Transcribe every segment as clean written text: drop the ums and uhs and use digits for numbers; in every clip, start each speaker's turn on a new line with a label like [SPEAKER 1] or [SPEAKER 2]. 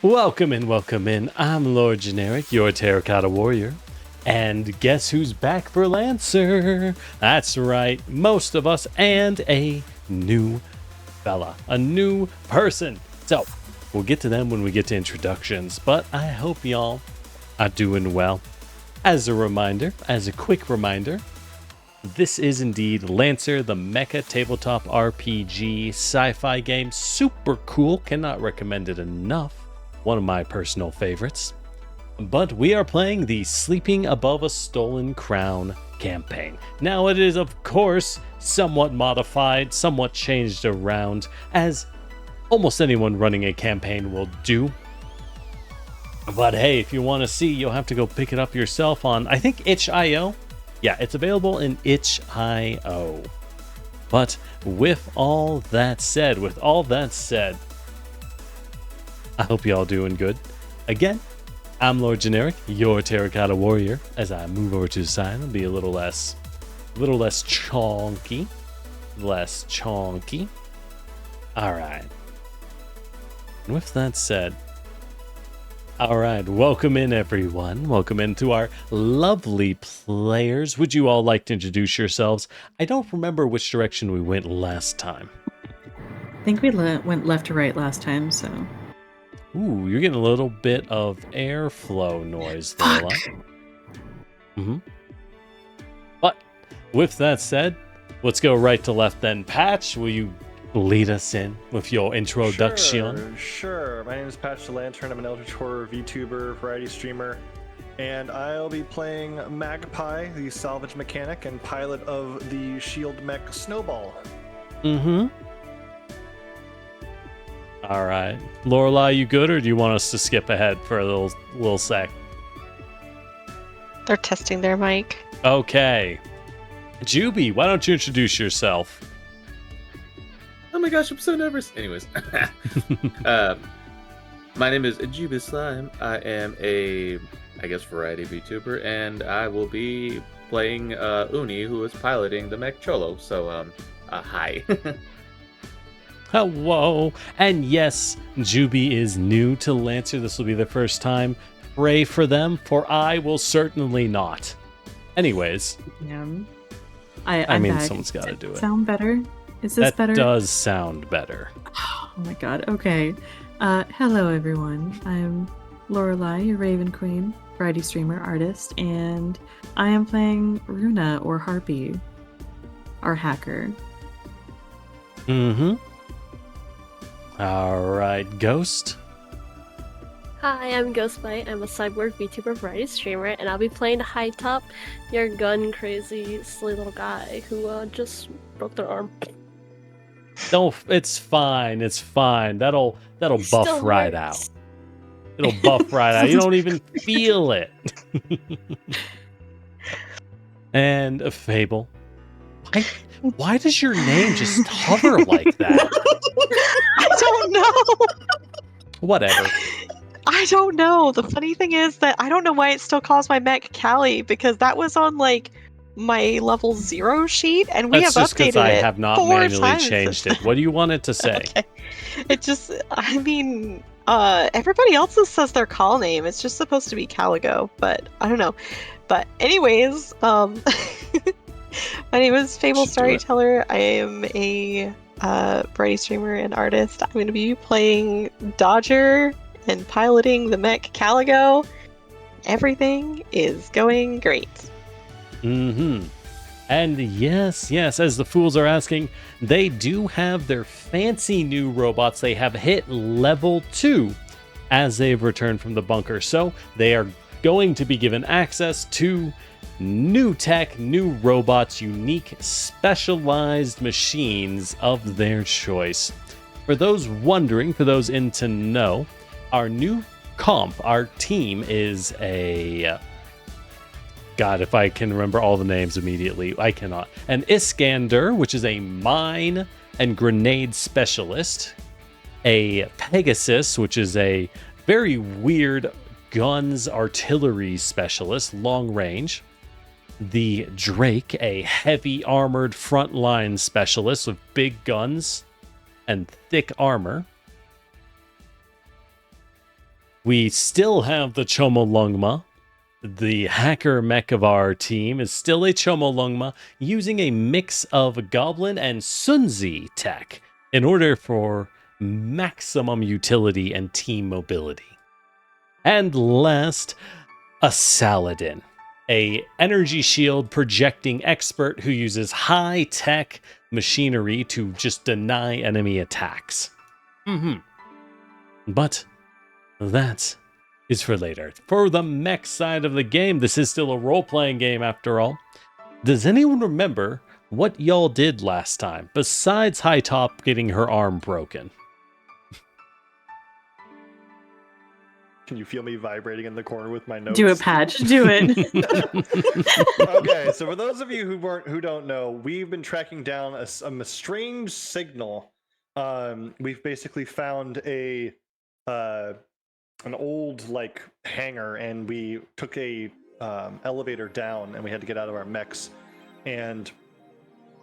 [SPEAKER 1] Welcome in. I'm Lord Generic, your Terracotta Warrior. And guess who's back for Lancer? That's right, most of us, and a new fella, a new person. So, we'll get to them when we get to introductions, but I hope y'all are doing well. As a quick reminder, this is indeed Lancer, the mecha tabletop RPG sci-fi game. Super cool, cannot recommend it enough. One of my personal favorites. But we are playing the Sleeping Above a Stolen Crown campaign. Now it is, of course, somewhat modified, somewhat changed around, as almost anyone running a campaign will do. But hey, if you want to see, you'll have to go pick it up yourself on, I think, itch.io. Yeah, it's available in itch.io. But with all that said, I hope y'all doing good. Again, I'm Lord Generic, your Terracotta Warrior. As I move over to the side, it'll be a little less chonky. All right. And with that said, all right, welcome in everyone. Welcome into our lovely players. Would you all like to introduce yourselves? I don't remember which direction we went last time.
[SPEAKER 2] I think we went left to right last time, so...
[SPEAKER 1] Ooh, you're getting a little bit of airflow noise there, But with that said, let's go right to left then. Patch, will you lead us in with your introduction?
[SPEAKER 3] Sure. My name is Patch the Lantern. I'm an Eldritch Horror VTuber, variety streamer, and I'll be playing Magpie, the salvage mechanic and pilot of the shield mech Snowball.
[SPEAKER 1] All right. Lorelai, you good, or do you want us to skip ahead for a little sec?
[SPEAKER 4] They're testing their mic.
[SPEAKER 1] Okay. Juby, why don't you introduce yourself?
[SPEAKER 5] Oh my gosh, I'm so nervous. Anyways, my name is Juby Slime. I am a, variety VTuber, and I will be playing Uni, who is piloting the mech Cholo. So, hi.
[SPEAKER 1] Hello. And yes, Juby is new to Lancer. This will be the first time. Pray for them, for I will certainly not. Anyways.
[SPEAKER 2] Yeah.
[SPEAKER 1] I mean, someone's got to do it.
[SPEAKER 2] Sound better? Is this better?
[SPEAKER 1] That does sound better.
[SPEAKER 2] Oh my god, okay. Hello everyone. I'm Lorelai, your Raven Queen, variety streamer, artist, and I am playing Runa, or Harpy, our hacker.
[SPEAKER 1] All right, Ghost.
[SPEAKER 4] Hi, I'm Ghostbite. I'm a cyborg VTuber variety streamer, and I'll be playing High Top, your gun crazy, silly little guy who just broke their arm.
[SPEAKER 1] No, it's fine. That'll buff right out. It'll buff right out. You don't even feel it. And a Fable. Why does your name just hover like that?
[SPEAKER 4] I don't know.
[SPEAKER 1] Whatever.
[SPEAKER 4] I don't know. The funny thing is that I don't know why it still calls my mech Callie, because that was on like my level 0 sheet, and we
[SPEAKER 1] That's
[SPEAKER 4] have
[SPEAKER 1] just because
[SPEAKER 4] updated
[SPEAKER 1] I
[SPEAKER 4] it
[SPEAKER 1] have not
[SPEAKER 4] 4
[SPEAKER 1] manually
[SPEAKER 4] times
[SPEAKER 1] changed it. What do you want it to say?
[SPEAKER 4] Okay. It just, I mean, everybody else's says their call name. It's just supposed to be Caligo, but I don't know. But anyways, my name is Fable Storyteller. I am a variety streamer and artist. I'm going to be playing Dodger and piloting the mech Caligo. Everything is going great.
[SPEAKER 1] And yes, as the fools are asking, they do have their fancy new robots. They have hit level 2 as they've returned from the bunker. So they are going to be given access to new tech, new robots, unique, specialized machines of their choice. For those wondering, for those in to know, our new comp, our team is a... God, if I can remember all the names immediately, I cannot. An Iskander, which is a mine and grenade specialist. A Pegasus, which is a very weird guns artillery specialist, long range. The Drake, a heavy armored frontline specialist with big guns and thick armor. We still have the Chomolungma. The hacker mech of our team is still a Chomolungma using a mix of Goblin and Sunzi tech in order for maximum utility and team mobility. And last, a Saladin, a energy shield projecting expert who uses high-tech machinery to just deny enemy attacks. But that is for later. For the mech side of the game, this is still a role-playing game after all. Does anyone remember what y'all did last time, besides High Top getting her arm broken?
[SPEAKER 3] Can you feel me vibrating in the corner with my notes?
[SPEAKER 2] Do it, Patch. Do it.
[SPEAKER 3] Okay, so for those of you who don't know, we've been tracking down a strange signal. We've basically found an old hangar, and we took a elevator down, and we had to get out of our mechs, and it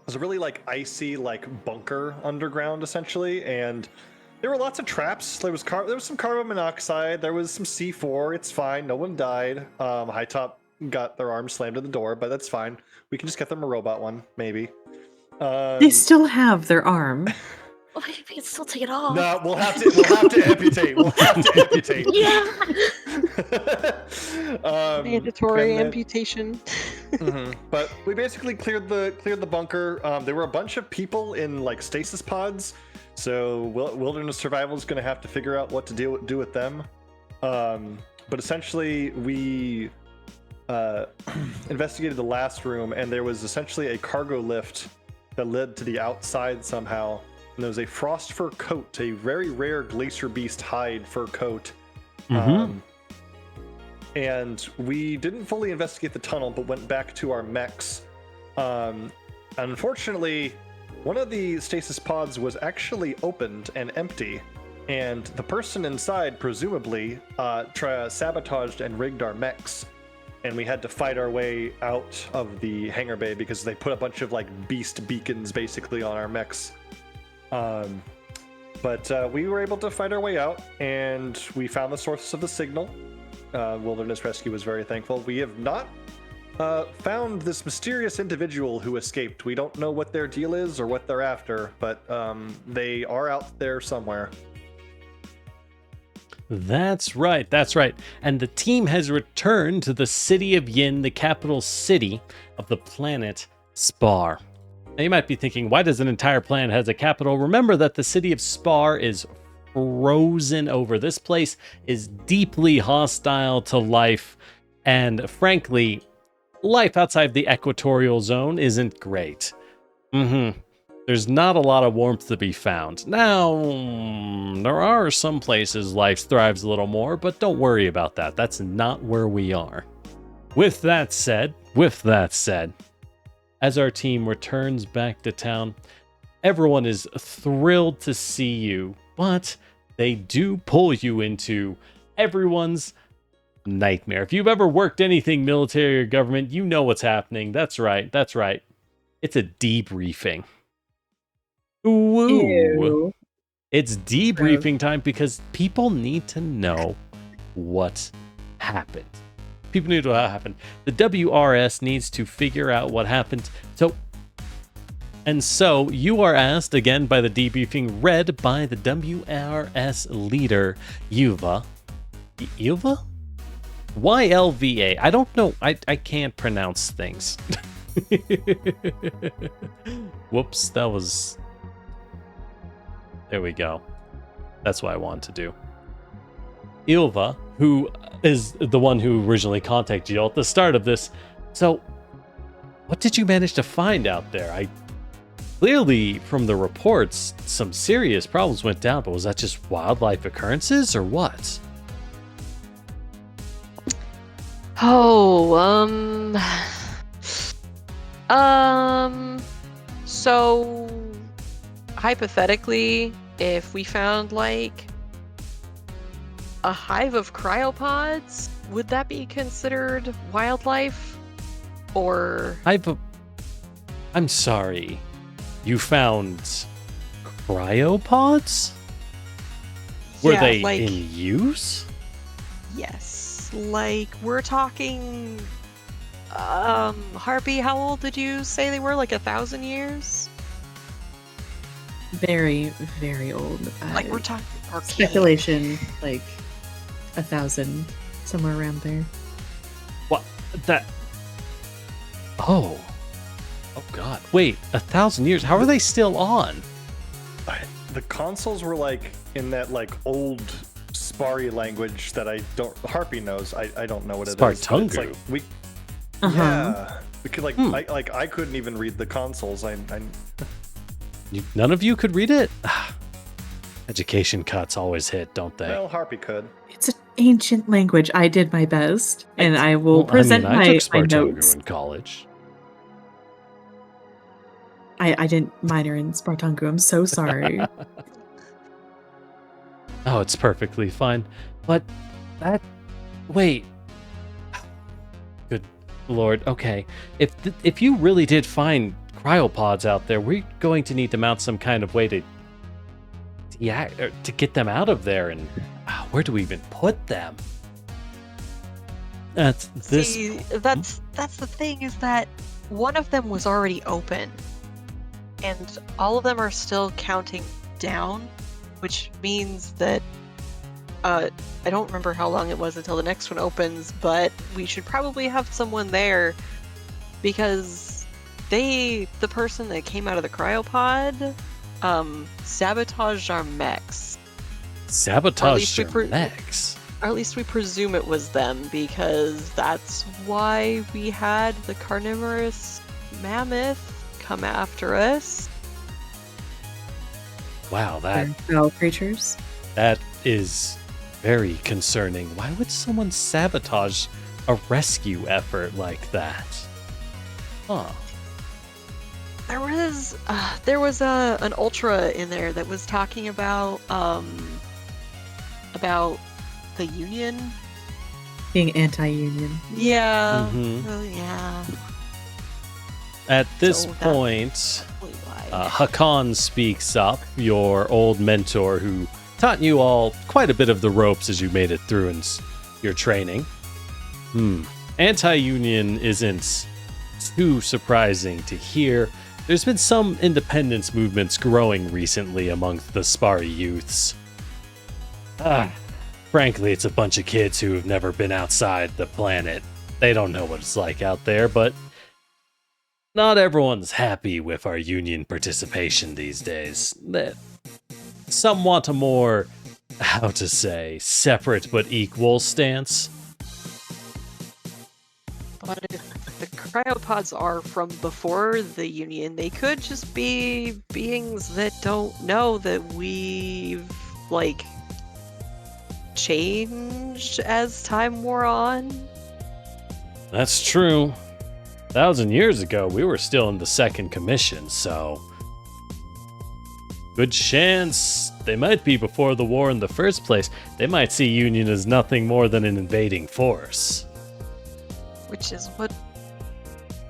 [SPEAKER 3] was a really icy bunker underground essentially, and there were lots of traps. There was some carbon monoxide, there was some C4. It's fine, no one died. High Top got their arm slammed in the door, but that's fine. We can just get them a robot one, maybe.
[SPEAKER 2] They still have their arm.
[SPEAKER 6] Well, we can still take it off.
[SPEAKER 3] No, we'll have to amputate. We'll have to amputate.
[SPEAKER 6] Yeah.
[SPEAKER 4] Mandatory amputation.
[SPEAKER 3] But we basically cleared the bunker. There were a bunch of people in stasis pods, so wilderness survival is going to have to figure out what to do with them. But essentially, we investigated the last room, and there was essentially a cargo lift that led to the outside somehow. And there was a frost fur coat, a very rare glacier beast hide fur coat. And we didn't fully investigate the tunnel, but went back to our mechs. Unfortunately, one of the stasis pods was actually opened and empty, and the person inside presumably sabotaged and rigged our mechs. And we had to fight our way out of the hangar bay because they put a bunch of beast beacons basically on our mechs. But we were able to fight our way out, and we found the source of the signal. Wilderness Rescue was very thankful. We have not found this mysterious individual who escaped. We don't know what their deal is or what they're after, but they are out there somewhere.
[SPEAKER 1] That's right. And the team has returned to the city of Yin, the capital city of the planet Spar. Now you might be thinking, why does an entire planet has a capital? Remember that the city of Spar is frozen over. This place is deeply hostile to life, and frankly, life outside the equatorial zone isn't great. There's not a lot of warmth to be found. Now, there are some places life thrives a little more, but don't worry about that. That's not where we are. With that said, as our team returns back to town, everyone is thrilled to see you, but they do pull you into everyone's nightmare. If you've ever worked anything military or government, you know what's happening. That's right. It's a debriefing. Woo!
[SPEAKER 2] Ew.
[SPEAKER 1] It's debriefing time because people need to know what happened. People need to know what happened. The WRS needs to figure out what happened. So you are asked again by the debriefing, read by the WRS leader, Yuva. Yuva? YLVA. I don't know. I can't pronounce things. Whoops, that was... There we go. That's what I wanted to do. Ilva, who is the one who originally contacted you at the start of this. So, what did you manage to find out there? Clearly, from the reports, some serious problems went down, but was that just wildlife occurrences or what?
[SPEAKER 4] So hypothetically, if we found a hive of cryopods, would that be considered wildlife? Or
[SPEAKER 1] I'm sorry. You found cryopods? Were they in use?
[SPEAKER 4] Yes. Like, we're talking... Harpy, how old did you say they were? Like 1,000 years?
[SPEAKER 2] Very, very old.
[SPEAKER 4] Like, we're talking...
[SPEAKER 2] Speculation, like 1,000, somewhere around there.
[SPEAKER 1] What? That... Oh. Oh, God. Wait, 1,000 years? How are they still on?
[SPEAKER 3] The consoles were like in that like old Spari language that I don't. Harpy knows. I don't know what it is.
[SPEAKER 1] Spartungu.
[SPEAKER 3] It's like we.
[SPEAKER 2] Uh-huh.
[SPEAKER 3] Yeah. We could like I couldn't even read the consoles.
[SPEAKER 1] None of you could read it? Education cuts always hit, don't they?
[SPEAKER 3] Well, Harpy could.
[SPEAKER 2] It's an ancient language. I did my best, and I will present
[SPEAKER 1] I took
[SPEAKER 2] my
[SPEAKER 1] Spartungu
[SPEAKER 2] notes.
[SPEAKER 1] in college.
[SPEAKER 2] I didn't minor in Spartungu. I'm so sorry.
[SPEAKER 1] Oh, it's perfectly fine. But that... Wait. Good Lord. Okay. If you really did find cryopods out there, we're going to need to mount some kind of way to get them out of there. And where do we even put them? That's the
[SPEAKER 4] thing, is that one of them was already open. And all of them are still counting down, which means that I don't remember how long it was until the next one opens, but we should probably have someone there because the person that came out of the cryopod sabotaged our mechs.
[SPEAKER 1] Sabotaged our mechs?
[SPEAKER 4] Or at least we presume it was them, because that's why we had the carnivorous mammoth come after us.
[SPEAKER 1] Wow,
[SPEAKER 2] They're foul creatures.
[SPEAKER 1] that is very concerning. Why would someone sabotage a rescue effort like that? Huh.
[SPEAKER 4] There was an ultra in there that was talking about the Union
[SPEAKER 2] Being anti-union.
[SPEAKER 4] Yeah.
[SPEAKER 1] Mhm.
[SPEAKER 4] Well, yeah.
[SPEAKER 1] At this
[SPEAKER 4] So that's
[SPEAKER 1] point,
[SPEAKER 4] probably why.
[SPEAKER 1] Hakan speaks up, your old mentor who taught you all quite a bit of the ropes as you made it through in your training. Anti-union isn't too surprising to hear. There's been some independence movements growing recently amongst the Spari youths. Frankly, it's a bunch of kids who have never been outside the planet. They don't know what it's like out there, but not everyone's happy with our union participation these days. Some want a more, how to say, separate but equal stance.
[SPEAKER 4] But if the cryopods are from before the Union, they could just be beings that don't know that we've, like, changed as time wore on.
[SPEAKER 1] That's true. 1,000 years ago, we were still in the Second Commission, so good chance they might be before the war in the first place. They might see Union as nothing more than an invading force.
[SPEAKER 4] Which is what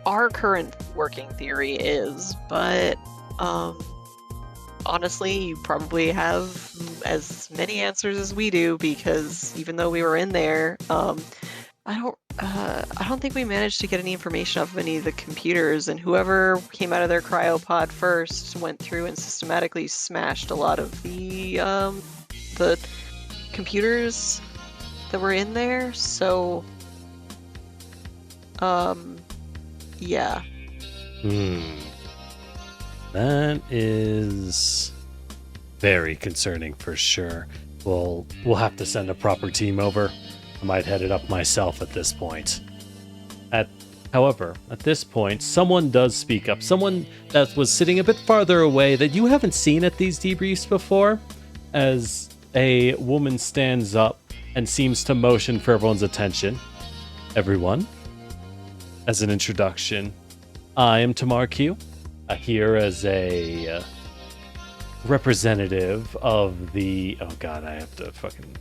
[SPEAKER 4] our current working theory is, but honestly, you probably have as many answers as we do, because even though we were in there, I don't think we managed to get any information off of any of the computers, and whoever came out of their cryopod first went through and systematically smashed a lot of the computers that were in there, so yeah.
[SPEAKER 1] That is very concerning for sure. We'll have to send a proper team over. I might head it up myself at this point. However, at this point, someone does speak up. Someone that was sitting a bit farther away that you haven't seen at these debriefs before, as a woman stands up and seems to motion for everyone's attention. Everyone, as an introduction, I am Tamar Q, here as a representative of the... Oh god, I have to fucking...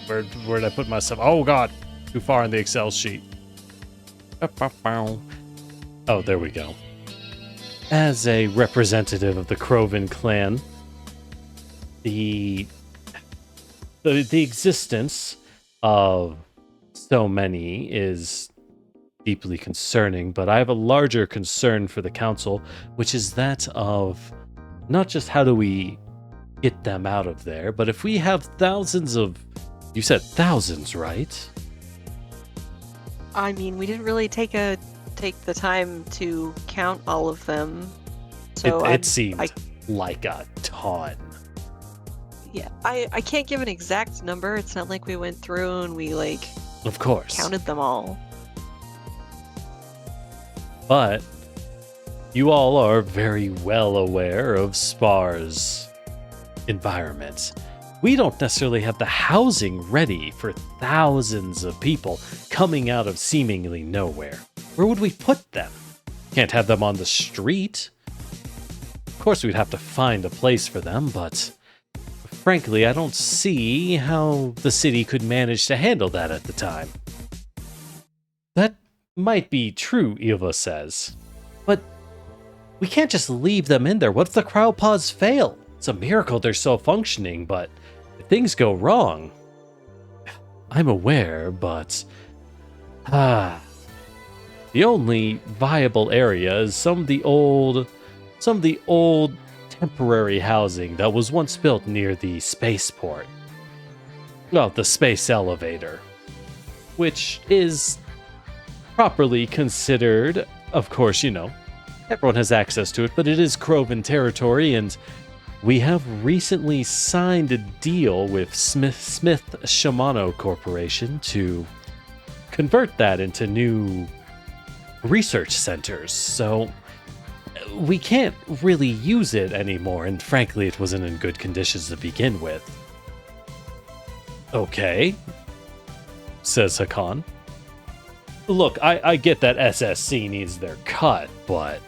[SPEAKER 1] Where'd I put myself? Oh god, too far in the Excel sheet. Oh, there we go. As a representative of the Croven clan, the the existence of so many is deeply concerning, but I have a larger concern for the council, which is that of not just how do we get them out of there, but if we have thousands of, you said thousands, right?
[SPEAKER 4] I mean, we didn't really take the time to count all of them. So
[SPEAKER 1] It seemed like a ton.
[SPEAKER 4] Yeah, I can't give an exact number. It's not like we went through and we
[SPEAKER 1] Of course.
[SPEAKER 4] counted them all.
[SPEAKER 1] But you all are very well aware of SPAR's environment. We don't necessarily have the housing ready for thousands of people coming out of seemingly nowhere. Where would we put them? Can't have them on the street. Of course, we'd have to find a place for them, but frankly, I don't see how the city could manage to handle that at the time. That might be true, Eva says, but we can't just leave them in there. What if the cryopods fail? It's a miracle they're still functioning, but if things go wrong, I'm aware, but the only viable area is some of the old temporary housing that was once built near the spaceport. Well, the space elevator, which is properly considered, of course, everyone has access to it, but it is Krovan territory, and we have recently signed a deal with Smith Shimano Corporation to convert that into new research centers, so we can't really use it anymore, and frankly, it wasn't in good conditions to begin with. Okay, says Hakan. Look, I get that SSC needs their cut, but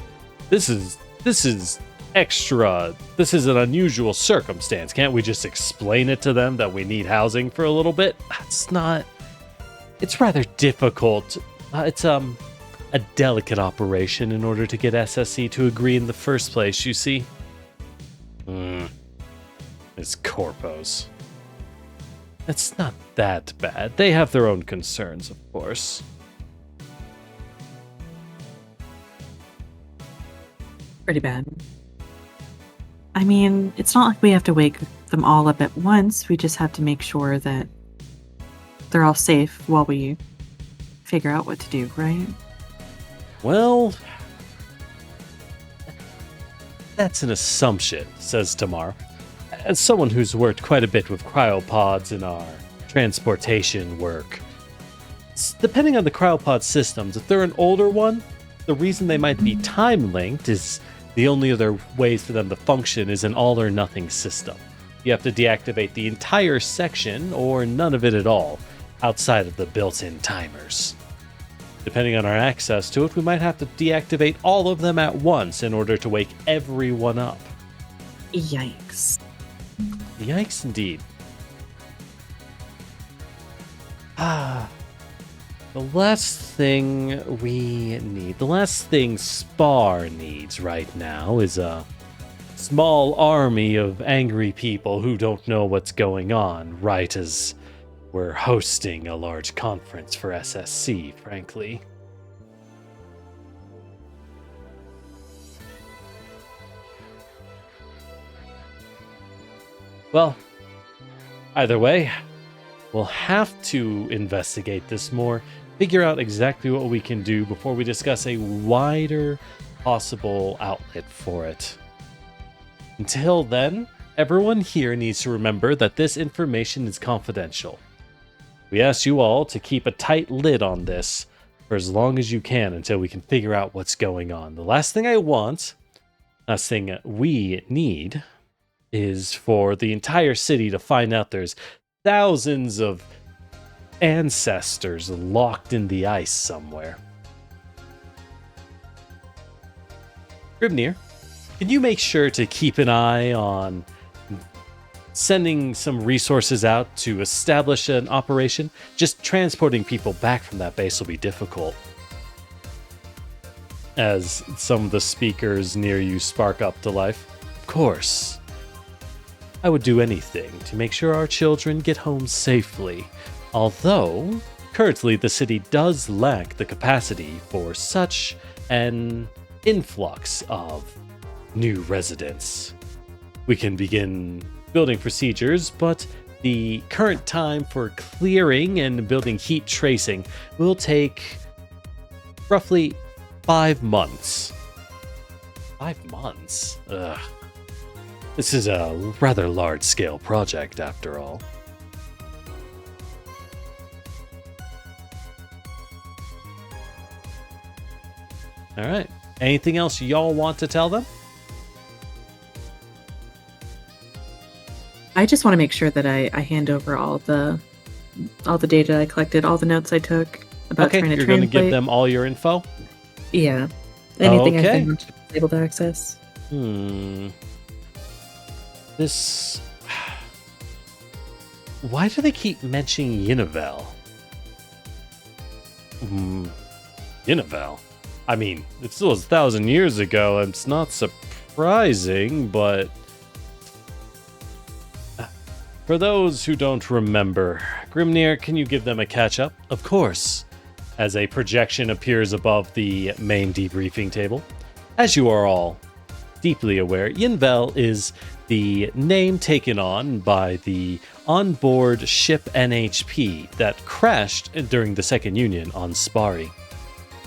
[SPEAKER 1] this is extra. This is an unusual circumstance. Can't we just explain it to them that we need housing for a little bit? It's rather difficult. It's a delicate operation in order to get SSC to agree in the first place, you see. It's corpos. It's not that bad. They have their own concerns, of course.
[SPEAKER 2] Pretty bad. I mean, it's not like we have to wake them all up at once. We just have to make sure that they're all safe while we figure out what to do, right?
[SPEAKER 1] Well, that's an assumption, says Tamar. As someone who's worked quite a bit with cryopods in our transportation work, depending on the cryopod systems, if they're an older one, the reason they might be time-linked is the only other ways for them to function is an all-or-nothing system. You have to deactivate the entire section or none of it at all, outside of the built-in timers. Depending on our access to it, we might have to deactivate all of them at once in order to wake everyone up.
[SPEAKER 2] Yikes.
[SPEAKER 1] Yikes indeed. The last thing SPAR needs right now is a small army of angry people who don't know what's going on, right as we're hosting a large conference for SSC, frankly. Well, either way, we'll have to investigate this more, figure out exactly what we can do before we discuss a wider possible outlet for it. Until then, everyone here needs to remember that this information is confidential. We ask you all to keep a tight lid on this for as long as you can until we can figure out what's going on. The last thing we need is for the entire city to find out there's thousands of ancestors locked in the ice somewhere. Grimnir, can you make sure to keep an eye on sending some resources out to establish an operation? Just transporting people back from that base will be difficult, as some of the speakers near you spark up to life. Of course. I would do anything to make sure our children get home safely. Although, currently the city does lack the capacity for such an influx of new residents. We can begin building procedures, but the current time for clearing and building heat tracing will take roughly 5 months. 5 months? Ugh. This is a rather large-scale project, after all. All right. Anything else y'all want to tell them?
[SPEAKER 2] I just want to make sure that I hand over all the data I collected, all the notes I took about
[SPEAKER 1] Okay,
[SPEAKER 2] trying to
[SPEAKER 1] you're going to
[SPEAKER 2] translate.
[SPEAKER 1] give them all your info?
[SPEAKER 2] Yeah. Anything
[SPEAKER 1] Okay.
[SPEAKER 2] I've been able to access.
[SPEAKER 1] This... Why do they keep mentioning Univel? Univel? I mean, it still was 1,000 years ago, and it's not surprising, but... For those who don't remember, Grimnir, can you give them a catch-up? Of course. As a projection appears above the main debriefing table. As you are all deeply aware, Yinvel is the name taken on by the onboard ship NHP that crashed during the Second Union on Spari.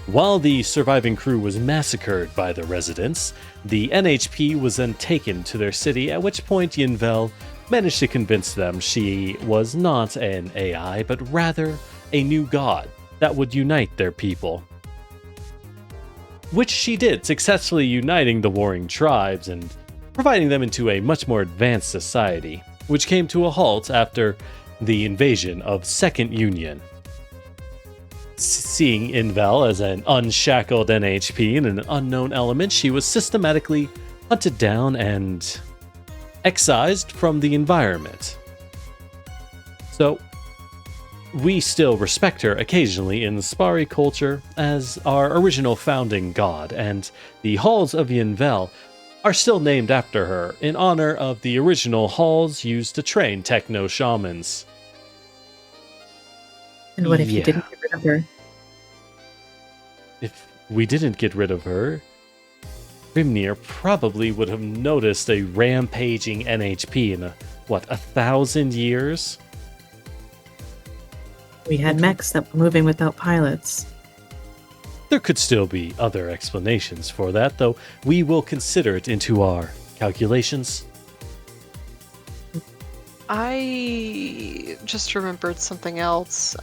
[SPEAKER 1] While the surviving crew was massacred by the residents, the NHP was then taken to their city, at which point Yinvel managed to convince them she was not an AI, but rather a new god that would unite their people. Which she did, successfully uniting the warring tribes and providing them into a much more advanced society, which came to a halt after the invasion of Second Union. Seeing Invel as an unshackled NHP and an unknown element, she was systematically hunted down and excised from the environment. So, we still respect her occasionally in the Spari culture as our original founding god, and the halls of Yinvel are still named after her in honor of the original halls used to train techno shamans.
[SPEAKER 2] And what if you
[SPEAKER 1] Yeah.
[SPEAKER 2] didn't get rid of her?
[SPEAKER 1] If we didn't get rid of her, Grimnir probably would have noticed a rampaging NHP in 1,000 years?
[SPEAKER 2] We had mechs that were moving without pilots.
[SPEAKER 1] There could still be other explanations for that, though we will consider it into our calculations.
[SPEAKER 4] I just remembered something else.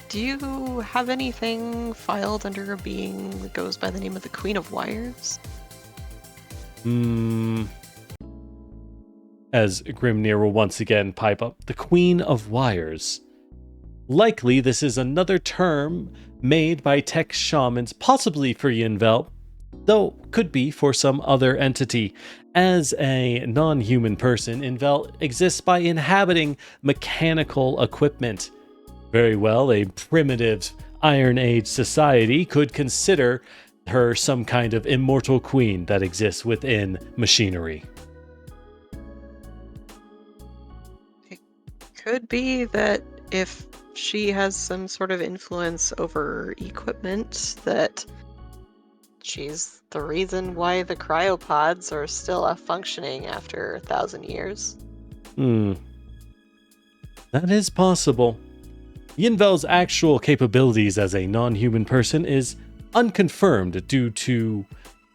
[SPEAKER 4] Do you have anything filed under a being that goes by the name of the Queen of Wires?
[SPEAKER 1] As Grimnir will once again pipe up, the Queen of Wires. Likely this is another term made by tech shamans, possibly for Yinvel, though could be for some other entity. As a non-human person, Yinvel exists by inhabiting mechanical equipment. Very well, a primitive Iron Age society could consider her some kind of immortal queen that exists within machinery.
[SPEAKER 4] It could be that if she has some sort of influence over equipment, that she's the reason why the cryopods are still functioning after 1,000 years.
[SPEAKER 1] That is possible. Yinvel's actual capabilities as a non-human person is unconfirmed due to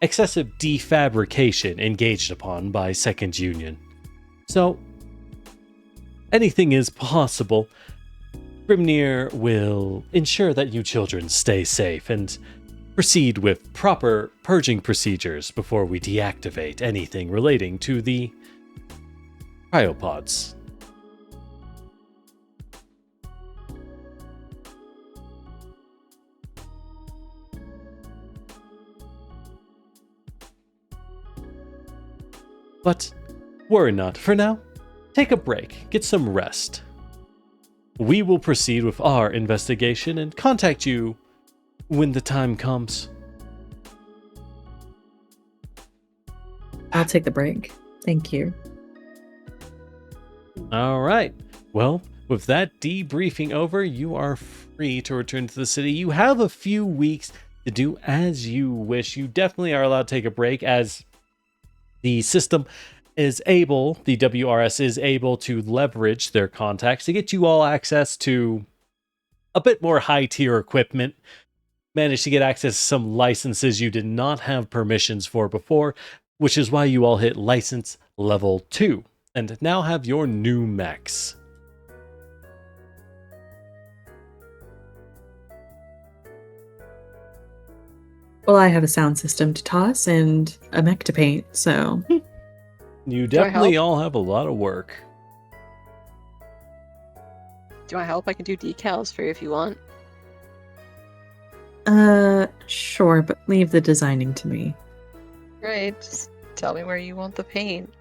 [SPEAKER 1] excessive defabrication engaged upon by Second Union. So, anything is possible. Grimnir will ensure that you children stay safe and proceed with proper purging procedures before we deactivate anything relating to the cryopods. But worry not. For now, take a break, get some rest. We will proceed with our investigation and contact you when the time comes.
[SPEAKER 2] I'll take the break. Thank you.
[SPEAKER 1] All right. Well, with that debriefing over, you are free to return to the city. You have a few weeks to do as you wish. You definitely are allowed to take a break as the system is able, the WRS is able to leverage their contacts to get you all access to a bit more high tier equipment. Managed to get access to some licenses you did not have permissions for before, which is why you all hit license level 2 and now have your new mechs.
[SPEAKER 2] Well, I have a sound system to toss and a mech to paint, so
[SPEAKER 1] You
[SPEAKER 4] Do I
[SPEAKER 1] definitely
[SPEAKER 4] help?
[SPEAKER 1] all have a lot of work.
[SPEAKER 4] Do I help? I can do decals for you if you want.
[SPEAKER 2] sure, but leave the designing to me.
[SPEAKER 4] Right, just tell me where you want the paint.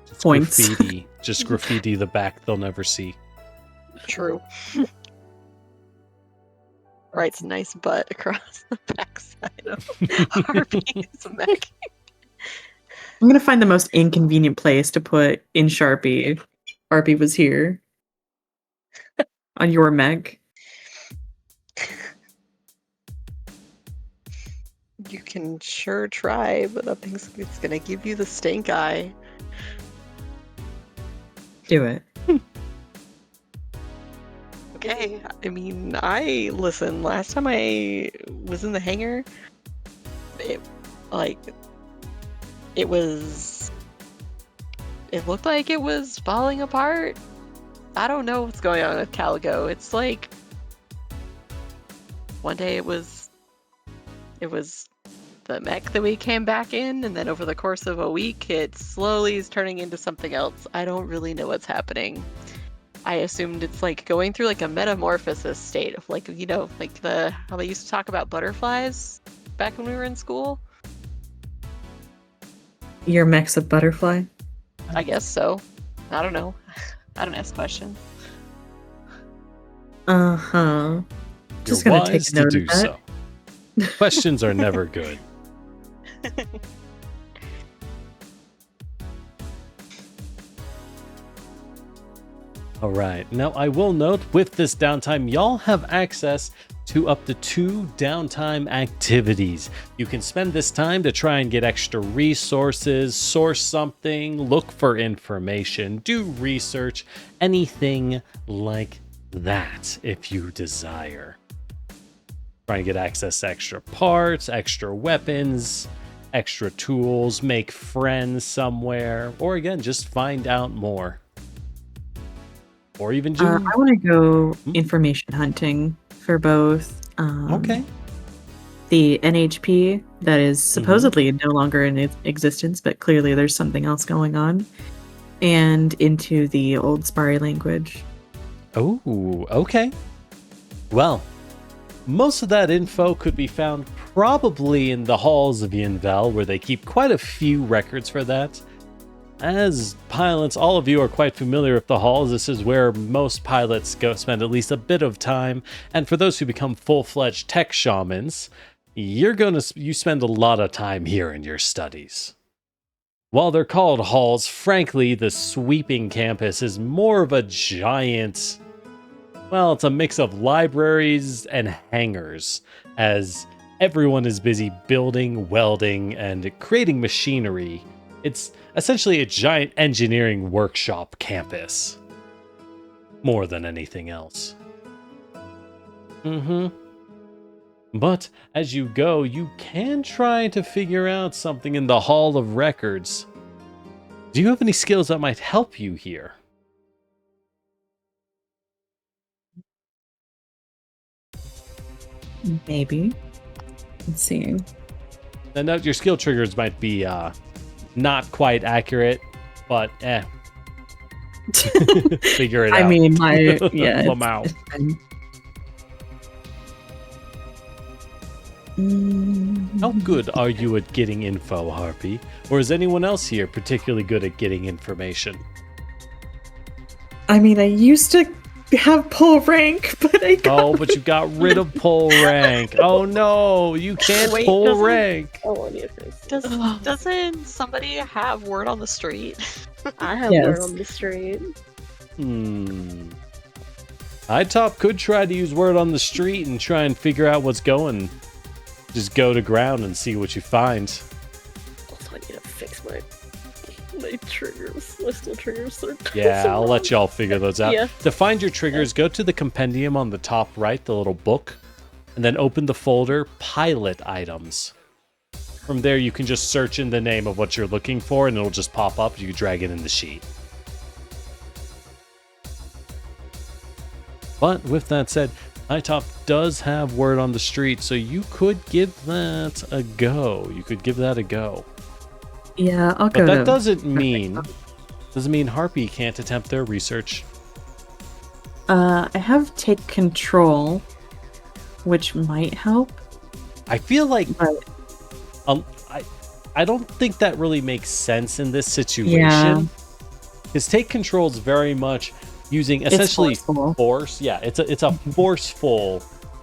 [SPEAKER 1] It's
[SPEAKER 2] Points.
[SPEAKER 1] graffiti. Just graffiti the back they'll never see.
[SPEAKER 4] True. Writes nice butt across the backside of Harvey's mech.
[SPEAKER 2] I'm gonna find the most inconvenient place to put in Sharpie. Harpy was here. On your mech.
[SPEAKER 4] You can sure try, but I think it's gonna give you the stink eye.
[SPEAKER 2] Do it.
[SPEAKER 4] Okay, I mean, listen, last time I was in the hangar, it looked like it was falling apart. I don't know what's going on with Caligo. It's like one day it was the mech that we came back in, and then over the course of a week it slowly is turning into something else. I don't really know what's happening. I assumed it's like going through like a metamorphosis state of like, you know, like how they used to talk about butterflies back when we were in school.
[SPEAKER 2] Your mech's a butterfly.
[SPEAKER 4] I guess so. I don't know. I don't ask questions.
[SPEAKER 2] Uh-huh. Just
[SPEAKER 1] You're
[SPEAKER 2] gonna take
[SPEAKER 1] wise
[SPEAKER 2] a note
[SPEAKER 1] to
[SPEAKER 2] of
[SPEAKER 1] do
[SPEAKER 2] that.
[SPEAKER 1] so. Questions are never good. All right. Now, I will note with this downtime, y'all have access to up to 2 downtime activities. You can spend this time to try and get extra resources, source something, look for information, do research, anything like that if you desire. Try and get access to extra parts, extra weapons, extra tools, make friends somewhere, or again, just find out more. Or even do...
[SPEAKER 2] I want to go information hunting for both.
[SPEAKER 1] Okay.
[SPEAKER 2] The NHP that is supposedly no longer in existence, but clearly there's something else going on, and into the old Spari language.
[SPEAKER 1] Oh, okay. Well, most of that info could be found probably in the halls of Yinvel, where they keep quite a few records for that. As pilots, all of you are quite familiar with the halls. This is where most pilots go spend at least a bit of time. And for those who become full-fledged tech shamans, you spend a lot of time here in your studies. While they're called halls, frankly, the sweeping campus is more of a giant... Well, it's a mix of libraries and hangars, as everyone is busy building, welding, and creating machinery. It's essentially a giant engineering workshop campus. More than anything else. But as you go, you can try to figure out something in the Hall of Records. Do you have any skills that might help you here?
[SPEAKER 2] Maybe. Let's see.
[SPEAKER 1] And note your skill triggers might be not quite accurate, but figure it out.
[SPEAKER 2] I mean, yeah.
[SPEAKER 1] Lamau.
[SPEAKER 2] It's fine.
[SPEAKER 1] How good are you at getting info, Harpy? Or is anyone else here particularly good at getting information?
[SPEAKER 2] I mean, I used to have pull rank, but I got
[SPEAKER 1] Oh, but you got rid of pull rank. Oh no, you can't
[SPEAKER 4] Wait,
[SPEAKER 1] pull
[SPEAKER 4] doesn't-
[SPEAKER 1] rank.
[SPEAKER 4] Doesn't somebody have word on the street?
[SPEAKER 6] I have
[SPEAKER 2] Yes.
[SPEAKER 6] word on the street.
[SPEAKER 1] Top could try to use word on the street and try and figure out what's going. Just go to ground and see what you find.
[SPEAKER 6] Also, I need to fix my triggers. My still triggers are
[SPEAKER 1] Yeah, I'll let y'all figure those out.
[SPEAKER 6] Yeah.
[SPEAKER 1] To find your triggers, go to the compendium on the top right, the little book, and then open the folder Pilot Items. From there, you can just search in the name of what you're looking for, and it'll just pop up. You can drag it in the sheet. But with that said, Top does have word on the street, so you could give that a go.
[SPEAKER 2] Yeah, I'll go.
[SPEAKER 1] But that
[SPEAKER 2] to-
[SPEAKER 1] doesn't mean Harpy can't attempt their research.
[SPEAKER 2] I have take control, which might help.
[SPEAKER 1] I feel like
[SPEAKER 2] But
[SPEAKER 1] I don't think that really makes sense in this
[SPEAKER 2] Yeah.
[SPEAKER 1] situation. Because take control is very much using essentially
[SPEAKER 2] forceful.
[SPEAKER 1] force. Yeah, it's a forceful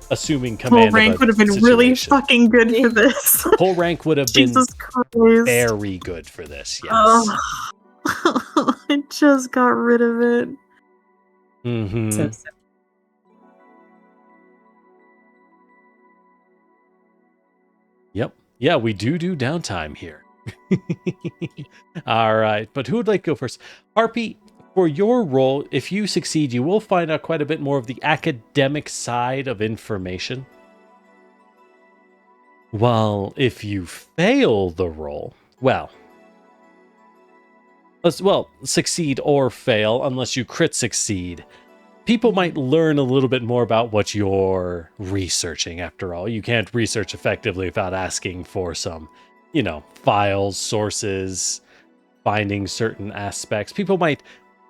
[SPEAKER 1] assuming
[SPEAKER 2] full
[SPEAKER 1] command.
[SPEAKER 2] rank
[SPEAKER 1] of a
[SPEAKER 2] would have been really
[SPEAKER 1] situation.
[SPEAKER 2] fucking good for this.
[SPEAKER 1] Full rank would have been
[SPEAKER 2] Jesus Christ.
[SPEAKER 1] very good for this. Yes.
[SPEAKER 2] Oh. I just got rid of it.
[SPEAKER 1] Mhm.
[SPEAKER 2] So sad.
[SPEAKER 1] Yep. Yeah, we do downtime here. All right, but who would like to go first? Harpy, for your role, if you succeed, you will find out quite a bit more of the academic side of information. While if you fail the role, succeed or fail, unless you crit succeed, people might learn a little bit more about what you're researching. After all, you can't research effectively without asking for some, files, sources, finding certain aspects. People might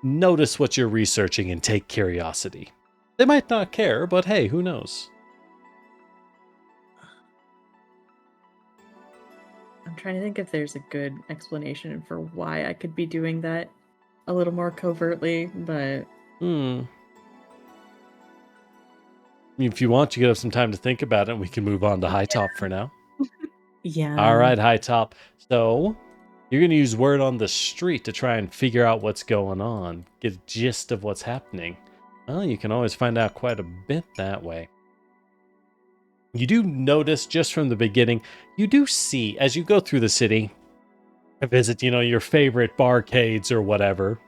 [SPEAKER 1] notice what you're researching and take curiosity. They might not care, but hey, who knows?
[SPEAKER 2] I'm trying to think if there's a good explanation for why I could be doing that a little more covertly, but
[SPEAKER 1] If you want, you could have some time to think about it, and we can move on to High Top for now.
[SPEAKER 2] yeah.
[SPEAKER 1] All right, High Top. So you're going to use word on the street to try and figure out what's going on, get a gist of what's happening. Well, you can always find out quite a bit that way. You do notice just from the beginning, you do see as you go through the city, visit, your favorite barcades or whatever.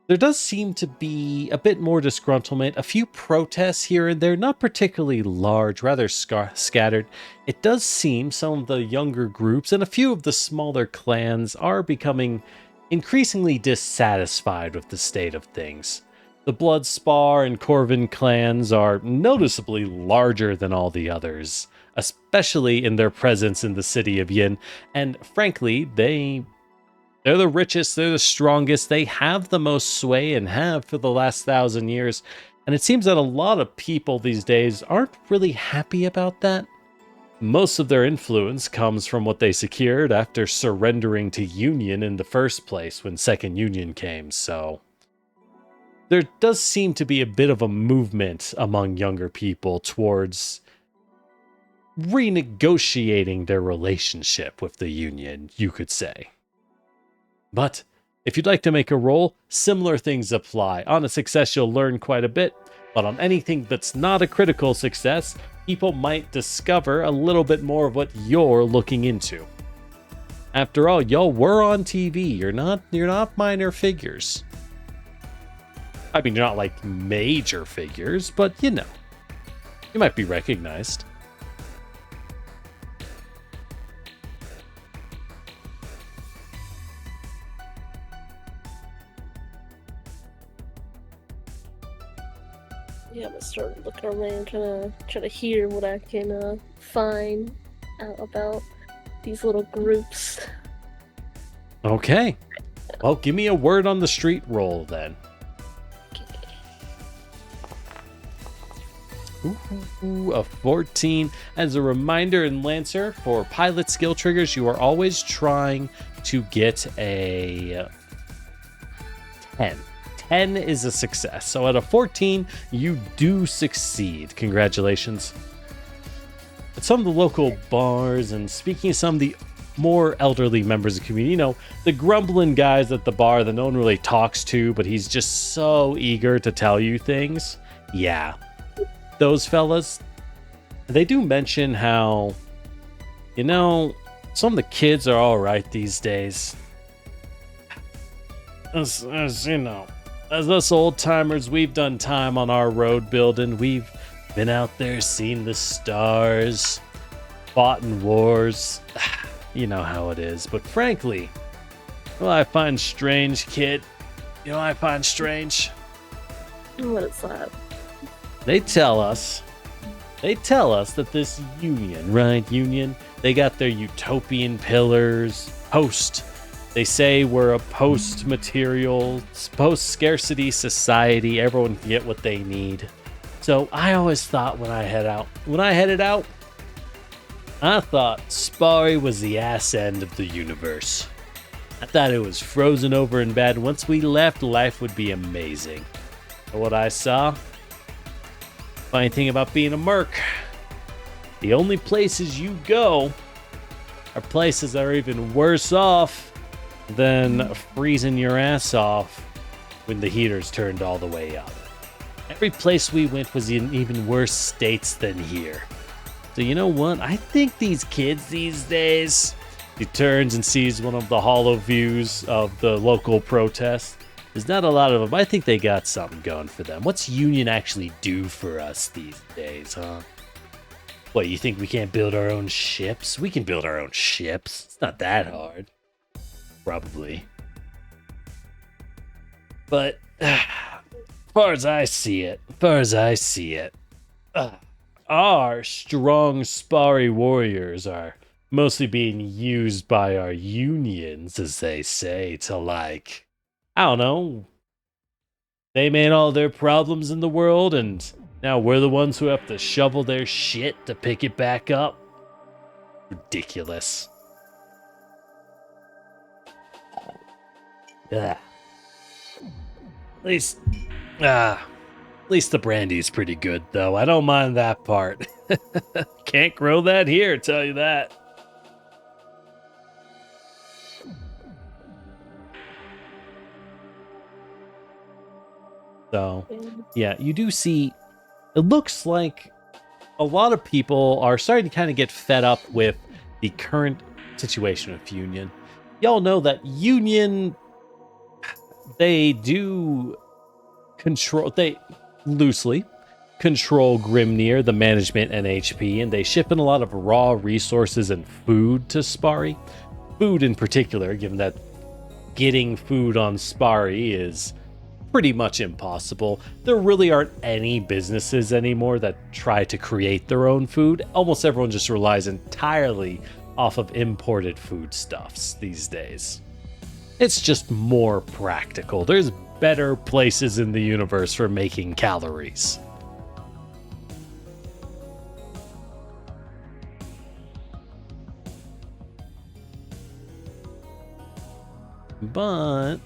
[SPEAKER 1] There does seem to be a bit more disgruntlement, a few protests here and there, not particularly large, rather scattered. It does seem some of the younger groups and a few of the smaller clans are becoming increasingly dissatisfied with the state of things. The Bloodspar and Corvin clans are noticeably larger than all the others, especially in their presence in the city of Yin, and frankly, they're the richest, they're the strongest, they have the most sway and have for the last 1,000 years, and it seems that a lot of people these days aren't really happy about that. Most of their influence comes from what they secured after surrendering to Union in the first place when Second Union came, so there does seem to be a bit of a movement among younger people towards renegotiating their relationship with the Union, you could say. But if you'd like to make a roll, similar things apply. On a success, you'll learn quite a bit, but on anything that's not a critical success, people might discover a little bit more of what you're looking into. After all, y'all were on TV. You're not minor figures. I mean, you're not like major figures, but you might be recognized.
[SPEAKER 6] Yeah, I'm gonna start looking around, trying to hear what I can find out about these little groups.
[SPEAKER 1] Okay. Well, give me a word on the street roll then. Ooh, a 14. As a reminder in Lancer, for pilot skill triggers, you are always trying to get a 10. 10 is a success. So at a 14, you do succeed. Congratulations. At some of the local bars, and speaking of some of the more elderly members of the community. You know, the grumbling guys at the bar that no one really talks to, but he's just so eager to tell you things. Yeah, those fellas, they do mention how, you know, some of the kids are all right these days. As you know, as us old timers, we've done time on our road building. We've been out there, seen the stars, fought in wars. You know how it is. But frankly, well, I find strange, kid. You know, I find strange.
[SPEAKER 6] What is that?
[SPEAKER 1] They tell us that this union, right? Union, they got their utopian pillars. They say we're a post-material, post-scarcity society. Everyone can get what they need. So I always thought when I headed out, I thought Spari was the ass end of the universe. I thought it was frozen over in bad. Once we left, life would be amazing. But what I saw, funny thing about being a merc, the only places you go are places that are even worse off than freezing your ass off when the heaters turned all the way up. Every place we went was in even worse states than here. So you know what? I think these kids these days, he turns and sees one of the hollow views of the local protest. There's not a lot of them. I think they got something going for them. What's Union actually do for us these days, huh? What, you think we can't build our own ships? We can build our own ships. It's not that hard. Probably. But as far as I see it, our strong Spari warriors are mostly being used by our unions, as they say, to like, I don't know, they made all their problems in the world and now we're the ones who have to shovel their shit to pick it back up. Ridiculous. At least the brandy's pretty good, though. I don't mind that part. Can't grow that here, tell you that. So, yeah, you do see, it looks like a lot of people are starting to kind of get fed up with the current situation of Union. Y'all know that Union, they do control, they loosely control Grimnir, the management and HP, and they ship in a lot of raw resources and food to Spari. Food in particular, given that getting food on Spari is pretty much impossible. There really aren't any businesses anymore that try to create their own food. Almost everyone just relies entirely off of imported foodstuffs these days. It's just more practical. There's better places in the universe for making calories. But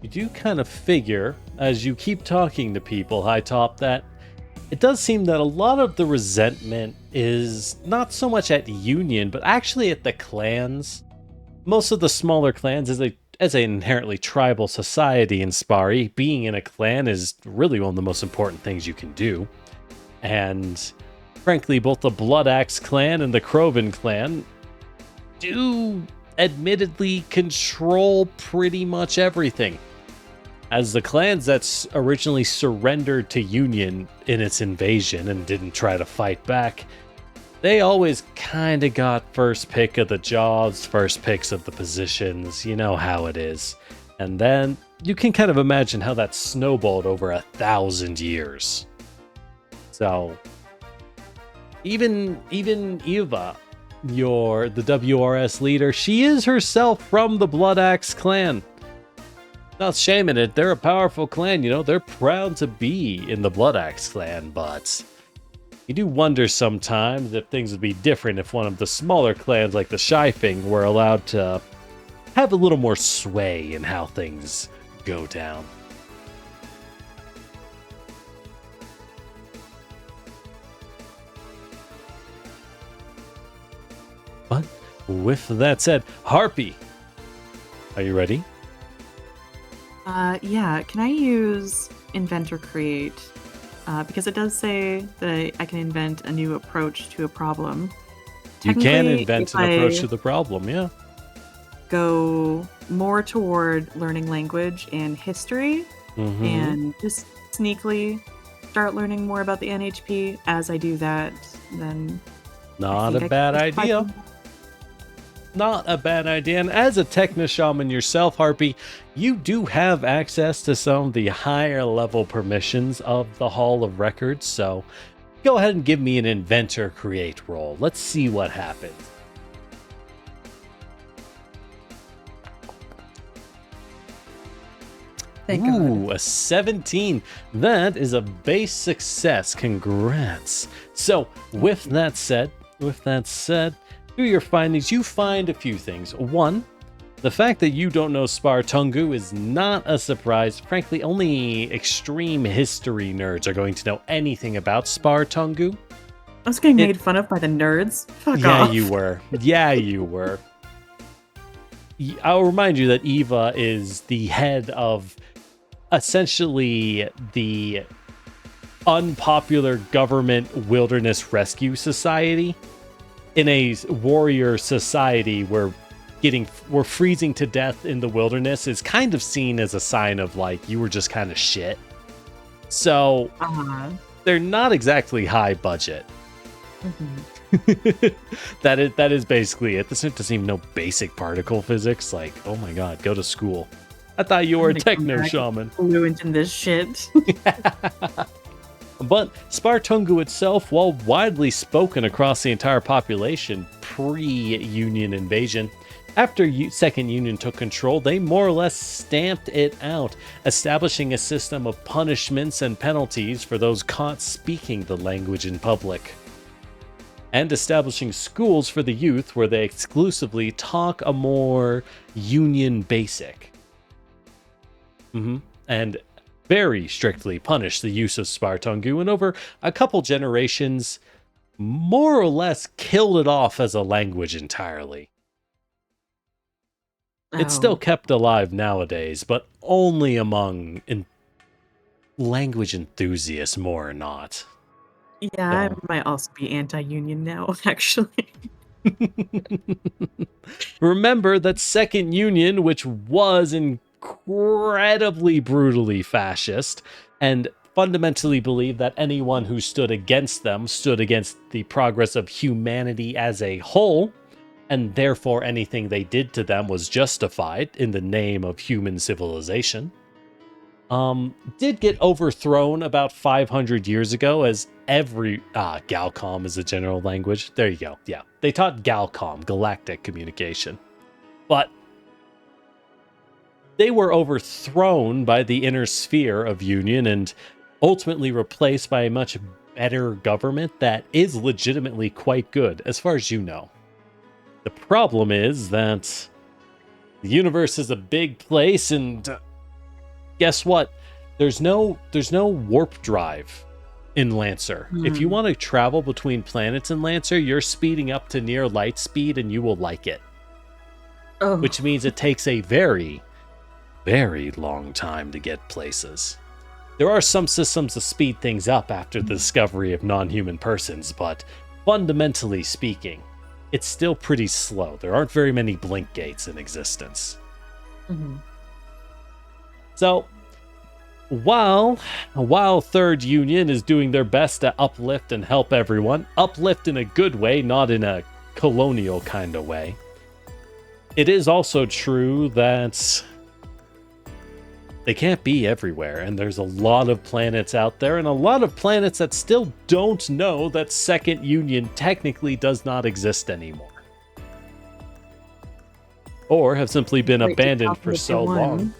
[SPEAKER 1] you do kind of figure, as you keep talking to people high top, that it does seem that a lot of the resentment is not so much at Union, but actually at the clans. Most of the smaller clans, as an inherently tribal society in Spari, being in a clan is really one of the most important things you can do. And frankly, both the Blood Axe clan and the Krovan clan do admittedly control pretty much everything. As the clans that originally surrendered to Union in its invasion and didn't try to fight back, they always kind of got first pick of the jobs, first picks of the positions. You know how it is. And then you can kind of imagine how that snowballed over 1,000 years. So even Eva, the WRS leader, she is herself from the Blood Axe clan. Not shaming it, they're a powerful clan, you know, they're proud to be in the Blood Axe clan, but you do wonder sometimes if things would be different if one of the smaller clans like the Shifing were allowed to have a little more sway in how things go down. But with that said, Harpy, are you ready?
[SPEAKER 2] Yeah, can I use invent or create? Because it does say that I can invent a new approach to a problem.
[SPEAKER 1] You can
[SPEAKER 2] Technically,
[SPEAKER 1] invent
[SPEAKER 2] if
[SPEAKER 1] an approach
[SPEAKER 2] I
[SPEAKER 1] to the problem, yeah.
[SPEAKER 2] go more toward learning language and history,
[SPEAKER 1] Mhm.
[SPEAKER 2] and just sneakily start learning more about the NHP as I do that, then
[SPEAKER 1] Not
[SPEAKER 2] think
[SPEAKER 1] a
[SPEAKER 2] I
[SPEAKER 1] bad
[SPEAKER 2] can justify
[SPEAKER 1] idea.
[SPEAKER 2] them.
[SPEAKER 1] Not a bad idea. And as a techno shaman yourself, Harpy, you do have access to some of the higher level permissions of the Hall of Records. So go ahead and give me an inventor create roll. Let's see what happens.
[SPEAKER 2] Thank God.
[SPEAKER 1] Ooh, a 17. That is a base success. Congrats. So, with that said, through your findings, you find a few things. One, the fact that you don't know Spartungu is not a surprise. Frankly, only extreme history nerds are going to know anything about Spartungu.
[SPEAKER 2] I was getting made fun of by the nerds. Fuck
[SPEAKER 1] Yeah,
[SPEAKER 2] off.
[SPEAKER 1] you were. Yeah, you were. I'll remind you that Eva is the head of essentially the unpopular government wilderness rescue society. In a warrior society where we're freezing to death in the wilderness is kind of seen as a sign of like you were just kind of shit. So they're not exactly high budget. That is basically it. This doesn't even know basic particle physics. Like, oh my god, go to school. I thought you were a techno shaman.
[SPEAKER 2] Fluent in this shit.
[SPEAKER 1] But Spartungu itself, while widely spoken across the entire population pre-Union invasion, after Second Union took control, they more or less stamped it out, establishing a system of punishments and penalties for those caught speaking the language in public, and establishing schools for the youth where they exclusively talk a more Union basic. And very strictly punish the use of Spartungu, and over a couple generations, more or less killed it off as a language entirely. It's still kept alive nowadays, but only among language enthusiasts, more or not.
[SPEAKER 2] Yeah, I might also be anti-union now, actually.
[SPEAKER 1] Remember that Second Union, which was incredibly brutally fascist, and fundamentally believed that anyone who stood against them stood against the progress of humanity as a whole, and therefore anything they did to them was justified in the name of human civilization, did get overthrown about 500 years ago as Galcom is a general language. There you go. Yeah, they taught Galcom, galactic communication. But they were overthrown by the inner sphere of Union and ultimately replaced by a much better government that is legitimately quite good, as far as you know. The problem is that the universe is a big place, and guess what? There's no warp drive in Lancer. If you want to travel between planets in Lancer, you're speeding up to near light speed, and you will like it.
[SPEAKER 2] Oh.
[SPEAKER 1] Which means it takes a very, very long time to get places. There are some systems to speed things up after the discovery of non-human persons, but fundamentally speaking, it's still pretty slow. There aren't very many blink gates in existence. So, while Third Union is doing their best to uplift and help everyone, uplift in a good way, not in a colonial kind of way, it is also true that they can't be everywhere, and there's a lot of planets out there, and a lot of planets that still don't know that Second Union technically does not exist anymore. Or have simply been abandoned for so long.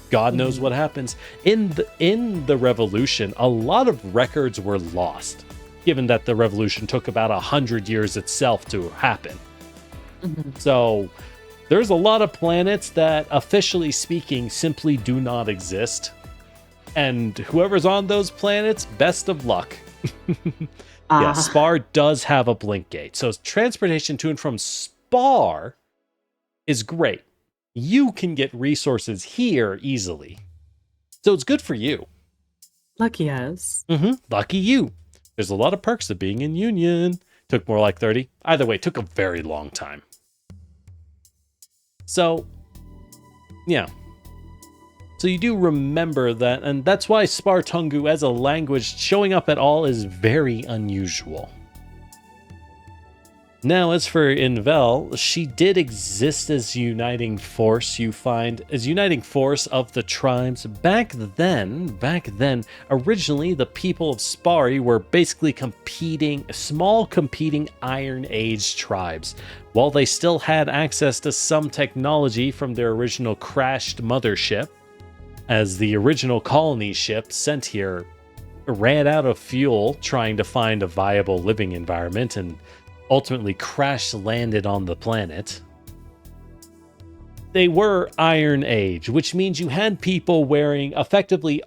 [SPEAKER 1] God knows what happens. In the revolution, a lot of records were lost, given that the revolution took about 100 years itself to happen. So there's a lot of planets that, officially speaking, simply do not exist. And whoever's on those planets, best of luck. Yeah, Spar does have a blink gate. So transportation to and from Spar is great. You can get resources here easily. So it's good for you.
[SPEAKER 2] Lucky us.
[SPEAKER 1] Lucky you. There's a lot of perks of being in Union. Took more like 30. Either way, it took a very long time. So, yeah. So you do remember that, and that's why Spartungu as a language showing up at all is very unusual. Now, as for Invel, she did exist as uniting force, you find, as uniting force of the tribes. Back then, originally the people of Spari were basically small competing Iron Age tribes. While they still had access to some technology from their original crashed mothership, as the original colony ship sent here ran out of fuel trying to find a viable living environment and ultimately crash-landed on the planet. They were Iron Age, which means you had people wearing effectively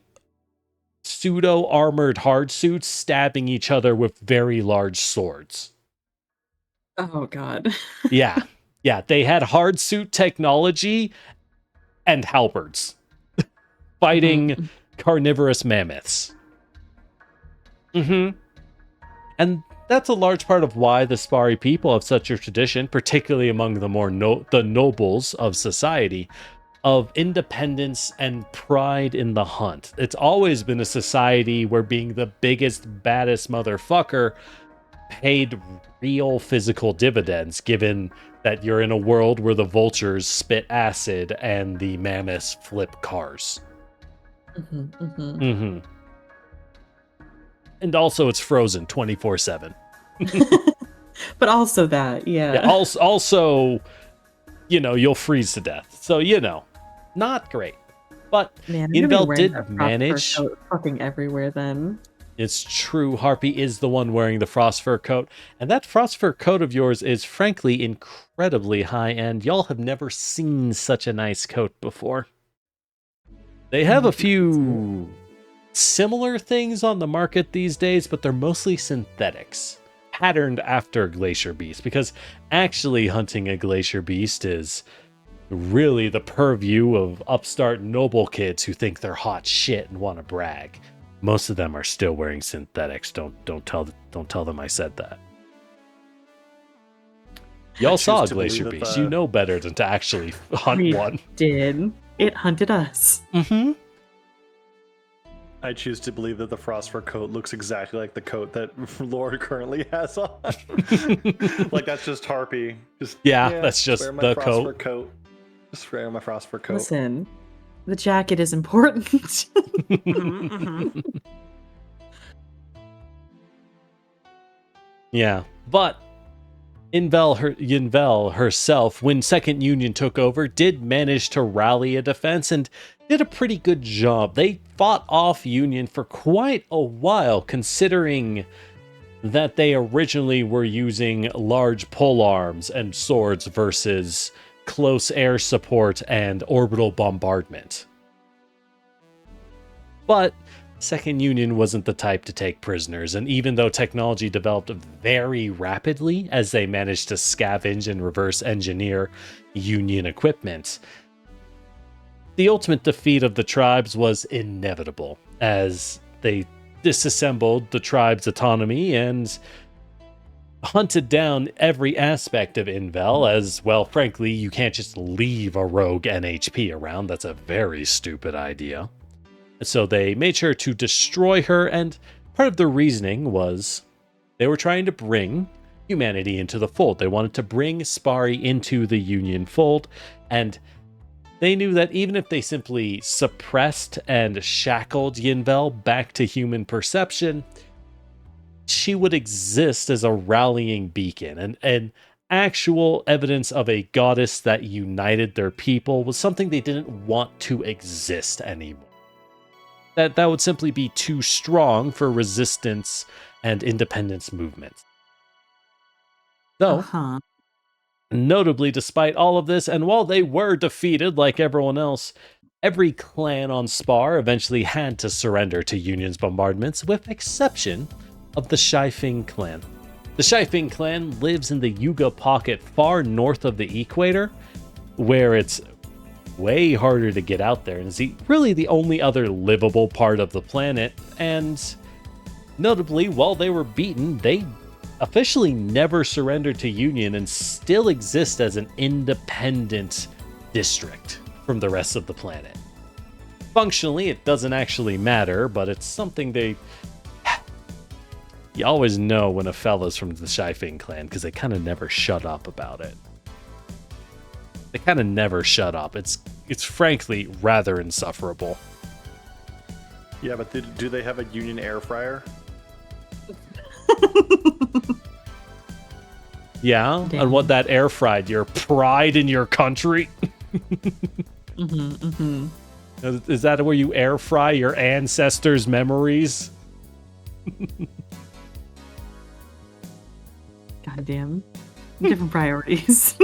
[SPEAKER 1] pseudo-armored hard suits stabbing each other with very large swords.
[SPEAKER 2] Oh, God.
[SPEAKER 1] Yeah, they had hard suit technology and halberds fighting carnivorous mammoths. And that's a large part of why the Spari people have such a tradition, particularly among the nobles of society, of independence and pride in the hunt. It's always been a society where being the biggest, baddest motherfucker paid real physical dividends, given that you're in a world where the vultures spit acid and the mammoths flip cars. And also it's frozen 24/7.
[SPEAKER 2] But also that, yeah.
[SPEAKER 1] Also, you'll freeze to death. So, not great. But
[SPEAKER 2] Man,
[SPEAKER 1] Invel did manage.
[SPEAKER 2] Fucking everywhere then.
[SPEAKER 1] It's true. Harpy is the one wearing the frost fur coat. And that frost fur coat of yours is frankly incredibly high end. Y'all have never seen such a nice coat before. They have a few similar things on the market these days, but they're mostly synthetics, patterned after Glacier Beast, because actually hunting a Glacier Beast is really the purview of upstart noble kids who think they're hot shit and want to brag. Most of them are still wearing synthetics. Don't tell them I said that. Y'all saw a Glacier Beast. You know better than to actually hunt one.
[SPEAKER 2] Did. It hunted us.
[SPEAKER 3] I choose to believe that the frost fur coat looks exactly like the coat that Lord currently has on. Like that's just Harpy.
[SPEAKER 1] That's just the
[SPEAKER 3] coat. Just wearing my frost fur coat.
[SPEAKER 2] Listen, the jacket is important.
[SPEAKER 1] Yeah, but Yinvel herself, when Second Union took over, did manage to rally a defense and did a pretty good job. They fought off Union for quite a while, considering that they originally were using large polearms and swords versus close air support and orbital bombardment. But Second Union wasn't the type to take prisoners, and even though technology developed very rapidly as they managed to scavenge and reverse engineer Union equipment, the ultimate defeat of the tribes was inevitable, as they disassembled the tribe's autonomy and hunted down every aspect of Invel, as, well, frankly, you can't just leave a rogue NHP around. That's a very stupid idea. So they made sure to destroy her, and part of the reasoning was they were trying to bring humanity into the fold. They wanted to bring Spari into the Union fold, and they knew that even if they simply suppressed and shackled Yinvel back to human perception, she would exist as a rallying beacon, and actual evidence of a goddess that united their people was something they didn't want to exist anymore. That would simply be too strong for resistance and independence movements. So, notably, despite all of this, and while they were defeated like everyone else, every clan on Spar eventually had to surrender to Union's bombardments, with exception of the Shifeng clan. The Shifeng clan lives in the Yuga pocket far north of the equator, where it's way harder to get out there, and is really the only other livable part of the planet. And notably, while they were beaten, they officially never surrendered to Union and still exist as an independent district from the rest of the planet. Functionally, it doesn't actually matter, but it's something you always know when a fella's from the Shifeng clan, because they kind of never shut up about it. They kind of never shut up. It's frankly rather insufferable.
[SPEAKER 3] Yeah, but do they have a Union air fryer?
[SPEAKER 1] Yeah,
[SPEAKER 2] Damn.
[SPEAKER 1] and what that air fried, your pride in your country? Is that where you air fry your ancestors' memories?
[SPEAKER 2] Goddamn. Different priorities.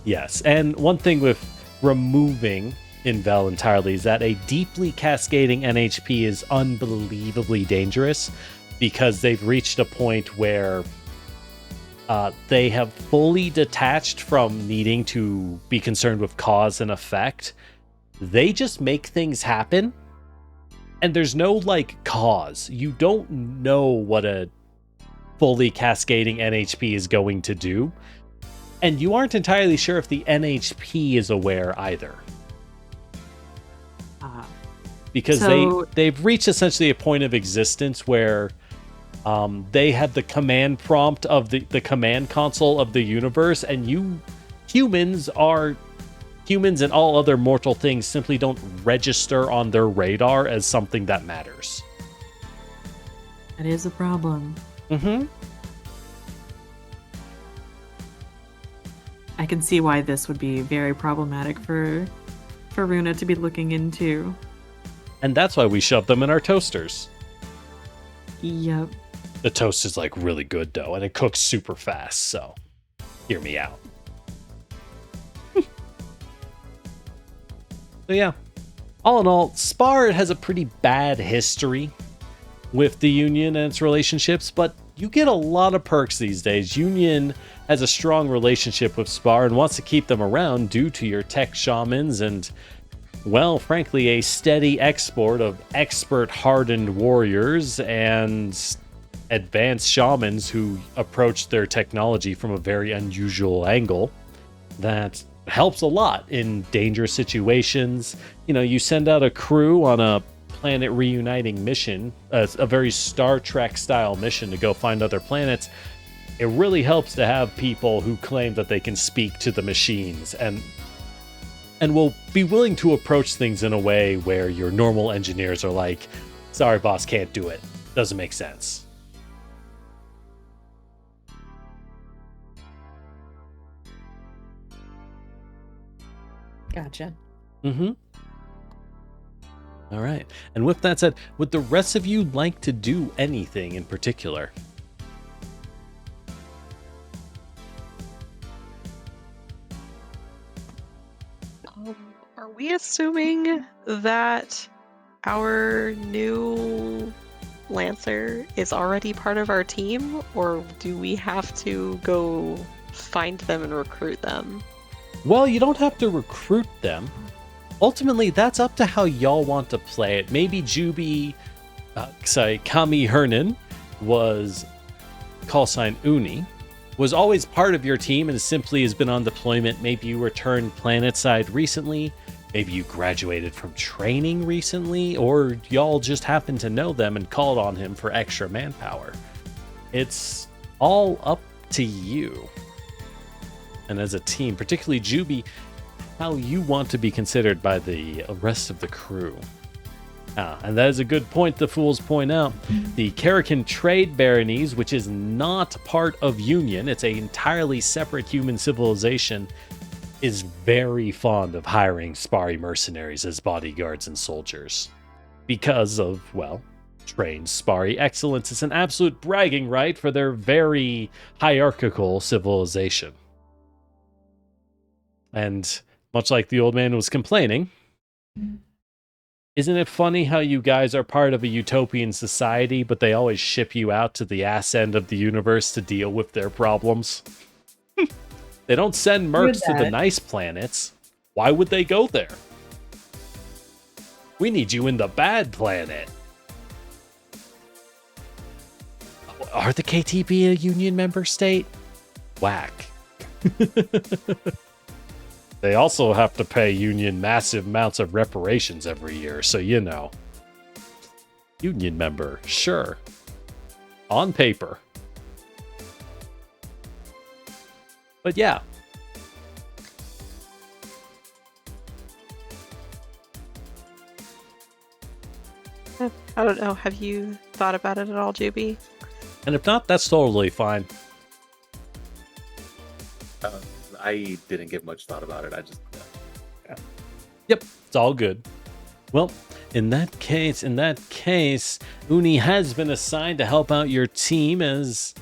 [SPEAKER 1] Yes, and one thing with removing Invel entirely is that a deeply cascading NHP is unbelievably dangerous, because they've reached a point where they have fully detached from needing to be concerned with cause and effect. They just make things happen, and there's no cause. You don't know what a fully cascading NHP is going to do, and you aren't entirely sure if the NHP is aware either. Because they've reached essentially a point of existence where they have the command prompt of the command console of the universe, and humans and all other mortal things simply don't register on their radar as something that matters.
[SPEAKER 2] That is a problem.
[SPEAKER 1] Mm-hmm.
[SPEAKER 2] I can see why this would be very problematic for Runa to be looking into.
[SPEAKER 1] And that's why we shove them in our toasters.
[SPEAKER 2] Yep.
[SPEAKER 1] The toast is really good though, and it cooks super fast, so hear me out. So yeah, all in all, Spar has a pretty bad history with the Union and its relationships, but you get a lot of perks these days. Union has a strong relationship with Spar and wants to keep them around due to your tech shamans and, well, frankly, a steady export of expert hardened warriors and advanced shamans who approach their technology from a very unusual angle that helps a lot in dangerous situations. You send out a crew on a planet reuniting mission, a very Star Trek style mission to go find other planets. It really helps to have people who claim that they can speak to the machines and will be willing to approach things in a way where your normal engineers are like, sorry boss, can't do it, doesn't make sense.
[SPEAKER 2] Gotcha.
[SPEAKER 1] Mm-hmm. All right. And with that said, would the rest of you like to do anything in particular?
[SPEAKER 4] Are we assuming that our new Lancer is already part of our team, or do we have to go find them and recruit them?
[SPEAKER 1] Well, you don't have to recruit them. Ultimately, that's up to how y'all want to play it. Maybe Kami Hernan was call sign Uni, was always part of your team and simply has been on deployment. Maybe you returned planetside recently. Maybe you graduated from training recently, or y'all just happened to know them and called on him for extra manpower. It's all up to you. And as a team, particularly Juby, how you want to be considered by the rest of the crew. And that is a good point the fools point out. The Karakin Trade Baronies, which is not part of Union, it's an entirely separate human civilization, is very fond of hiring Spari mercenaries as bodyguards and soldiers. Because of, well, trained Spari excellence. It's an absolute bragging right for their very hierarchical civilization. And much like the old man was complaining, Isn't it funny how you guys are part of a utopian society, but they always ship you out to the ass end of the universe to deal with their problems? They don't send mercs to the nice planets. Why would they go there? We need you in the bad planet. Are the KTB a union member state? Whack. They also have to pay union massive amounts of reparations every year, so you know. Union member, sure. On paper. But yeah.
[SPEAKER 4] I don't know. Have you thought about it at all, Juby?
[SPEAKER 1] And if not, that's totally fine.
[SPEAKER 5] I didn't give much thought about it. I just, yeah.
[SPEAKER 1] Yep, it's all good. Well, in that case, Uni has been assigned to help out your team as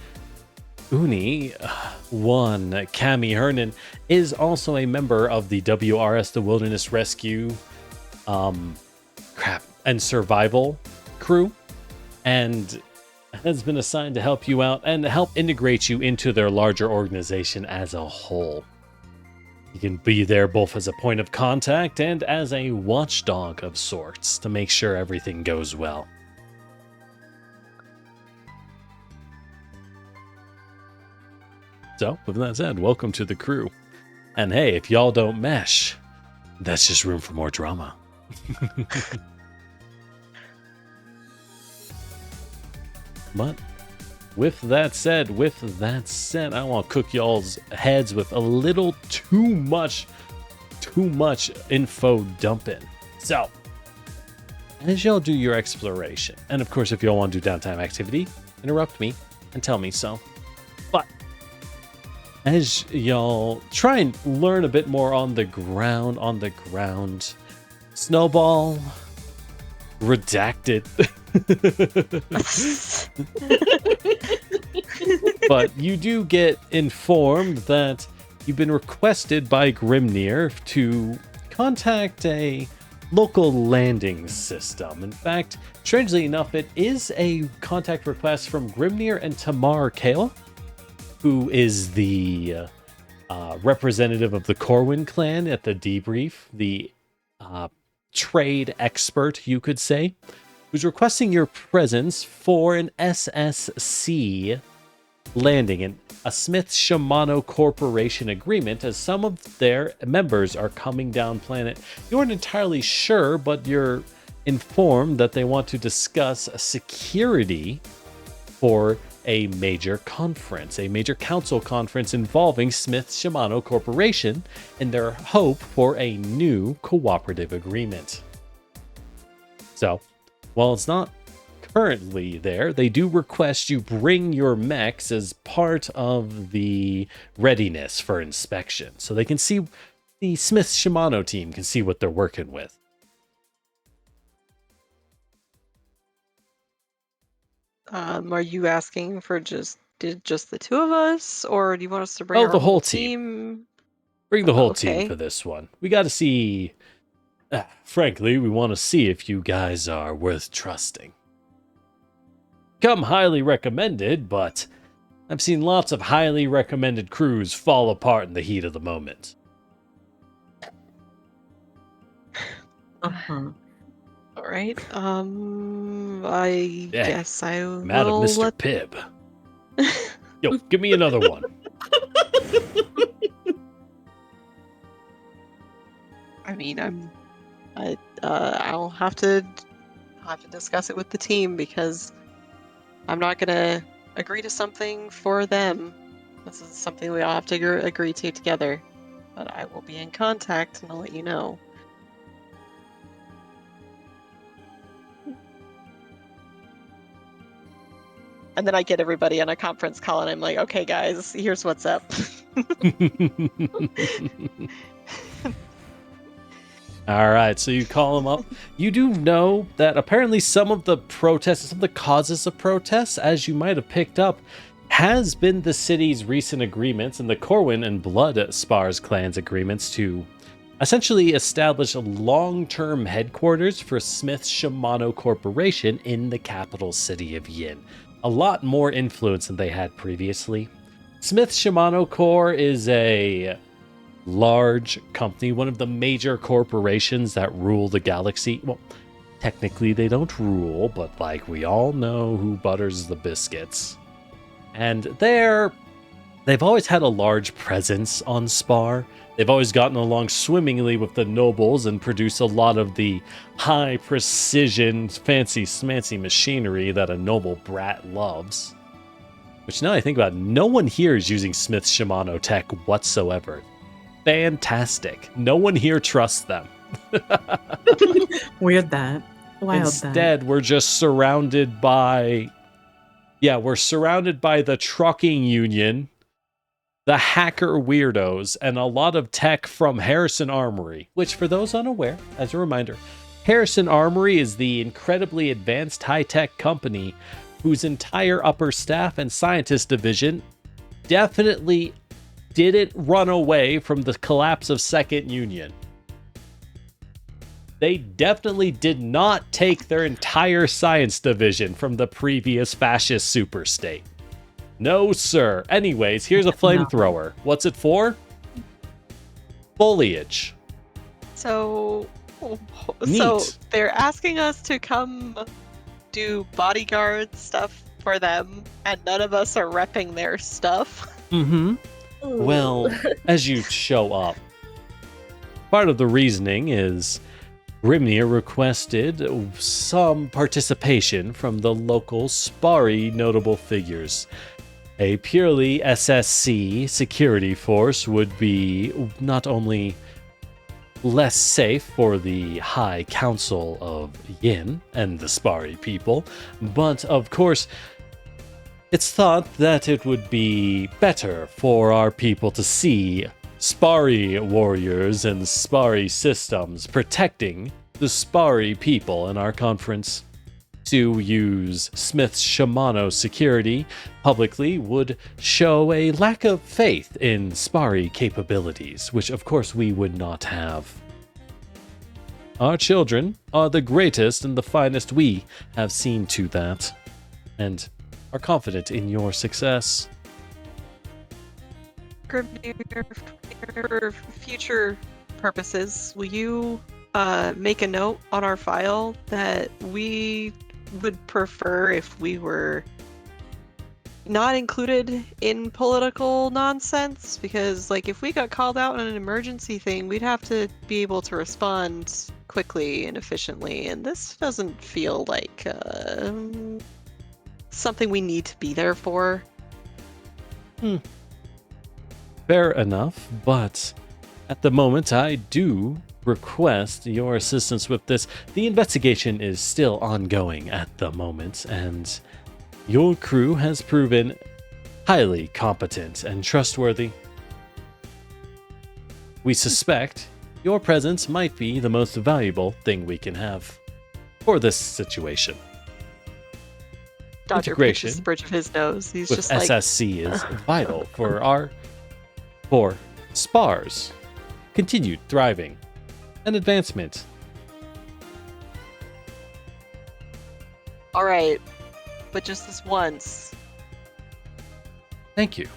[SPEAKER 1] Uni, one, Cami Hernan, is also a member of the WRS, the Wilderness Rescue, and Survival crew, and has been assigned to help you out and help integrate you into their larger organization as a whole. You can be there both as a point of contact and as a watchdog of sorts to make sure everything goes well. So, with that said, welcome to the crew. And hey, if y'all don't mesh, that's just room for more drama. But with that said, I want to cook y'all's heads with a little too much info dumping. So, as y'all do your exploration, and of course, if y'all want to do downtime activity, interrupt me and tell me so. But as y'all try and learn a bit more on the ground, Snowball, redacted. But you do get informed that you've been requested by Grimnir to contact a local landing system. In fact, strangely enough, it is a contact request from Grimnir and Tamar Kayla, who is the representative of the Corwin clan at the debrief, the trade expert, you could say, who's requesting your presence for an SSC landing in a Smith Shimano Corporation agreement, as some of their members are coming down planet. You aren't entirely sure, but you're informed that they want to discuss security for a major conference, a major council conference involving Smith Shimano Corporation and their hope for a new cooperative agreement. So, while it's not currently there, they do request you bring your mechs as part of the readiness for inspection, so they can see, the Smith Shimano team can see what they're working with.
[SPEAKER 4] Are you asking for just the two of us, or do you want us to bring
[SPEAKER 1] the
[SPEAKER 4] our
[SPEAKER 1] whole team? Bring the whole team for this one. We got to see. Frankly, we want to see if you guys are worth trusting. Come highly recommended, but I've seen lots of highly recommended crews fall apart in the heat of the moment.
[SPEAKER 2] Uh-huh.
[SPEAKER 4] All right. I guess I will.
[SPEAKER 1] I'm out of Mr. Pibb. Yo, give me another one.
[SPEAKER 4] I mean, I'll have to discuss it with the team, because I'm not gonna agree to something for them. This is something we all have to agree to together. But I will be in contact, and I'll let you know. And then I get everybody on a conference call, and I'm like, okay, guys, here's what's up.
[SPEAKER 1] All right, so you call them up. You do know that apparently some of the protests, some of the causes of protests, as you might have picked up, has been the city's recent agreements and the Corwin and Blood Spars clans agreements to essentially establish a long-term headquarters for Smith Shimano Corporation in the capital city of Yin. A lot more influence than they had previously. Smith Shimano Corp is a large company, one of the major corporations that rule the galaxy. Well, technically they don't rule, but like we all know who butters the biscuits. And they've always had a large presence on Spar. They've always gotten along swimmingly with the nobles and produce a lot of the high precision, fancy smancy machinery that a noble brat loves. Which, now that I think about it, no one here is using Smith Shimano tech whatsoever. Fantastic. No one here trusts them.
[SPEAKER 2] Weird that. Wild
[SPEAKER 1] Instead, we're just surrounded by... Yeah, we're surrounded by the trucking union, the hacker weirdos, and a lot of tech from Harrison Armory. Which, for those unaware, as a reminder, Harrison Armory is the incredibly advanced high-tech company whose entire upper staff and scientist division definitely didn't run away from the collapse of Second Union. They definitely did not take their entire science division from the previous fascist superstate. No, sir. Anyways, here's a flamethrower. What's it for? Foliage.
[SPEAKER 4] So
[SPEAKER 1] Neat.
[SPEAKER 4] they're asking us to come do bodyguard stuff for them, and none of us are repping their stuff.
[SPEAKER 1] Mm-hmm. Well, as you show up, part of the reasoning is Grimnir requested some participation from the local Spari notable figures. A purely SSC security force would be not only less safe for the High Council of Yin and the Spari people, but of course, it's thought that it would be better for our people to see Spari warriors and Spari systems protecting the Spari people in our conference. To use Smith's Shimano security publicly would show a lack of faith in Spari capabilities, which of course we would not have. Our children are the greatest and the finest. We have seen to that, and are confident in your success.
[SPEAKER 4] Grimnir, for future purposes, will you make a note on our file that we would prefer if we were not included in political nonsense? Because, like, if we got called out on an emergency thing, we'd have to be able to respond quickly and efficiently, and this doesn't feel like something we need to be there for.
[SPEAKER 1] Fair enough, but at the moment I do request your assistance with this. The investigation is still ongoing at the moment, and your crew has proven highly competent and trustworthy. We suspect your presence might be the most valuable thing we can have for this situation.
[SPEAKER 4] Dodger pinches the bridge of his nose. He's
[SPEAKER 1] with
[SPEAKER 4] just like,
[SPEAKER 1] SSC is vital for Spar's continued thriving and advancement.
[SPEAKER 4] all right, but just this once.
[SPEAKER 1] Thank you.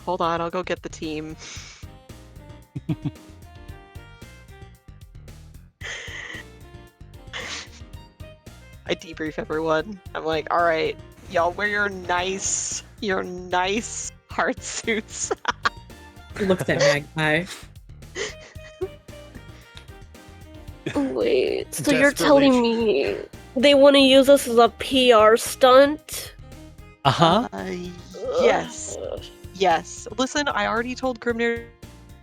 [SPEAKER 4] Hold on, I'll go get the team. I debrief everyone. I'm like, all right, y'all wear your nice heart suits.
[SPEAKER 2] Looks at Magpie.
[SPEAKER 6] Wait, so you're telling me they want to use us as a PR stunt?
[SPEAKER 1] Uh-huh.
[SPEAKER 4] Yes. Yes. Listen, I already told Grimnir to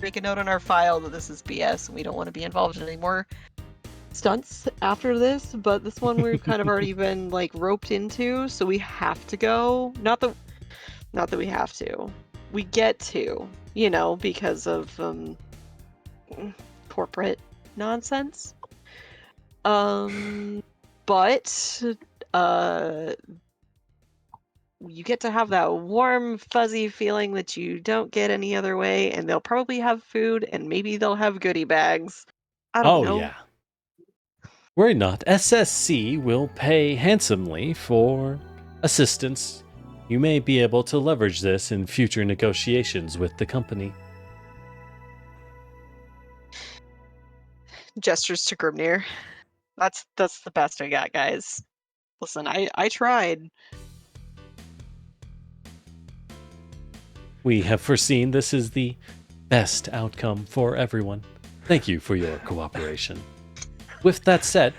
[SPEAKER 4] make a note on our file that this is BS and we don't want to be involved in any more stunts after this, but this one we've kind of already been like roped into, so we have to go. Not that we have to. We get to, because of corporate nonsense. But you get to have that warm, fuzzy feeling that you don't get any other way, and they'll probably have food, and maybe they'll have goodie bags. I don't
[SPEAKER 1] Oh,
[SPEAKER 4] know.
[SPEAKER 1] yeah. Worry not. SSC will pay handsomely for assistance. You may be able to leverage this in future negotiations with the company.
[SPEAKER 4] Gestures to Grimnir. That's the best I got, guys. Listen, I tried.
[SPEAKER 1] We have foreseen this is the best outcome for everyone. Thank you for your cooperation. With that said,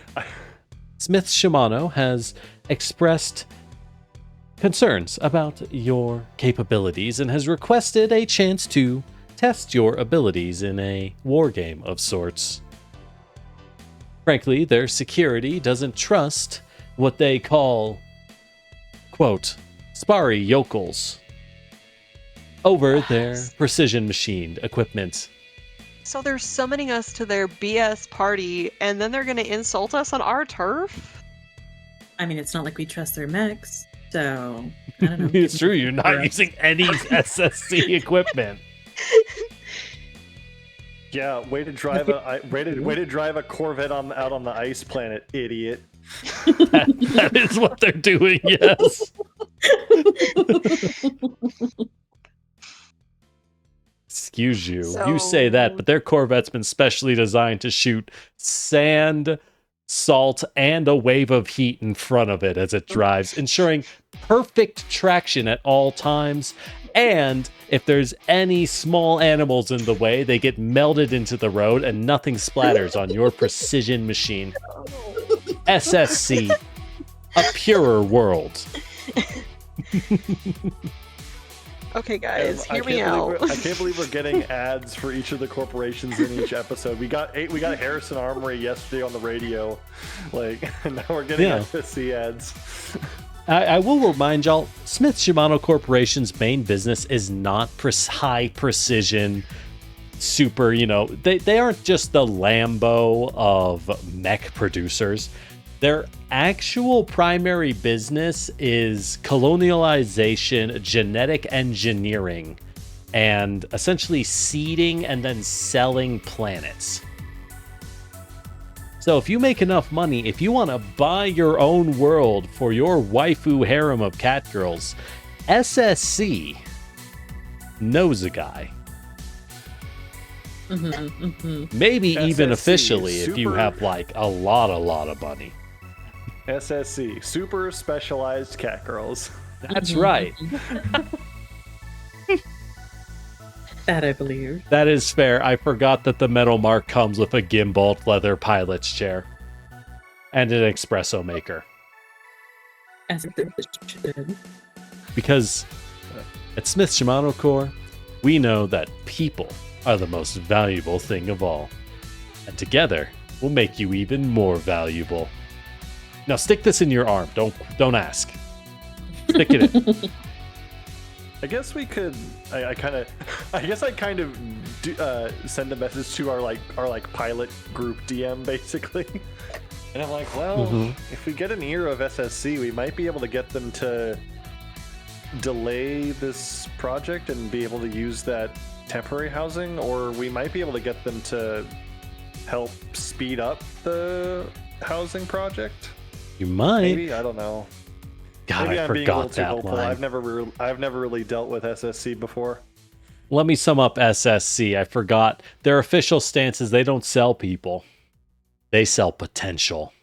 [SPEAKER 1] Smith Shimano has expressed concerns about your capabilities and has requested a chance to test your abilities in a war game of sorts. Frankly, their security doesn't trust what they call, quote, sparry yokels over their precision machined equipment.
[SPEAKER 4] So they're summoning us to their BS party, and then they're gonna insult us on our turf?
[SPEAKER 2] I mean, it's not like we trust their mechs, so I don't know.
[SPEAKER 1] It's true, you're not using any SSC equipment.
[SPEAKER 3] Yeah, way to drive a Corvette out on the ice planet, idiot.
[SPEAKER 1] That is what they're doing, yes. Excuse you. You say that, but their Corvette's been specially designed to shoot sand, salt, and a wave of heat in front of it as it drives, ensuring perfect traction at all times. And if there's any small animals in the way, they get melded into the road and nothing splatters on your precision machine. SSC, a purer world.
[SPEAKER 4] Okay, guys, hear me out.
[SPEAKER 3] I can't believe we're getting ads for each of the corporations in each episode. We got Harrison Armory yesterday on the radio, and now we're getting SSC ads.
[SPEAKER 1] I will remind y'all, Smith Shimano Corporation's main business is not high precision, super, they aren't just the Lambo of mech producers. Their actual primary business is colonialization, genetic engineering, and essentially seeding and then selling planets. So if you make enough money, if you want to buy your own world for your waifu harem of catgirls, SSC knows a guy. Maybe
[SPEAKER 3] SSC,
[SPEAKER 1] even officially if you have a lot of money.
[SPEAKER 3] SSC, super specialized catgirls.
[SPEAKER 1] That's right.
[SPEAKER 2] That I believe.
[SPEAKER 1] That is fair. I forgot that the metal mark comes with a gimbaled leather pilot's chair and an espresso maker.
[SPEAKER 2] As it should.
[SPEAKER 1] Because at Smith Shimano Corps, we know that people are the most valuable thing of all. And together, we'll make you even more valuable. Now stick this in your arm. Don't ask. Stick it in.
[SPEAKER 3] I guess we could. I kind of send a message to our pilot group DM basically, and I'm like, well, if we get an ear of SSC, we might be able to get them to delay this project and be able to use that temporary housing, or we might be able to get them to help speed up the housing project.
[SPEAKER 1] You might.
[SPEAKER 3] Maybe, I don't know.
[SPEAKER 1] God,
[SPEAKER 3] Maybe
[SPEAKER 1] I
[SPEAKER 3] I'm being a little
[SPEAKER 1] forgot
[SPEAKER 3] too
[SPEAKER 1] that
[SPEAKER 3] hopeful.
[SPEAKER 1] line.
[SPEAKER 3] I've never really dealt with SSC before.
[SPEAKER 1] Let me sum up SSC. I forgot. Their official stance is they don't sell people. They sell potential.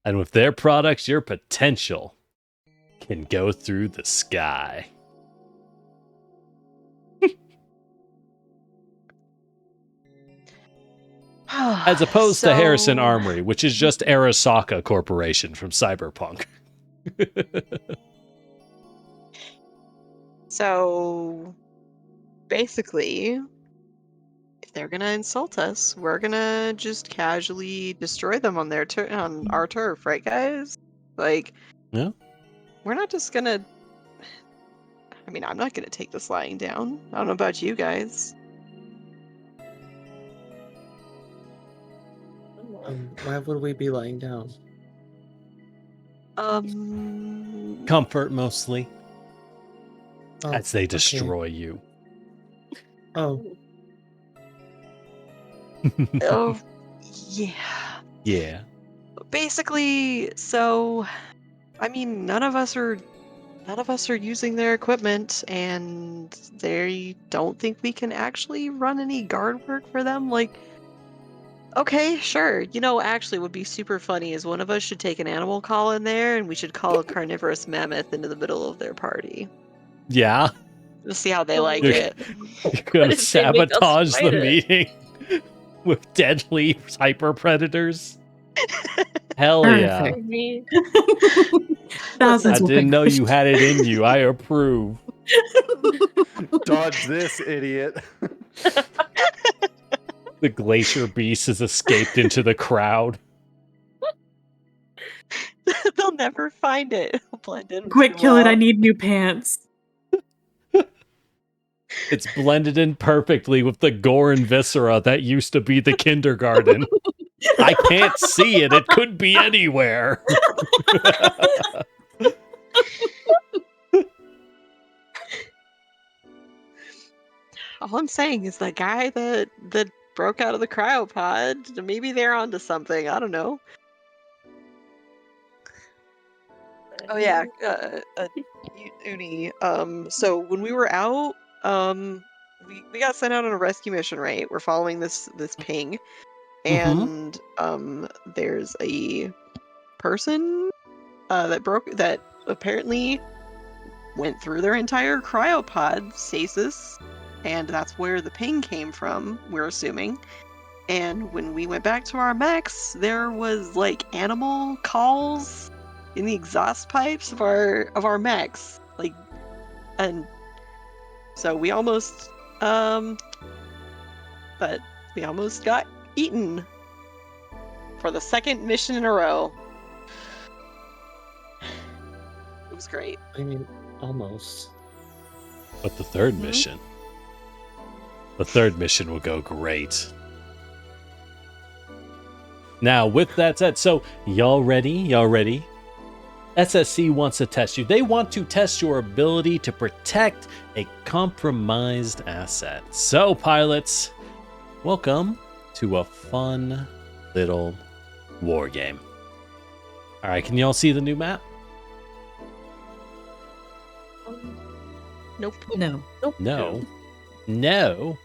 [SPEAKER 1] And with their products, your potential can go through the sky. As opposed to Harrison Armory, which is just Arasaka Corporation from Cyberpunk.
[SPEAKER 4] So, basically, if they're gonna insult us, we're gonna just casually destroy them on on our turf, right, guys?
[SPEAKER 1] Yeah.
[SPEAKER 4] We're not just gonna. I mean, I'm not gonna take this lying down. I don't know about you guys.
[SPEAKER 5] Why would we be lying down?
[SPEAKER 1] Comfort mostly,
[SPEAKER 5] Oh,
[SPEAKER 1] as they
[SPEAKER 5] okay.
[SPEAKER 1] destroy you.
[SPEAKER 5] Oh,
[SPEAKER 4] Oh, yeah.
[SPEAKER 1] Yeah.
[SPEAKER 4] Basically, so I mean, none of us are using their equipment, and they don't think we can actually run any guard work for them. Like, okay, sure. Actually, what would be super funny is one of us should take an animal call in there, and we should call a carnivorous mammoth into the middle of their party.
[SPEAKER 1] Yeah.
[SPEAKER 4] We'll see how they like
[SPEAKER 1] You're-
[SPEAKER 4] it.
[SPEAKER 1] You're gonna
[SPEAKER 6] What if they make us
[SPEAKER 1] sabotage the
[SPEAKER 6] fight it?
[SPEAKER 1] meeting with deadly hyper predators. Hell yeah.
[SPEAKER 2] Perfect.
[SPEAKER 6] I mean,
[SPEAKER 2] Thousands
[SPEAKER 1] I
[SPEAKER 2] will
[SPEAKER 1] didn't know
[SPEAKER 2] pick
[SPEAKER 1] you had it in you. I approve.
[SPEAKER 3] Dodge this, idiot.
[SPEAKER 1] The glacier beast has escaped into the crowd.
[SPEAKER 4] They'll never find it. It'll blend in.
[SPEAKER 2] Quick,
[SPEAKER 4] too
[SPEAKER 2] kill it.
[SPEAKER 4] well.
[SPEAKER 2] I need new pants.
[SPEAKER 1] It's blended in perfectly with the gore and viscera that used to be the kindergarten. I can't see it. It could be anywhere.
[SPEAKER 4] All I'm saying is that guy that broke out of the cryopod, maybe they're onto something. I don't know. Oh yeah, Uni. So when we were out, we got sent out on a rescue mission, right? We're following this ping, and there's a person that apparently went through their entire cryopod stasis, and that's where the ping came from, we're assuming. And when we went back to our mechs, there was like animal calls in the exhaust pipes of our mechs, like, and so we almost got eaten for the second mission in a row. It was great.
[SPEAKER 5] I mean, almost.
[SPEAKER 1] But the third
[SPEAKER 4] Mhm.
[SPEAKER 1] mission. The third mission will go great. Now, with that said, so y'all ready? Y'all ready? SSC wants to test you. They want to test your ability to protect a compromised asset. So, pilots, welcome to a fun little war game. All right, can y'all see the new map?
[SPEAKER 4] Nope.
[SPEAKER 2] No.
[SPEAKER 6] nope.
[SPEAKER 1] No. No.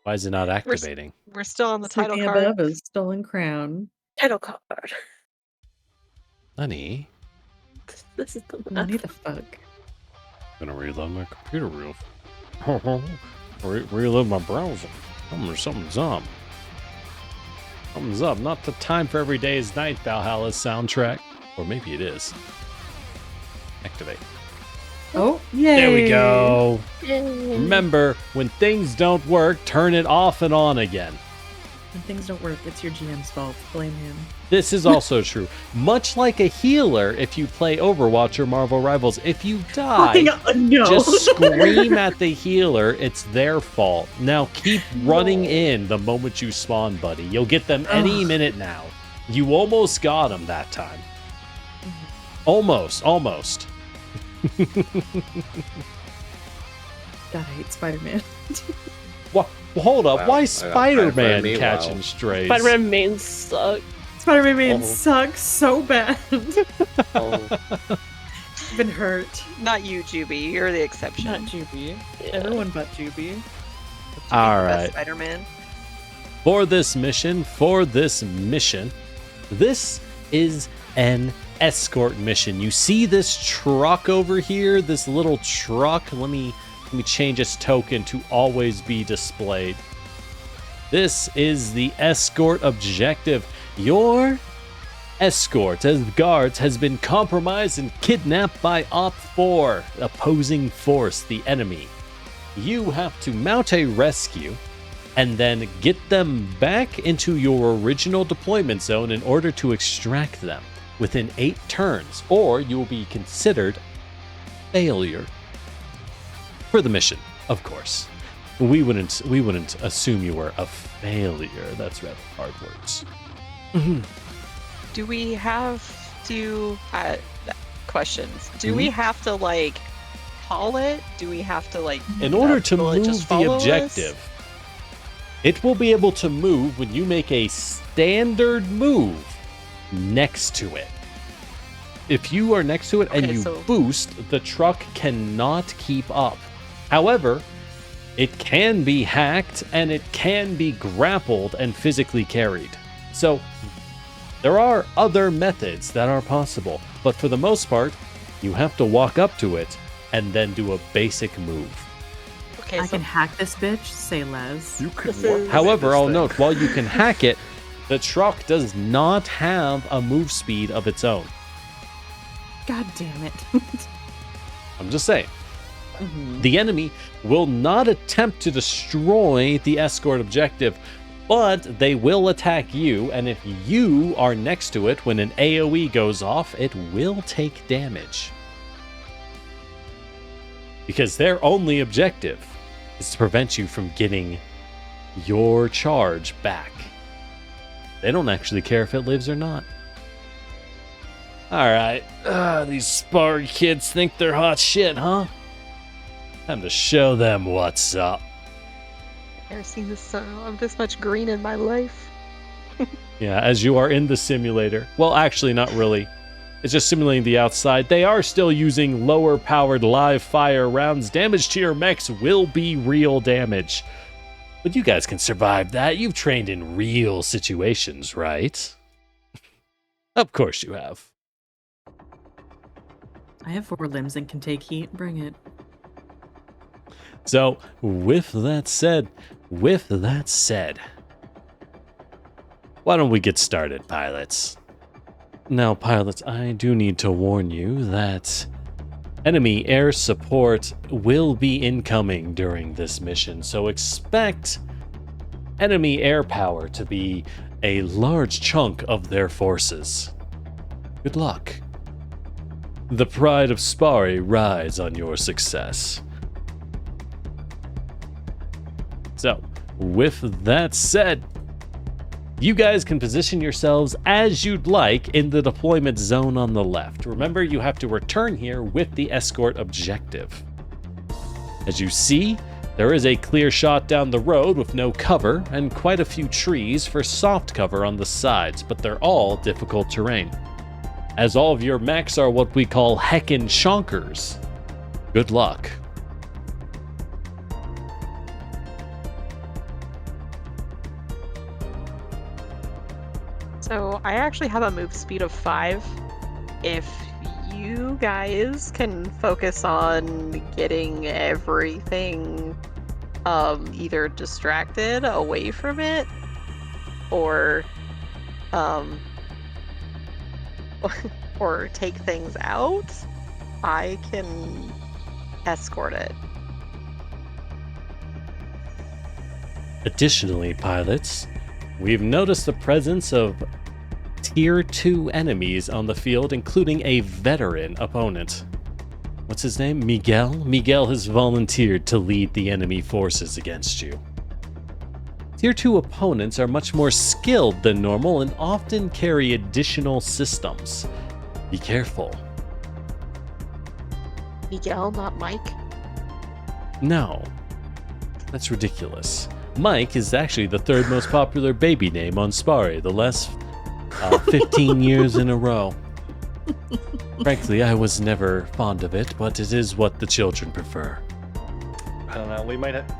[SPEAKER 1] Why is it not activating?
[SPEAKER 4] We're still on the title
[SPEAKER 2] Something
[SPEAKER 4] card.
[SPEAKER 2] above is stolen crown.
[SPEAKER 6] Title card.
[SPEAKER 1] Honey,
[SPEAKER 6] This is the
[SPEAKER 2] No,
[SPEAKER 6] map.
[SPEAKER 2] need the fuck.
[SPEAKER 1] I'm gonna reload my computer real. Reload my browser. Something's up. Something's up. Not the time for every day is night. Valhalla's soundtrack, or maybe it is. Activate.
[SPEAKER 2] Oh, yay!
[SPEAKER 1] There we go.
[SPEAKER 6] Yay.
[SPEAKER 1] Remember, when things don't work, turn it off and on again.
[SPEAKER 2] When things don't work, it's your GM's fault. Blame him.
[SPEAKER 1] This is also true. Much like a healer, if you play Overwatch or Marvel Rivals, if you die,
[SPEAKER 2] No.
[SPEAKER 1] just scream at the healer. It's their fault. Now keep running in the moment you spawn, buddy. You'll get them any
[SPEAKER 2] Ugh.
[SPEAKER 1] minute now. You almost got them that time. Almost.
[SPEAKER 2] God, I hate Spider-Man.
[SPEAKER 1] Hold up.
[SPEAKER 5] Wow,
[SPEAKER 1] Why
[SPEAKER 5] I got
[SPEAKER 1] Spider-Man
[SPEAKER 5] me, wow.
[SPEAKER 1] catching strays?
[SPEAKER 6] Spider-Man mains suck.
[SPEAKER 2] Spider-Man
[SPEAKER 5] Oh.
[SPEAKER 2] sucks so bad.
[SPEAKER 5] Oh,
[SPEAKER 2] Been hurt.
[SPEAKER 4] Not you, Juby. You're the exception.
[SPEAKER 2] Not Juby.
[SPEAKER 6] Yeah.
[SPEAKER 2] Everyone but Juby.
[SPEAKER 1] All
[SPEAKER 4] Best
[SPEAKER 1] right.
[SPEAKER 4] Spider-Man.
[SPEAKER 1] For this mission, this is an escort mission. You see this truck over here, this little truck. Let me change its token to always be displayed. This is the escort objective. Your escort as guards has been compromised and kidnapped by Op 4, opposing force, the enemy. You have to mount a rescue and then get them back into your original deployment zone in order to extract them within 8 turns, or you will be considered failure for the mission, of course. We wouldn't assume you were a failure. That's rather hard words.
[SPEAKER 4] Do we have to? questions. Do we have to like call it? Do we have to like?
[SPEAKER 1] In order to
[SPEAKER 4] will it just
[SPEAKER 1] move the
[SPEAKER 4] follow us?
[SPEAKER 1] objective, it will be able to move when you make a standard move next to it. If you are next to it and
[SPEAKER 4] Okay,
[SPEAKER 1] you
[SPEAKER 4] so-
[SPEAKER 1] boost, the truck cannot keep up. However, it can be hacked and it can be grappled and physically carried. So there are other methods that are possible, but for the most part, you have to walk up to it and then do a basic move.
[SPEAKER 4] Okay,
[SPEAKER 2] I
[SPEAKER 4] so
[SPEAKER 2] can hack this bitch, say Les.
[SPEAKER 3] You could
[SPEAKER 6] This
[SPEAKER 3] warp
[SPEAKER 6] is-
[SPEAKER 1] However,
[SPEAKER 3] this
[SPEAKER 1] I'll
[SPEAKER 3] thing.
[SPEAKER 1] note, while you can hack it, the truck does not have a move speed of its own.
[SPEAKER 2] God damn it.
[SPEAKER 1] I'm just saying.
[SPEAKER 2] Mhm.
[SPEAKER 1] The enemy will not attempt to destroy the escort objective, but they will attack you, and if you are next to it when an AoE goes off, it will take damage. Because their only objective is to prevent you from getting your charge back. They don't actually care if it lives or not. Alright, these Spar kids think they're hot shit, huh? Time to show them what's up.
[SPEAKER 4] I've never seen this much green in my life.
[SPEAKER 1] Yeah, as you are in the simulator. Well, actually, not really. It's just simulating the outside. They are still using lower powered live fire rounds. Damage to your mechs will be real damage. But you guys can survive that. You've trained in real situations, right? Of course you have.
[SPEAKER 2] I have 4 limbs and can take heat. Bring it.
[SPEAKER 1] So, with that said, why don't we get started, pilots? Now, pilots, I do need to warn you that enemy air support will be incoming during this mission, so expect enemy air power to be a large chunk of their forces. Good luck. The pride of Spari rides on your success. So, with that said, you guys can position yourselves as you'd like in the deployment zone on the left. Remember, you have to return here with the escort objective. As you see, there is a clear shot down the road with no cover and quite a few trees for soft cover on the sides, but they're all difficult terrain. As all of your mechs are what we call heckin' shonkers. Good luck.
[SPEAKER 4] So I actually have a move speed of 5. If you guys can focus on getting everything either distracted away from it or or take things out, I can escort it.
[SPEAKER 1] Additionally, pilots, we've noticed the presence of Tier 2 enemies on the field, including a veteran opponent. What's his name? Miguel? Miguel has volunteered to lead the enemy forces against you. Tier 2 opponents are much more skilled than normal and often carry additional systems. Be careful.
[SPEAKER 4] Miguel, not Mike.
[SPEAKER 1] No. That's ridiculous. Mike is actually the 3rd most popular baby name on Spari, the last 15 years in a row. Frankly, I was never fond of it, but it is what the children prefer.
[SPEAKER 3] I don't know. We might have.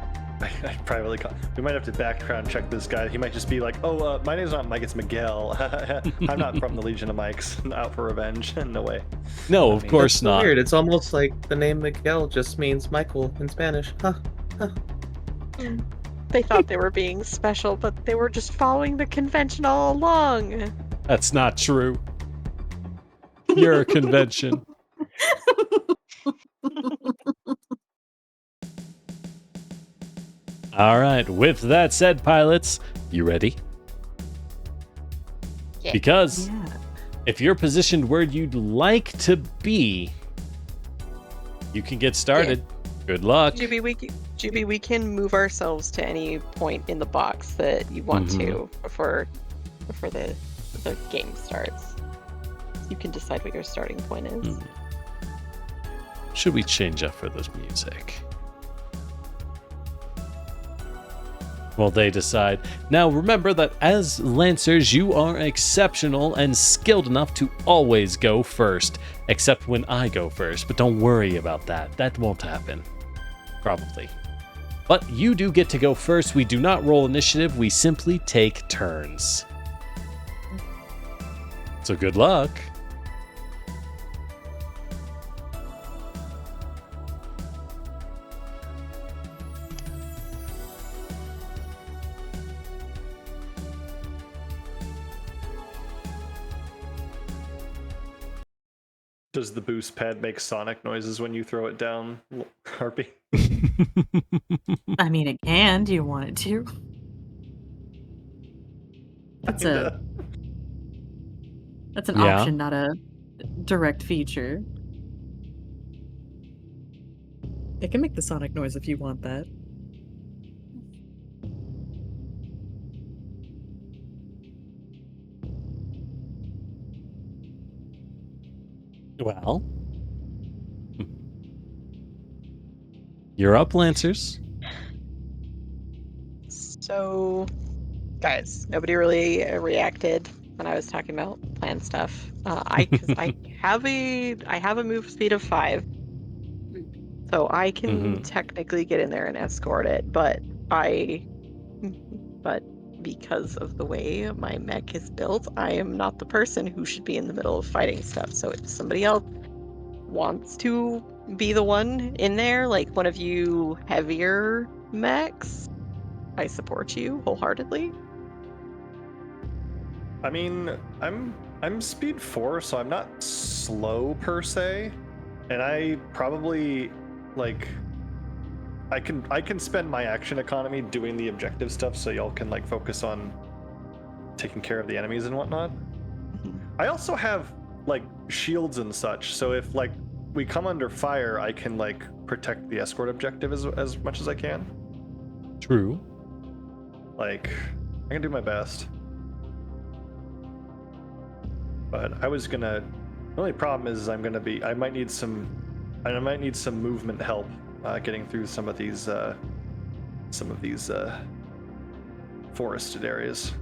[SPEAKER 3] I privately call. We might have to background check this guy. He might just be like, "Oh, my name's not Mike. It's Miguel. I'm not from the Legion of Mikes. Out for revenge. No way."
[SPEAKER 1] No, of course
[SPEAKER 5] That's
[SPEAKER 1] not.
[SPEAKER 5] Weird. It's almost like the name Miguel just means Michael in Spanish. Huh.
[SPEAKER 4] They thought they were being special, but they were just following the convention all along.
[SPEAKER 1] That's not true. You're a convention. All right, with that said, pilots, you ready?
[SPEAKER 4] Yeah.
[SPEAKER 1] Because
[SPEAKER 2] Yeah.
[SPEAKER 1] if you're positioned where you'd like to be, you can get started. Good luck.
[SPEAKER 4] GB, we can move ourselves to any point in the box that you want to before the game starts. You can decide what your starting point is.
[SPEAKER 1] Should we change up for this music? Well, they decide. Now remember that as Lancers, you are exceptional and skilled enough to always go first. Except when I go first, but don't worry about that. That won't happen. Probably. But you do get to go first. We do not roll initiative, we simply take turns. So good luck.
[SPEAKER 3] Does the boost pad make sonic noises when you throw it down, Harpy?
[SPEAKER 2] I mean, it can. Do you want it to? That's
[SPEAKER 3] Kinda.
[SPEAKER 2] an
[SPEAKER 1] Yeah.
[SPEAKER 2] option, not a direct feature. It can make the sonic noise if you want that.
[SPEAKER 1] Well, you're up, Lancers.
[SPEAKER 4] So, guys, nobody really reacted when I was talking about plan stuff. I have a move speed of 5, so I can technically get in there and escort it. But because of the way my mech is built, I am not the person who should be in the middle of fighting stuff. So if somebody else wants to be the one in there, like one of you heavier mechs, I support you wholeheartedly.
[SPEAKER 3] I mean, I'm speed 4, so I'm not slow per se, and I probably like I can spend my action economy doing the objective stuff, so y'all can like focus on taking care of the enemies and whatnot. I also have like shields and such, so if like we come under fire, I can like protect the escort objective as much as I can.
[SPEAKER 1] True.
[SPEAKER 3] Like, I can do my best. But I was gonna. The only problem is I might need some movement help getting through some of these forested areas.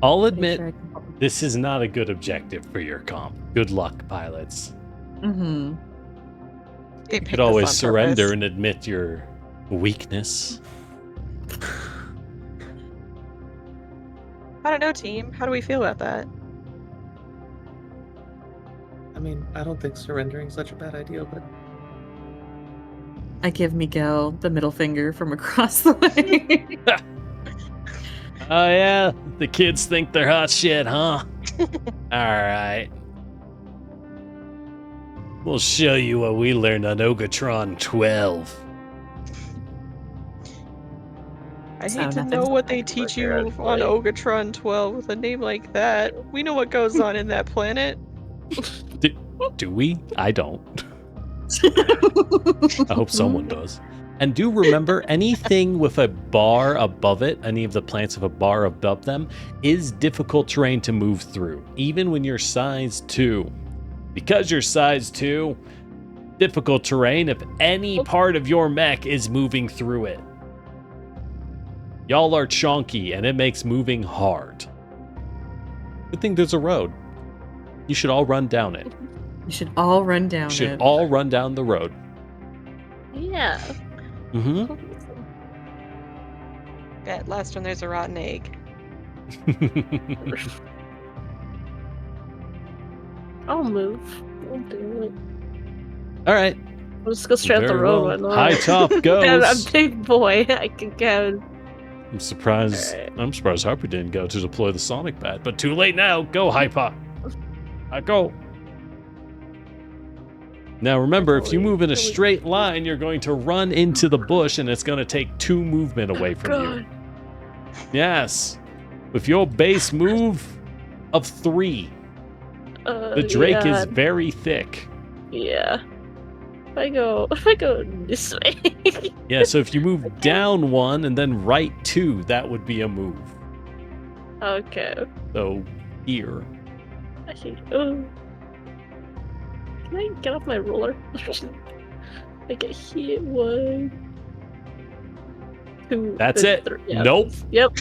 [SPEAKER 1] I'll admit, this is not a good objective for your comp. Good luck, pilots.
[SPEAKER 2] Mm-hmm.
[SPEAKER 1] You could always surrender and admit your weakness.
[SPEAKER 4] I don't know, team. How do we feel about that?
[SPEAKER 5] I mean, I don't think surrendering is such a bad idea, but
[SPEAKER 2] I give Miguel the middle finger from across the way.
[SPEAKER 1] Oh yeah, the kids think they're hot shit, huh? Alright. We'll show you what we learned on Ogatron 12.
[SPEAKER 4] I
[SPEAKER 2] So
[SPEAKER 4] hate to
[SPEAKER 2] nothing's
[SPEAKER 4] know what they
[SPEAKER 5] like
[SPEAKER 4] teach
[SPEAKER 5] your
[SPEAKER 4] you on Ogatron 12 with a name like that. We know what goes on in that planet.
[SPEAKER 1] Do we? I don't. I hope someone does. And do remember, anything with a bar above it, any of the plants with a bar above them, is difficult terrain to move through, even when you're size 2. Because you're size 2, difficult terrain if any part of your mech is moving through it. Y'all are chonky, and it makes moving hard. Good thing there's a road. You should all run down it.
[SPEAKER 2] You should all run down
[SPEAKER 1] You should
[SPEAKER 2] it.
[SPEAKER 1] all run down the road.
[SPEAKER 6] Yeah.
[SPEAKER 1] Mm-hmm.
[SPEAKER 4] At last one, there's a rotten egg.
[SPEAKER 6] I'll move. I'll do it.
[SPEAKER 1] All right.
[SPEAKER 6] I'll just go straight up the
[SPEAKER 1] Very
[SPEAKER 6] road.
[SPEAKER 1] well.
[SPEAKER 6] Why not?
[SPEAKER 1] High top
[SPEAKER 6] I'm
[SPEAKER 1] goes.
[SPEAKER 6] a big boy. I can go.
[SPEAKER 1] I'm surprised.
[SPEAKER 6] Alright.
[SPEAKER 1] I'm surprised Harper didn't go to deploy the sonic pad, but too late now. Go, Hyper. I go. Now remember, if you move in a straight line, you're going to run into the bush, and it's going to take 2 movement away from you.
[SPEAKER 6] God.
[SPEAKER 1] Yes. With your base move of 3, the Drake is very thick.
[SPEAKER 6] Yeah. If I go this way.
[SPEAKER 1] Yeah, so if you move down 1 and then right 2, that would be a move.
[SPEAKER 6] Okay.
[SPEAKER 1] So here.
[SPEAKER 6] I see. Oh. Can I get off my roller? I get hit 1, 2.
[SPEAKER 1] That's it.
[SPEAKER 6] 3. Yeah.
[SPEAKER 1] Nope.
[SPEAKER 6] Yep.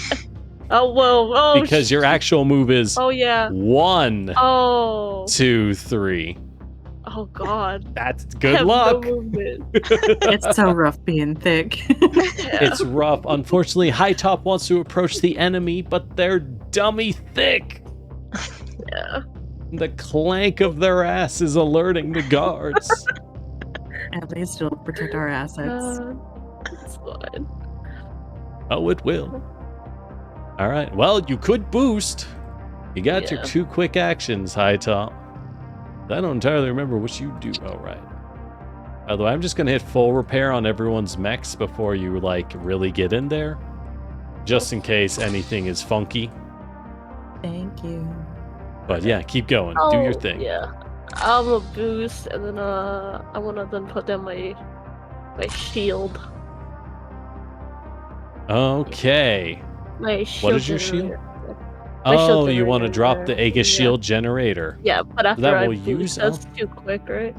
[SPEAKER 6] Oh whoa. Oh.
[SPEAKER 1] Because your actual move is
[SPEAKER 6] Oh yeah.
[SPEAKER 1] 1,
[SPEAKER 6] Oh.
[SPEAKER 1] 2, 3.
[SPEAKER 6] Oh god.
[SPEAKER 1] That's
[SPEAKER 6] I
[SPEAKER 1] good
[SPEAKER 6] have
[SPEAKER 1] luck.
[SPEAKER 6] No movement.
[SPEAKER 2] It's so rough being thick.
[SPEAKER 1] It's rough. Unfortunately, High Top wants to approach the enemy, but they're dummy thick.
[SPEAKER 6] Yeah.
[SPEAKER 1] The clank of their ass is alerting the guards.
[SPEAKER 2] At least it'll protect our assets.
[SPEAKER 6] It's fine.
[SPEAKER 1] Oh, it will. All right. Well, you could boost. You got your
[SPEAKER 6] Yeah.
[SPEAKER 1] 2 quick actions, High Top. I don't entirely remember what you do. Oh, right. By the way, I'm just going to hit full repair on everyone's mechs before you, like, really get in there. Just in case anything is funky.
[SPEAKER 2] Thank you.
[SPEAKER 1] But yeah, keep going. Do your thing.
[SPEAKER 6] Yeah. I'm a boost, and then I wanna then put down my shield.
[SPEAKER 1] Okay.
[SPEAKER 6] My shield.
[SPEAKER 1] What is your shield?
[SPEAKER 6] generator. My shield
[SPEAKER 1] Oh, you want to
[SPEAKER 6] generator
[SPEAKER 1] drop the
[SPEAKER 6] there.
[SPEAKER 1] Aegis
[SPEAKER 6] Yeah.
[SPEAKER 1] shield generator.
[SPEAKER 6] Yeah, but after
[SPEAKER 1] that
[SPEAKER 6] I
[SPEAKER 1] will
[SPEAKER 6] boost,
[SPEAKER 1] use-
[SPEAKER 6] that's too quick, right?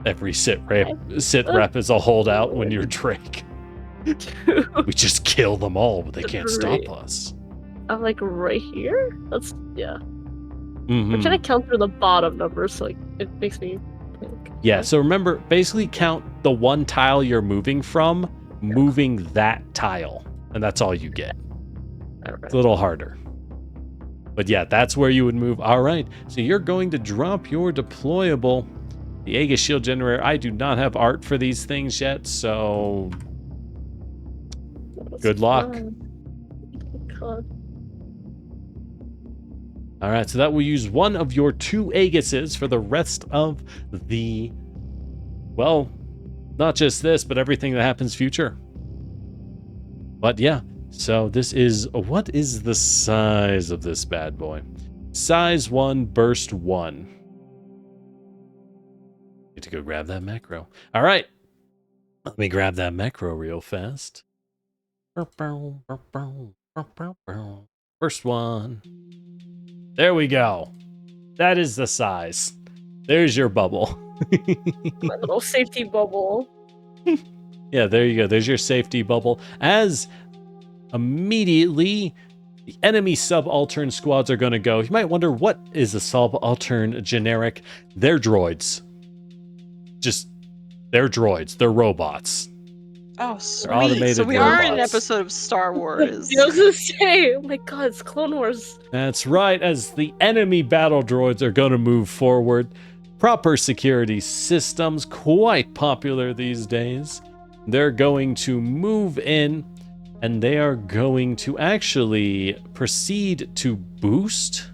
[SPEAKER 1] Every sit rep is a holdout when you're Drake. We just kill them all, but they can't stop us.
[SPEAKER 6] I'm like right here. That's yeah.
[SPEAKER 1] Mhm.
[SPEAKER 6] I'm trying to count through the bottom numbers, so like it makes me think.
[SPEAKER 1] Yeah, so remember, basically count the one tile you're moving from, moving that tile, and that's all you get. It's a little harder. But yeah, that's where you would move. All right, so you're going to drop your deployable. The Aegis shield generator, I do not have art for these things yet, so
[SPEAKER 6] That's
[SPEAKER 1] good luck.
[SPEAKER 6] fine. God.
[SPEAKER 1] All right, so that will use one of your 2 Aegises for the rest of the, well, not just this, but everything that happens future. But yeah, so this is, what is the size of this bad boy? Size 1, burst 1. Need to go grab that macro. All right, let me grab that macro real fast. First one. There we go. That is the size. There's your bubble.
[SPEAKER 6] My little safety bubble.
[SPEAKER 1] Yeah, there you go. There's your safety bubble. As immediately the enemy subaltern squads are going to go. You might wonder, what is a subaltern generic? They're droids. They're droids. They're robots.
[SPEAKER 4] Oh, sweet.
[SPEAKER 1] automated
[SPEAKER 4] So we are in an
[SPEAKER 1] robots.
[SPEAKER 4] episode of Star Wars.
[SPEAKER 6] I was gonna say, oh my god, it's Clone Wars.
[SPEAKER 1] That's right, as the enemy battle droids are going to move forward. Proper security systems, quite popular these days. They're going to move in, and they are going to actually proceed to boost.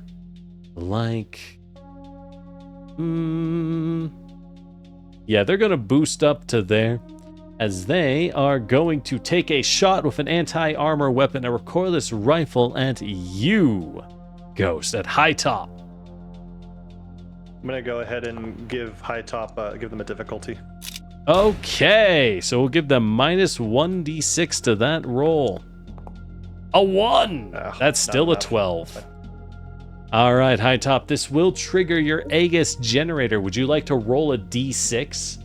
[SPEAKER 1] Like, yeah, they're going to boost up to there, as they are going to take a shot with an anti-armor weapon, a recoilless rifle at you, Ghost, at High Top.
[SPEAKER 3] I'm gonna go ahead and give High Top, give them a difficulty.
[SPEAKER 1] Okay, so we'll give them minus 1d6 to that roll. A 1! That's still a
[SPEAKER 3] enough.
[SPEAKER 1] 12. All right, High Top, this will trigger your Aegis generator. Would you like to roll a d6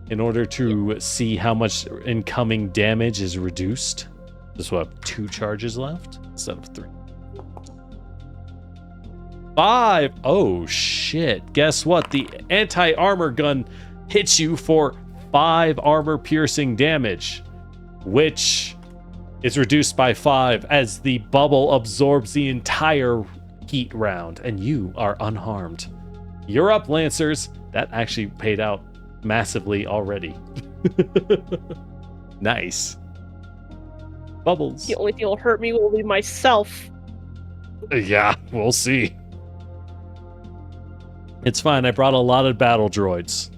[SPEAKER 1] in order to see how much incoming damage is reduced? This will have 2 charges left instead of 3. 5! Oh, shit. Guess what? The anti-armor gun hits you for 5 armor-piercing damage, which is reduced by 5 as the bubble absorbs the entire heat round, and you are unharmed. You're up, Lancers. That actually paid out massively already. Nice. Bubbles.
[SPEAKER 6] The only thing that'll hurt me will be myself.
[SPEAKER 1] Yeah, we'll see. It's fine. I brought a lot of battle droids.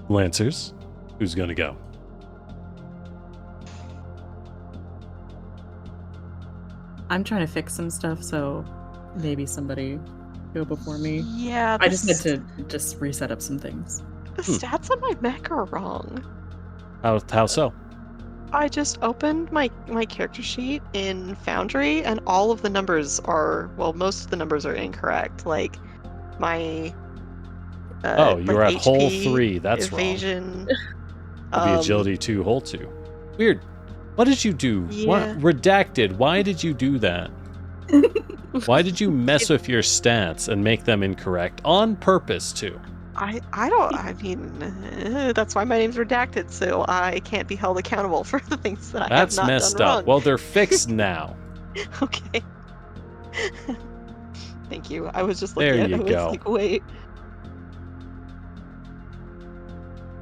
[SPEAKER 1] Lancers, who's gonna go?
[SPEAKER 2] I'm trying to fix some stuff, so maybe somebody go before me.
[SPEAKER 4] Yeah,
[SPEAKER 2] I just need to just reset up some things.
[SPEAKER 4] The stats on my mech are wrong.
[SPEAKER 1] How so?
[SPEAKER 4] I just opened my character sheet in Foundry, and all of the numbers are, well, most of the numbers are incorrect. Like my
[SPEAKER 1] Oh, you're
[SPEAKER 4] like
[SPEAKER 1] at hole
[SPEAKER 4] HP,
[SPEAKER 1] 3. That's wrong.
[SPEAKER 4] evasion.
[SPEAKER 1] Could be agility 2, hole 2. Weird. What did you do? What
[SPEAKER 4] Yeah.
[SPEAKER 1] redacted? Why did you do that? Why did you mess with your stats and make them incorrect on purpose too?
[SPEAKER 4] I mean, that's why my name's redacted, so I can't be held accountable for the things that I have
[SPEAKER 1] That's
[SPEAKER 4] not
[SPEAKER 1] messed
[SPEAKER 4] done
[SPEAKER 1] up.
[SPEAKER 4] wrong.
[SPEAKER 1] Well, they're fixed now.
[SPEAKER 4] Okay. Thank you. I was just
[SPEAKER 1] There
[SPEAKER 4] looking at
[SPEAKER 1] you
[SPEAKER 4] it. I
[SPEAKER 1] go.
[SPEAKER 4] was like, wait.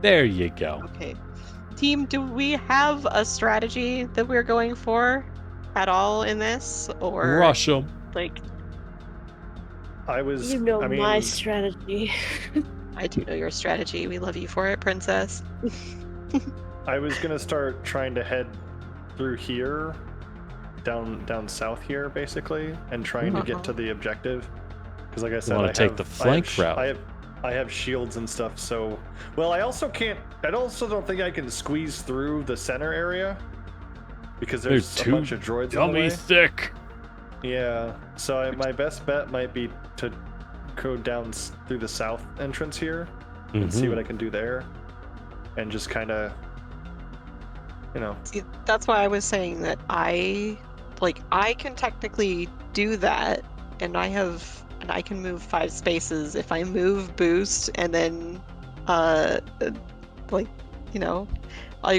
[SPEAKER 1] There you go.
[SPEAKER 4] Okay. Team, do we have a strategy that we're going for at all in this? Or
[SPEAKER 1] Rush them.
[SPEAKER 4] like
[SPEAKER 3] I was.
[SPEAKER 6] You know
[SPEAKER 3] I mean,
[SPEAKER 6] my strategy.
[SPEAKER 4] I do know your strategy. We love you for it, princess.
[SPEAKER 3] I was gonna start trying to head through here, down south here, basically, and trying to get to the objective. Because, like I said,
[SPEAKER 1] wanna
[SPEAKER 3] I
[SPEAKER 1] take
[SPEAKER 3] have,
[SPEAKER 1] the flank route.
[SPEAKER 3] I have shields and stuff. So, well, I also can't. I also don't think I can squeeze through the center area because there's
[SPEAKER 1] They're
[SPEAKER 3] a
[SPEAKER 1] too
[SPEAKER 3] bunch of droids in the
[SPEAKER 1] Dummy
[SPEAKER 3] way.
[SPEAKER 1] thick.
[SPEAKER 3] Yeah. So my best bet might be to go down through the south entrance here and see what I can do there, and just kind of,
[SPEAKER 4] See, that's why I was saying that I can technically do that, and I can move 5 spaces if I move boost, and then I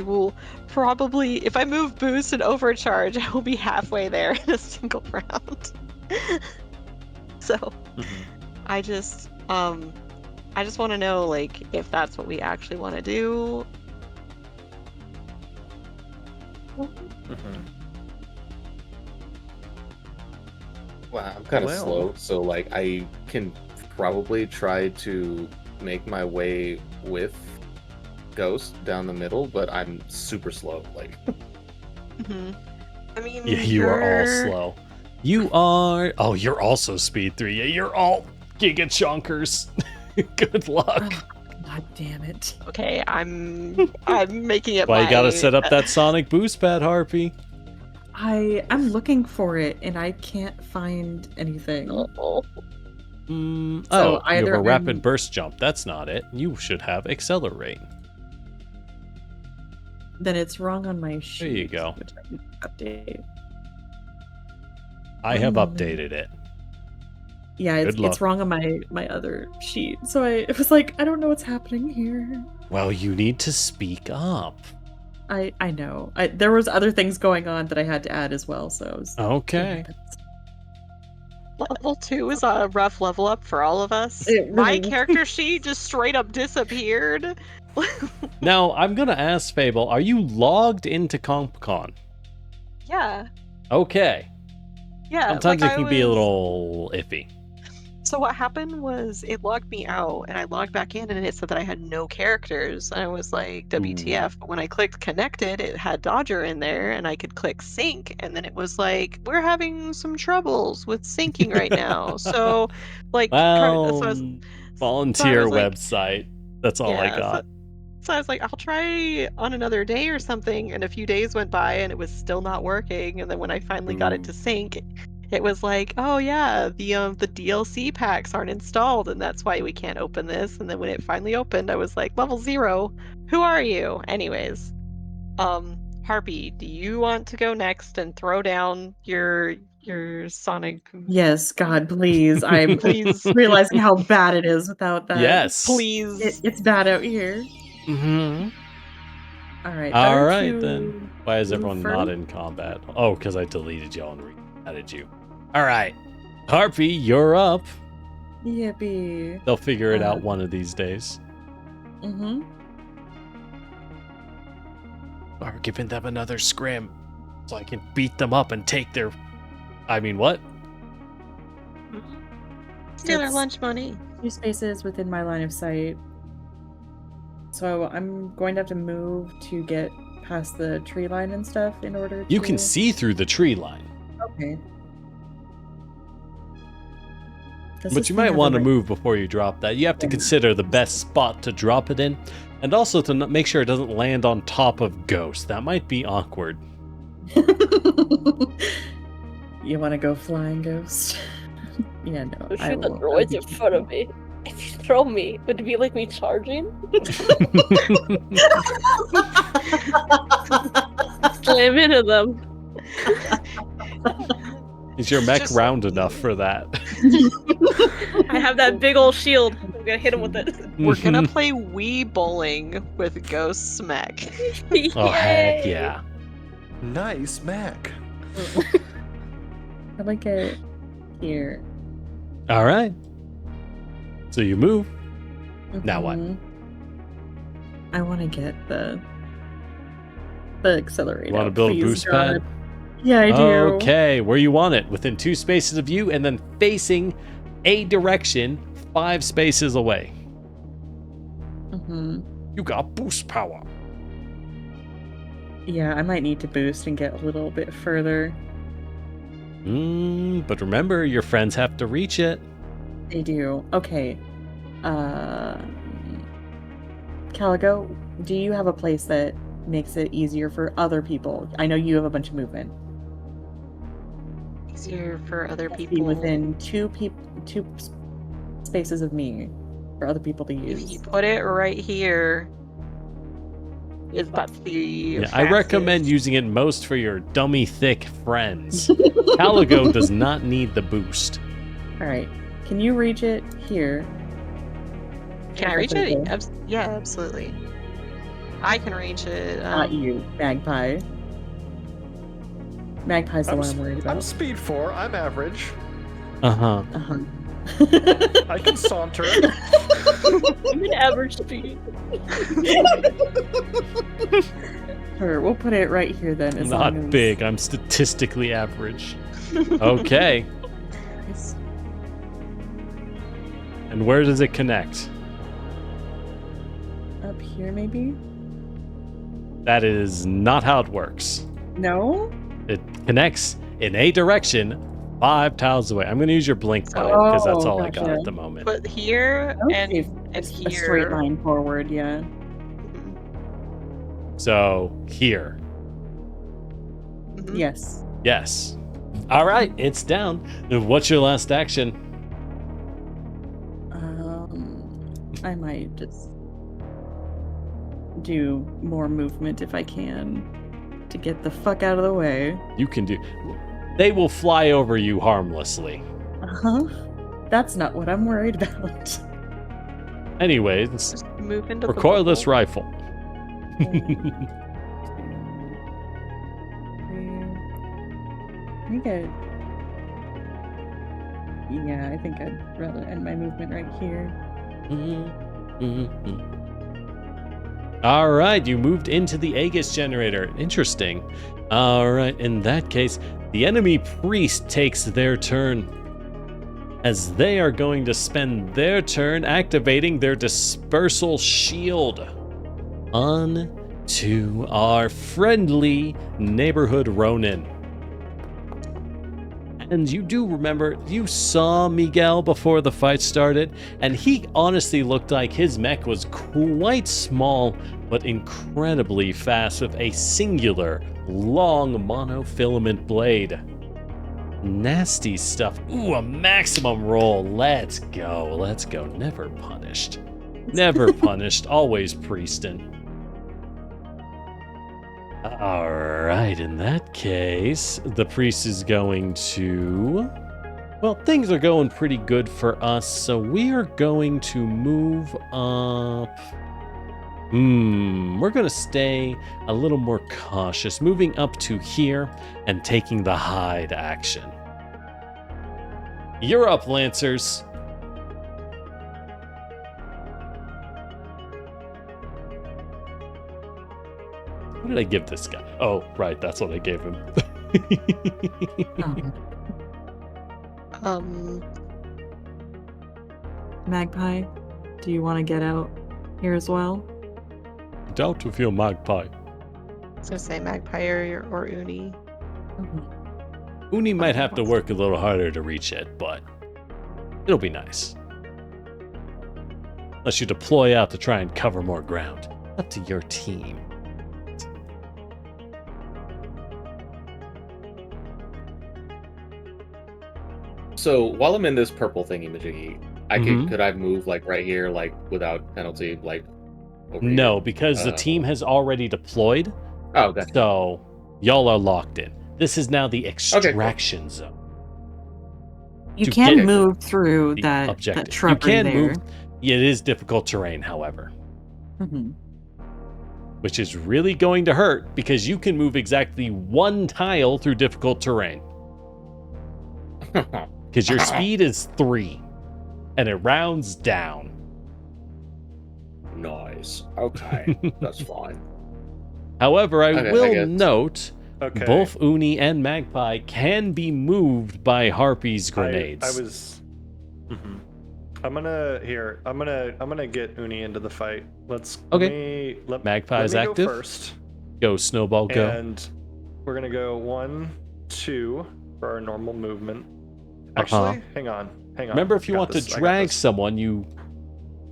[SPEAKER 4] will probably, if I move boost and overcharge, I will be halfway there in a single round. So I just want to know, like, if that's what we actually want to do.
[SPEAKER 5] Wow, I'm kind of
[SPEAKER 3] Well.
[SPEAKER 5] slow, so like I can probably try to make my way with Ghost down the middle, but I'm super slow. Like,
[SPEAKER 4] I mean,
[SPEAKER 1] Yeah, you are all slow. You are. Oh, you're also speed 3. Yeah, you're all giga chunkers. Good luck.
[SPEAKER 2] God damn it.
[SPEAKER 4] Okay, I'm making it.
[SPEAKER 1] Why you gotta
[SPEAKER 4] my-
[SPEAKER 1] set up that sonic boost pad, Harpy?
[SPEAKER 2] I'm looking for it and I can't find anything.
[SPEAKER 6] Oh,
[SPEAKER 1] You
[SPEAKER 2] So
[SPEAKER 1] have
[SPEAKER 2] either
[SPEAKER 1] a rapid
[SPEAKER 2] I'm-
[SPEAKER 1] burst jump. That's not it. You should have accelerate.
[SPEAKER 2] Then it's wrong on my sheet.
[SPEAKER 1] There you go.
[SPEAKER 2] Which I can update.
[SPEAKER 1] I have
[SPEAKER 2] Mm.
[SPEAKER 1] updated it.
[SPEAKER 2] Yeah,
[SPEAKER 1] Good luck.
[SPEAKER 2] it's wrong on my other sheet. So it was like, I don't know what's happening here.
[SPEAKER 1] Well, you need to speak up.
[SPEAKER 2] I know. There was other things going on that I had to add as well, so I was
[SPEAKER 1] Okay.
[SPEAKER 4] Level 2 is a rough level up for all of us.
[SPEAKER 2] It
[SPEAKER 4] My
[SPEAKER 2] really-
[SPEAKER 4] character sheet just straight up disappeared.
[SPEAKER 1] Now, I'm gonna ask Fable, are you logged into CompCon?
[SPEAKER 4] Yeah.
[SPEAKER 1] Okay.
[SPEAKER 4] Yeah.
[SPEAKER 1] Sometimes
[SPEAKER 4] like
[SPEAKER 1] it
[SPEAKER 4] I
[SPEAKER 1] can be a
[SPEAKER 4] was-
[SPEAKER 1] little iffy.
[SPEAKER 4] So what happened was it logged me out, and I logged back in, and it said that I had no characters. And I was like, WTF? But when I clicked connected, it had Dodger in there, and I could click sync, and then it was like, we're having some troubles with syncing right now. So, like,
[SPEAKER 1] Well,
[SPEAKER 4] so I was-
[SPEAKER 1] volunteer
[SPEAKER 4] like-
[SPEAKER 1] website. That's all I
[SPEAKER 4] Yeah,
[SPEAKER 1] got.
[SPEAKER 4] So I was like, I'll try on another day or something. And a few days went by and it was still not working. And then when I finally got it to sync, it was like, oh yeah, the DLC packs aren't installed and that's why we can't open this. And then when it finally opened, I was like, level 0. Who are you? Anyways, Harpy, do you want to go next and throw down your Sonic?
[SPEAKER 2] Yes, God, please. I'm
[SPEAKER 4] Please.
[SPEAKER 2] realizing how bad it is without that.
[SPEAKER 1] Yes.
[SPEAKER 4] Please.
[SPEAKER 2] It's bad out here.
[SPEAKER 1] Mm-hmm.
[SPEAKER 2] All right.
[SPEAKER 1] All
[SPEAKER 2] better
[SPEAKER 1] right,
[SPEAKER 2] to
[SPEAKER 1] then. Why is
[SPEAKER 2] move
[SPEAKER 1] everyone
[SPEAKER 2] further?
[SPEAKER 1] not in combat? Oh, because I deleted y'all and re-added you. All right. Harpy, you're up.
[SPEAKER 2] Yippee.
[SPEAKER 1] They'll figure it out one of these days.
[SPEAKER 2] Mm-hmm.
[SPEAKER 1] Or giving them another scrim so I can beat them up and take their... I mean, what?
[SPEAKER 4] Steal their
[SPEAKER 2] It's-
[SPEAKER 4] lunch money.
[SPEAKER 2] 2 spaces within my line of sight. So I'm going to have to move to get past the tree line and stuff in order to...
[SPEAKER 1] You can see through the tree line.
[SPEAKER 2] Okay. Does
[SPEAKER 1] But
[SPEAKER 2] this
[SPEAKER 1] you
[SPEAKER 2] thing
[SPEAKER 1] might
[SPEAKER 2] have
[SPEAKER 1] want
[SPEAKER 2] a
[SPEAKER 1] to
[SPEAKER 2] right-
[SPEAKER 1] move before you drop that. You have to consider the best spot to drop it in. And also to make sure it doesn't land on top of Ghost. That might be awkward.
[SPEAKER 2] You want to go flying, Ghost? Yeah, no.
[SPEAKER 6] Don't
[SPEAKER 2] I
[SPEAKER 6] shoot the
[SPEAKER 2] will-
[SPEAKER 6] droids
[SPEAKER 2] I'll
[SPEAKER 6] in front of me. If you throw me, would it be like me charging? Slam into them.
[SPEAKER 1] Is your mech
[SPEAKER 4] Just-
[SPEAKER 1] round enough for that?
[SPEAKER 6] I have that big old shield. I'm gonna hit him with it.
[SPEAKER 4] We're gonna play Wii Bowling with Ghost Smack.
[SPEAKER 1] Oh, heck
[SPEAKER 6] Yay!
[SPEAKER 1] yeah.
[SPEAKER 3] Nice Mac.
[SPEAKER 2] I like it here.
[SPEAKER 1] All right. So you move. Now what?
[SPEAKER 2] Mhm. I want to get the accelerator.
[SPEAKER 1] You want to build a
[SPEAKER 2] Please,
[SPEAKER 1] boost
[SPEAKER 2] God.
[SPEAKER 1] pad?
[SPEAKER 2] Yeah, I do.
[SPEAKER 1] Okay, where you want it? Within 2 spaces of you, and then facing a direction 5 spaces away.
[SPEAKER 2] Mhm.
[SPEAKER 1] You got boost power.
[SPEAKER 2] Yeah, I might need to boost and get a little bit further.
[SPEAKER 1] But remember, your friends have to reach it.
[SPEAKER 2] They do. Okay. Caligo, do you have a place that makes it easier for other people? I know you have a bunch of movement.
[SPEAKER 4] Easier for other
[SPEAKER 2] Be
[SPEAKER 4] people.
[SPEAKER 2] within two spaces of me for other people to
[SPEAKER 4] If
[SPEAKER 2] use.
[SPEAKER 4] you put it right here, that's the
[SPEAKER 1] Yeah, I recommend
[SPEAKER 4] fastest.
[SPEAKER 1] using it most for your dummy thick friends. Caligo does not need the boost.
[SPEAKER 2] All right. Can you reach it here?
[SPEAKER 4] Can I reach
[SPEAKER 2] That's
[SPEAKER 4] it?
[SPEAKER 2] okay.
[SPEAKER 4] Yeah, absolutely. I can reach it.
[SPEAKER 2] Not you, Magpie. Magpie's the one I'm worried
[SPEAKER 3] I'm
[SPEAKER 2] about.
[SPEAKER 3] speed 4. I'm average.
[SPEAKER 1] Uh-huh.
[SPEAKER 2] Uh-huh.
[SPEAKER 3] I can saunter.
[SPEAKER 6] I'm an average speed.
[SPEAKER 2] Sure, we'll put it right here then. As
[SPEAKER 1] Not
[SPEAKER 2] long as...
[SPEAKER 1] big. I'm statistically average. Okay. And where does it connect?
[SPEAKER 2] Up here, maybe?
[SPEAKER 1] That is not how it works.
[SPEAKER 2] No?
[SPEAKER 1] It connects in a direction 5 tiles away. I'm going to use your blink button because that's all I got
[SPEAKER 2] gotcha.
[SPEAKER 1] at the moment.
[SPEAKER 4] But here and
[SPEAKER 2] Okay,
[SPEAKER 4] and
[SPEAKER 2] a straight
[SPEAKER 4] here.
[SPEAKER 2] line forward, yeah.
[SPEAKER 1] So here.
[SPEAKER 4] Mhm.
[SPEAKER 2] Yes.
[SPEAKER 1] Yes. All right, it's down. What's your last action?
[SPEAKER 2] I might just do more movement if I can to get the fuck out of the way.
[SPEAKER 1] You can do. They will fly over you harmlessly.
[SPEAKER 2] Uh-huh. That's not what I'm worried about.
[SPEAKER 1] Anyways,
[SPEAKER 4] Just move into the
[SPEAKER 1] recoilless
[SPEAKER 4] bubble.
[SPEAKER 1] rifle.
[SPEAKER 2] I think I'd rather end my movement right here.
[SPEAKER 1] All right, you moved into the Aegis generator. Interesting. All right, in that case, the enemy priest takes their turn, as they are going to spend their turn activating their dispersal shield on to our friendly neighborhood Ronin. And you do remember, you saw Miguel before the fight started, and he honestly looked like his mech was quite small, but incredibly fast with a singular, long monofilament blade. Nasty stuff. Ooh, a maximum roll. Let's go. Let's go. Never punished. Never punished. Always priestin'. All right, in that case, the priest is going to... Well, things are going pretty good for us, so we are going to move up... We're going to stay a little more cautious, moving up to here and taking the hide action. You're up, Lancers. What did I give this guy? Oh, right, that's what I gave him.
[SPEAKER 2] Magpie, do you want to get out here as well?
[SPEAKER 1] Doubt if you're Magpie.
[SPEAKER 4] I was gonna say Magpie or Uni.
[SPEAKER 1] Uni might have to work a little harder to reach it, but it'll be nice. unless you deploy out to try and cover more ground. Up to your team.
[SPEAKER 5] So while I'm in this purple thingy majiggy,
[SPEAKER 1] Mhm.
[SPEAKER 5] could I move like right here, like without penalty, like over
[SPEAKER 1] No,
[SPEAKER 5] here?
[SPEAKER 1] because the team has already deployed,
[SPEAKER 5] Oh, gotcha.
[SPEAKER 1] so y'all are locked in. This is now the extraction zone.
[SPEAKER 2] You
[SPEAKER 1] To
[SPEAKER 2] can
[SPEAKER 1] get
[SPEAKER 2] move through
[SPEAKER 1] the
[SPEAKER 2] that
[SPEAKER 1] objective. You
[SPEAKER 2] shrubbery
[SPEAKER 1] can
[SPEAKER 2] there.
[SPEAKER 1] move. It is difficult terrain, however,
[SPEAKER 2] Mhm.
[SPEAKER 1] which is really going to hurt because you can move exactly one tile through difficult terrain. Because your speed is 3, and it rounds down.
[SPEAKER 5] Nice. Okay, that's fine.
[SPEAKER 1] However, I
[SPEAKER 5] Okay, I
[SPEAKER 1] will
[SPEAKER 5] guess.
[SPEAKER 1] note
[SPEAKER 3] Okay.
[SPEAKER 1] both Uni and Magpie can be moved by Harpy's grenades.
[SPEAKER 3] I was. Mhm. I'm gonna get Uni into the fight. Let
[SPEAKER 1] Magpie's
[SPEAKER 3] me go
[SPEAKER 1] active.
[SPEAKER 3] first,
[SPEAKER 1] Go, Snowball, go.
[SPEAKER 3] and we're gonna go 1, 2 for our normal movement. Actually, hang on.
[SPEAKER 1] Remember, if you
[SPEAKER 3] I got
[SPEAKER 1] want
[SPEAKER 3] this,
[SPEAKER 1] to
[SPEAKER 3] I got
[SPEAKER 1] drag
[SPEAKER 3] this.
[SPEAKER 1] someone,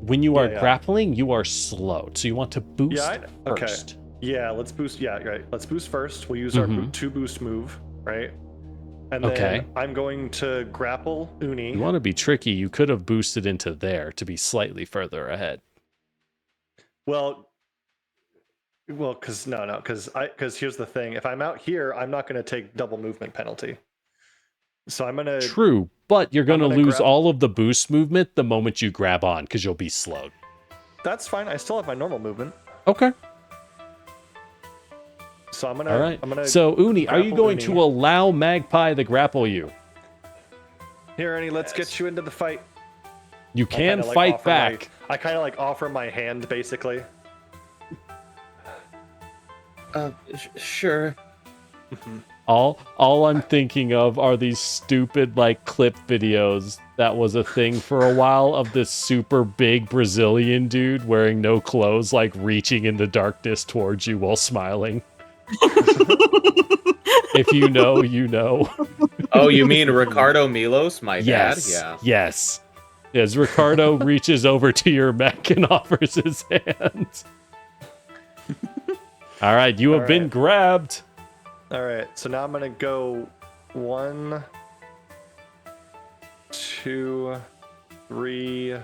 [SPEAKER 1] when you are
[SPEAKER 3] Yeah.
[SPEAKER 1] grappling, you are slowed. So you want to boost
[SPEAKER 3] Okay.
[SPEAKER 1] first.
[SPEAKER 3] Yeah, let's boost. Yeah, right. Let's boost first. We'll use our
[SPEAKER 1] Mhm.
[SPEAKER 3] 2 boost move, right? And then
[SPEAKER 1] Okay.
[SPEAKER 3] I'm going to grapple Uni.
[SPEAKER 1] You want to be tricky, you could have boosted into there to be slightly further ahead.
[SPEAKER 3] Well, because here's the thing: if I'm out here, I'm not going to take double movement penalty. So I'm gonna.
[SPEAKER 1] True, but you're going to
[SPEAKER 3] gonna
[SPEAKER 1] lose
[SPEAKER 3] grab-
[SPEAKER 1] all of the boost movement the moment you grab on because you'll be slowed.
[SPEAKER 3] That's fine. I still have my normal movement.
[SPEAKER 1] Okay.
[SPEAKER 3] So I'm gonna.
[SPEAKER 1] All right.
[SPEAKER 3] I'm gonna.
[SPEAKER 1] So, Uni, are you
[SPEAKER 3] grapple
[SPEAKER 1] going
[SPEAKER 3] Uni.
[SPEAKER 1] to allow Magpie to grapple you?
[SPEAKER 3] Here, Ernie. Let's get you into the fight.
[SPEAKER 1] You
[SPEAKER 3] I
[SPEAKER 1] can
[SPEAKER 3] kinda, like,
[SPEAKER 1] fight
[SPEAKER 3] offer
[SPEAKER 1] back.
[SPEAKER 3] I kind of like offer my hand, basically.
[SPEAKER 5] Sure.
[SPEAKER 1] All I'm thinking of are these stupid like clip videos that was a thing for a while of this super big Brazilian dude wearing no clothes, like reaching in the darkness towards you while smiling. If you know, you know.
[SPEAKER 5] Oh, you mean Ricardo Milos, my
[SPEAKER 1] Yes.
[SPEAKER 5] dad? Yeah.
[SPEAKER 1] Yes. As Ricardo reaches over to your mech and offers his hand. All right, you have been
[SPEAKER 3] right.
[SPEAKER 1] grabbed.
[SPEAKER 3] All right. So now I'm gonna go 1, 2, 3.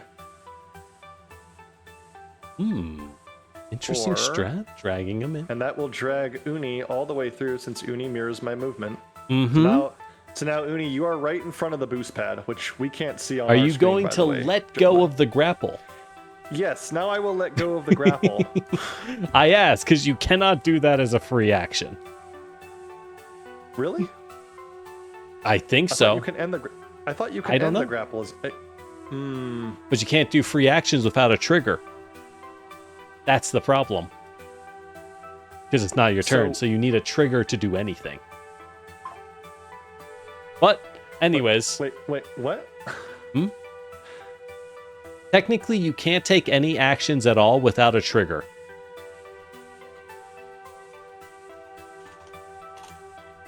[SPEAKER 1] Interesting
[SPEAKER 3] 4.
[SPEAKER 1] strat. Dragging him in.
[SPEAKER 3] And that will drag Uni all the way through since Uni mirrors my movement.
[SPEAKER 1] Mm-hmm.
[SPEAKER 3] So now, Uni, you are right in front of the boost pad, which we can't see on
[SPEAKER 1] Are
[SPEAKER 3] our
[SPEAKER 1] you
[SPEAKER 3] screen,
[SPEAKER 1] going
[SPEAKER 3] by
[SPEAKER 1] to
[SPEAKER 3] the way.
[SPEAKER 1] let go of the grapple?
[SPEAKER 3] Yes, now I will let go of the grapple.
[SPEAKER 1] I ask because you cannot do that as a free action.
[SPEAKER 3] Really?
[SPEAKER 1] I think
[SPEAKER 3] I
[SPEAKER 1] so,
[SPEAKER 3] thought you can end the I thought you
[SPEAKER 1] I
[SPEAKER 3] could
[SPEAKER 1] don't
[SPEAKER 3] end
[SPEAKER 1] know.
[SPEAKER 3] the grapple as
[SPEAKER 1] but you can't do free actions without a trigger. That's the problem. Because it's not your turn, so you need a trigger to do anything. But, anyways,
[SPEAKER 3] Wait, what?
[SPEAKER 1] technically you can't take any actions at all without a trigger.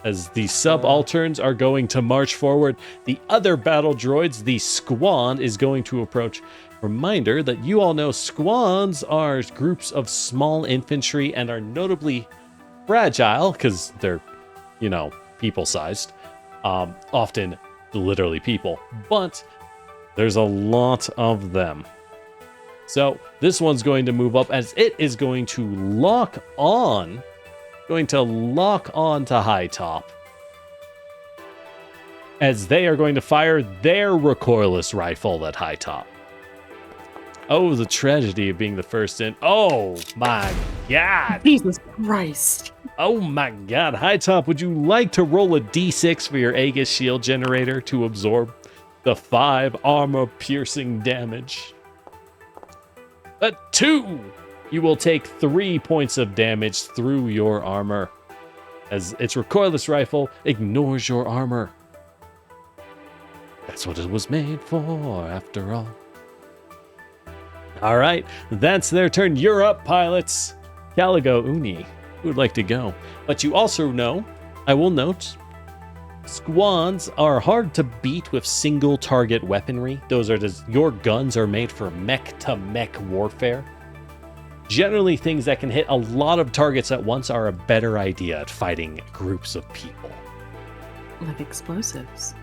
[SPEAKER 1] As the subalterns are going to march forward, the other battle droids, the Squan, is going to approach. Reminder that you all know Squans are groups of small infantry and are notably fragile because they're, people-sized. Often literally people. But there's a lot of them. So this one's going to move up as it is going to lock on to High Top, as they are going to fire their recoilless rifle at High Top. Oh, the tragedy of being the first in. Oh my god.
[SPEAKER 2] Jesus Christ.
[SPEAKER 1] Oh my god. High Top, would you like to roll a d6 for your Aegis shield generator to absorb the 5 armor piercing damage? A 2! You will take 3 points of damage through your armor, as its recoilless rifle ignores your armor. That's what it was made for, after all. All right, that's their turn. You're up, pilots. Caligo, Uni, who would like to go? But you also know, I will note, Squads are hard to beat with single target weaponry. Your guns are made for mech to mech warfare. Generally, things that can hit a lot of targets at once are a better idea at fighting groups of people.
[SPEAKER 2] Like explosives.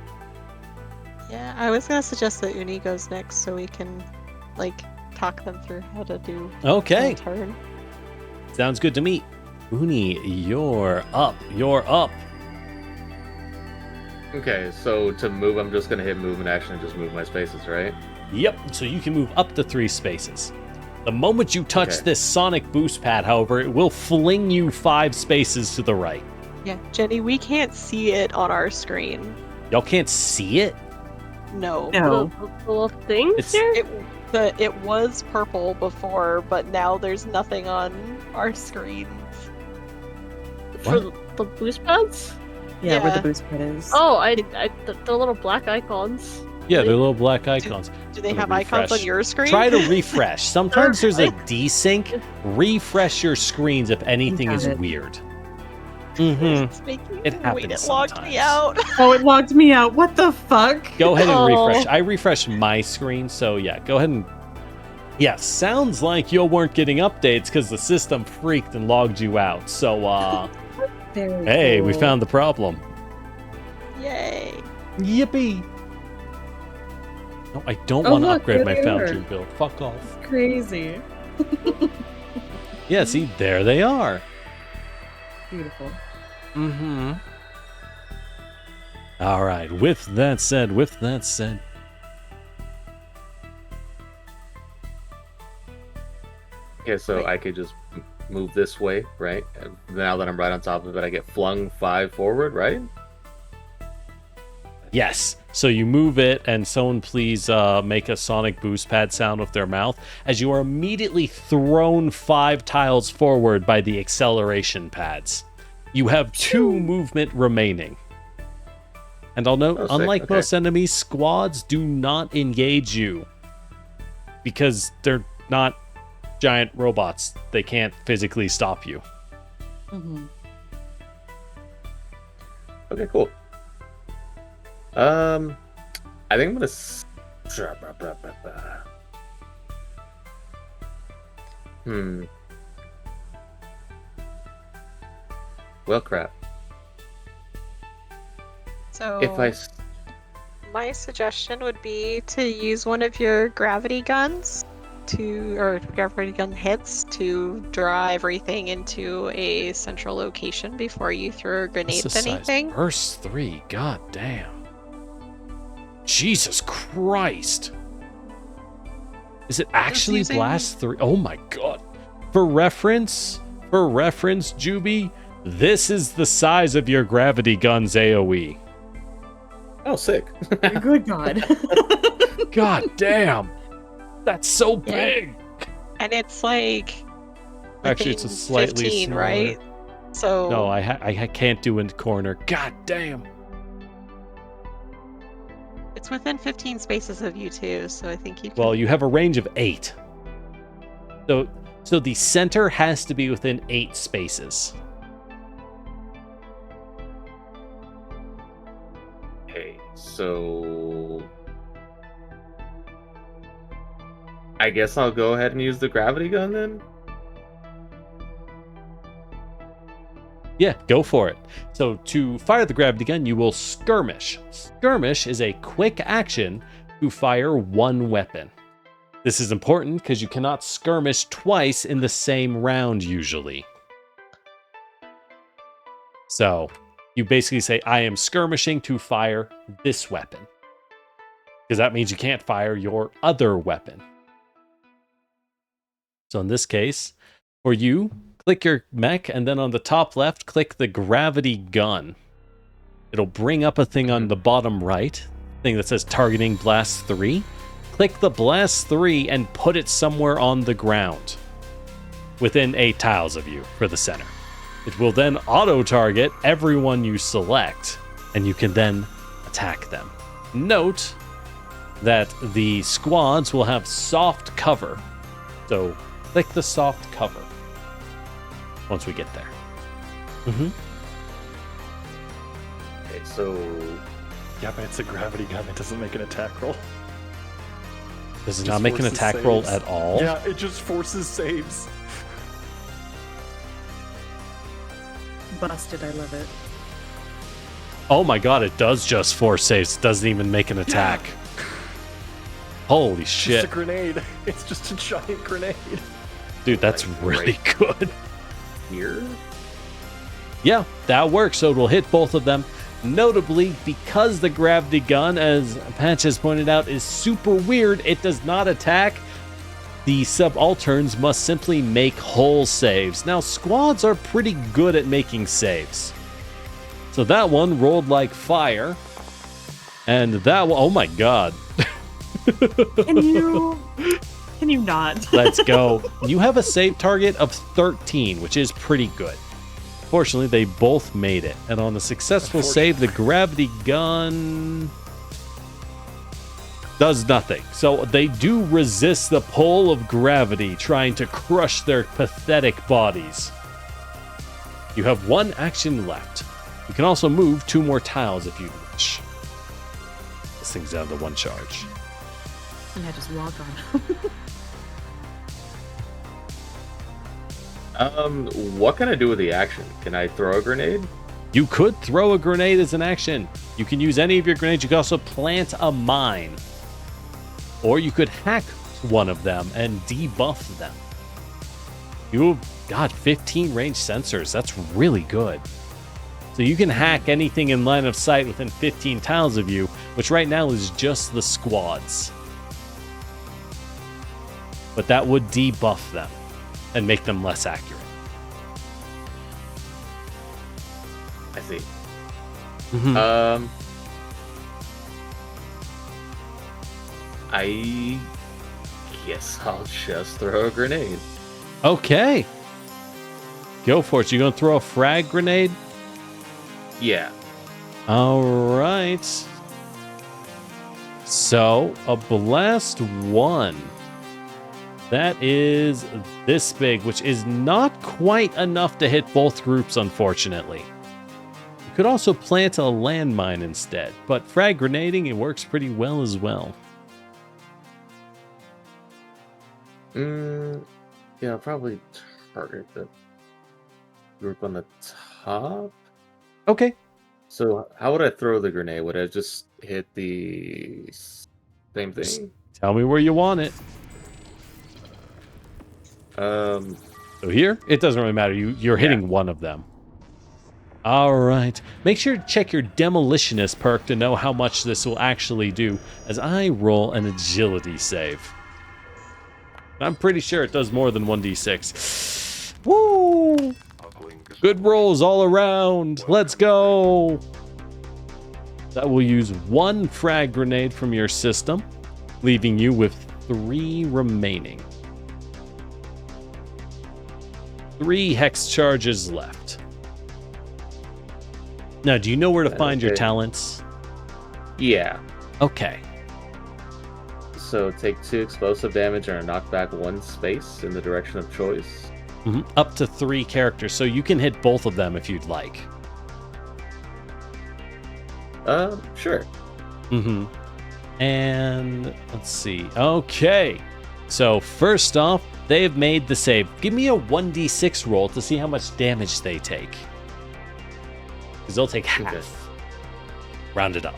[SPEAKER 4] Yeah, I was gonna suggest that Uni goes next so we can, like, talk them through how to do
[SPEAKER 1] Okay,
[SPEAKER 4] their turn.
[SPEAKER 1] sounds good to me. Uni, you're up. You're up.
[SPEAKER 5] Okay, so to move, I'm just gonna hit movement action and just move my spaces, right?
[SPEAKER 1] Yep, so you can move up to 3 spaces. The moment you touch
[SPEAKER 5] Okay.
[SPEAKER 1] this sonic boost pad, however, it will fling you 5 spaces to the right.
[SPEAKER 4] Yeah, Jenny, we can't see it on our screen.
[SPEAKER 1] Y'all can't see it?
[SPEAKER 4] No.
[SPEAKER 2] No.
[SPEAKER 6] The little things
[SPEAKER 1] It's-
[SPEAKER 6] here?
[SPEAKER 4] It was purple before, but now there's nothing on our screens.
[SPEAKER 6] For the boost pads?
[SPEAKER 2] Yeah, where
[SPEAKER 4] Yeah.
[SPEAKER 2] the boost pad is.
[SPEAKER 6] Oh, the little black icons.
[SPEAKER 1] Yeah, they're little black icons.
[SPEAKER 4] Do they
[SPEAKER 1] Gonna
[SPEAKER 4] have icons on
[SPEAKER 1] refresh.
[SPEAKER 4] your screen?
[SPEAKER 1] Try to refresh. Sometimes there's a desync. Refresh your screens if anything
[SPEAKER 2] Got
[SPEAKER 1] is
[SPEAKER 2] it.
[SPEAKER 1] weird. Mm-hmm.
[SPEAKER 4] It's making
[SPEAKER 1] It
[SPEAKER 4] wait,
[SPEAKER 1] happens
[SPEAKER 4] it logged
[SPEAKER 1] sometimes.
[SPEAKER 4] me out.
[SPEAKER 2] Oh, it logged me out. What the fuck?
[SPEAKER 1] Go ahead and
[SPEAKER 6] Oh.
[SPEAKER 1] refresh. I refreshed my screen, so yeah, go ahead and... Yeah, sounds like you weren't getting updates because the system freaked and logged you out. So,
[SPEAKER 2] Very
[SPEAKER 1] hey, we
[SPEAKER 2] cool.
[SPEAKER 1] found the problem.
[SPEAKER 4] Yay.
[SPEAKER 1] Yippee! No, I don't
[SPEAKER 2] Oh,
[SPEAKER 1] want to
[SPEAKER 2] look,
[SPEAKER 1] upgrade
[SPEAKER 2] there
[SPEAKER 1] my
[SPEAKER 2] they
[SPEAKER 1] foundry
[SPEAKER 2] are.
[SPEAKER 1] build. Fuck off.
[SPEAKER 2] Crazy.
[SPEAKER 1] Yeah, see, there they are.
[SPEAKER 2] Beautiful.
[SPEAKER 1] Mm-hmm. All right, with that said,
[SPEAKER 5] Okay, so I could just move this way, right? And now that I'm right on top of it, I get flung 5 forward, right?
[SPEAKER 1] yes. So you move it, and someone please make a sonic boost pad sound with their mouth as you are immediately thrown 5 tiles forward by the acceleration pads. You have 2 movement remaining. And I'll note,
[SPEAKER 5] Oh, sick,
[SPEAKER 1] unlike
[SPEAKER 5] okay.
[SPEAKER 1] most enemies, squads do not engage you because they're not giant robots. They can't physically stop you.
[SPEAKER 2] Mm-hmm.
[SPEAKER 5] Okay, cool. I think I'm gonna. Well, crap.
[SPEAKER 4] So
[SPEAKER 5] If I
[SPEAKER 4] my suggestion would be to use one of your gravity guns or gravity gun hits to draw everything into a central location before you throw a grenade at anything.
[SPEAKER 1] Verse 3, god damn. Jesus Christ. Is it actually
[SPEAKER 4] using-
[SPEAKER 1] blast 3? Oh my god. For reference, Juby, this is the size of your gravity gun's AoE.
[SPEAKER 5] Oh, sick.
[SPEAKER 2] Good God.
[SPEAKER 1] God damn. That's so
[SPEAKER 4] Yeah.
[SPEAKER 1] big.
[SPEAKER 4] And it's like
[SPEAKER 1] Actually, it's a
[SPEAKER 4] within
[SPEAKER 1] slightly
[SPEAKER 4] 15,
[SPEAKER 1] smaller.
[SPEAKER 4] right? So
[SPEAKER 1] No, I can't do in corner. God damn.
[SPEAKER 4] it's within 15 spaces of you too, so I think you can.
[SPEAKER 1] Well, you have a range of 8. So the center has to be within 8 spaces.
[SPEAKER 5] Okay, so I guess I'll go ahead and use the gravity gun then.
[SPEAKER 1] Yeah, go for it. So to fire the gravity gun, you will skirmish. Skirmish is a quick action to fire 1 weapon. This is important because you cannot skirmish twice in the same round usually. So you basically say, I am skirmishing to fire this weapon. Because that means you can't fire your other weapon. So in this case, for you, click your mech, and then on the top left, click the gravity gun. It'll bring up a thing on the bottom right, thing that says targeting blast 3. Click the blast 3 and put it somewhere on the ground, within 8 tiles of you for the center. It will then auto-target everyone you select, and you can then attack them. Note that the squads will have soft cover, so click the soft cover once we get there.
[SPEAKER 5] Okay, so
[SPEAKER 3] Yeah, but it's a gravity gun. It doesn't make an attack roll.
[SPEAKER 1] Does it
[SPEAKER 3] Just
[SPEAKER 1] not make an
[SPEAKER 3] forces
[SPEAKER 1] attack roll
[SPEAKER 3] saves.
[SPEAKER 1] at all?
[SPEAKER 3] Yeah, it just forces saves.
[SPEAKER 2] Busted. I love it.
[SPEAKER 1] Oh my god, it does just 4 saves. It doesn't even make an attack. Holy
[SPEAKER 3] It's
[SPEAKER 1] shit.
[SPEAKER 3] just a grenade. It's just a giant grenade.
[SPEAKER 1] Dude, that's
[SPEAKER 5] Like,
[SPEAKER 1] really good.
[SPEAKER 5] here?
[SPEAKER 1] Yeah, that works. So it will hit both of them. Notably, because the gravity gun, as Patch has pointed out, is super weird, it does not attack. The subalterns must simply make hull saves. Now, squads are pretty good at making saves. So that one rolled like fire. And that one, oh my god.
[SPEAKER 2] Can you not?
[SPEAKER 1] Let's go. You have a save target of 13, which is pretty good. Fortunately, they both made it. And on a successful save, the gravity gun does nothing. So they do resist the pull of gravity, trying to crush their pathetic bodies. You have 1 action left. You can also move 2 more tiles if you wish. This thing's down to 1 charge.
[SPEAKER 2] Yeah, just walk on.
[SPEAKER 5] What can I do with the action? Can I throw a grenade?
[SPEAKER 1] You could throw a grenade as an action. You can use any of your grenades. You can also plant a mine. Or you could hack one of them and debuff them. You got 15 range sensors. That's really good. So you can hack anything in line of sight within 15 tiles of you, which right now is just the squads. But that would debuff them and make them less accurate.
[SPEAKER 5] I see.
[SPEAKER 1] Mhm.
[SPEAKER 5] I guess I'll just throw a grenade.
[SPEAKER 1] Okay. Go for it. You gonna throw a frag grenade?
[SPEAKER 5] Yeah.
[SPEAKER 1] All right. So, a blast 1. That is this big, which is not quite enough to hit both groups, unfortunately. You could also plant a landmine instead, but frag grenading, it works pretty well as well.
[SPEAKER 5] Yeah, I'll probably target the group on the top.
[SPEAKER 1] Okay.
[SPEAKER 5] So how would I throw the grenade? Would I just hit the same thing?
[SPEAKER 1] Tell me where you want it.
[SPEAKER 5] Um,
[SPEAKER 1] So here, it doesn't really matter. You're hitting one of them. All right. Make sure to check your Demolitionist perk to know how much this will actually do as I roll an agility save. I'm pretty sure it does more than 1d6. Woo! Good rolls all around. Let's go. That will use 1 frag grenade from your system, leaving you with 3 remaining. 3 hex charges left. Now, do you know where to find your
[SPEAKER 5] Okay.
[SPEAKER 1] talents?
[SPEAKER 5] yeah.
[SPEAKER 1] Okay.
[SPEAKER 5] So take 2 explosive damage and knock back 1 space in the direction of choice.
[SPEAKER 1] Up to 3 characters, so you can hit both of them if you'd like.
[SPEAKER 5] Sure.
[SPEAKER 1] And let's see. Okay. So first off, they've made the save. Give me a 1d6 roll to see how much damage they take. Because they'll take half.
[SPEAKER 5] Okay.
[SPEAKER 1] Round it up.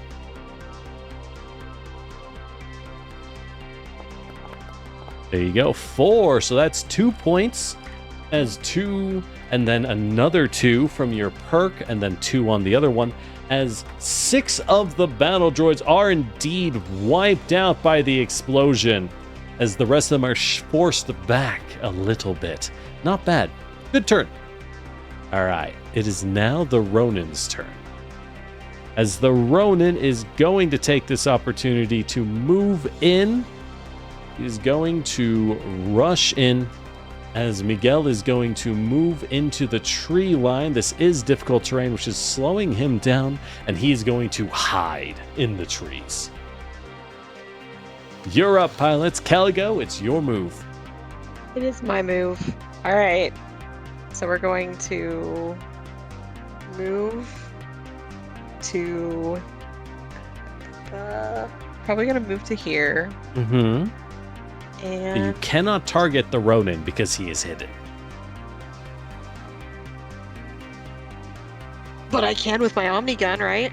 [SPEAKER 1] There you go. 4. So that's 2 points. As 2, and then another 2 from your perk, and then 2 on the other one. As 6 of the battle droids are indeed wiped out by the explosion, as the rest of them are forced back a little bit. Not bad. Good turn. All right. It is now the Ronin's turn. As the Ronin is going to take this opportunity to move in, he is going to rush in. As Miguel is going to move into the tree line. This is difficult terrain, which is slowing him down, and he's going to hide in the trees. You're up, pilots. Caligo, it's your move.
[SPEAKER 4] It is my move. All right. So we're going to move to probably gonna move to here.
[SPEAKER 1] Mm-hmm.
[SPEAKER 4] And
[SPEAKER 1] You cannot target the Ronin because he is hidden.
[SPEAKER 4] but I can with my Omni gun, right?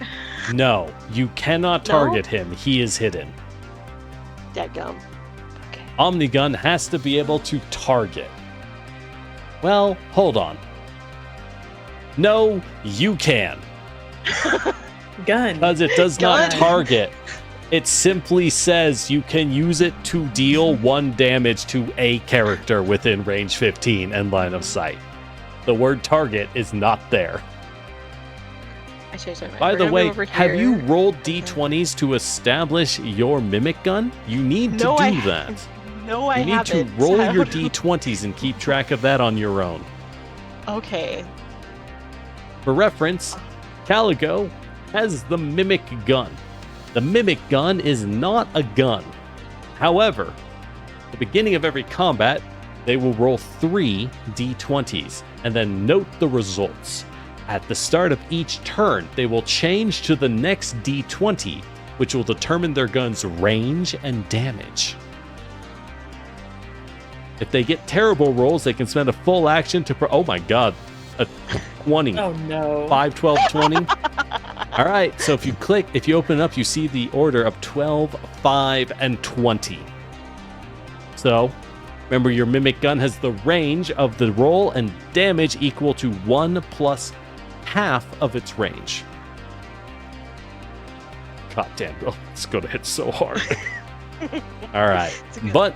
[SPEAKER 1] No, you cannot
[SPEAKER 4] No?
[SPEAKER 1] target him. He is hidden.
[SPEAKER 4] Dadgum. Okay.
[SPEAKER 1] Omnigun has to be able to target. Well, hold on. No, you can.
[SPEAKER 2] Gun.
[SPEAKER 1] Because it does not
[SPEAKER 4] Gun.
[SPEAKER 1] target. It simply says you can use it to deal 1 damage to a character within range 15 and line of sight. The word target is not there.
[SPEAKER 4] I changed my mind.
[SPEAKER 1] By
[SPEAKER 4] We're
[SPEAKER 1] the
[SPEAKER 4] gonna
[SPEAKER 1] way,
[SPEAKER 4] move over
[SPEAKER 1] have you
[SPEAKER 4] here.
[SPEAKER 1] rolled d20s to establish your mimic gun? You need to
[SPEAKER 4] No,
[SPEAKER 1] do
[SPEAKER 4] I-
[SPEAKER 1] that.
[SPEAKER 4] No, I
[SPEAKER 1] You need to
[SPEAKER 4] haven't.
[SPEAKER 1] roll
[SPEAKER 4] I
[SPEAKER 1] your
[SPEAKER 4] don't know.
[SPEAKER 1] d20s and keep track of that on your own.
[SPEAKER 4] Okay.
[SPEAKER 1] For reference, Caligo has the mimic gun. The mimic gun is not a gun. However, at the beginning of every combat, they will roll 3 d20s and then note the results. At the start of each turn, they will change to the next d20, which will determine their gun's range and damage. If they get terrible rolls, they can spend a full action to... oh my god, a 20.
[SPEAKER 2] Oh no.
[SPEAKER 1] 5, 12, 20. All right, so if you open it up, you see the order of 12, 5, and 20. So, remember your mimic gun has the range of the roll and damage equal to 1 plus half of its range. God damn, bro, it's gonna hit so hard. All right,
[SPEAKER 4] It's a good-
[SPEAKER 1] but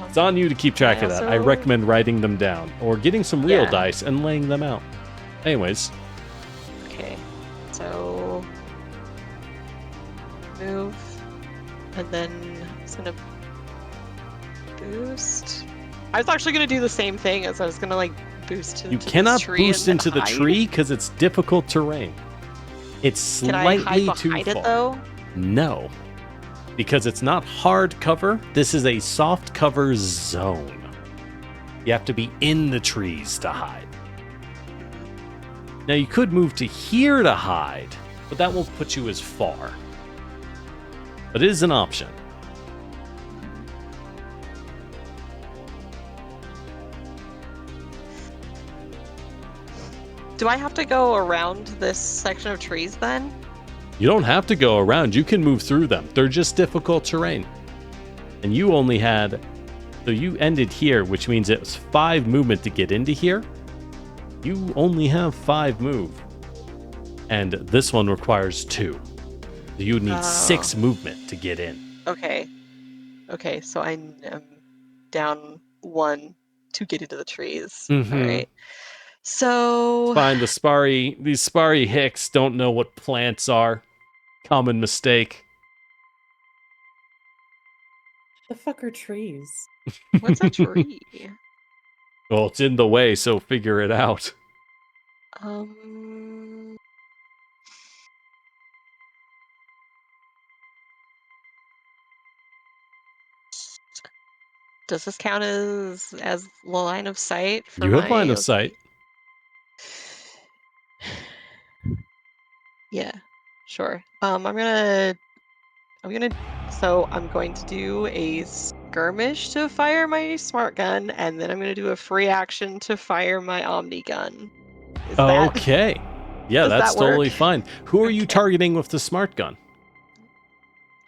[SPEAKER 1] it's on you to keep track
[SPEAKER 4] I
[SPEAKER 1] of that. I
[SPEAKER 4] also-
[SPEAKER 1] recommend writing them down or getting some real
[SPEAKER 4] Yeah.
[SPEAKER 1] dice and laying them out. Anyways,
[SPEAKER 4] Okay. So move, and then it's gonna boost. I was actually gonna do the same thing as I was gonna like boost to
[SPEAKER 1] you
[SPEAKER 4] this
[SPEAKER 1] cannot
[SPEAKER 4] tree
[SPEAKER 1] boost
[SPEAKER 4] and then
[SPEAKER 1] into the
[SPEAKER 4] hide.
[SPEAKER 1] tree because it's difficult terrain. It's
[SPEAKER 4] Can I hide
[SPEAKER 1] slightly too
[SPEAKER 4] behind
[SPEAKER 1] far.
[SPEAKER 4] it though?
[SPEAKER 1] No, because it's not hard cover. This is a soft cover zone. You have to be in the trees to hide. Now you could move to here to hide, but that won't put you as far. But it is an option.
[SPEAKER 4] Do I have to go around this section of trees then?
[SPEAKER 1] You don't have to go around. You can move through them. They're just difficult terrain. And you only had... so you ended here, which means it's 5 movement to get into here. You only have 5 move. And this one requires 2. So you would need
[SPEAKER 4] Oh.
[SPEAKER 1] 6 movement to get in.
[SPEAKER 4] Okay. Okay, so I am down 1 to get into the trees.
[SPEAKER 1] Mhm.
[SPEAKER 4] All right. So
[SPEAKER 1] Fine, these sparry hicks don't know what plants are. Common mistake.
[SPEAKER 2] The fuck are trees?
[SPEAKER 4] what's a tree?
[SPEAKER 1] Well, it's in the way, so figure it out.
[SPEAKER 4] Um. Does this count as line of sight for
[SPEAKER 1] You have
[SPEAKER 4] my-
[SPEAKER 1] line of
[SPEAKER 4] okay.
[SPEAKER 1] sight.
[SPEAKER 4] Yeah, sure. I'm going to do a skirmish to fire my smart gun, and then I'm gonna do a free action to fire my Omni gun. Is that
[SPEAKER 1] Okay. Yeah,
[SPEAKER 4] Does
[SPEAKER 1] that's
[SPEAKER 4] that work?
[SPEAKER 1] totally fine. Who are you
[SPEAKER 4] Okay.
[SPEAKER 1] targeting with the smart gun?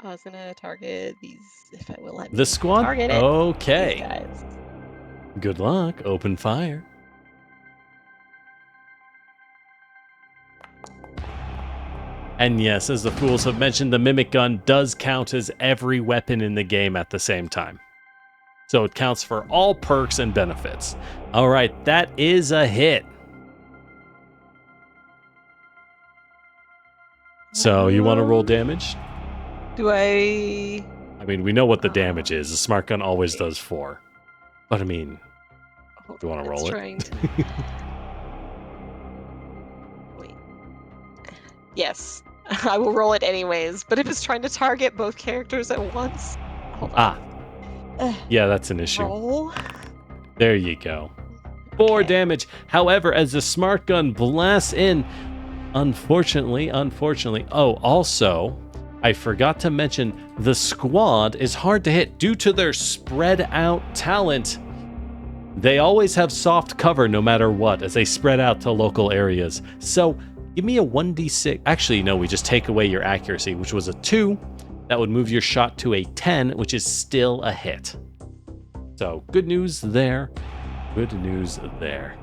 [SPEAKER 4] I was gonna target these if it will let me.
[SPEAKER 1] This squad?
[SPEAKER 4] Target it. These
[SPEAKER 1] Okay.
[SPEAKER 4] guys.
[SPEAKER 1] Good luck. Open fire. And yes, as the fools have mentioned, the mimic gun does count as every weapon in the game at the same time. So it counts for all perks and benefits. All right, that is a hit. So you want to roll damage?
[SPEAKER 4] Do I?
[SPEAKER 1] I mean, we know what the damage is. The smart gun always does 4. But I mean,
[SPEAKER 4] Hold
[SPEAKER 1] You wanna
[SPEAKER 4] on, it's
[SPEAKER 1] roll it?
[SPEAKER 4] trying to... Wait. Yes, I will roll it anyways. But if it's trying to target both characters at once, hold on.
[SPEAKER 1] yeah, that's an issue.
[SPEAKER 4] Roll.
[SPEAKER 1] There you go. 4
[SPEAKER 4] Okay.
[SPEAKER 1] damage. However, as the smart gun blasts in, Unfortunately. Oh, also, I forgot to mention the squad is hard to hit due to their spread out talent. They always have soft cover no matter what as they spread out to local areas. So give me a 1d6. Actually, no, we just take away your accuracy, which was a 2. That would move your shot to a 10, which is still a hit. So good news there. Good news there.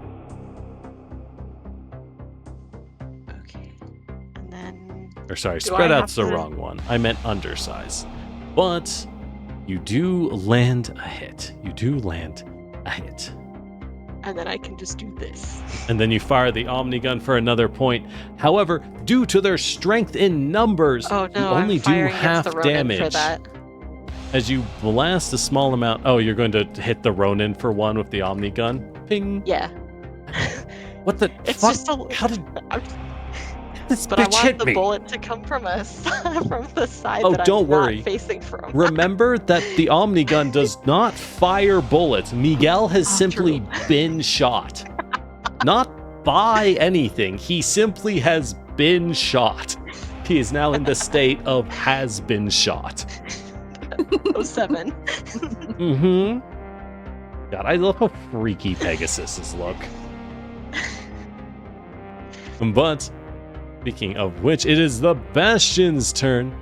[SPEAKER 4] Okay. And then
[SPEAKER 1] Or sorry,
[SPEAKER 4] Do
[SPEAKER 1] spread
[SPEAKER 4] I
[SPEAKER 1] out's the
[SPEAKER 4] have to-
[SPEAKER 1] wrong one. I meant undersize. But you do land a hit. You do land a hit.
[SPEAKER 4] and then I can just do this.
[SPEAKER 1] And then you fire the Omni gun for another point. However, due to their strength in numbers,
[SPEAKER 4] Oh no,
[SPEAKER 1] you only
[SPEAKER 4] I'm
[SPEAKER 1] do
[SPEAKER 4] firing
[SPEAKER 1] half
[SPEAKER 4] against the Ronin
[SPEAKER 1] damage.
[SPEAKER 4] for that.
[SPEAKER 1] As you blast a small amount. Oh, you're going to hit the Ronin for 1 with the Omni gun? Ping.
[SPEAKER 4] Yeah.
[SPEAKER 1] What the
[SPEAKER 4] It's
[SPEAKER 1] fuck?
[SPEAKER 4] just a.
[SPEAKER 1] How did
[SPEAKER 4] I'm-
[SPEAKER 1] this
[SPEAKER 4] But I
[SPEAKER 1] bitch
[SPEAKER 4] want
[SPEAKER 1] hit
[SPEAKER 4] the
[SPEAKER 1] me?
[SPEAKER 4] bullet to come from us from the side
[SPEAKER 1] Oh,
[SPEAKER 4] that
[SPEAKER 1] don't
[SPEAKER 4] I'm
[SPEAKER 1] worry.
[SPEAKER 4] not facing from.
[SPEAKER 1] Remember that the Omni gun does not fire bullets. Miguel has simply been shot. Not by anything. He simply has been shot. He is now in the state of has been shot.
[SPEAKER 4] 07.
[SPEAKER 1] Mm-hmm. God, I love how freaky Pegasus's look. But, speaking of which, it is the Bastion's turn.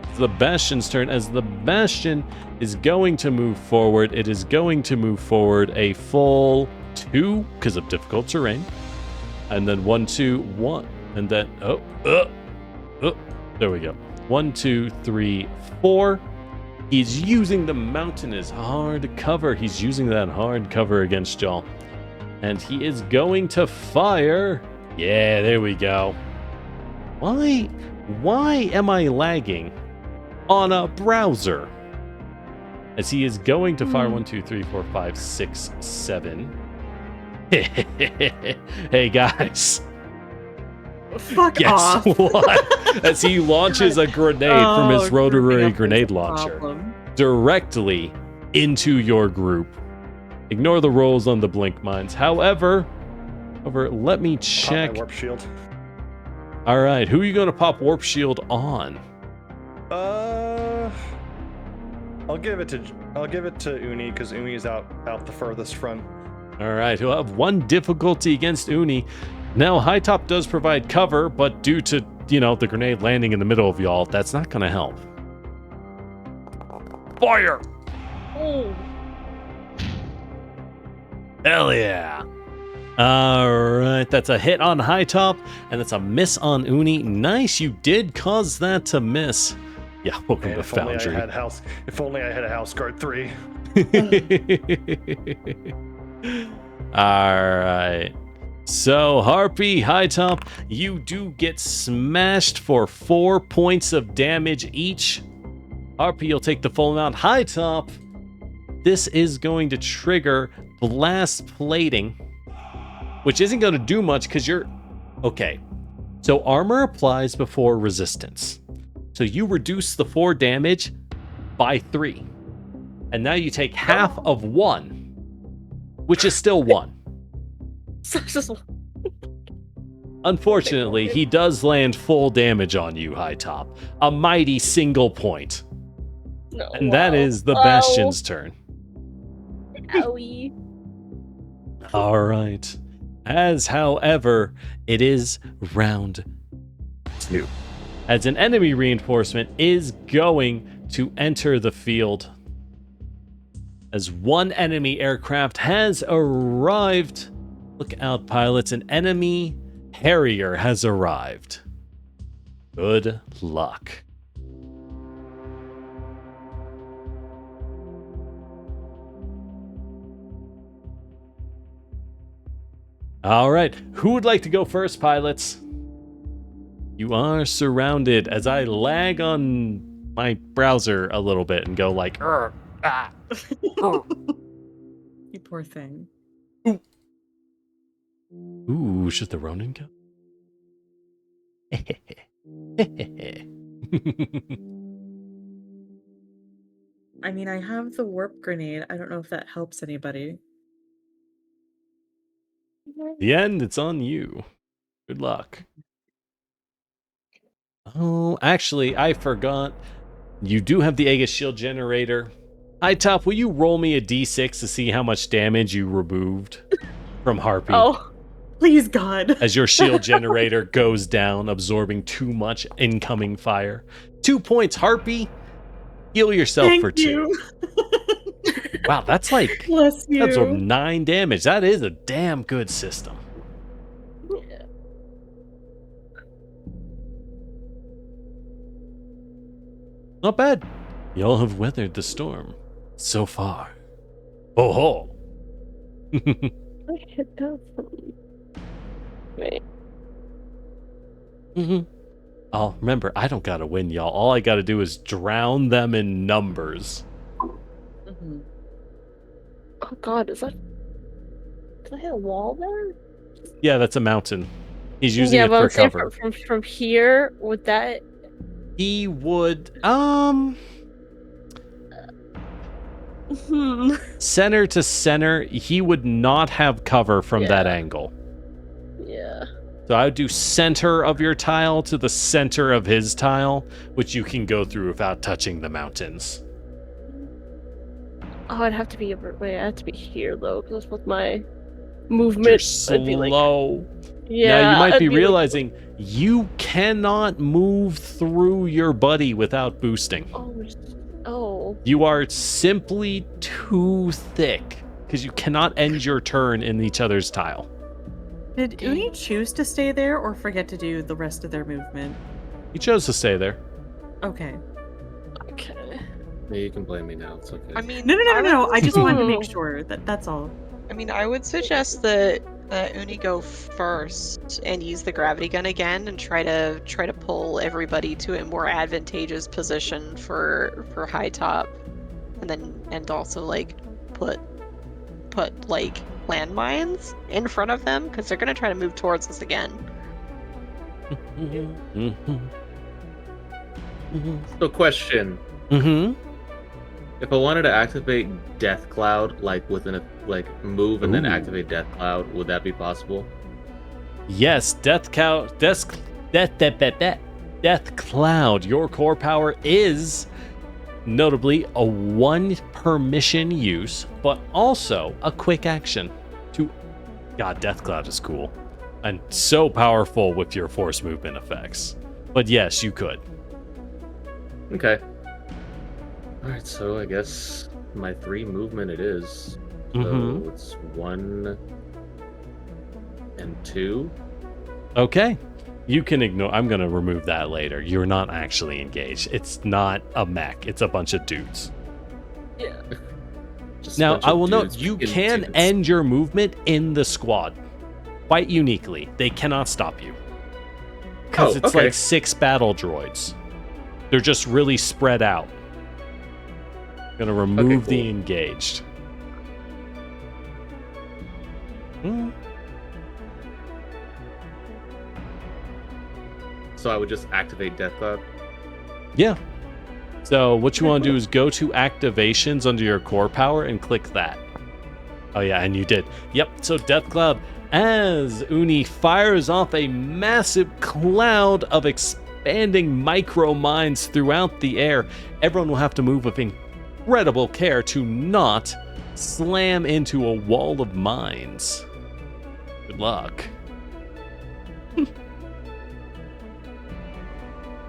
[SPEAKER 1] It's the Bastion's turn as the Bastion is going to move forward. It is going to move forward a full 2 because of difficult terrain. And then 1, 2, 1. And then, there we go. 1, 2, 3, 4. He's using the mountain as hard cover. He's using that hard cover against y'all. And he is going to fire. Yeah, there we go. Why am I lagging on a browser? As he is going to fire 1, 2, 3, 4, 5, 6, 7. Hey guys.
[SPEAKER 2] Fuck
[SPEAKER 1] Guess
[SPEAKER 2] off.
[SPEAKER 1] what? As he launches a grenade from his
[SPEAKER 2] Oh,
[SPEAKER 1] rotary
[SPEAKER 2] grouping up is
[SPEAKER 1] grenade
[SPEAKER 2] a
[SPEAKER 1] launcher
[SPEAKER 2] problem.
[SPEAKER 1] directly into your group. Ignore the rolls on the blink mines. However, let me
[SPEAKER 3] Pop my
[SPEAKER 1] check.
[SPEAKER 3] warp shield.
[SPEAKER 1] All right, who are you going to pop warp shield on?
[SPEAKER 3] I'll give it to Uni because Uni is out the furthest front.
[SPEAKER 1] All right, he'll have 1 difficulty against Uni. Now, High Top does provide cover, but due to, the grenade landing in the middle of y'all, that's not going to help. Fire!
[SPEAKER 6] Oh,
[SPEAKER 1] Hell yeah! All right, that's a hit on High Top, and that's a miss on Uni. Nice, you did cause that to miss. Yeah, welcome
[SPEAKER 3] Man,
[SPEAKER 1] to
[SPEAKER 3] if only I
[SPEAKER 1] Foundry.
[SPEAKER 3] had a house guard 3.
[SPEAKER 1] All right. So, Harpy, High Top, you do get smashed for 4 points of damage each. Harpy, you'll take the full amount. High Top, this is going to trigger blast plating, which isn't going to do much because you're... Okay, so armor applies before resistance. So you reduce the 4 damage by 3. And now you take half of 1, which is still 1. Unfortunately, he does land full damage on you, High Top. A mighty single point.
[SPEAKER 6] no.
[SPEAKER 1] And that is the Bastion's turn.
[SPEAKER 6] Owie.
[SPEAKER 1] All right. As, however, it is round 2. As an enemy reinforcement is going to enter the field. As 1 enemy aircraft has arrived. Look out, pilots. An enemy Harrier has arrived. Good luck. All right, who would like to go first, pilots? You are surrounded as I lag on my browser a little bit and go like, "Arr, ah, arr."
[SPEAKER 2] You poor thing.
[SPEAKER 1] Ooh, should the Ronin go?
[SPEAKER 2] I mean, I have the warp grenade. I don't know if that helps anybody.
[SPEAKER 1] The end, it's on you. Good luck. Oh, actually, I forgot. You do have the Aegis shield generator. High Top, will you roll me a d6 to see how much damage you removed from Harpy?
[SPEAKER 6] Oh,
[SPEAKER 2] Please, God.
[SPEAKER 1] As your shield generator goes down, absorbing too much incoming fire. 2 points, Harpy. Heal yourself
[SPEAKER 2] Thank
[SPEAKER 1] for 2.
[SPEAKER 2] you.
[SPEAKER 1] Wow, that's like
[SPEAKER 2] Bless you.
[SPEAKER 1] that's 9 damage. That is a damn good system.
[SPEAKER 6] yeah.
[SPEAKER 1] Not bad. Y'all have weathered the storm so far. Oh ho!
[SPEAKER 6] I hit that from. Wait.
[SPEAKER 1] Oh, remember, I don't gotta win, y'all. All I gotta do is drown them in numbers.
[SPEAKER 2] Mhm.
[SPEAKER 6] Oh God, is that? Did I hit a wall there?
[SPEAKER 1] Yeah, that's a mountain. He's using it
[SPEAKER 6] but
[SPEAKER 1] for
[SPEAKER 6] I'm saying
[SPEAKER 1] cover.
[SPEAKER 6] from here, would that?
[SPEAKER 1] He would, center to center, he would not have cover from that
[SPEAKER 6] Yeah.
[SPEAKER 1] angle.
[SPEAKER 6] Yeah.
[SPEAKER 1] So I would do center of your tile to the center of his tile, which you can go through without touching the mountains.
[SPEAKER 6] Oh, I'd have to be wait. I have to be here though, because with my
[SPEAKER 1] You're
[SPEAKER 6] movement, I'd be like,
[SPEAKER 1] slow.
[SPEAKER 6] yeah.
[SPEAKER 1] Now you might
[SPEAKER 6] I'd
[SPEAKER 1] be
[SPEAKER 6] like-
[SPEAKER 1] realizing you cannot move through your buddy without boosting.
[SPEAKER 6] oh.
[SPEAKER 1] You are simply too thick because you cannot end your turn in each other's tile.
[SPEAKER 2] Did Uni choose to stay there or forget to do the rest of their movement?
[SPEAKER 1] He chose to stay there.
[SPEAKER 2] Okay.
[SPEAKER 6] Okay.
[SPEAKER 5] Yeah, you can blame me now. It's okay.
[SPEAKER 4] I mean,
[SPEAKER 2] No. I just wanted to make
[SPEAKER 6] Oh.
[SPEAKER 2] sure that's all.
[SPEAKER 4] I mean, I would suggest that Uni go first and use the gravity gun again and try to pull everybody to a more advantageous position for high top, and also like put like landmines in front of them because they're gonna try to move towards us again.
[SPEAKER 5] So, question: if I wanted to activate Death Cloud, like within a move and then
[SPEAKER 1] Ooh.
[SPEAKER 5] activate Death Cloud, would that be possible?
[SPEAKER 1] Yes, Death Cloud. Your core power is notably a 1 permission use, but also a quick action. God, Death Cloud is cool and so powerful with your force movement effects. But yes, you could.
[SPEAKER 5] Okay. All right. So I guess my 3 movement it is. So
[SPEAKER 1] Mhm.
[SPEAKER 5] it's 1 and 2.
[SPEAKER 1] Okay. You can ignore. I'm going to remove that later. You're not actually engaged. It's not a mech. It's a bunch of dudes.
[SPEAKER 6] Yeah.
[SPEAKER 5] Just a
[SPEAKER 1] Now,
[SPEAKER 5] bunch
[SPEAKER 1] I
[SPEAKER 5] of
[SPEAKER 1] will note,
[SPEAKER 5] dudes
[SPEAKER 1] you
[SPEAKER 5] being
[SPEAKER 1] can
[SPEAKER 5] dudes.
[SPEAKER 1] end your movement in the squad. Quite uniquely. They cannot stop you. Because
[SPEAKER 5] Oh,
[SPEAKER 1] it's
[SPEAKER 5] okay.
[SPEAKER 1] like 6 battle droids. They're just really spread out. Gonna remove the
[SPEAKER 5] cool.
[SPEAKER 1] engaged. Hmm.
[SPEAKER 5] So I would just activate Death Cloud.
[SPEAKER 1] Yeah. So what you want to do is go to activations under your core power and click that. Oh yeah, and you did. Yep. So Death Cloud, as Uni fires off a massive cloud of expanding micro mines throughout the air, everyone will have to move with incredible care to not slam into a wall of mines. Good luck.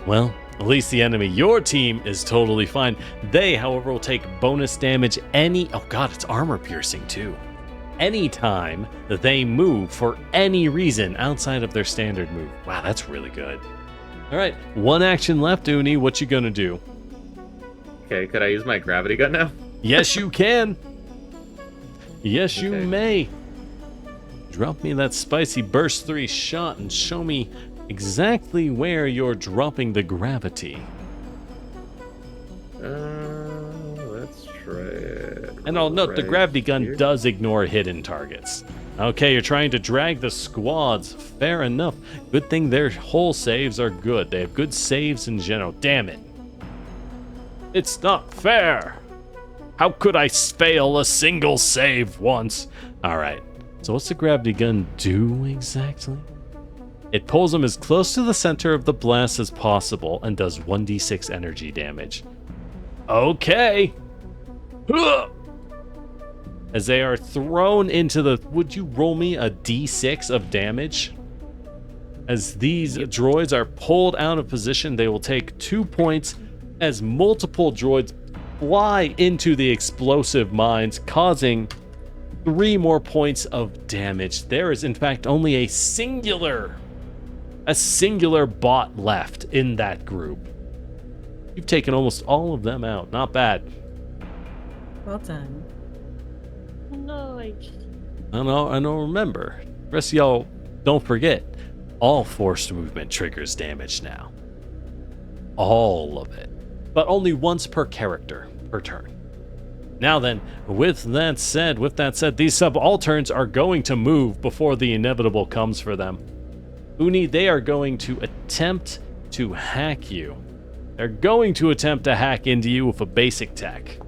[SPEAKER 1] Well, at least the enemy, your team, is totally fine. They, however, will take bonus damage oh god, it's armor piercing too. Anytime that they move for any reason outside of their standard move. Wow, that's really good. Alright, 1 action left, Uni. What you gonna do?
[SPEAKER 5] Okay, could I use my gravity gun now?
[SPEAKER 1] Yes, you can. Yes, you
[SPEAKER 5] Okay.
[SPEAKER 1] may. Drop me that spicy burst 3 shot and show me exactly where you're dropping the gravity.
[SPEAKER 5] Let's try it.
[SPEAKER 1] And I'll note the
[SPEAKER 5] right
[SPEAKER 1] gravity gun
[SPEAKER 5] here.
[SPEAKER 1] does ignore hidden targets. Okay, you're trying to drag the squads. Fair enough. Good thing their whole saves are good. They have good saves in general. Damn it. It's not fair. How could I fail a single save once? Alright. So what's the gravity gun do exactly? It pulls him as close to the center of the blast as possible and does 1d6 energy damage. Okay. As they are thrown into the... Would you roll me a d6 of damage? As these droids are pulled out of position, they will take 2 points as multiple droids fly into the explosive mines, causing 3 more points of damage. There is, in fact, only a singular bot left in that group. You've taken almost all of them out. Not bad.
[SPEAKER 2] Well done.
[SPEAKER 6] Nice.
[SPEAKER 1] I know. Remember, the rest of y'all, don't forget, all forced movement triggers damage now. All of it. But only once per character per turn. Now then, with that said, these subalterns are going to move before the inevitable comes for them. Uni, they are going to attempt to hack you. They're going to attempt to hack into you with a basic tech.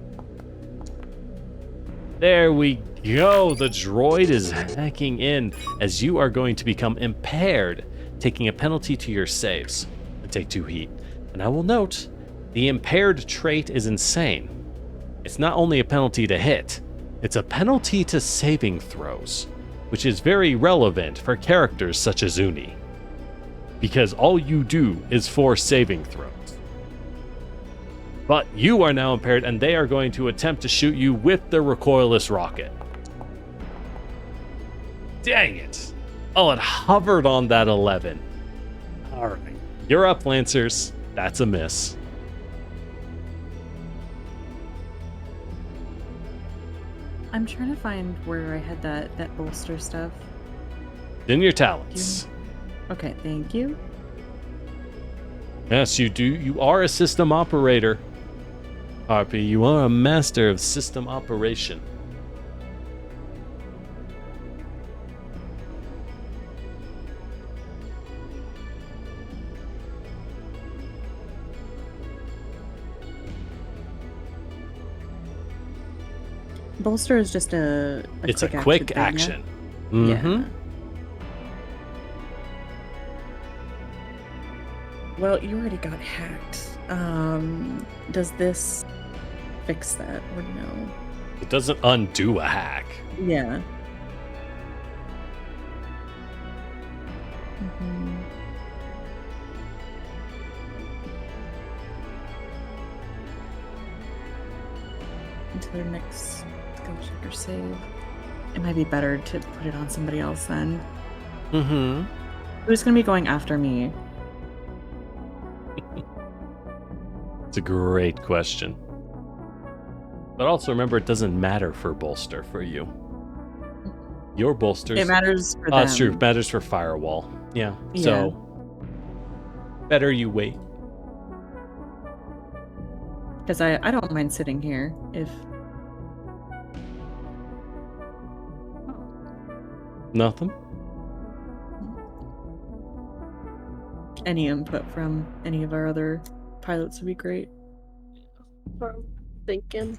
[SPEAKER 1] There we go. The droid is hacking in as you are going to become impaired, taking a penalty to your saves and take 2 heat. And I will note, the impaired trait is insane. It's not only a penalty to hit, it's a penalty to saving throws, which is very relevant for characters such as Uni, because all you do is force saving throws. But you are now impaired, and they are going to attempt to shoot you with the recoilless rocket. Dang it. Oh, it hovered on that 11. All right. You're up, Lancers. That's a miss.
[SPEAKER 2] I'm trying to find where I had that bolster stuff.
[SPEAKER 1] In your talents.
[SPEAKER 2] Okay, thank you.
[SPEAKER 1] Yes, you do. You are a system operator. Harpy, you are a master of system operation.
[SPEAKER 2] Bolster is just
[SPEAKER 1] It's a quick action.
[SPEAKER 2] Thing, yeah?
[SPEAKER 1] Mm-hmm.
[SPEAKER 2] Yeah. Well, you already got hacked. Does this fix that or no?
[SPEAKER 1] It doesn't undo a hack.
[SPEAKER 2] Yeah. Mm-hmm. Until their next skill check or save. It might be better to put it on somebody else then.
[SPEAKER 1] Mm-hmm.
[SPEAKER 2] Who's gonna be going after me?
[SPEAKER 1] It's a great question. But also remember, it doesn't matter for bolster for you. Your bolsters...
[SPEAKER 2] It matters for them.
[SPEAKER 1] That's true. It matters for firewall. Yeah. So, better you wait.
[SPEAKER 2] Because I don't mind sitting here if...
[SPEAKER 1] Nothing?
[SPEAKER 2] Any input from any of our other pilots would be great.
[SPEAKER 6] I'm thinking.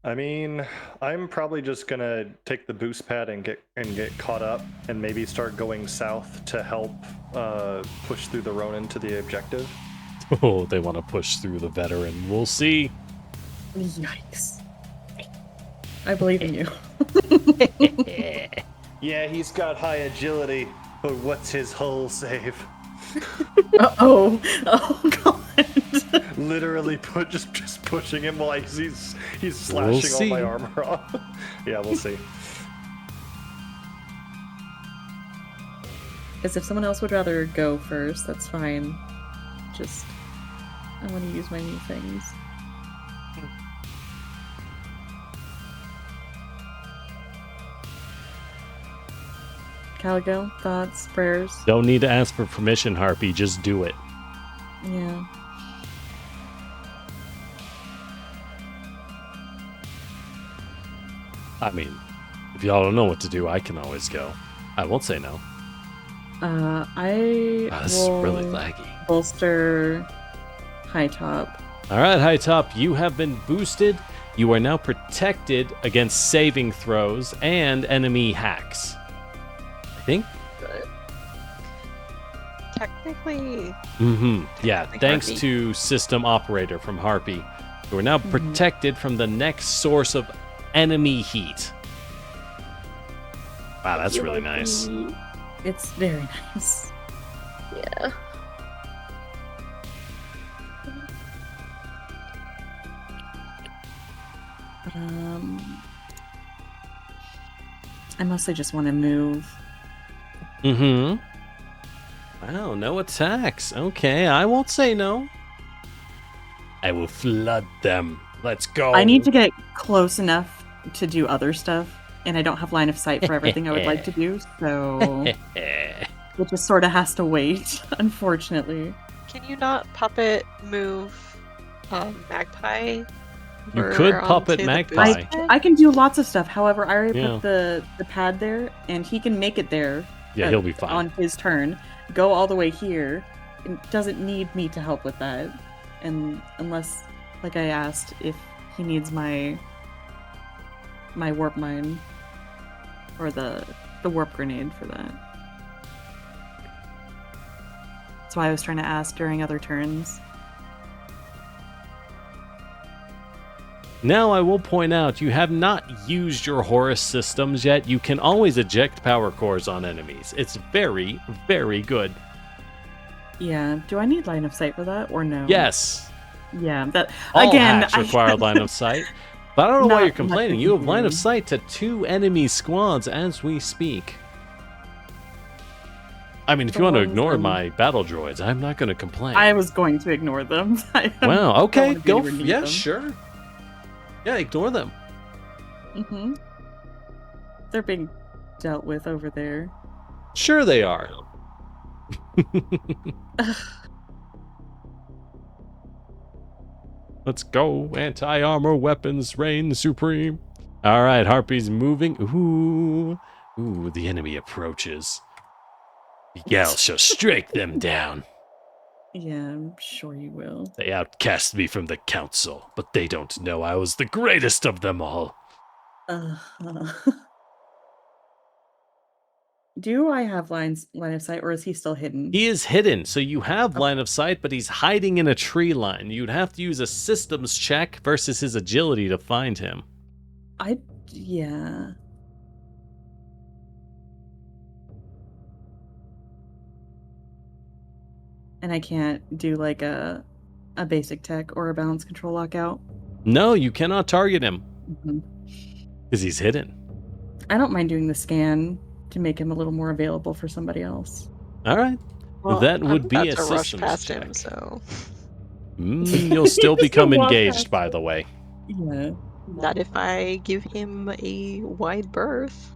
[SPEAKER 3] I mean, I'm probably just gonna take the boost pad and get caught up, and maybe start going south to help push through the Ronin to the objective.
[SPEAKER 1] Oh, they want to push through the veteran. We'll see.
[SPEAKER 2] Yikes. I believe in you.
[SPEAKER 3] Yeah, he's got high agility, but what's his hull save?
[SPEAKER 2] Uh-oh. Oh, God.
[SPEAKER 3] Literally just pushing him while he's slashing all my armor off. Yeah, we'll see.
[SPEAKER 2] Because if someone else would rather go first, that's fine. Just, I want to use my new things. Caligo, thoughts, prayers?
[SPEAKER 1] Don't need to ask for permission, Harpy. Just do it.
[SPEAKER 2] Yeah.
[SPEAKER 1] I mean, if y'all don't know what to do, I can always go. I won't say no.
[SPEAKER 2] This
[SPEAKER 1] is
[SPEAKER 2] will
[SPEAKER 1] really laggy.
[SPEAKER 2] Bolster high top.
[SPEAKER 1] All right, High Top, you have been boosted. You are now protected against saving throws and enemy hacks. think.
[SPEAKER 6] But
[SPEAKER 4] Technically,
[SPEAKER 1] Yeah,
[SPEAKER 4] Like
[SPEAKER 1] thanks
[SPEAKER 4] Harpy.
[SPEAKER 1] to System Operator from Harpy. We're now protected from the next source of enemy heat. Wow, that's
[SPEAKER 6] you
[SPEAKER 1] really
[SPEAKER 6] like
[SPEAKER 1] nice.
[SPEAKER 2] It's very nice.
[SPEAKER 6] Yeah.
[SPEAKER 2] But, I mostly just want to move.
[SPEAKER 1] Wow, no attacks. Okay, I won't say no. I will flood them. Let's go.
[SPEAKER 2] I need to get close enough to do other stuff, and I don't have line of sight for everything I would like to do, so it just sort of has to wait, unfortunately.
[SPEAKER 4] can you not puppet move Magpie?
[SPEAKER 1] You
[SPEAKER 4] over
[SPEAKER 1] could puppet
[SPEAKER 4] onto the
[SPEAKER 1] Magpie.
[SPEAKER 4] boost pad?
[SPEAKER 2] I can do lots of stuff. However, I already
[SPEAKER 1] Yeah.
[SPEAKER 2] put the pad there, and he can make it there.
[SPEAKER 1] Yeah, he'll be fine.
[SPEAKER 2] On his turn. Go all the way here. It doesn't need me to help with that. And unless, like I asked, if he needs my warp mine or the warp grenade for that. That's why I was trying to ask during other turns.
[SPEAKER 1] Now, I will point out, you have not used your Horus systems yet. You can always eject power cores on enemies. It's very, very good.
[SPEAKER 2] Yeah. Do I need line of sight for that or no?
[SPEAKER 1] Yes.
[SPEAKER 2] Yeah. That
[SPEAKER 1] All
[SPEAKER 2] again.
[SPEAKER 1] hacks require line of sight. But I don't know why
[SPEAKER 2] Not-
[SPEAKER 1] you're complaining.
[SPEAKER 2] not
[SPEAKER 1] You have line of
[SPEAKER 2] completely.
[SPEAKER 1] sight to 2 enemy squads as we speak. I mean, if you want to ignore my battle droids, I'm not going to complain.
[SPEAKER 2] I was going to ignore them.
[SPEAKER 1] Wow, okay,
[SPEAKER 2] don't
[SPEAKER 1] go.
[SPEAKER 2] wanna be to
[SPEAKER 1] Yeah,
[SPEAKER 2] them.
[SPEAKER 1] sure. Yeah, ignore them.
[SPEAKER 2] Mm-hmm. They're being dealt with over there.
[SPEAKER 1] Sure they are. Let's go. Anti-armor weapons reign supreme. All right, Harpy's moving. Ooh, the enemy approaches. Miguel shall strike them down.
[SPEAKER 2] Yeah, I'm sure you will.
[SPEAKER 1] They outcast me from the council, but they don't know I was the greatest of them all.
[SPEAKER 2] Do I have line of sight, or is he still hidden?
[SPEAKER 1] He is hidden, so you have line of sight, but he's hiding in a tree line. You'd have to use a systems check versus his agility to find him.
[SPEAKER 2] Yeah. And I can't do like a basic tech or a balance control lockout.
[SPEAKER 1] No, you cannot target him
[SPEAKER 2] Mhm.
[SPEAKER 1] because he's hidden.
[SPEAKER 2] I don't mind doing the scan to make him a little more available for somebody else.
[SPEAKER 1] All right.
[SPEAKER 2] Well,
[SPEAKER 1] that would be a
[SPEAKER 4] That's a rush
[SPEAKER 1] systems
[SPEAKER 4] past
[SPEAKER 1] check.
[SPEAKER 4] him, so
[SPEAKER 1] You'll still
[SPEAKER 2] Just
[SPEAKER 1] become
[SPEAKER 2] walk
[SPEAKER 1] engaged,
[SPEAKER 2] past
[SPEAKER 1] by the way.
[SPEAKER 2] Yeah.
[SPEAKER 4] not if I give him a wide berth.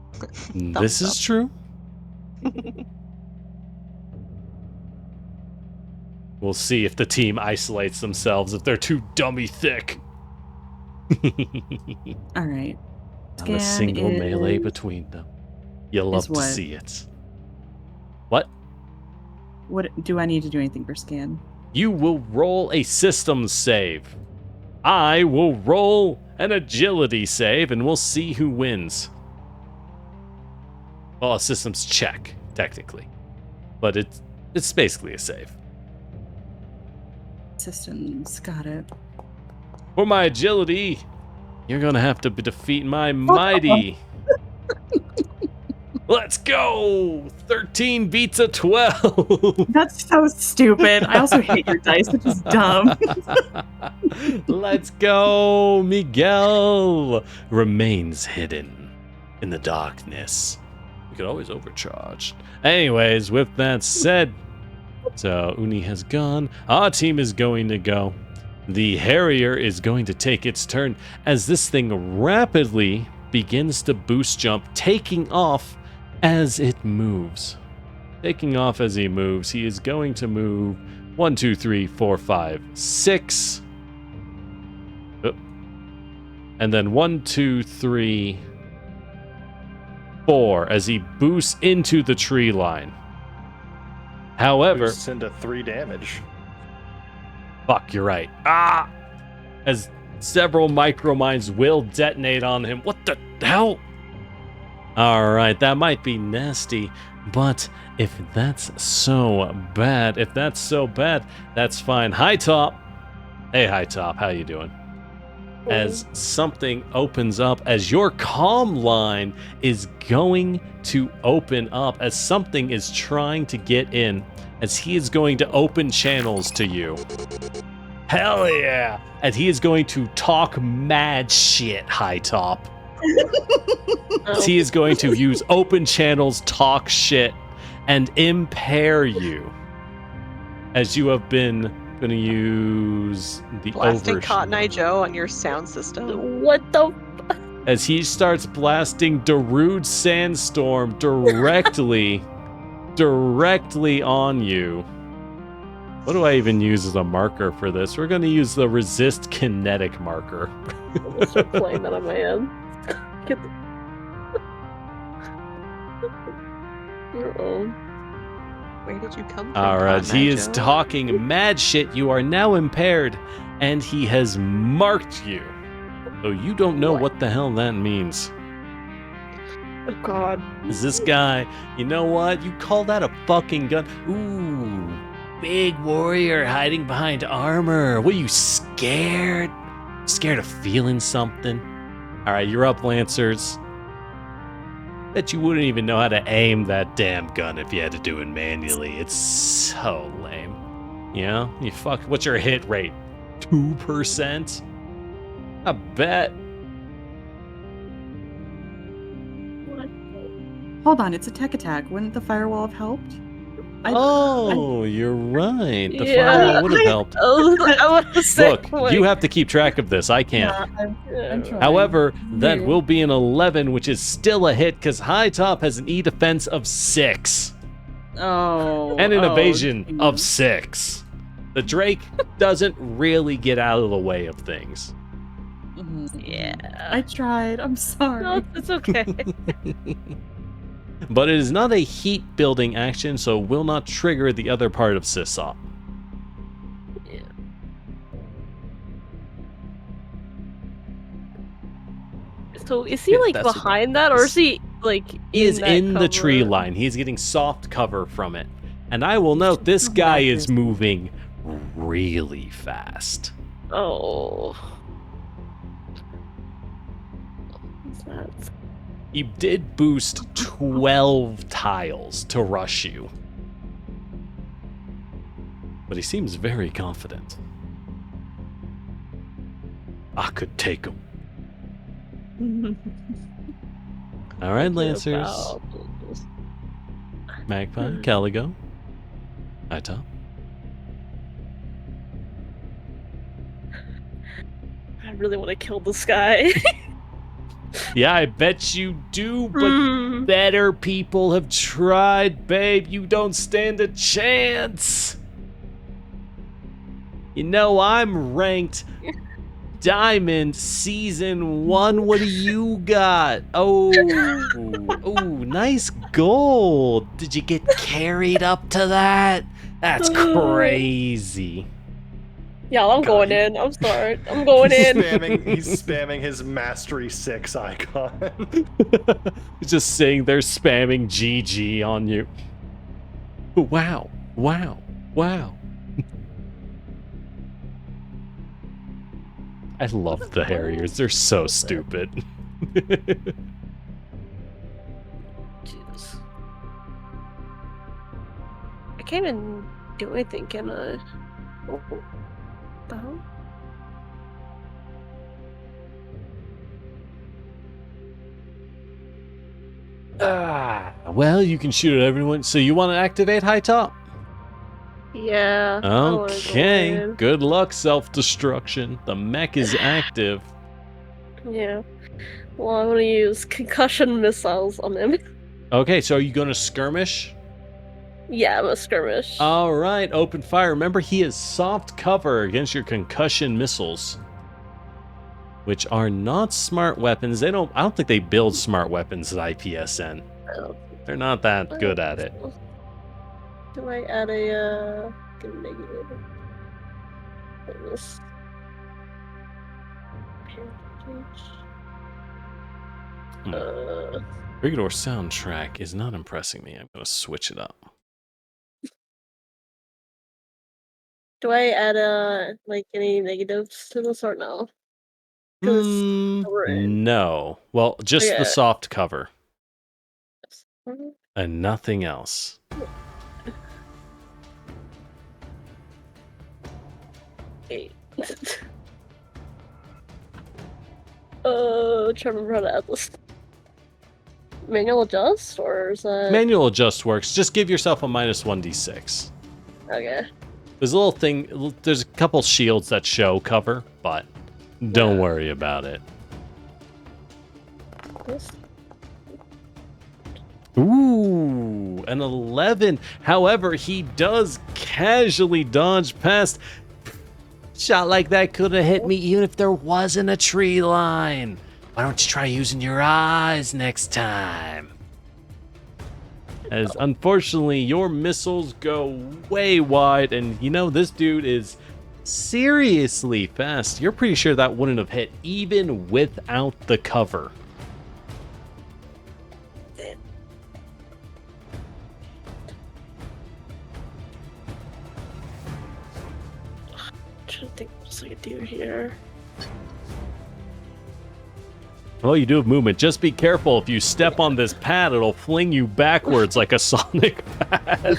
[SPEAKER 1] This is
[SPEAKER 4] up.
[SPEAKER 1] true. We'll see if the team isolates themselves, if they're too dummy thick.
[SPEAKER 2] All right.
[SPEAKER 1] Not a single melee between them. You love to
[SPEAKER 2] what?
[SPEAKER 1] see it. What?
[SPEAKER 2] What do I need to do anything for scan?
[SPEAKER 1] You will roll a systems save. I will roll an agility save, and we'll see who wins. Well, a systems check, technically. But it's basically a save.
[SPEAKER 2] Systems, got it.
[SPEAKER 1] For my agility, you're gonna have to defeat my mighty. Let's go! 13 beats a 12.
[SPEAKER 2] That's so stupid. I also hate your dice, which is dumb.
[SPEAKER 1] Let's go! Miguel remains hidden in the darkness. You could always overcharge. Anyways, with that said, so Uni has gone. Our team is going to go. The Harrier is going to take its turn as this thing rapidly begins to boost jump, taking off as it moves. Taking off as he moves, he is going to move 1, 2, 3, 4, 5, 6. And then 1, 2, 3, 4 as he boosts into the tree line. However,
[SPEAKER 3] Boosts into 3 damage.
[SPEAKER 1] fuck, you're right. As several micromines will detonate on him. What the hell? All right, that might be nasty. But if that's so bad, that's fine. Hi, Top. Hey, Hi, Top. How you doing? As something opens up, as your comm line is going to open up, as something is trying to get in, as he is going to open channels to you. Hell yeah! And he is going to talk mad shit, High Top. He is going to use open channels, talk shit, and impair you. As you have been going to use the
[SPEAKER 4] Blasting
[SPEAKER 1] over...
[SPEAKER 4] Cotton Eye Joe on your sound system.
[SPEAKER 6] What the?
[SPEAKER 1] As he starts blasting Darude Sandstorm directly on you. What do I even use as a marker for this? We're going to use the resist kinetic marker.
[SPEAKER 6] Let's start playing that on my end. Get the... Your own.
[SPEAKER 4] Where did you come from?
[SPEAKER 1] Alright,
[SPEAKER 4] Cotton
[SPEAKER 1] he
[SPEAKER 4] Eye
[SPEAKER 1] is
[SPEAKER 4] Joe?
[SPEAKER 1] talking mad shit. You are now impaired, and he has marked you. So you don't know what the hell that means.
[SPEAKER 6] Oh god.
[SPEAKER 1] Is this guy, you know what? You call that a fucking gun? Ooh, big warrior hiding behind armor. What, are you scared? Scared of feeling something? Alright, you're up, Lancers. Bet you wouldn't even know how to aim that damn gun if you had to do it manually. It's so lame. You know? You fuck. What's your hit rate? 2%? I bet.
[SPEAKER 2] Hold on, it's a tech attack. Wouldn't the firewall have helped?
[SPEAKER 1] You're right. The
[SPEAKER 6] Yeah,
[SPEAKER 1] firewall would have helped.
[SPEAKER 6] I want to say,
[SPEAKER 1] Look, you have to keep track of this. I can't.
[SPEAKER 2] I'm trying.
[SPEAKER 1] However, that
[SPEAKER 2] Weird.
[SPEAKER 1] will be an 11, which is still a hit because High Top has an E defense of 6
[SPEAKER 2] Oh.
[SPEAKER 1] and an evasion
[SPEAKER 2] geez.
[SPEAKER 1] of 6. The Drake doesn't really get out of the way of things.
[SPEAKER 2] Mhm.
[SPEAKER 6] Yeah.
[SPEAKER 2] I tried. I'm sorry.
[SPEAKER 6] No, it's okay.
[SPEAKER 1] But it is not a heat building action, so it will not trigger the other part of Sysop.
[SPEAKER 6] Yeah. So is he
[SPEAKER 1] Yeah,
[SPEAKER 6] like
[SPEAKER 1] that's what
[SPEAKER 6] behind that, or is he like
[SPEAKER 1] He is
[SPEAKER 6] that
[SPEAKER 1] in the tree
[SPEAKER 6] cover?
[SPEAKER 1] line. He's getting soft cover from it. And I will note, this
[SPEAKER 2] Come
[SPEAKER 1] guy
[SPEAKER 2] back
[SPEAKER 1] is
[SPEAKER 2] here.
[SPEAKER 1] moving really fast.
[SPEAKER 6] Oh. What's that?
[SPEAKER 1] He did boost 12 tiles to rush you. But he seems very confident. I could take him. All right, Lancers.
[SPEAKER 6] About-
[SPEAKER 1] Magpie, Caligo. Hi, Tom.
[SPEAKER 6] I really want to kill this guy.
[SPEAKER 1] Yeah, I bet you do, but
[SPEAKER 6] Hmm.
[SPEAKER 1] better people have tried, babe. You don't stand a chance. You know, I'm ranked Diamond Season 1. What do you got? Oh, nice gold. Did you get carried up to that? That's crazy.
[SPEAKER 6] Yeah, I'm
[SPEAKER 3] God,
[SPEAKER 6] going
[SPEAKER 3] he-
[SPEAKER 6] in. I'm sorry. I'm going in.
[SPEAKER 3] He's spamming his Mastery 6 icon.
[SPEAKER 1] He's just sitting there spamming GG on you. Wow. I love the Harriers. They're so stupid.
[SPEAKER 6] Jesus. I can't even do anything, can I? Oh, the hell?
[SPEAKER 1] Well, you can shoot at everyone. So you want to activate High Top?
[SPEAKER 6] Yeah. I wanna go
[SPEAKER 1] Okay.
[SPEAKER 6] in.
[SPEAKER 1] Good luck, self-destruction. The mech is active.
[SPEAKER 6] Yeah. Well, I'm gonna use concussion missiles on him.
[SPEAKER 1] Okay, so are you going to skirmish?
[SPEAKER 6] Yeah, I'm a skirmish.
[SPEAKER 1] All right, open fire. Remember, he is soft cover against your concussion missiles, which are not smart weapons. I don't think they build smart weapons at IPSN.
[SPEAKER 6] Oh.
[SPEAKER 1] They're not that good at it.
[SPEAKER 6] Do I add a negative? Bonus.
[SPEAKER 1] Hmm. Brigador soundtrack is not impressing me. I'm going to switch it up.
[SPEAKER 6] Do I add like any negatives to this or no? 'Cause we're in.
[SPEAKER 1] No. Well, just the
[SPEAKER 6] Okay.
[SPEAKER 1] soft cover. And nothing else.
[SPEAKER 6] Wait. Trying to remember how to add this. Manual adjust, or is that...
[SPEAKER 1] Manual adjust works. Just give yourself a minus 1d6.
[SPEAKER 6] Okay.
[SPEAKER 1] There's a little thing, there's a couple shields that show cover, but don't worry about it.
[SPEAKER 6] This?
[SPEAKER 1] Ooh, an 11. However, he does casually dodge past. Shot like that could have hit me even if there wasn't a tree line. Why don't you try using your eyes next time? As unfortunately, your missiles go way wide, and you know, this dude is seriously fast. You're pretty sure that wouldn't have hit even without the cover.
[SPEAKER 6] I'm trying to think what else I could do here.
[SPEAKER 1] Well, you do have movement. Just be careful. If you step on this pad, it'll fling you backwards like a Sonic pad.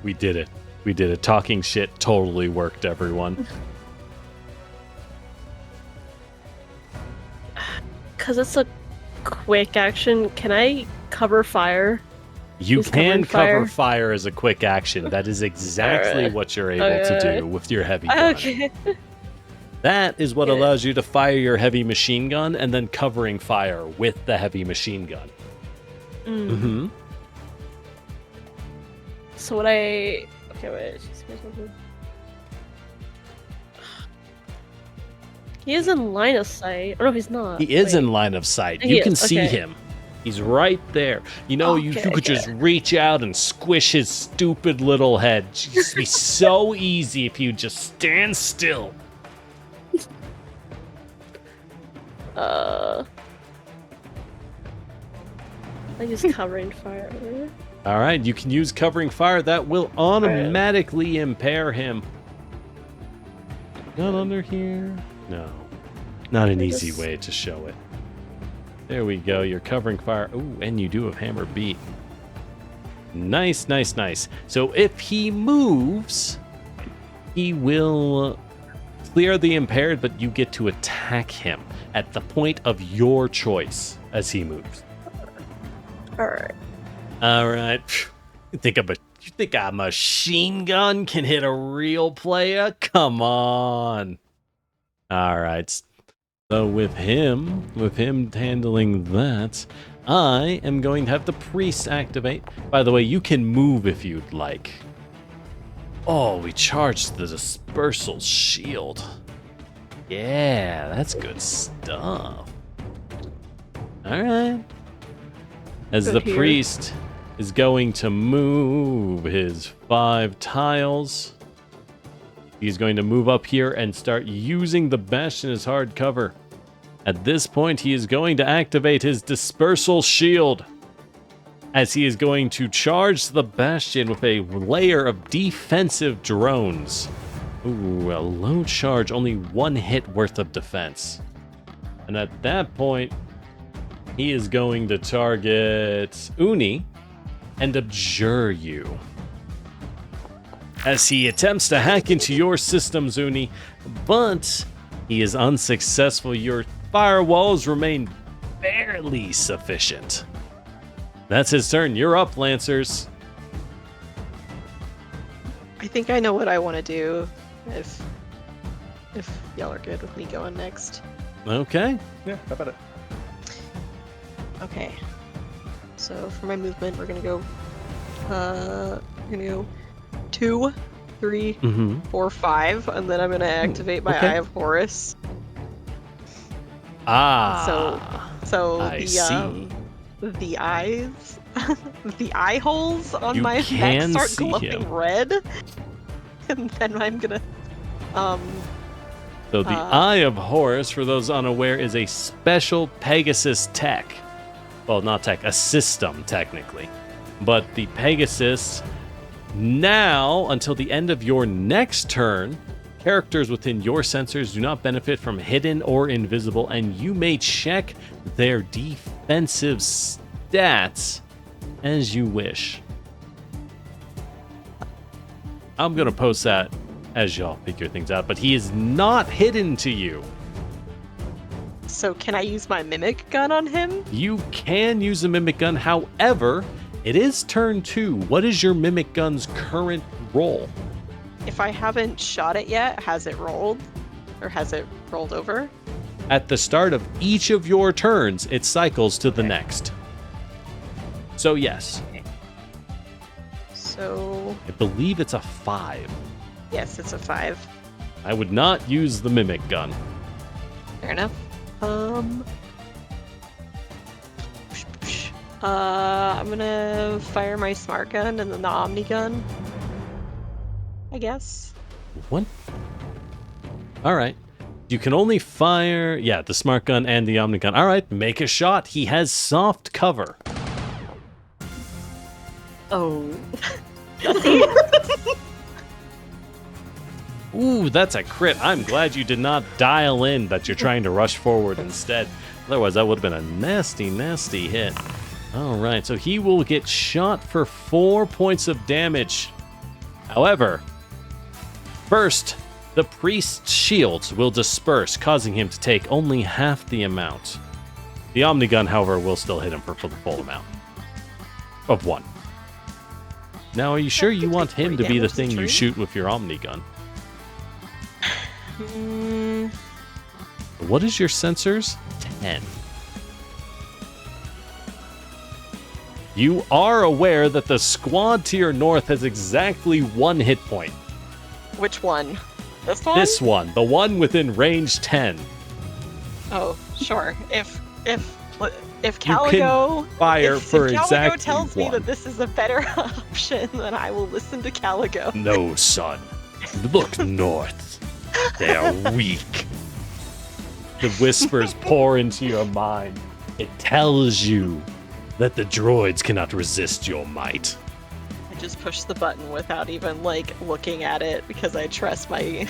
[SPEAKER 1] We did it. We did it. Talking shit totally worked, everyone.
[SPEAKER 6] Because it's a quick action, can I cover fire?
[SPEAKER 1] You
[SPEAKER 6] He's
[SPEAKER 1] can
[SPEAKER 6] covering
[SPEAKER 1] cover fire as a quick action. That is exactly
[SPEAKER 6] Alright.
[SPEAKER 1] what you're able to do with your heavy gun.
[SPEAKER 6] Okay.
[SPEAKER 1] That is what
[SPEAKER 6] Get it.
[SPEAKER 1] allows you to fire your heavy machine gun and then covering fire with the heavy machine gun. Mm-hmm.
[SPEAKER 6] So what I... Okay, wait. Just give me something. He is in line of sight. Oh, no, he's not.
[SPEAKER 1] He is
[SPEAKER 6] Wait.
[SPEAKER 1] in line of sight.
[SPEAKER 6] He
[SPEAKER 1] You can
[SPEAKER 6] is,
[SPEAKER 1] see
[SPEAKER 6] okay.
[SPEAKER 1] him. He's right there. You know, you
[SPEAKER 6] Okay,
[SPEAKER 1] could just
[SPEAKER 6] okay.
[SPEAKER 1] reach out and squish his stupid little head. It'd just be so easy if you just stand still.
[SPEAKER 6] I use covering fire.
[SPEAKER 1] All right, you can use covering fire. That will automatically impair him. Not under here? No. Not an easy way to show it. There we go. You're covering fire. Ooh, and you do have hammer beat. Nice, nice, nice. So if he moves, he will clear the impaired, but you get to attack him at the point of your choice as he moves.
[SPEAKER 6] Alright.
[SPEAKER 1] All right. You think a machine gun can hit a real player? Come on. All right. So with him handling that, I am going to have the priest activate. By the way, you can move if you'd like. Oh, we charged the dispersal shield. Yeah, that's good stuff. All right. As
[SPEAKER 6] Good
[SPEAKER 1] the
[SPEAKER 6] here.
[SPEAKER 1] priest is going to move his 5 tiles. He's going to move up here and start using the bastion as hard cover. At this point, he is going to activate his dispersal shield, as he is going to charge the bastion with a layer of defensive drones. Ooh, a low charge, only 1 hit worth of defense. And at that point, he is going to target Uni and abjure you. As he attempts to hack into your systems, Uni, but he is unsuccessful. Your firewalls remain barely sufficient. That's his turn. You're up, Lancers.
[SPEAKER 4] I think I know what I want to do if y'all are good with me going next.
[SPEAKER 1] Okay.
[SPEAKER 3] Yeah, how about it?
[SPEAKER 4] Okay. So for my movement, we're gonna go 2, 3, 4, 5, and then I'm gonna activate my
[SPEAKER 1] okay.
[SPEAKER 4] Eye of Horus.
[SPEAKER 1] Ah.
[SPEAKER 4] So
[SPEAKER 1] I see.
[SPEAKER 4] the eyes, the eye holes on
[SPEAKER 1] You
[SPEAKER 4] my
[SPEAKER 1] can
[SPEAKER 4] neck start
[SPEAKER 1] see
[SPEAKER 4] glowing
[SPEAKER 1] him.
[SPEAKER 4] red, and then I'm gonna
[SPEAKER 1] So the Eye of Horus, for those unaware, is a special Pegasus tech. Well, not tech, a system, technically. But the Pegasus, now, until the end of your next turn, characters within your sensors do not benefit from hidden or invisible, and you may check their defensive stats as you wish. I'm going to post that as y'all figure things out, but he is not hidden to you.
[SPEAKER 4] So can I use my mimic gun on him?
[SPEAKER 1] You can use a mimic gun, however, it is turn 2. What is your mimic gun's current roll?
[SPEAKER 4] If I haven't shot it yet, has it rolled? Or has it rolled over?
[SPEAKER 1] At the start of each of your turns, it cycles to the next. So yes.
[SPEAKER 4] So...
[SPEAKER 1] I believe it's a 5.
[SPEAKER 4] Yes, it's a 5.
[SPEAKER 1] I would not use the mimic gun.
[SPEAKER 4] Fair enough. I'm gonna fire my smart gun and then the Omni gun. I guess.
[SPEAKER 1] What? Alright. You can only fire... Yeah, the smart gun and the Omni gun. Alright, make a shot. He has soft cover.
[SPEAKER 4] Oh.
[SPEAKER 1] Ooh, that's a crit. I'm glad you did not dial in that you're trying to rush forward instead. Otherwise, that would have been a nasty, nasty hit. Alright, so he will get shot for 4 points of damage. However, first, the priest's shields will disperse, causing him to take only half the amount. The Omnigun, however, will still hit him for the full amount of 1. Now, are you sure you want him to be the thing you shoot with your Omnigun? What is your sensors? 10. You are aware that the squad to your north has exactly 1 hit point.
[SPEAKER 4] Which one? This one?
[SPEAKER 1] This one, the one within range 10.
[SPEAKER 4] Oh, sure. If Caligo
[SPEAKER 1] fire for
[SPEAKER 4] if Caligo
[SPEAKER 1] exactly
[SPEAKER 4] tells me
[SPEAKER 1] 1.
[SPEAKER 4] that this is a better option, then I will listen to Caligo.
[SPEAKER 1] No, son. Look north. They are weak. The whispers pour into your mind. It tells you that the droids cannot resist your might.
[SPEAKER 4] I just push the button without even looking at it because I trust my mic.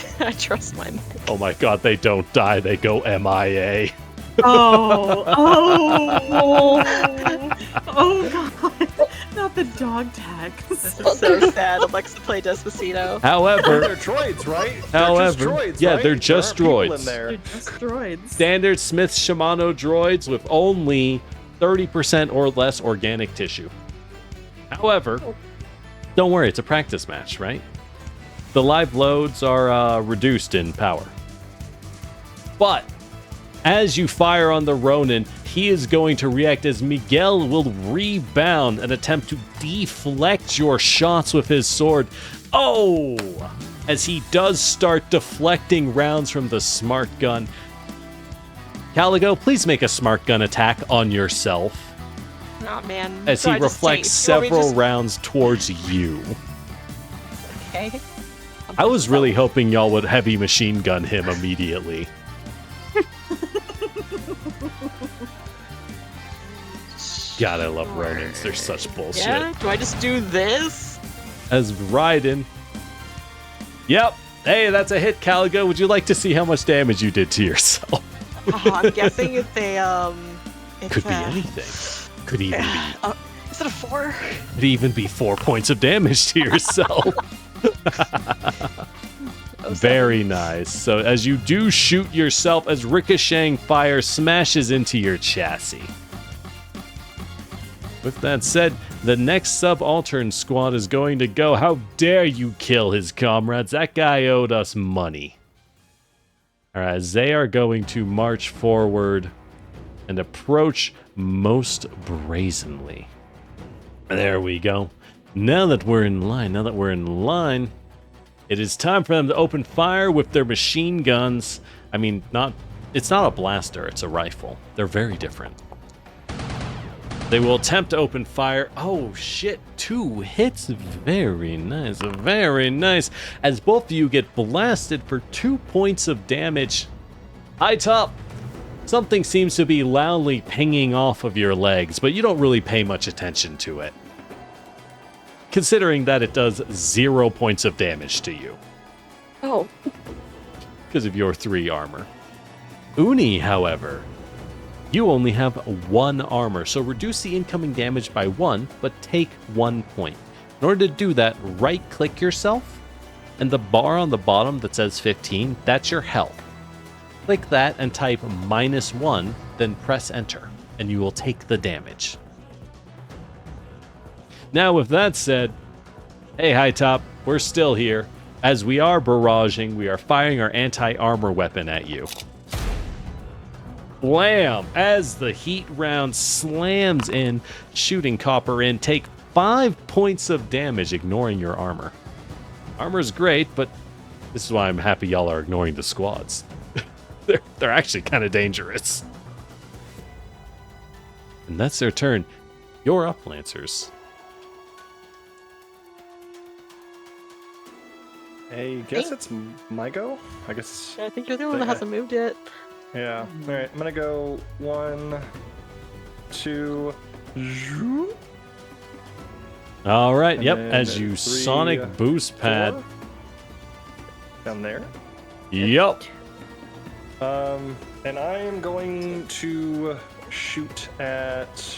[SPEAKER 1] Oh my god, they don't die, they go MIA.
[SPEAKER 2] Oh god, not the dog tag.
[SPEAKER 4] This is so sad. Alexa, play Despacito.
[SPEAKER 1] However,
[SPEAKER 3] They're droids, right?
[SPEAKER 1] However,
[SPEAKER 3] they're just droids,
[SPEAKER 1] yeah,
[SPEAKER 3] right?
[SPEAKER 1] they're just
[SPEAKER 3] There aren't people
[SPEAKER 1] droids.
[SPEAKER 3] in there.
[SPEAKER 2] They're just droids.
[SPEAKER 1] standard Smith Shimano droids with only 30% or less organic tissue. However, don't worry, it's a practice match, right? The live loads are reduced in power. But as you fire on the Ronin, he is going to react as Miguel will rebound and attempt to deflect your shots with his sword. Oh! As he does start deflecting rounds from the smart gun. Caligo, please make a smart gun attack on yourself
[SPEAKER 4] Oh man.
[SPEAKER 1] as
[SPEAKER 4] So
[SPEAKER 1] he
[SPEAKER 4] I just
[SPEAKER 1] reflects
[SPEAKER 4] take- you want me to
[SPEAKER 1] several
[SPEAKER 4] just-
[SPEAKER 1] rounds towards you.
[SPEAKER 4] Okay.
[SPEAKER 1] I was really hoping y'all would heavy machine gun him immediately. God, I love Ronins. They're such bullshit.
[SPEAKER 4] Yeah. Do I just do this?
[SPEAKER 1] As Raiden. Yep. Hey, that's a hit, Caligo. Would you like to see how much damage you did to yourself?
[SPEAKER 4] I'm guessing it's a It's
[SPEAKER 1] Could be anything. Could even be.
[SPEAKER 4] Is it a 4?
[SPEAKER 1] Could even be 4 points of damage to yourself. Very nice. So as you do shoot yourself, as ricocheting fire smashes into your chassis. With that said, the next subaltern squad is going to go. How dare you kill his comrades? That guy owed us money. Alright, they are going to march forward and approach most brazenly. There we go. Now that we're in line, it is time for them to open fire with their machine guns. I mean, it's not a blaster, it's a rifle. They're very different. They will attempt to open fire. Oh shit, 2 hits. Very nice, very nice. As both of you get blasted for 2 points of damage. High top. Something seems to be loudly pinging off of your legs, but you don't really pay much attention to it, considering that it does 0 points of damage to you
[SPEAKER 6] Oh,
[SPEAKER 1] because of your 3 armor. Uni, however, you only have 1 armor, so reduce the incoming damage by 1, but take 1 point. In order to do that, right-click yourself, and the bar on the bottom that says 15, that's your health. Click that and type -1, then press enter, and you will take the damage. Now, with that said, hey, High Top, we're still here. As we are barraging, we are firing our anti-armor weapon at you. Blam! As the heat round slams in, shooting Copper in, take 5 points of damage, ignoring your armor. Armor's great, but this is why I'm happy y'all are ignoring the squads. They're actually kind of dangerous. And that's their turn. You're up, Lancers.
[SPEAKER 3] I guess it's my go? I guess.
[SPEAKER 4] I think you're the one that hasn't moved yet.
[SPEAKER 3] Yeah. Alright, I'm gonna go 1, 2. zoom.
[SPEAKER 1] All right,
[SPEAKER 3] And
[SPEAKER 1] yep,
[SPEAKER 3] then
[SPEAKER 1] as you
[SPEAKER 3] 3,
[SPEAKER 1] sonic boost pad.
[SPEAKER 3] 4. Down there.
[SPEAKER 1] Yep.
[SPEAKER 3] And I am going to shoot at.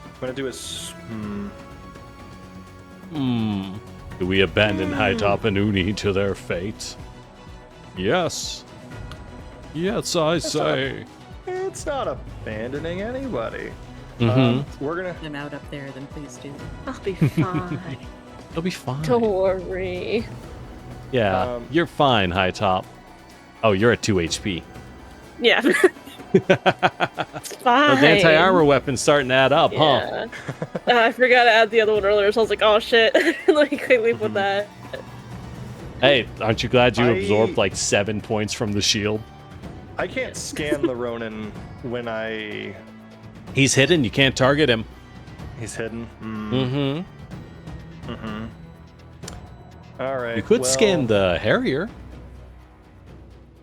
[SPEAKER 3] I'm gonna do a.
[SPEAKER 1] Do we abandon High Top and Uni to their fate? Yes. Yes, I say.
[SPEAKER 3] It's not abandoning anybody. We're gonna.
[SPEAKER 2] I'm out up there, then please do.
[SPEAKER 6] I'll be fine.
[SPEAKER 1] It'll be fine.
[SPEAKER 6] Don't worry.
[SPEAKER 1] Yeah, you're fine, High Top. Oh, you're at 2 HP.
[SPEAKER 6] Yeah. It's fine.
[SPEAKER 1] Those anti-armor weapons starting to add up, huh?
[SPEAKER 6] Yeah. I forgot to add the other one earlier, so I was like, oh shit. Let me quickly put that.
[SPEAKER 1] Hey, aren't you glad you absorbed like 7 points from the shield?
[SPEAKER 3] I can't scan the Ronin when I.
[SPEAKER 1] He's hidden, you can't target him.
[SPEAKER 3] He's hidden. All right.
[SPEAKER 1] You could scan the Harrier.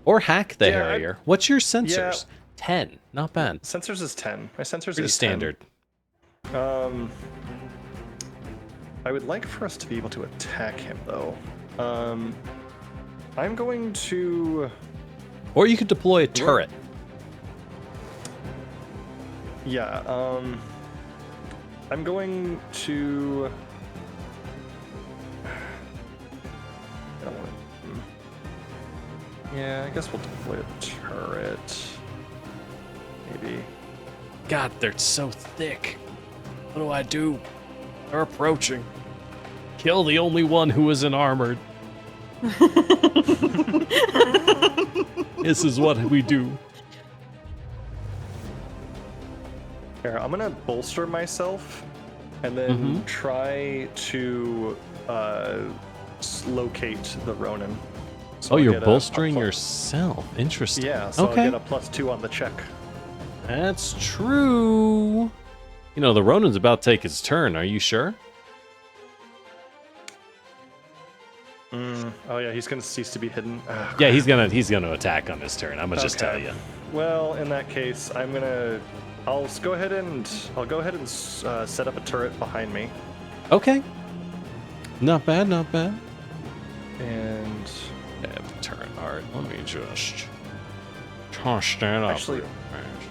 [SPEAKER 1] Or hack the Harrier. What's your sensors? 10. Not bad.
[SPEAKER 3] Sensors is 10. My sensors
[SPEAKER 1] Pretty
[SPEAKER 3] is
[SPEAKER 1] standard.
[SPEAKER 3] 10. I would like for us to be able to attack him, though. I'm going to...
[SPEAKER 1] Or you could deploy a turret.
[SPEAKER 3] Yeah, I'm going to... I don't want to... Yeah, I guess we'll deploy a turret. Maybe.
[SPEAKER 1] God, they're so thick. What do I do? They're approaching. Kill the only one who isn't armored. This is what we do.
[SPEAKER 3] Here, I'm gonna bolster myself and then try to locate the Ronin. So
[SPEAKER 1] Oh,
[SPEAKER 3] I'll
[SPEAKER 1] you're
[SPEAKER 3] get
[SPEAKER 1] bolstering yourself. Interesting.
[SPEAKER 3] Yeah, so
[SPEAKER 1] okay.
[SPEAKER 3] I'll get a +2 on the check.
[SPEAKER 1] That's true. You know, the Ronin's about to take his turn. Are you sure?
[SPEAKER 3] Oh yeah, he's gonna cease to be hidden. Ah,
[SPEAKER 1] Yeah, he's gonna attack on his turn. I'm gonna just tell you.
[SPEAKER 3] Well, in that case, I'll go ahead and set up a turret behind me.
[SPEAKER 1] Okay. Not bad, not bad.
[SPEAKER 3] And
[SPEAKER 1] Turn. All right, let me just toss that up.
[SPEAKER 3] Actually-
[SPEAKER 1] real fast.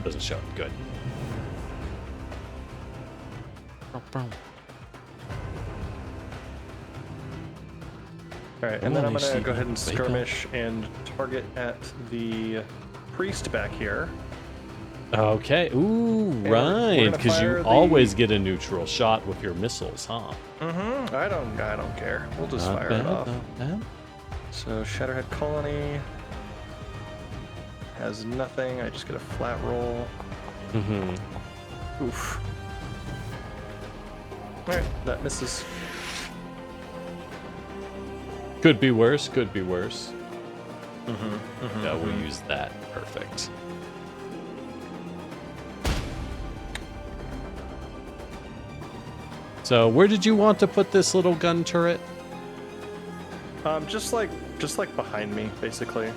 [SPEAKER 1] Doesn't show. Good.
[SPEAKER 3] all right, and then I'm gonna go ahead and skirmish and target at the priest back here.
[SPEAKER 1] Okay. Ooh,
[SPEAKER 3] we're
[SPEAKER 1] right.
[SPEAKER 3] gonna
[SPEAKER 1] Because you
[SPEAKER 3] fire the-
[SPEAKER 1] always get a neutral shot with your missiles, huh?
[SPEAKER 3] I don't care. We'll just
[SPEAKER 1] Not
[SPEAKER 3] fire
[SPEAKER 1] bad,
[SPEAKER 3] it off.
[SPEAKER 1] not bad.
[SPEAKER 3] So Shatterhead Colony has nothing. I just get a flat roll. Oof. All right, that misses.
[SPEAKER 1] Could be worse. Could be worse. Yeah, we'll use that. Perfect. So where did you want to put this little gun turret?
[SPEAKER 3] Just like behind me, basically.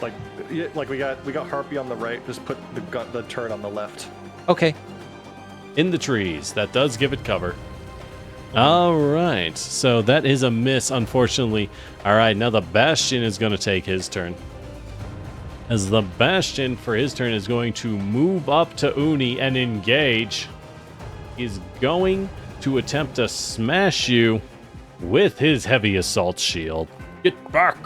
[SPEAKER 3] Like, yeah, like we got Harpy on the right. Just put the turret on the left.
[SPEAKER 1] Okay. In the trees. That does give it cover. All right. So that is a miss, unfortunately. All right. Now the Bastion is going to take his turn. As the Bastion for his turn is going to move up to Uni and engage. He's going to attempt to smash you with his heavy assault shield. Get back!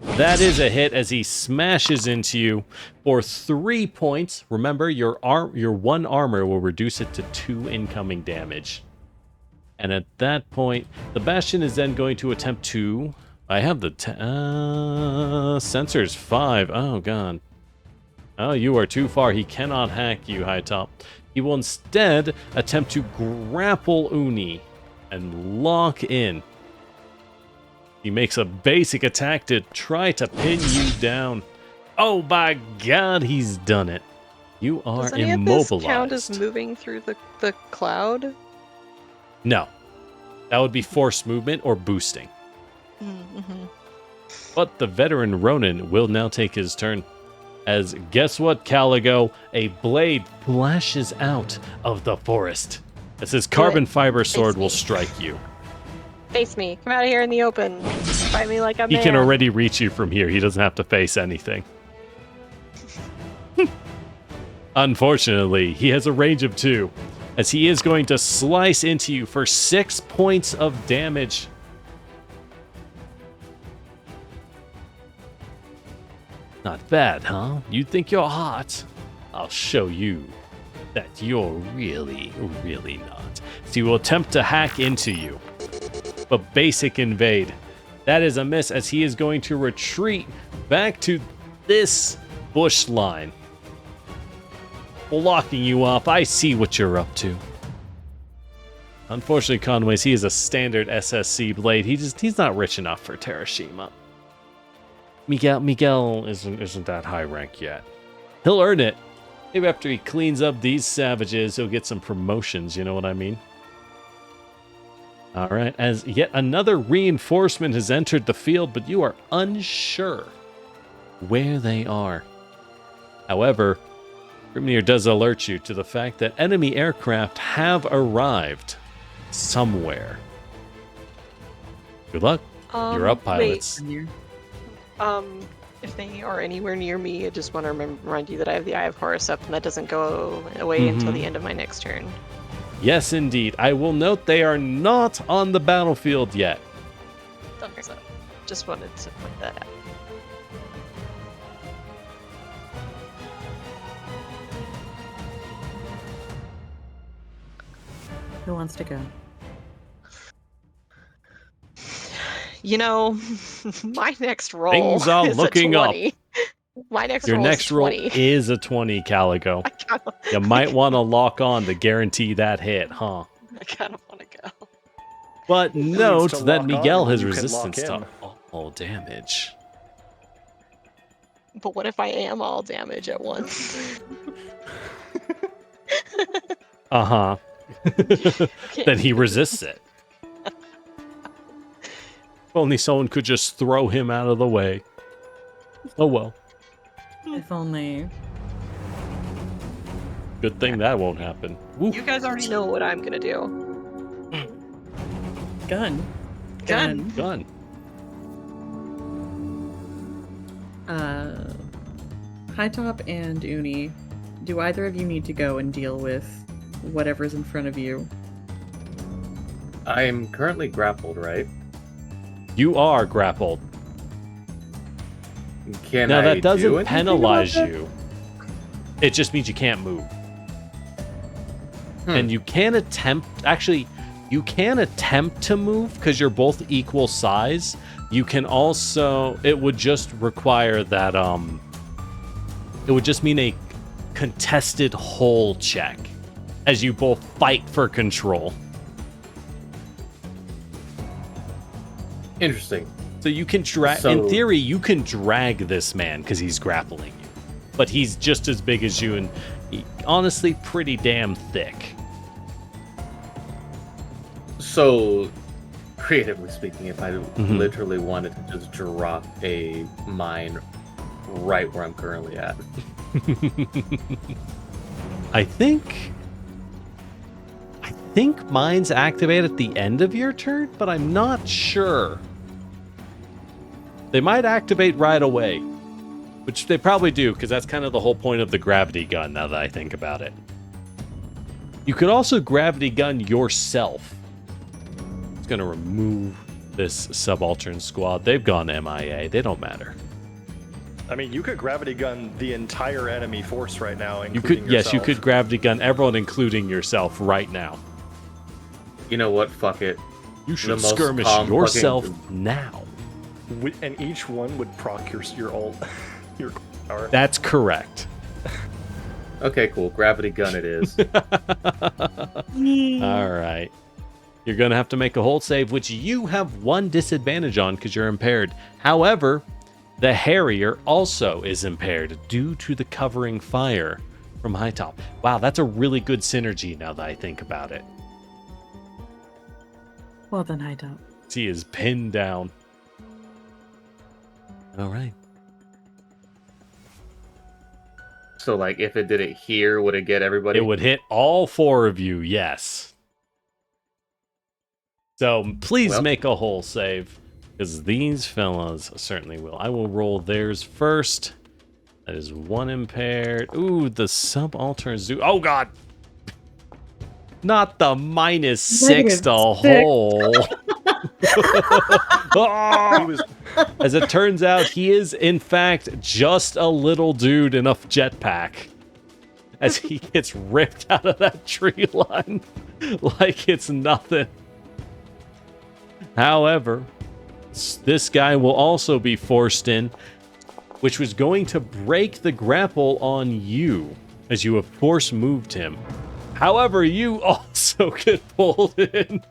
[SPEAKER 1] That is a hit as he smashes into you for 3 points. Remember, your 1 armor will reduce it to 2 incoming damage. And at that point, the Bastion is then going to attempt to... I have the... Sensor's 5. Oh, God. Oh, you are too far. He cannot hack you, High Top. He will instead attempt to grapple Uni and lock in. He makes a basic attack to try to pin you down. Oh my God, he's done it. You are
[SPEAKER 4] Does any
[SPEAKER 1] immobilized.
[SPEAKER 4] of this count as moving through the cloud?
[SPEAKER 1] No. That would be forced movement or boosting.
[SPEAKER 4] Mm-hmm.
[SPEAKER 1] But the veteran Ronin will now take his turn. As guess what, Caligo? A blade flashes out of the forest. As his carbon fiber sword will strike you.
[SPEAKER 4] Face me. Come out of here in the open. Fight me like I'm
[SPEAKER 1] He can already reach you from here. He doesn't have to face anything. Unfortunately, he has a range of 2, as he is going to slice into you for 6 points of damage. Not bad, huh? You think you're hot? I'll show you that you're really, really not. So he will attempt to hack into you. But basic invade. That is a miss, as he is going to retreat back to this bush line. Blocking you off. I see what you're up to. Unfortunately, Conway's, he is a standard SSC blade. He's not rich enough for Terashima. Miguel isn't that high rank yet. He'll earn it. Maybe after he cleans up these savages, he'll get some promotions, you know what I mean? All right, as yet another reinforcement has entered the field, but you are unsure where they are. However, Grimnir does alert you to the fact that enemy aircraft have arrived somewhere. Good luck. You're up, pilots.
[SPEAKER 4] If they are anywhere near me, I just want to remind you that I have the Eye of Horus up, and that doesn't go away until the end of my next turn.
[SPEAKER 1] Yes, indeed. I will note they are not on the battlefield yet.
[SPEAKER 4] Okay, so just wanted to point that out.
[SPEAKER 2] Who wants to go?
[SPEAKER 4] You know, my next roll
[SPEAKER 1] Things are
[SPEAKER 4] is
[SPEAKER 1] looking
[SPEAKER 4] a
[SPEAKER 1] up.
[SPEAKER 4] 20. My next
[SPEAKER 1] Your
[SPEAKER 4] roll
[SPEAKER 1] next
[SPEAKER 4] is
[SPEAKER 1] roll
[SPEAKER 4] 20.
[SPEAKER 1] is a 20, Caligo. You might want to lock on to guarantee that hit, huh?
[SPEAKER 4] I kind of want to go.
[SPEAKER 1] But
[SPEAKER 3] needs
[SPEAKER 1] note
[SPEAKER 3] to
[SPEAKER 1] that
[SPEAKER 3] lock
[SPEAKER 1] Miguel
[SPEAKER 3] on,
[SPEAKER 1] has
[SPEAKER 3] you can
[SPEAKER 1] resistance
[SPEAKER 3] lock
[SPEAKER 1] to
[SPEAKER 3] in.
[SPEAKER 1] all damage.
[SPEAKER 4] But what if I am all damage at once?
[SPEAKER 1] Uh-huh. Then he resists it. If only someone could just throw him out of the way. Oh well.
[SPEAKER 2] If only.
[SPEAKER 1] Good thing that won't happen. Woo.
[SPEAKER 4] You guys already know what I'm gonna do.
[SPEAKER 2] Gun.
[SPEAKER 4] Gun.
[SPEAKER 1] Gun.
[SPEAKER 2] High Top and Uni, do either of you need to go and deal with whatever's in front of you?
[SPEAKER 5] I am currently grappled, right?
[SPEAKER 1] You are grappled.
[SPEAKER 5] Can
[SPEAKER 1] Now
[SPEAKER 5] I
[SPEAKER 1] that
[SPEAKER 5] do
[SPEAKER 1] doesn't
[SPEAKER 5] anything
[SPEAKER 1] penalize
[SPEAKER 5] about that?
[SPEAKER 1] you. It just means you can't move. And you can attempt, actually, you can attempt to move because you're both equal size. You can also, it would just require that, it would just mean a contested hole check as you both fight for control.
[SPEAKER 5] Interesting.
[SPEAKER 1] So you can drag, in theory, you can drag this man because he's grappling you. But he's just as big as you, and honestly pretty damn thick.
[SPEAKER 5] So, creatively speaking, if I literally wanted to just drop a mine right where I'm currently at.
[SPEAKER 1] I think mines activate at the end of your turn, but I'm not sure. They might activate right away, which they probably do, because that's kind of the whole point of the gravity gun, now that I think about it. You could also gravity gun yourself. It's going to remove this subaltern squad. They've gone MIA. They don't matter.
[SPEAKER 3] I mean, you could gravity gun the entire enemy force right now,
[SPEAKER 1] You
[SPEAKER 3] including
[SPEAKER 1] could, yes, you
[SPEAKER 3] yourself.
[SPEAKER 1] could gravity gun everyone, including yourself, right now.
[SPEAKER 5] You know what? Fuck it.
[SPEAKER 1] You
[SPEAKER 5] The
[SPEAKER 1] should
[SPEAKER 5] most
[SPEAKER 1] skirmish
[SPEAKER 5] calm
[SPEAKER 1] yourself
[SPEAKER 5] fucking-
[SPEAKER 1] now.
[SPEAKER 3] And each one would proc your ult, your power.
[SPEAKER 1] That's correct.
[SPEAKER 5] Okay, cool. Gravity gun it is.
[SPEAKER 1] All right. You're going to have to make a hold save, which you have one disadvantage on because you're impaired. However, the Harrier also is impaired due to the covering fire from High Top. Wow, that's a really good synergy now that I think about it.
[SPEAKER 2] Well then, High Top.
[SPEAKER 1] He is pinned down. All right.
[SPEAKER 5] So, like, if it did it here, would it get everybody?
[SPEAKER 1] It would hit all four of you, yes. So please make a whole save, because these fellas certainly will. I will roll theirs first. That is one impaired. Ooh, the subaltern zoo. Oh, God. Not the -6 to whole. Ah! As it turns out, he is, in fact, just a little dude in a jetpack. As he gets ripped out of that tree line like it's nothing. However, this guy will also be forced in, which was going to break the grapple on you, as you have force moved him. However, you also get pulled in,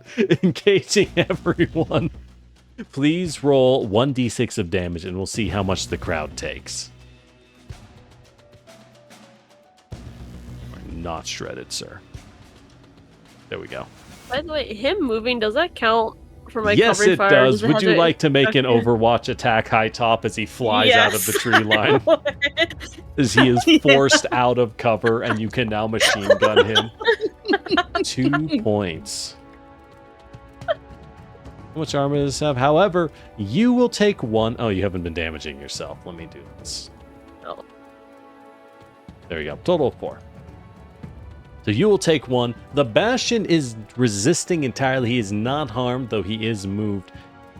[SPEAKER 1] engaging everyone. Please roll 1d6 of damage, and we'll see how much the crowd takes. Not shredded, sir. There we go.
[SPEAKER 6] By the way, him moving, does that count for my
[SPEAKER 1] Yes,
[SPEAKER 6] covering
[SPEAKER 1] it
[SPEAKER 6] fire?
[SPEAKER 1] does.
[SPEAKER 6] it
[SPEAKER 1] Would
[SPEAKER 6] have
[SPEAKER 1] you
[SPEAKER 6] to-
[SPEAKER 1] like to make an
[SPEAKER 6] Okay.
[SPEAKER 1] Overwatch attack High Top as he flies out of the
[SPEAKER 6] Yes.
[SPEAKER 1] tree line? As he is forced out of cover, and you can now machine gun him. 2 points. How much armor does this have? However, you will take one. Oh, you haven't been damaging yourself. Let me do this.
[SPEAKER 6] Oh.
[SPEAKER 1] There you go. Total of 4. So you will take 1. The Bastion is resisting entirely. He is not harmed, though he is moved.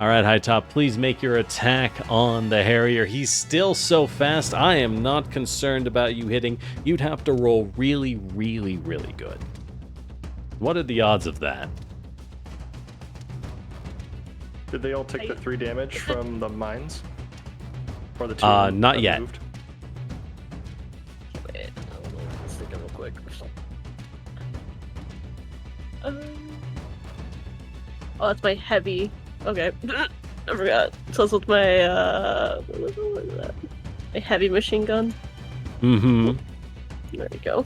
[SPEAKER 1] All right, High Top, please make your attack on the Harrier. He's still so fast. I am not concerned about you hitting. You'd have to roll really, really, really good. What are the odds of that?
[SPEAKER 3] Did they all take the 3 damage from the mines? Or the 2?
[SPEAKER 1] Not
[SPEAKER 3] that
[SPEAKER 1] yet.
[SPEAKER 3] moved?
[SPEAKER 6] Wait, let's think real quick. Oh, that's my heavy. Okay. I forgot. So that's with my, what is that? My heavy machine gun.
[SPEAKER 1] Mm-hmm.
[SPEAKER 6] There we go.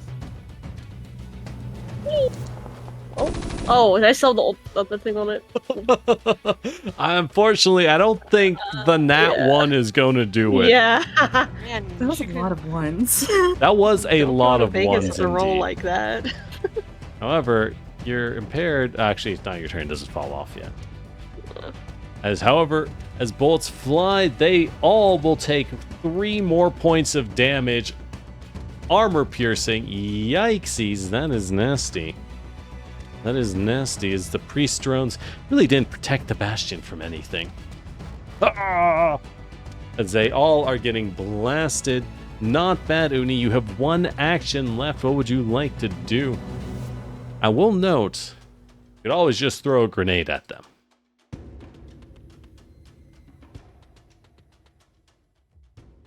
[SPEAKER 6] Oh, and I saw the old other thing on it.
[SPEAKER 1] Unfortunately, I don't think the Nat 1 is going to do it.
[SPEAKER 6] Yeah.
[SPEAKER 4] Man,
[SPEAKER 2] That was a lot of ones.
[SPEAKER 1] That was a
[SPEAKER 4] don't
[SPEAKER 1] lot
[SPEAKER 4] go to
[SPEAKER 1] of
[SPEAKER 4] Vegas
[SPEAKER 1] ones
[SPEAKER 4] to roll
[SPEAKER 1] indeed.
[SPEAKER 4] like that.
[SPEAKER 1] However, you're impaired. Actually, it's not your turn. It doesn't fall off yet. However, as bullets fly, they all will take 3 more points of damage. Armor piercing. Yikesies, that is nasty. That is nasty, as the priest drones really didn't protect the Bastion from anything. Ah! As they all are getting blasted. Not bad, Uni. You have 1 action left. What would you like to do? I will note, you could always just throw a grenade at them.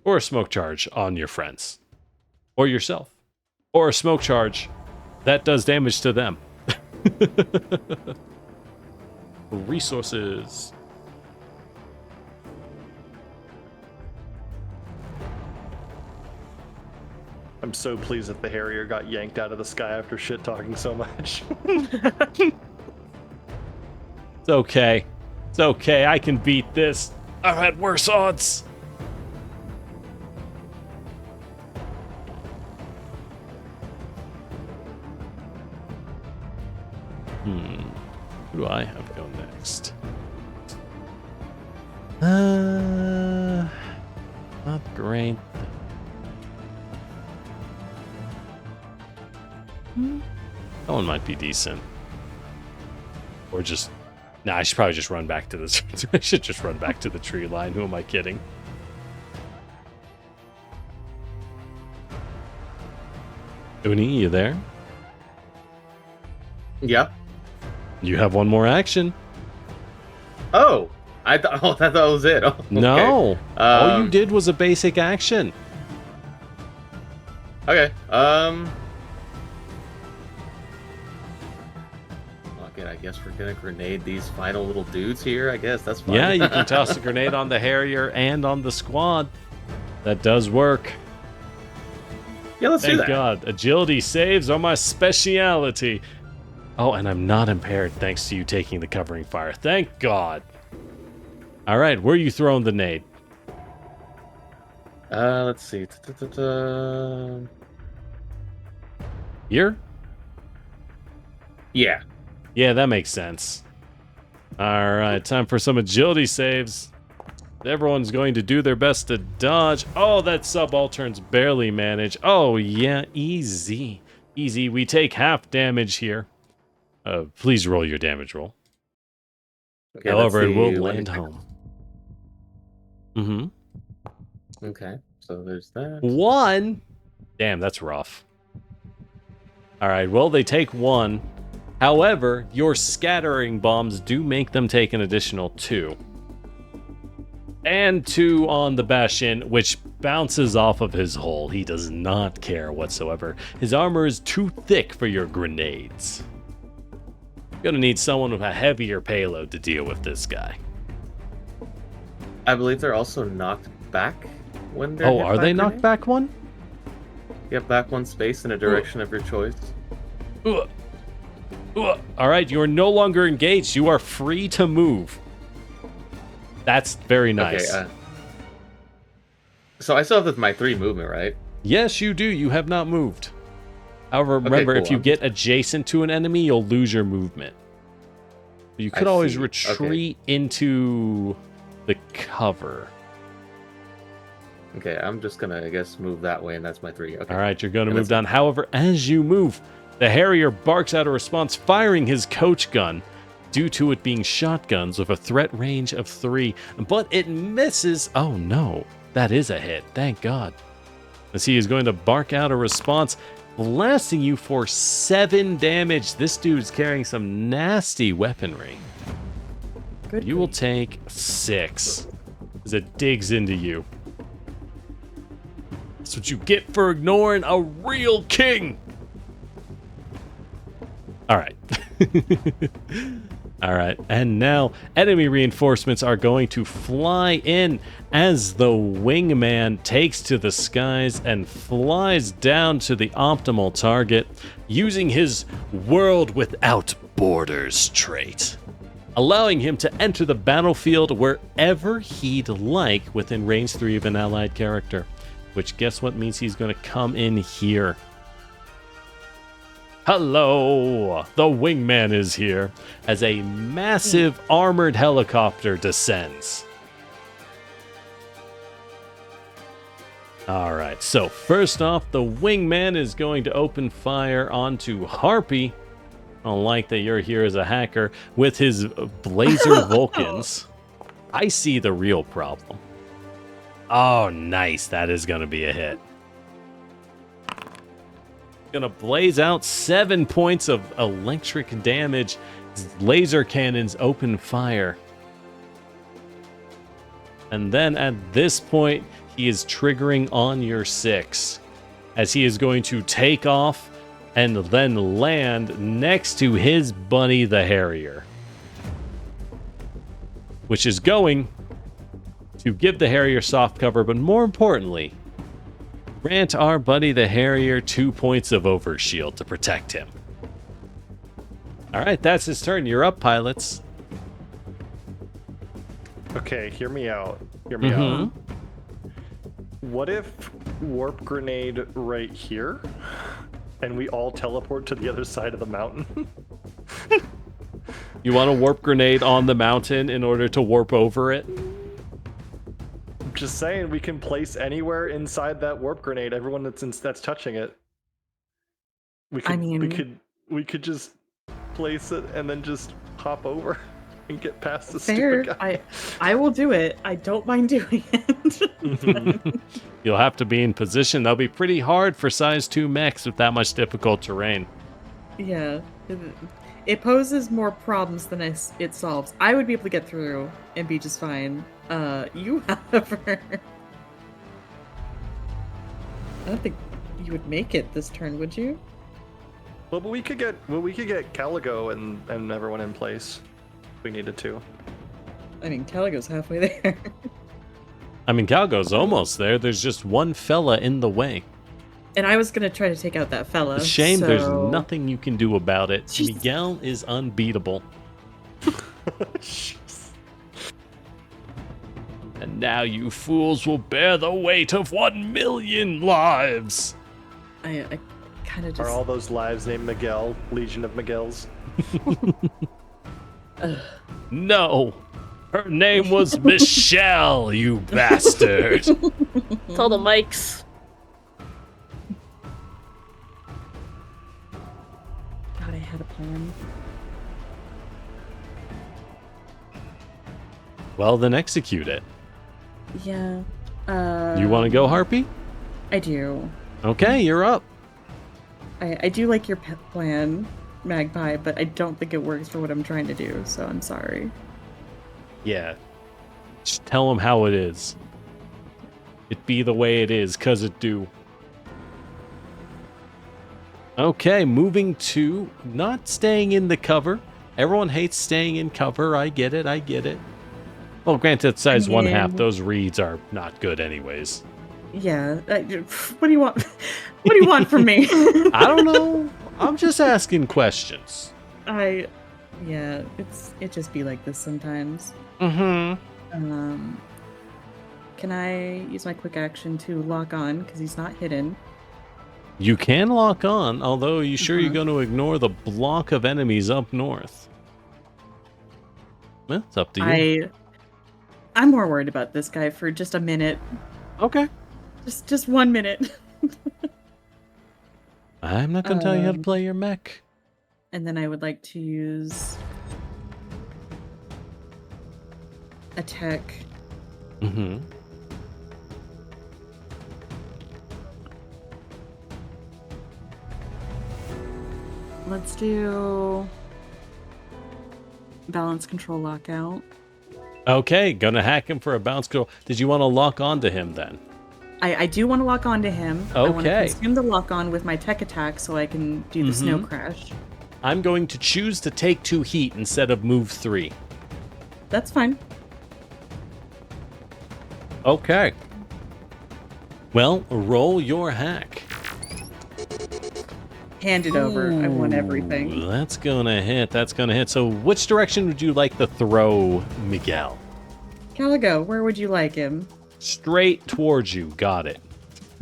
[SPEAKER 1] Or a smoke charge on your friends. Or yourself. Or a smoke charge that does damage to them. Resources.
[SPEAKER 3] I'm so pleased that the Harrier got yanked out of the sky after shit talking so much.
[SPEAKER 1] It's okay. It's okay. I can beat this. I've had worse odds. Who do I have go next? Not great. That one might be decent. Or just... Nah, I should probably just run back to this. I should just run back to the tree line. Who am I kidding? Uni, you there?
[SPEAKER 5] Yeah.
[SPEAKER 1] You have one more action.
[SPEAKER 5] Oh, I thought that was it. Oh, okay.
[SPEAKER 1] No. All you did was a basic action.
[SPEAKER 5] Okay. Again, I guess we're gonna grenade these final little dudes here. I guess that's fine.
[SPEAKER 1] Yeah, you can toss a grenade on the Harrier and on the squad. That does work.
[SPEAKER 5] Yeah, let's do
[SPEAKER 1] Thank
[SPEAKER 5] that.
[SPEAKER 1] God. Agility saves are my speciality. Oh, and I'm not impaired thanks to you taking the covering fire. Thank God. All right, where are you throwing the nade?
[SPEAKER 5] Let's see.
[SPEAKER 1] Here?
[SPEAKER 5] Yeah.
[SPEAKER 1] Yeah, that makes sense. All right, time for some agility saves. Everyone's going to do their best to dodge. Oh, that subaltern's barely manage. Oh, yeah, easy. Easy. We take half damage here. Please roll your damage roll.
[SPEAKER 5] Okay,
[SPEAKER 1] However,
[SPEAKER 5] let's
[SPEAKER 1] it will
[SPEAKER 5] see.
[SPEAKER 1] land home.
[SPEAKER 5] Okay, so there's that.
[SPEAKER 1] 1? Damn, that's rough. All right, well, they take 1. However, your scattering bombs do make them take an additional 2. And 2 on the Bashin, which bounces off of his hull. He does not care whatsoever. His armor is too thick for your grenades. Gonna need someone with a heavier payload to deal with this guy.
[SPEAKER 5] I believe they're also knocked back when they're
[SPEAKER 1] Oh,
[SPEAKER 5] hit
[SPEAKER 1] are
[SPEAKER 5] by
[SPEAKER 1] they
[SPEAKER 5] a
[SPEAKER 1] knocked
[SPEAKER 5] grenade.
[SPEAKER 1] back 1?
[SPEAKER 5] Yeah, back 1 space in a direction of your choice.
[SPEAKER 1] Ugh. Ugh. All right, you are no longer engaged. You are free to move. That's very nice.
[SPEAKER 5] Okay, so I still have my 3 movement, right?
[SPEAKER 1] Yes, you do. You have not moved. However, remember,
[SPEAKER 5] cool.
[SPEAKER 1] if you get adjacent to an enemy, you'll lose your movement. You could
[SPEAKER 5] I
[SPEAKER 1] always
[SPEAKER 5] see.
[SPEAKER 1] retreat into the cover.
[SPEAKER 5] Okay, I'm just gonna, I guess, move that way, and that's my 3. Okay.
[SPEAKER 1] All right, you're going to
[SPEAKER 5] And
[SPEAKER 1] move
[SPEAKER 5] that's-
[SPEAKER 1] down. However, as you move, the Harrier barks out a response, firing his coach gun due to it being shotguns with a threat range of 3. But it misses. Oh, no. That is a hit. Thank God. As he is going to bark out a response, blasting you for 7 damage. This dude's carrying some nasty weaponry.
[SPEAKER 2] Good.
[SPEAKER 1] You will take 6 as it digs into you. That's what you get for ignoring a real king. All right. All right. And now enemy reinforcements are going to fly in as the wingman takes to the skies and flies down to the optimal target using his world without borders trait, allowing him to enter the battlefield wherever he'd like within range 3 of an allied character, which guess what means he's going to come in here. Hello! The wingman is here as a massive armored helicopter descends. Alright, so first off, the wingman is going to open fire onto Harpy. I don't like that you're here as a hacker with his Blazer Vulcans. I see the real problem. Oh, nice. That is going to be a hit. Gonna blaze out 7 points of electric damage. Laser cannons open fire. And then at this point, he is triggering on your 6, as he is going to take off and then land next to his buddy, the Harrier, which is going to give the Harrier soft cover, but more importantly, Grant our buddy the Harrier 2 points of overshield to protect him. All right, that's his turn. You're up, pilots.
[SPEAKER 3] Okay, hear me out. Hear me out. What if warp grenade right here, and we all teleport to the other side of the mountain?
[SPEAKER 1] You want a warp grenade on the mountain in order to warp over it?
[SPEAKER 3] I'm just saying, we can place anywhere inside that warp grenade. Everyone that's touching it. We could we could just place it and then just hop over and get past the
[SPEAKER 2] Fair.
[SPEAKER 3] stupid guy.
[SPEAKER 2] I will do it. I don't mind doing it.
[SPEAKER 1] You'll have to be in position. That'll be pretty hard for size 2 mechs with that much difficult terrain.
[SPEAKER 2] Yeah. It poses more problems than it solves. I would be able to get through and be just fine. You, however... I don't think you would make it this turn, would you?
[SPEAKER 3] Well, but we could get Caligo and everyone in place if we needed to.
[SPEAKER 2] I mean, Caligo's halfway there.
[SPEAKER 1] I mean, Calgo's almost there. There's just one fella in the way.
[SPEAKER 2] And I was going to try to take out that fella.
[SPEAKER 1] It's a shame there's
[SPEAKER 2] so-
[SPEAKER 1] nothing you can do about it.
[SPEAKER 2] Jesus.
[SPEAKER 1] Miguel is unbeatable. And now you fools will bear the weight of 1 million lives.
[SPEAKER 2] I kind of just...
[SPEAKER 3] Are all those lives named Miguel? Legion of Miguels?
[SPEAKER 1] No. Her name was Michelle, you bastard.
[SPEAKER 6] It's all the mics.
[SPEAKER 2] God, I had a plan.
[SPEAKER 1] Well, then execute it.
[SPEAKER 2] Yeah.
[SPEAKER 1] You want to go, Harpy?
[SPEAKER 2] I do.
[SPEAKER 1] Okay, you're up.
[SPEAKER 2] I do like your pet plan, Magpie, but I don't think it works for what I'm trying to do, so I'm sorry.
[SPEAKER 1] Yeah. Just tell him how it is. It be the way it is, 'cause it do. Okay, moving to not staying in the cover. Everyone hates staying in cover. I get it. Well, granted, size 1/2, those reeds are not good anyways.
[SPEAKER 2] Yeah. What do you want? What do you want from me?
[SPEAKER 1] I don't know. I'm just asking questions.
[SPEAKER 2] Yeah, it just be like this sometimes.
[SPEAKER 1] Mm-hmm.
[SPEAKER 2] Can I use my quick action to lock on, because he's not hidden?
[SPEAKER 1] You can lock on, although are you sure you're going to ignore the block of enemies up north? Well, it's up to you.
[SPEAKER 2] I'm more worried about this guy for just a minute.
[SPEAKER 1] Okay.
[SPEAKER 2] Just 1 minute.
[SPEAKER 1] I'm not going to tell you how to play your mech.
[SPEAKER 2] And then I would like to use attack.
[SPEAKER 1] Mm-hmm.
[SPEAKER 2] Let's do balance control lockout.
[SPEAKER 1] Okay, gonna hack him for a bounce control. Did you want to lock onto him then?
[SPEAKER 2] I do want to lock onto him. I want to
[SPEAKER 1] Okay.
[SPEAKER 2] consume the lock on with my tech attack so I can do the snow crash.
[SPEAKER 1] I'm going to choose to take 2 heat instead of move 3.
[SPEAKER 2] That's fine.
[SPEAKER 1] Okay. Well, roll your hack.
[SPEAKER 2] Hand it over. I want everything.
[SPEAKER 1] Ooh, that's gonna hit. So which direction would you like to throw Miguel?
[SPEAKER 2] Caligo, where would you like him?
[SPEAKER 1] Straight towards you. Got it.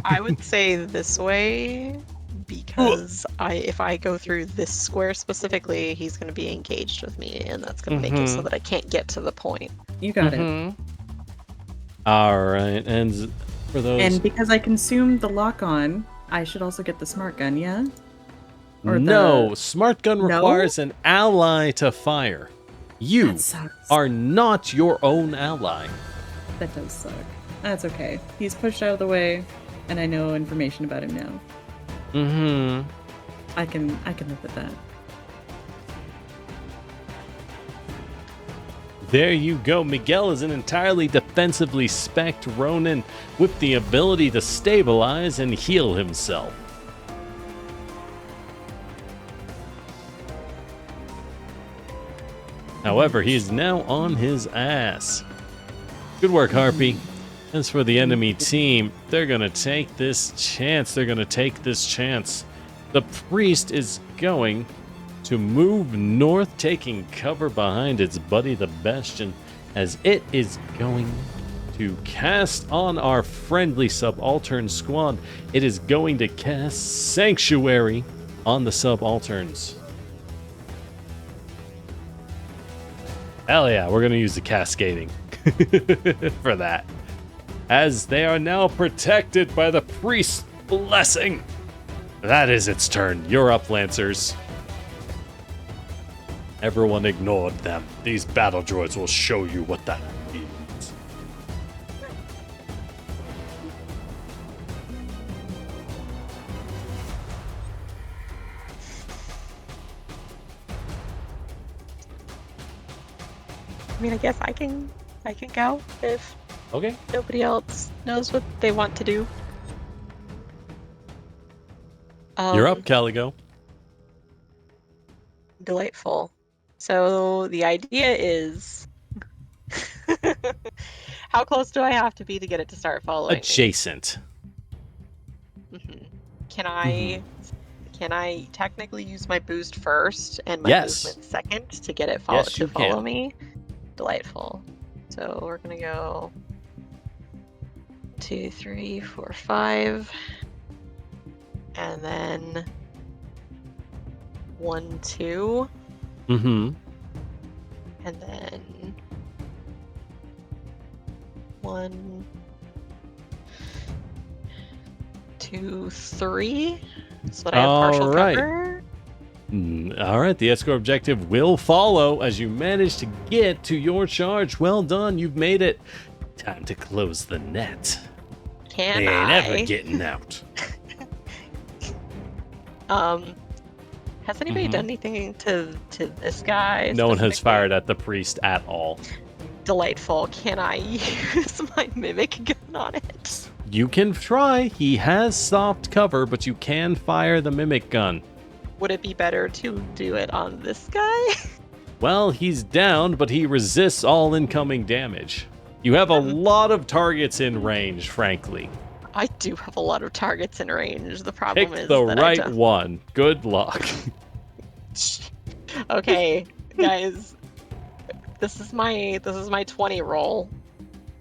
[SPEAKER 4] I would say this way because if I go through this square specifically, he's going to be engaged with me, and that's going to make it so that I can't get to the point.
[SPEAKER 2] You got it.
[SPEAKER 1] All right, and for those...
[SPEAKER 2] And because I consumed the lock on, I should also get the smart gun, yeah?
[SPEAKER 1] No, smart gun requires an ally to fire. You
[SPEAKER 2] That sucks.
[SPEAKER 1] are not your own ally.
[SPEAKER 2] That does suck. That's okay. He's pushed out of the way, and I know information about him now.
[SPEAKER 1] Mm-hmm.
[SPEAKER 2] I can live with that.
[SPEAKER 1] There you go. Miguel is an entirely defensively spec'd Ronin with the ability to stabilize and heal himself. However, he is now on his ass. Good work, Harpy. As for the enemy team, they're going to take this chance. The priest is going to move north, taking cover behind its buddy, the Bastion, as it is going to cast on our friendly subaltern squad. It is going to cast Sanctuary on the subalterns. Hell yeah, we're going to use the cascading for that, as they are now protected by the priest's blessing. That is its turn. You're up, Lancers. Everyone ignored them. These battle droids will show you what that means.
[SPEAKER 4] I mean, I guess I can go if
[SPEAKER 1] Okay.
[SPEAKER 4] nobody else knows what they want to do.
[SPEAKER 1] You're up, Caligo.
[SPEAKER 4] Delightful. So the idea is, how close do I have to be to get it to start following me?
[SPEAKER 1] Adjacent.
[SPEAKER 4] Mhm. Can I technically use my boost first and my
[SPEAKER 1] Yes.
[SPEAKER 4] movement second to get it
[SPEAKER 1] Yes, you
[SPEAKER 4] follow
[SPEAKER 1] can.
[SPEAKER 4] me? Delightful. So we're gonna go 2, 3, 4, 5, and then 1, 2,
[SPEAKER 1] Mm-hmm.
[SPEAKER 4] and then 1, 2, 3. So that I have partial
[SPEAKER 1] All right.
[SPEAKER 4] cover.
[SPEAKER 1] All right, the escort objective will follow as you manage to get to your charge. Well done, you've made it. Time to close the net.
[SPEAKER 4] Can
[SPEAKER 1] They ain't
[SPEAKER 4] I?
[SPEAKER 1] ever getting out.
[SPEAKER 4] Has anybody
[SPEAKER 1] Mhm.
[SPEAKER 4] done anything to this guy?
[SPEAKER 1] No one has
[SPEAKER 4] specifically?
[SPEAKER 1] fired at the priest at all.
[SPEAKER 4] Delightful. Can I use my mimic gun on it?
[SPEAKER 1] You can try. He has soft cover, but you can fire the mimic gun.
[SPEAKER 4] Would it be better to do it on this guy?
[SPEAKER 1] Well, he's down, but he resists all incoming damage. You have a lot of targets in range, frankly.
[SPEAKER 4] I do have a lot of targets in range. The problem
[SPEAKER 1] Pick
[SPEAKER 4] is
[SPEAKER 1] the
[SPEAKER 4] that I
[SPEAKER 1] right
[SPEAKER 4] don't...
[SPEAKER 1] one. Good luck.
[SPEAKER 4] Okay, guys. This is my 20 roll.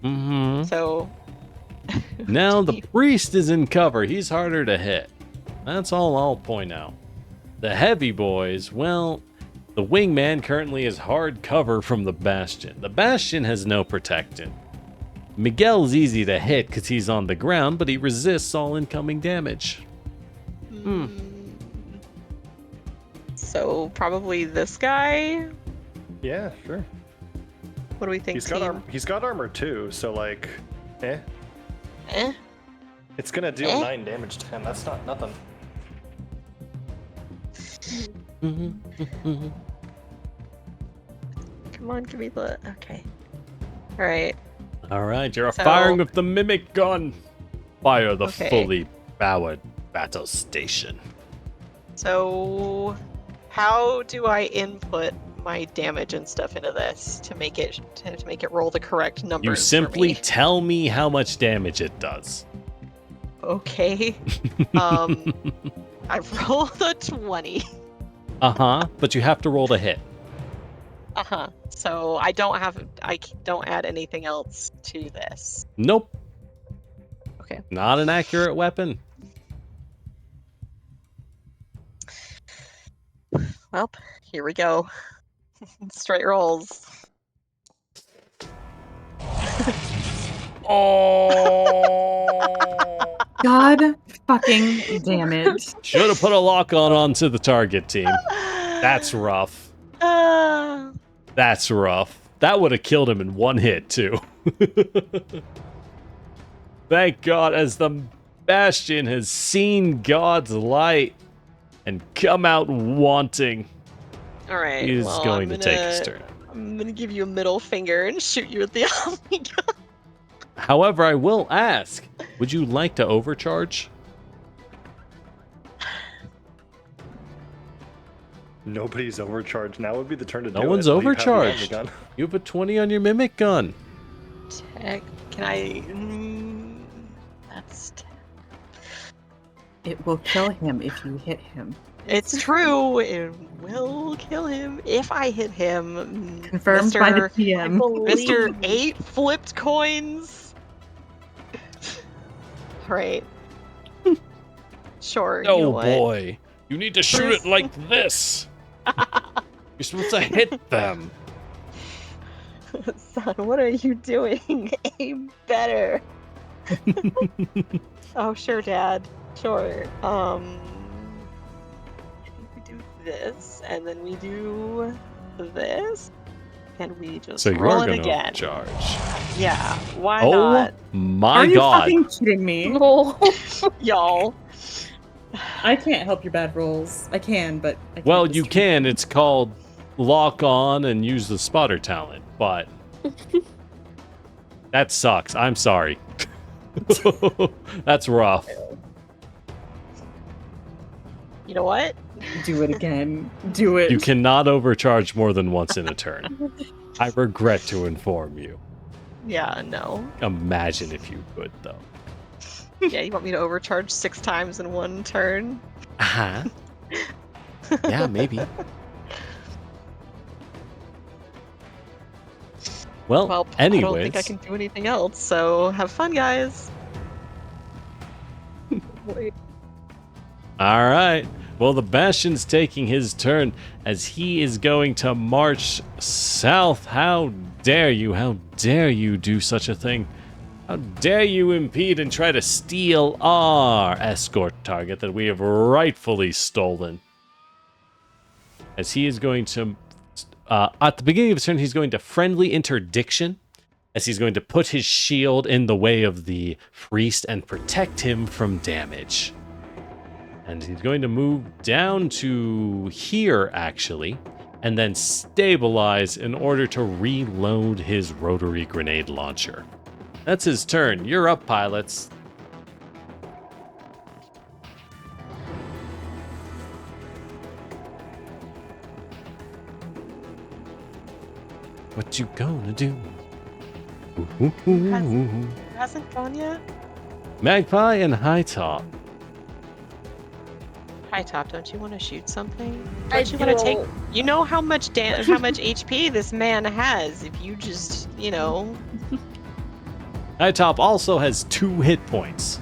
[SPEAKER 1] Mm-hmm.
[SPEAKER 4] So
[SPEAKER 1] Now the priest is in cover. He's harder to hit. That's all I'll point out. The heavy boys, well, the wingman currently is hard cover from the Bastion. The Bastion has no protection. Miguel's easy to hit because he's on the ground, but he resists all incoming damage.
[SPEAKER 4] So probably this guy.
[SPEAKER 3] Yeah, sure.
[SPEAKER 4] What do we think?
[SPEAKER 3] He's got armor too, so like,
[SPEAKER 4] Eh?
[SPEAKER 3] it's gonna deal 9 damage to him. That's not nothing.
[SPEAKER 4] Come on, give me the. Okay. All right.
[SPEAKER 1] All right, you're
[SPEAKER 4] So-
[SPEAKER 1] firing with the mimic gun. Fire the
[SPEAKER 4] Okay.
[SPEAKER 1] fully powered battle station.
[SPEAKER 4] So, how do I input my damage and stuff into this to make it roll the correct numbers?
[SPEAKER 1] You
[SPEAKER 4] for
[SPEAKER 1] simply
[SPEAKER 4] me?
[SPEAKER 1] tell me how much damage it does.
[SPEAKER 4] Okay. I rolled a 20.
[SPEAKER 1] But you have to roll the hit.
[SPEAKER 4] So I don't add anything else to this.
[SPEAKER 1] Nope.
[SPEAKER 4] Okay.
[SPEAKER 1] Not an accurate weapon.
[SPEAKER 4] Well, here we go. Straight rolls.
[SPEAKER 1] Oh!
[SPEAKER 2] God fucking damn it.
[SPEAKER 1] Should have put a lock on onto the target team. That's rough. That's rough. That would have killed him in one hit, too. Thank God, as the Bastion has seen God's light and come out wanting.
[SPEAKER 4] All right.
[SPEAKER 1] He is
[SPEAKER 4] well,
[SPEAKER 1] going to take his turn.
[SPEAKER 4] I'm gonna give you a middle finger and shoot you with the Omni gun.
[SPEAKER 1] However, I will ask, would you like to overcharge?
[SPEAKER 3] Nobody's overcharged. Now would be the turn to do it.
[SPEAKER 1] No one's
[SPEAKER 3] while you have the
[SPEAKER 1] overcharged.
[SPEAKER 3] gun.
[SPEAKER 1] You have a 20 on your mimic gun.
[SPEAKER 4] Can I? That's.
[SPEAKER 2] It will kill him if you hit him.
[SPEAKER 4] It's true. It will kill him if I hit him.
[SPEAKER 2] Confirmed by the PM.
[SPEAKER 4] Mr. 8 flipped coins. Right. Sure. You know
[SPEAKER 1] Oh
[SPEAKER 4] what?
[SPEAKER 1] boy, you need to shoot it like this. You're supposed to hit them.
[SPEAKER 4] Son, what are you doing? Aim better. Oh, sure, Dad. Sure. I think we do this, and then we do this, and we just
[SPEAKER 1] So
[SPEAKER 4] roll
[SPEAKER 1] you're
[SPEAKER 4] it
[SPEAKER 1] gonna
[SPEAKER 4] again.
[SPEAKER 1] charge.
[SPEAKER 4] Yeah, why
[SPEAKER 1] Oh
[SPEAKER 4] not?
[SPEAKER 1] my
[SPEAKER 2] Are you
[SPEAKER 1] god.
[SPEAKER 2] fucking kidding me?
[SPEAKER 6] No.
[SPEAKER 4] Y'all.
[SPEAKER 2] I can't help your bad rolls. I can, but I can't
[SPEAKER 1] Well,
[SPEAKER 2] just-
[SPEAKER 1] you can. It's called lock on and use the spotter talent, but that sucks. I'm sorry. That's rough.
[SPEAKER 4] You know what?
[SPEAKER 2] Do it again. Do it.
[SPEAKER 1] You cannot overcharge more than once in a turn. I regret to inform you.
[SPEAKER 4] Yeah, no.
[SPEAKER 1] Imagine if you could, though.
[SPEAKER 4] Yeah, you want me to overcharge 6 times in one turn?
[SPEAKER 1] Uh-huh. Yeah, maybe. Well,
[SPEAKER 4] Well,
[SPEAKER 1] anyways.
[SPEAKER 4] I don't think I can do anything else, so have fun, guys.
[SPEAKER 6] Wait.
[SPEAKER 1] All right. Well, the Bastion's taking his turn as he is going to march south. How dare you? How dare you do such a thing? How dare you impede and try to steal our escort target that we have rightfully stolen? As he is going to, at the beginning of his turn, he's going to friendly interdiction, as he's going to put his shield in the way of the priest and protect him from damage. And he's going to move down to here, actually, and then stabilize in order to reload his rotary grenade launcher. That's his turn. You're up, pilots. What you gonna do?
[SPEAKER 4] Hasn't gone yet?
[SPEAKER 1] Magpie and High Top.
[SPEAKER 4] High Top, don't you want to shoot something?
[SPEAKER 6] I
[SPEAKER 4] Don't you want to take?
[SPEAKER 6] don't.
[SPEAKER 4] You know how much how much HP this man has. If you just, you know,
[SPEAKER 1] High Top also has 2 hit points.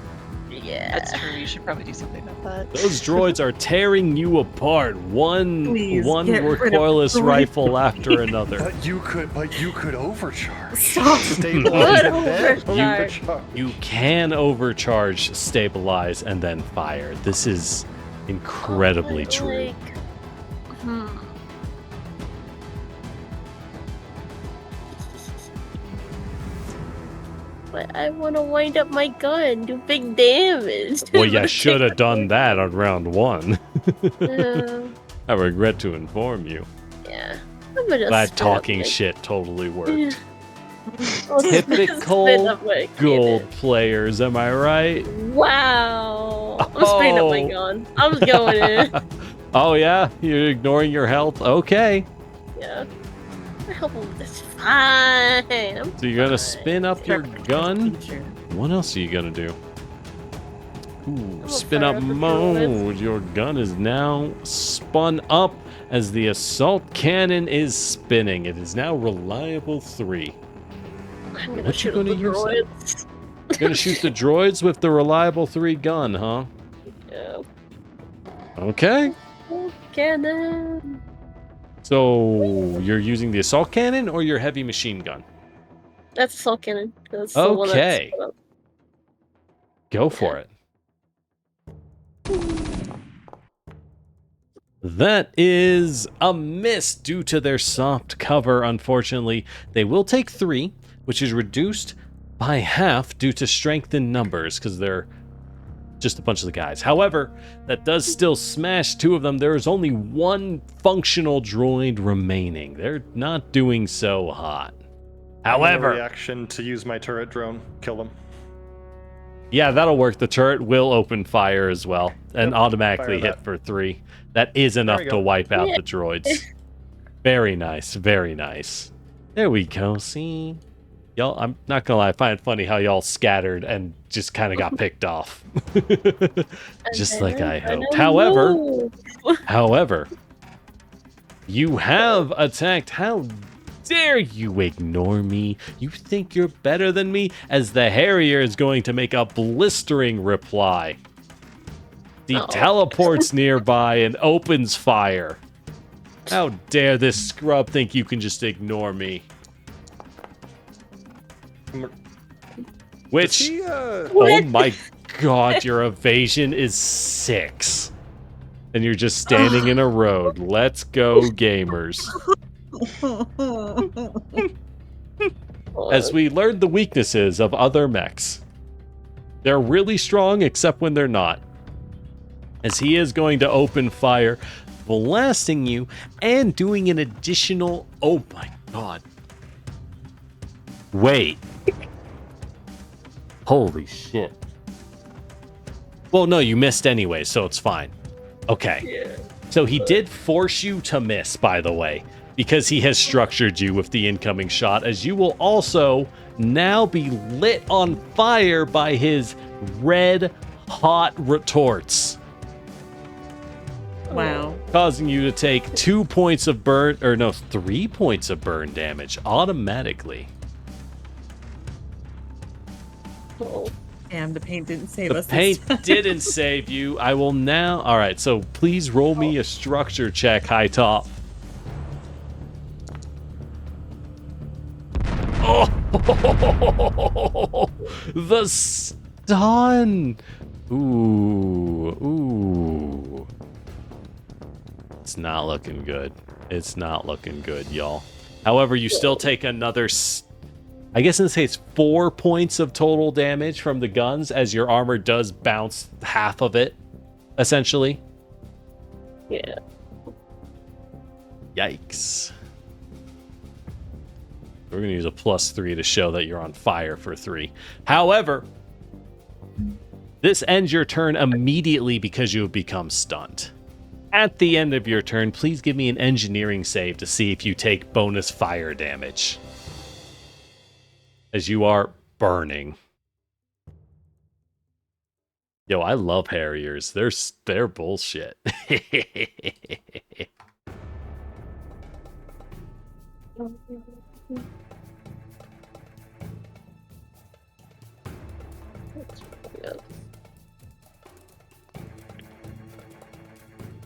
[SPEAKER 6] Yeah.
[SPEAKER 4] that's true. You should probably do something about that.
[SPEAKER 1] Those droids are tearing you apart. One
[SPEAKER 2] Please,
[SPEAKER 1] one
[SPEAKER 2] get rid of
[SPEAKER 1] recoilless
[SPEAKER 2] droid.
[SPEAKER 1] rifle after another.
[SPEAKER 3] But you could overcharge.
[SPEAKER 2] Stop.
[SPEAKER 3] Stabilize and then
[SPEAKER 6] Overcharge.
[SPEAKER 3] overcharge.
[SPEAKER 1] You can overcharge, stabilize, and then fire. This is incredibly
[SPEAKER 6] But,
[SPEAKER 1] true.
[SPEAKER 6] like, But I want to wind up my gun, do big damage.
[SPEAKER 1] Well, you should have done that on round 1.
[SPEAKER 6] Yeah.
[SPEAKER 1] I regret to inform you.
[SPEAKER 6] Yeah. I'm gonna
[SPEAKER 1] That
[SPEAKER 6] spin up
[SPEAKER 1] talking
[SPEAKER 6] my-
[SPEAKER 1] shit totally worked.
[SPEAKER 6] I'll
[SPEAKER 1] Typical
[SPEAKER 6] spin up my
[SPEAKER 1] Gold
[SPEAKER 6] cannon.
[SPEAKER 1] players, am I right?
[SPEAKER 6] Wow. I'm spinning up my
[SPEAKER 1] Oh.
[SPEAKER 6] gun. I'm going in.
[SPEAKER 1] Oh yeah? You're ignoring your health? Okay.
[SPEAKER 6] Yeah. My health is fine. I'm
[SPEAKER 1] So you're gonna
[SPEAKER 6] fine.
[SPEAKER 1] spin up your gun? What else are you gonna do? Ooh,
[SPEAKER 6] gonna
[SPEAKER 1] spin
[SPEAKER 6] fire
[SPEAKER 1] up
[SPEAKER 6] up the
[SPEAKER 1] mode. Your gun is now spun up as the assault cannon is spinning. It is now reliable 3.
[SPEAKER 6] I'm gonna
[SPEAKER 1] What you
[SPEAKER 6] shoot
[SPEAKER 1] gonna
[SPEAKER 6] the
[SPEAKER 1] use that?
[SPEAKER 6] droids.
[SPEAKER 1] You're gonna shoot the droids with the reliable 3 gun, huh?
[SPEAKER 6] Yeah.
[SPEAKER 1] Okay.
[SPEAKER 6] Cannon.
[SPEAKER 1] So you're using the assault cannon or your heavy machine gun?
[SPEAKER 6] That's assault cannon. That's the one that's
[SPEAKER 1] Okay.
[SPEAKER 6] spun up.
[SPEAKER 1] Go for it. That is a miss due to their soft cover, unfortunately. They will take 3, which is reduced by half due to strength in numbers, because they're just a bunch of the guys. However, that does still smash 2 of them. There is only 1 functional droid remaining. They're not doing so hot. However,
[SPEAKER 3] reaction to use my turret drone, kill them.
[SPEAKER 1] yeah, that'll work. The turret will open fire as well and
[SPEAKER 3] Yep,
[SPEAKER 1] automatically
[SPEAKER 3] fire
[SPEAKER 1] hit for 3. That is enough
[SPEAKER 3] we
[SPEAKER 1] to
[SPEAKER 3] go.
[SPEAKER 1] wipe out
[SPEAKER 6] Yeah.
[SPEAKER 1] the droids. Very nice, very nice. There we go, see? Y'all, I'm not gonna lie, I find it funny how y'all scattered and just kind of got picked off. Just like I hoped. However, you have attacked. How dare you ignore me? You think you're better than me? As the Harrier is going to make a blistering reply. He teleports nearby and opens fire. How dare this scrub think you can just ignore me? Which,
[SPEAKER 3] Does he,
[SPEAKER 1] oh my god, your evasion is 6. And you're just standing in a road. Let's go, gamers. As we learned the weaknesses of other mechs. They're really strong except when they're not. As he is going to open fire, blasting you, and doing an additional... Oh my god. Wait. Holy shit. Well, no, you missed anyway, so it's fine. Okay.
[SPEAKER 6] Yeah.
[SPEAKER 1] So he did force you to miss, by the way, because he has structured you with the incoming shot, as you will also now be lit on fire by his red hot retorts.
[SPEAKER 2] Wow.
[SPEAKER 1] Causing you to take 2 points of burn, or no, 3 points of burn damage automatically.
[SPEAKER 6] Oh.
[SPEAKER 2] Damn, the paint didn't save
[SPEAKER 1] The
[SPEAKER 2] us.
[SPEAKER 1] paint didn't save you. I will now... Alright, so please roll me a structure check, high top. Oh! The stun! Ooh. It's not looking good. It's not looking good, y'all. However, you still take another... I guess in this case, 4 points of total damage from the guns, as your armor does bounce half of it, essentially.
[SPEAKER 6] Yeah.
[SPEAKER 1] Yikes. We're going to use a +3 to show that you're on fire for 3. However, this ends your turn immediately because you have become stunned. At the end of your turn, please give me an engineering save to see if you take bonus fire damage. As you are burning. Yo, I love Harriers. They're bullshit.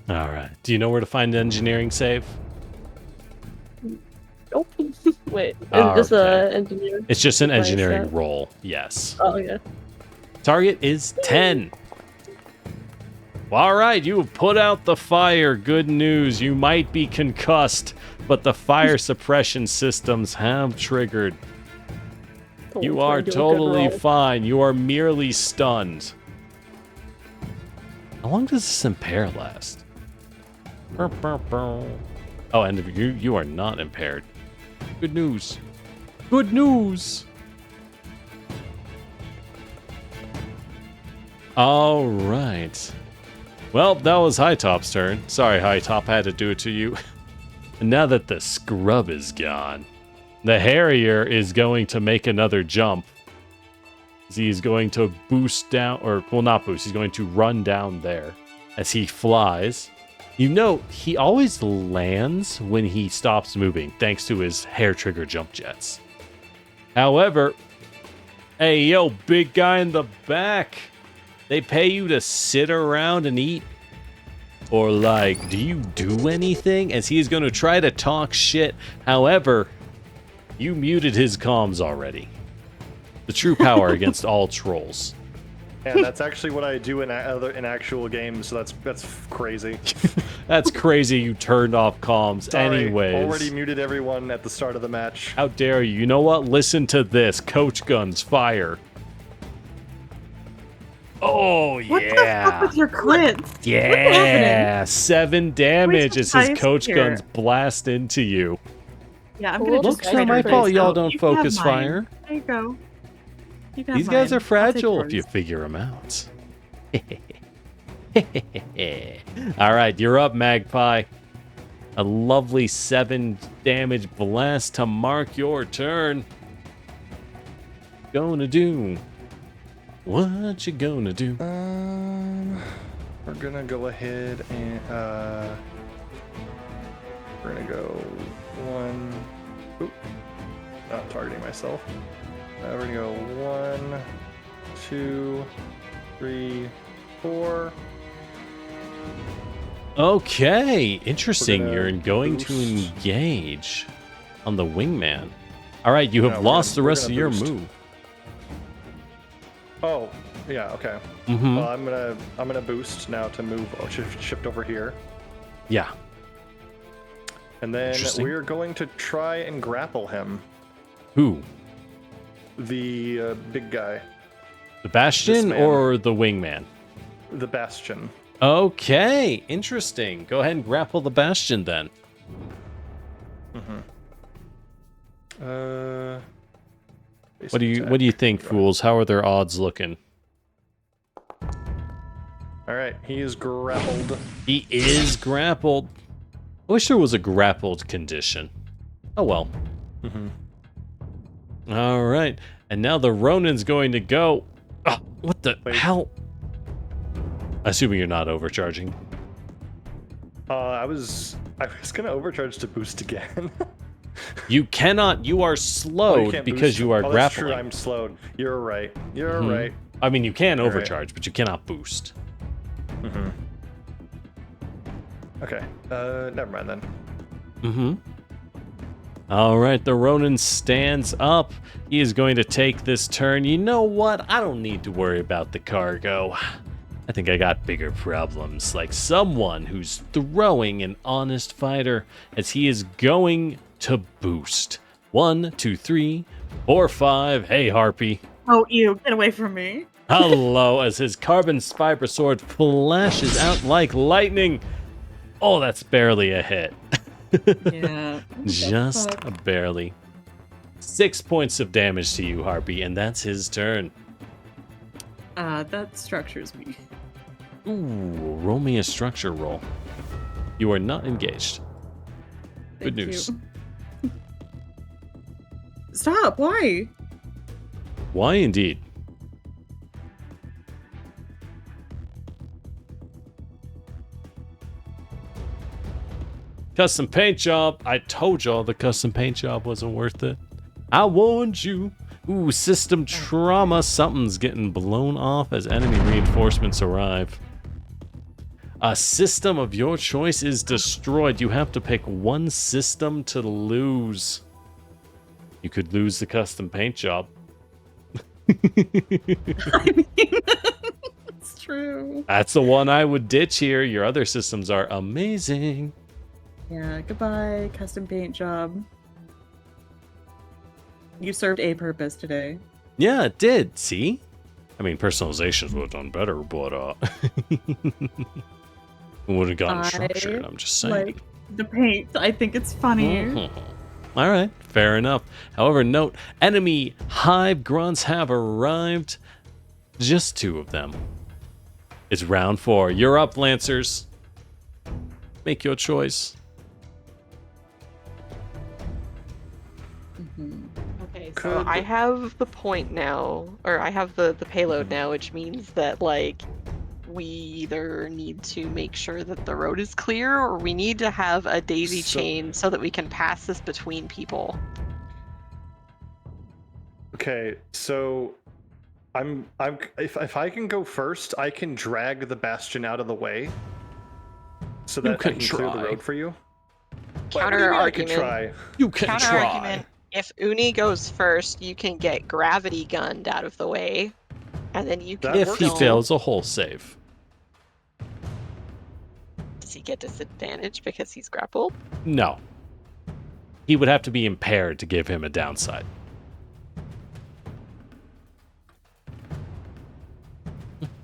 [SPEAKER 1] All right. Do you know where to find the engineering save?
[SPEAKER 6] Nope. Wait, is it just
[SPEAKER 1] Okay.
[SPEAKER 6] engineer?
[SPEAKER 1] It's just an
[SPEAKER 6] Minus
[SPEAKER 1] engineering
[SPEAKER 6] that?
[SPEAKER 1] roll. Yes.
[SPEAKER 6] Oh, yeah.
[SPEAKER 1] Target is 10. All right, you have put out the fire. Good news. You might be concussed, but the fire suppression systems have triggered. You
[SPEAKER 6] Hopefully
[SPEAKER 1] are
[SPEAKER 6] do a good
[SPEAKER 1] totally
[SPEAKER 6] roll.
[SPEAKER 1] fine. You are merely stunned. How long does this impair last? Oh, and you are not impaired. Good news. Good news. All right. Well, that was High Top's turn. Sorry, High Top, I had to do it to you. And now that the scrub is gone, the Harrier is going to make another jump. He's going to boost down, or, well, not boost, he's going to run down there as he flies. You know, he always lands when he stops moving, thanks to his hair trigger jump jets. However, hey, yo, big guy in the back, they pay you to sit around and eat? Or, like, do you do anything? As he's going to try to talk shit. However, you muted his comms already. The true power against all trolls.
[SPEAKER 3] And that's actually what I do in actual games, so that's crazy.
[SPEAKER 1] That's crazy you turned off comms.
[SPEAKER 3] Sorry,
[SPEAKER 1] Anyways.
[SPEAKER 3] already muted everyone at the start of the match.
[SPEAKER 1] How dare you? You know what? Listen to this. Coach guns, fire. Oh,
[SPEAKER 2] What the fuck
[SPEAKER 1] yeah.
[SPEAKER 2] with your crits?
[SPEAKER 1] Yeah. 7 damage as his
[SPEAKER 2] dice
[SPEAKER 1] coach
[SPEAKER 2] here?
[SPEAKER 1] guns blast into you.
[SPEAKER 2] Yeah, I'm gonna
[SPEAKER 6] Look,
[SPEAKER 2] just
[SPEAKER 1] It's
[SPEAKER 6] I
[SPEAKER 1] not
[SPEAKER 2] trade
[SPEAKER 1] my
[SPEAKER 2] her
[SPEAKER 1] fault
[SPEAKER 2] dice
[SPEAKER 1] y'all
[SPEAKER 2] out.
[SPEAKER 1] don't
[SPEAKER 2] You can have
[SPEAKER 1] focus
[SPEAKER 2] mine.
[SPEAKER 1] fire.
[SPEAKER 2] There you go. You can
[SPEAKER 1] These
[SPEAKER 2] have
[SPEAKER 1] guys
[SPEAKER 2] mine.
[SPEAKER 1] are fragile
[SPEAKER 2] I'll
[SPEAKER 1] if
[SPEAKER 2] take
[SPEAKER 1] you
[SPEAKER 2] yours.
[SPEAKER 1] figure them out. All right, you're up, Magpie. A lovely 7 damage blast to mark your turn. gonna do? What you gonna do?
[SPEAKER 3] We're gonna go ahead and we're gonna go one. Oop, not targeting myself. We're gonna go 1, 2, 3, 4.
[SPEAKER 1] Okay, interesting.
[SPEAKER 3] We're
[SPEAKER 1] You're
[SPEAKER 3] gonna
[SPEAKER 1] going to
[SPEAKER 3] boost.
[SPEAKER 1] engage on the wingman. All right, you have
[SPEAKER 3] No, we're
[SPEAKER 1] lost
[SPEAKER 3] gonna-
[SPEAKER 1] the
[SPEAKER 3] we're
[SPEAKER 1] rest
[SPEAKER 3] gonna
[SPEAKER 1] of your
[SPEAKER 3] boost.
[SPEAKER 1] move.
[SPEAKER 3] Oh, yeah, okay.
[SPEAKER 1] Mm-hmm.
[SPEAKER 3] Well, I'm gonna boost now to move shift over here,
[SPEAKER 1] Yeah.
[SPEAKER 3] and then
[SPEAKER 1] Interesting.
[SPEAKER 3] we're going to try and grapple him,
[SPEAKER 1] Who?
[SPEAKER 3] the big guy,
[SPEAKER 1] The Bastion
[SPEAKER 3] man.
[SPEAKER 1] or the wingman?
[SPEAKER 3] the Bastion.
[SPEAKER 1] Okay, interesting. Go ahead and grapple the Bastion then. What do you think, fools? How are their odds looking?
[SPEAKER 3] All right, he is grappled.
[SPEAKER 1] He is grappled. I wish there was a grappled condition. Oh well. All right, and now the Ronin's going to go. Oh, what the
[SPEAKER 3] Wait.
[SPEAKER 1] hell? Assuming you're not overcharging.
[SPEAKER 3] I was gonna overcharge to boost again.
[SPEAKER 1] You cannot. You are
[SPEAKER 3] Oh,
[SPEAKER 1] slowed
[SPEAKER 3] can't
[SPEAKER 1] because
[SPEAKER 3] boost.
[SPEAKER 1] you are
[SPEAKER 3] Oh, that's
[SPEAKER 1] grappling.
[SPEAKER 3] true. I'm slowed. You're right. You're
[SPEAKER 1] Mhm.
[SPEAKER 3] right.
[SPEAKER 1] I mean, you can
[SPEAKER 3] All right.
[SPEAKER 1] overcharge, but you cannot boost.
[SPEAKER 3] Okay. Never mind then.
[SPEAKER 1] Mm-hmm. All right, the Ronin stands up. He is going to take this turn. You know what? I don't need to worry about the cargo. I think I got bigger problems, like someone who's throwing an honest fighter as he is going to boost. 1, 2, 3, 4, 5. Hey, Harpy.
[SPEAKER 2] Oh, ew, get away from me.
[SPEAKER 1] Hello, as his carbon fiber sword flashes out like lightning. Oh, that's barely a hit.
[SPEAKER 2] Yeah.
[SPEAKER 1] Just barely. 6 points of damage to you, Harpy, and that's his turn.
[SPEAKER 2] That structures me.
[SPEAKER 1] Ooh, roll me a structure roll. You are not engaged. Good
[SPEAKER 2] Thank
[SPEAKER 1] news.
[SPEAKER 2] you. Stop, why?
[SPEAKER 1] Why indeed? Custom paint job. I told y'all the custom paint job wasn't worth it. I warned you. Ooh, system trauma. Something's getting blown off as enemy reinforcements arrive. A system of your choice is destroyed. You have to pick one system to lose. You could lose the custom paint job.
[SPEAKER 2] I mean, it's true.
[SPEAKER 1] That's the one I would ditch here. Your other systems are amazing.
[SPEAKER 2] Yeah, goodbye, custom paint job. You served a purpose today.
[SPEAKER 1] Yeah, it did. See? I mean, personalizations would have done better, but it would have gotten structured. I'm just saying.
[SPEAKER 2] Like the paint. I think it's funny.
[SPEAKER 1] Mhm. All right, fair enough. However, note, enemy hive grunts have arrived. Just 2 of them. It's round 4. You're up, Lancers. Make your choice.
[SPEAKER 4] Okay, so
[SPEAKER 3] Could-
[SPEAKER 4] I have the point now, or I have the payload now, which means that, like, we either need to make sure that the road is clear, or we need to have a daisy
[SPEAKER 3] So-
[SPEAKER 4] chain so that we can pass this between people.
[SPEAKER 3] Okay, so I'm if I can go first, I can drag the Bastion out of the way so that I
[SPEAKER 1] can
[SPEAKER 3] can clear the
[SPEAKER 1] try.
[SPEAKER 3] road for you.
[SPEAKER 4] Counter
[SPEAKER 3] I can
[SPEAKER 4] argument.
[SPEAKER 3] try.
[SPEAKER 1] You can
[SPEAKER 4] Counter
[SPEAKER 1] try.
[SPEAKER 4] argument. If Uni goes first, you can get gravity gunned out of the way, and then you can.
[SPEAKER 3] That
[SPEAKER 1] If
[SPEAKER 3] works.
[SPEAKER 1] he
[SPEAKER 4] still-
[SPEAKER 1] fails a whole save.
[SPEAKER 4] Does he get disadvantage because he's grappled?
[SPEAKER 1] No. He would have to be impaired to give him a downside.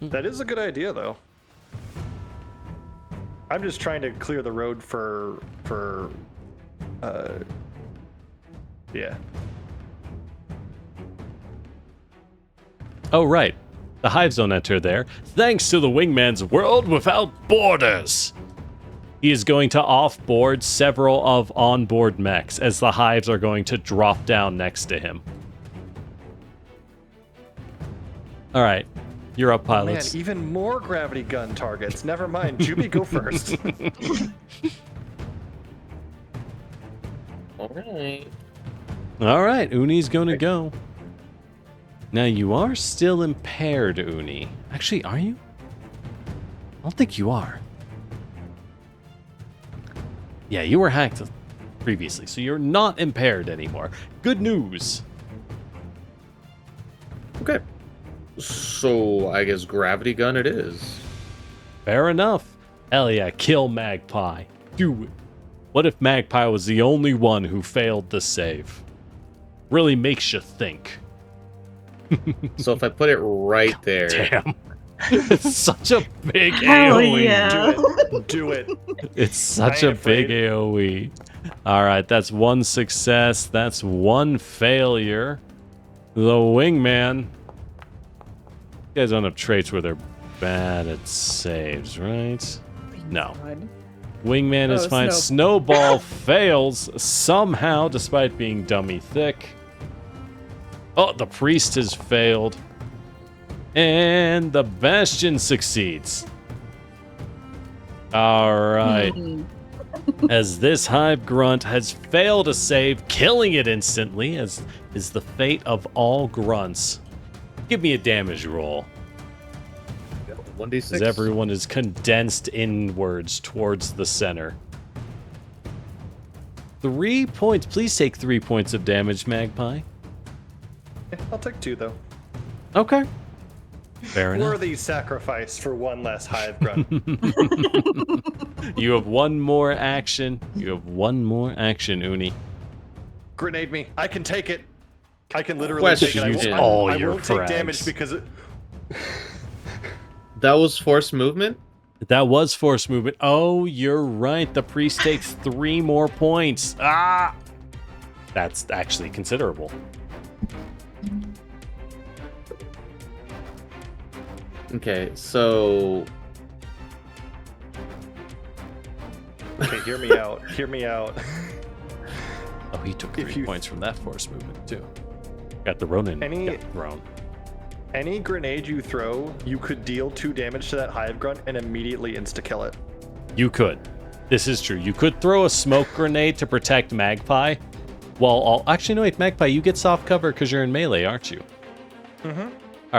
[SPEAKER 3] That is a good idea, though. I'm just trying to clear the road for yeah.
[SPEAKER 1] Oh, right. The hives don't enter there, thanks to the wingman's world without borders. He is going to offboard several of onboard mechs as the hives are going to drop down next to him. All right, you're up,
[SPEAKER 3] Oh, man,
[SPEAKER 1] pilots.
[SPEAKER 3] even more gravity gun targets. Never mind. Juby, go first.
[SPEAKER 5] All right.
[SPEAKER 1] All right, Uni's going to go. Now, you are still impaired, Uni. Actually, are you? I don't think you are. Yeah, you were hacked previously, so you're not impaired anymore. Good news.
[SPEAKER 5] Okay. So I guess gravity gun it is.
[SPEAKER 1] Fair enough. Hell yeah, kill Magpie. Do it. What if Magpie was the only one who failed the save? Really makes you think.
[SPEAKER 5] So if I put it right there.
[SPEAKER 1] Damn. It's such a big
[SPEAKER 2] Hell
[SPEAKER 1] AoE.
[SPEAKER 2] yeah.
[SPEAKER 3] Do it.
[SPEAKER 1] It's such
[SPEAKER 3] I
[SPEAKER 1] a
[SPEAKER 3] ain't afraid.
[SPEAKER 1] big AoE. All right, that's one success. That's one failure. The wingman. You guys don't have traits where they're bad at saves, right? No. Wingman is
[SPEAKER 7] Oh,
[SPEAKER 1] fine.
[SPEAKER 7] Snow.
[SPEAKER 1] Snowball fails somehow, despite being dummy thick. Oh, the priest has failed. And the Bastion succeeds. All right. As this hive grunt has failed a save, killing it instantly, as is the fate of all grunts. Give me a damage roll,
[SPEAKER 5] 1d6.
[SPEAKER 1] as everyone is condensed inwards towards the center. 3 points. Please take 3 points of damage, Magpie.
[SPEAKER 3] Yeah, I'll take 2, though.
[SPEAKER 1] Okay. Fair enough.
[SPEAKER 3] Worthy sacrifice for one less hive grunt.
[SPEAKER 1] You have one more action. You have one more action, Uni.
[SPEAKER 3] Grenade me. I can take it. I can literally
[SPEAKER 5] Question.
[SPEAKER 3] take it. I
[SPEAKER 1] Use
[SPEAKER 3] won't,
[SPEAKER 1] all
[SPEAKER 3] I
[SPEAKER 1] your
[SPEAKER 3] won't take
[SPEAKER 1] frags.
[SPEAKER 3] damage because it...
[SPEAKER 5] That was forced movement?
[SPEAKER 1] That was force movement. Oh, you're right. The priest takes 3 more points. Ah! That's actually considerable.
[SPEAKER 5] Okay, so
[SPEAKER 3] Okay, hear me out. Hear me out.
[SPEAKER 1] Oh, he took
[SPEAKER 3] If
[SPEAKER 1] 3
[SPEAKER 3] you-
[SPEAKER 1] points from that force movement, too. Got the Ronin.
[SPEAKER 3] Any-
[SPEAKER 1] Got thrown.
[SPEAKER 3] Any grenade you throw, you could deal 2 damage to that hive grunt and immediately insta-kill it.
[SPEAKER 1] You could. This is true. You could throw a smoke grenade to protect Magpie. While all... Actually, no, wait, Magpie, you get soft cover because you're in melee, aren't you?
[SPEAKER 3] Mm-hmm.
[SPEAKER 1] All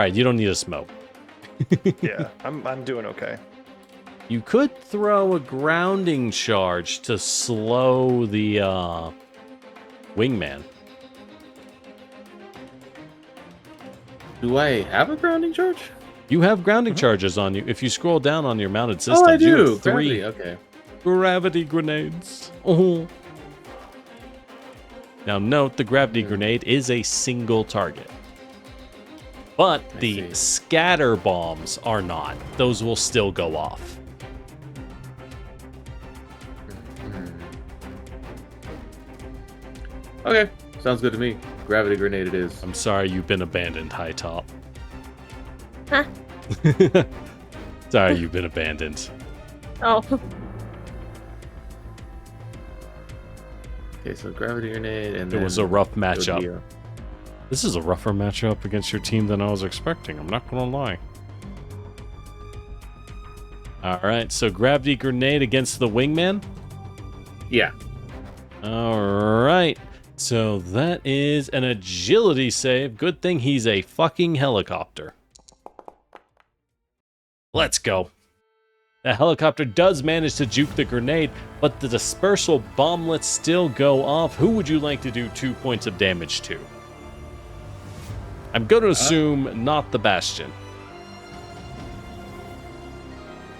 [SPEAKER 1] right, you don't need a smoke.
[SPEAKER 3] Yeah, I'm doing okay.
[SPEAKER 1] You could throw a grounding charge to slow the wingman.
[SPEAKER 5] do I have a grounding charge?
[SPEAKER 1] You have grounding charges on you. If you scroll down on your mounted system,
[SPEAKER 5] Oh, I
[SPEAKER 1] you
[SPEAKER 5] do.
[SPEAKER 1] have 3
[SPEAKER 5] Gravity, okay.
[SPEAKER 1] gravity grenades. Oh. Now note, the gravity grenade is a single target. But
[SPEAKER 5] I
[SPEAKER 1] the
[SPEAKER 5] see.
[SPEAKER 1] scatter bombs are not. Those will still go off.
[SPEAKER 5] Okay, sounds good to me. Gravity grenade it is.
[SPEAKER 1] I'm sorry you've been abandoned, High Top.
[SPEAKER 6] Huh?
[SPEAKER 1] Sorry you've been abandoned.
[SPEAKER 6] Oh,
[SPEAKER 5] Okay, so gravity grenade and
[SPEAKER 1] It was a
[SPEAKER 5] then
[SPEAKER 1] rough
[SPEAKER 5] it would
[SPEAKER 1] matchup.
[SPEAKER 5] be a-
[SPEAKER 1] This is a rougher matchup against your team than I was expecting. I'm not gonna lie. All right, so gravity grenade against the wingman.
[SPEAKER 5] Yeah.
[SPEAKER 1] All right, so that is an agility save. Good thing he's a fucking helicopter. Let's go. The helicopter does manage to juke the grenade, but the dispersal bomblets still go off. Who would you like to do 2 points of damage to? I'm going to assume not the Bastion.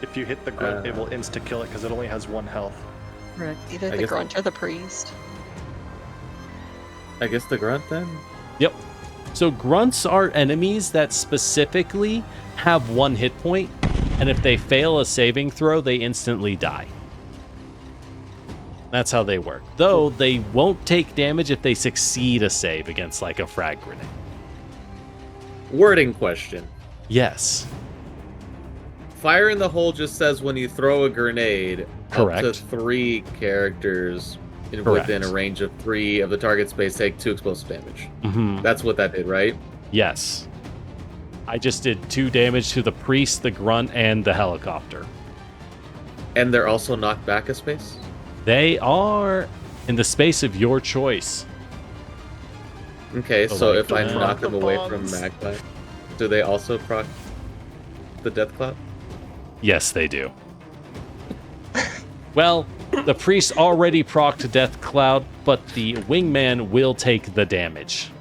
[SPEAKER 3] If you hit the grunt, it will insta-kill it because it only has 1 health.
[SPEAKER 2] Correct.
[SPEAKER 4] Either
[SPEAKER 5] I
[SPEAKER 4] the
[SPEAKER 5] guess-
[SPEAKER 4] grunt or the priest.
[SPEAKER 5] I guess the grunt then?
[SPEAKER 1] Yep. So grunts are enemies that specifically have 1 hit point, and if they fail a saving throw, they instantly die. That's how they work. Though they won't take damage if they succeed a save against like a frag grenade.
[SPEAKER 5] Wording question.
[SPEAKER 1] Yes.
[SPEAKER 5] Fire in the hole just says when you throw a grenade,
[SPEAKER 1] Correct.
[SPEAKER 5] up to 3 characters
[SPEAKER 1] Correct.
[SPEAKER 5] within a range of 3 of the target space take 2 explosive damage.
[SPEAKER 1] Hmm.
[SPEAKER 5] That's what that did, right?
[SPEAKER 1] Yes. I just did 2 damage to the priest, the grunt, and the helicopter.
[SPEAKER 5] And they're also knocked back a space?
[SPEAKER 1] They are in the space of your choice.
[SPEAKER 5] Okay,
[SPEAKER 1] So,
[SPEAKER 5] so
[SPEAKER 1] like,
[SPEAKER 5] if I
[SPEAKER 1] the-
[SPEAKER 5] knock them
[SPEAKER 3] the
[SPEAKER 5] away
[SPEAKER 3] bombs.
[SPEAKER 5] from Magpie, do they also proc the Death Cloud?
[SPEAKER 1] Yes, they do. Well, the priest already procced Death Cloud, but the wingman will take the damage.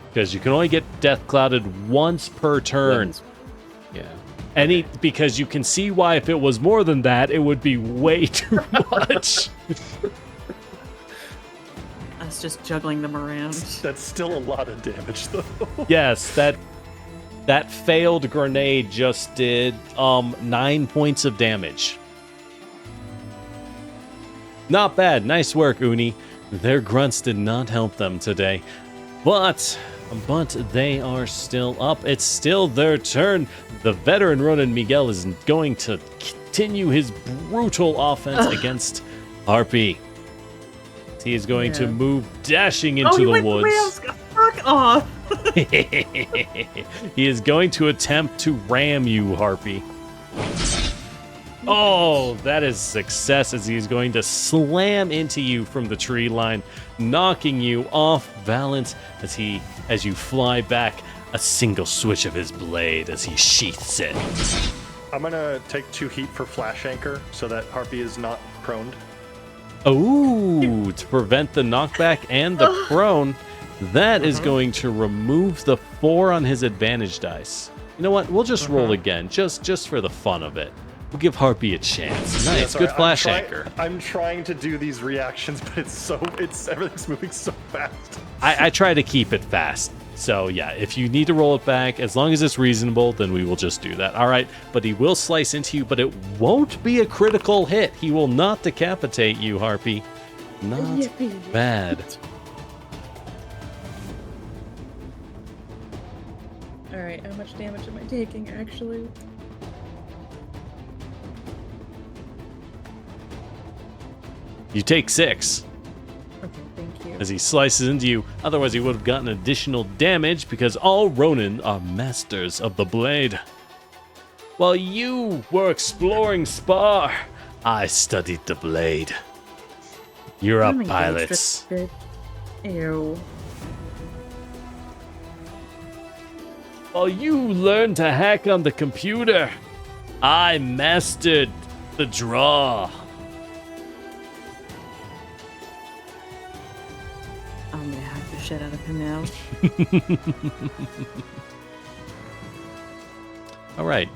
[SPEAKER 1] Because you can only get Death Clouded once per turn.
[SPEAKER 5] Yeah.
[SPEAKER 1] Because you can see why if it was more than that, it would be way too much.
[SPEAKER 2] Us just juggling them around.
[SPEAKER 3] That's still a lot of damage, though.
[SPEAKER 1] Yes, that failed grenade just did 9 points of damage. Not bad. Nice work, Uni. Their grunts did not help them today. But they are still up. It's still their turn. The veteran Ronan Miguel is going to continue his brutal offense against Harpy. He is going to move dashing into the woods.
[SPEAKER 2] Fuck off!
[SPEAKER 1] He is going to attempt to ram you, Harpy. Oh, that is success as he is going to slam into you from the tree line, knocking you off balance as you fly back, a single switch of his blade as he sheaths it.
[SPEAKER 3] I'm gonna take 2 heat for Flash Anchor so that Harpy is not proned.
[SPEAKER 1] Oh, to prevent the knockback and the prone, that is going to remove the 4 on his advantage dice. You know what? We'll just roll again, just for the fun of it. We'll give Harpy a chance. Nice,
[SPEAKER 3] Yeah, sorry,
[SPEAKER 1] good Flash Anchor.
[SPEAKER 3] I'm trying to do these reactions, but everything's moving so fast.
[SPEAKER 1] I try to keep it fast. So yeah, if you need to roll it back, as long as it's reasonable, then we will just do that. All right, but he will slice into you, but it won't be a critical hit. He will not decapitate you, Harpy. Not
[SPEAKER 6] Yippee.
[SPEAKER 1] bad.
[SPEAKER 7] Alright, how much damage am I taking, actually?
[SPEAKER 1] You take 6
[SPEAKER 7] Okay, thank you.
[SPEAKER 1] as he slices into you. Otherwise, he would have gotten additional damage because all Ronin are masters of the blade. While you were exploring Spar, I studied the blade. You're up,
[SPEAKER 7] I'm engaged
[SPEAKER 1] pilots.
[SPEAKER 7] with it. Ew.
[SPEAKER 1] While you learned to hack on the computer, I mastered the draw.
[SPEAKER 2] I'm gonna hack the shit out of him now.
[SPEAKER 1] All right.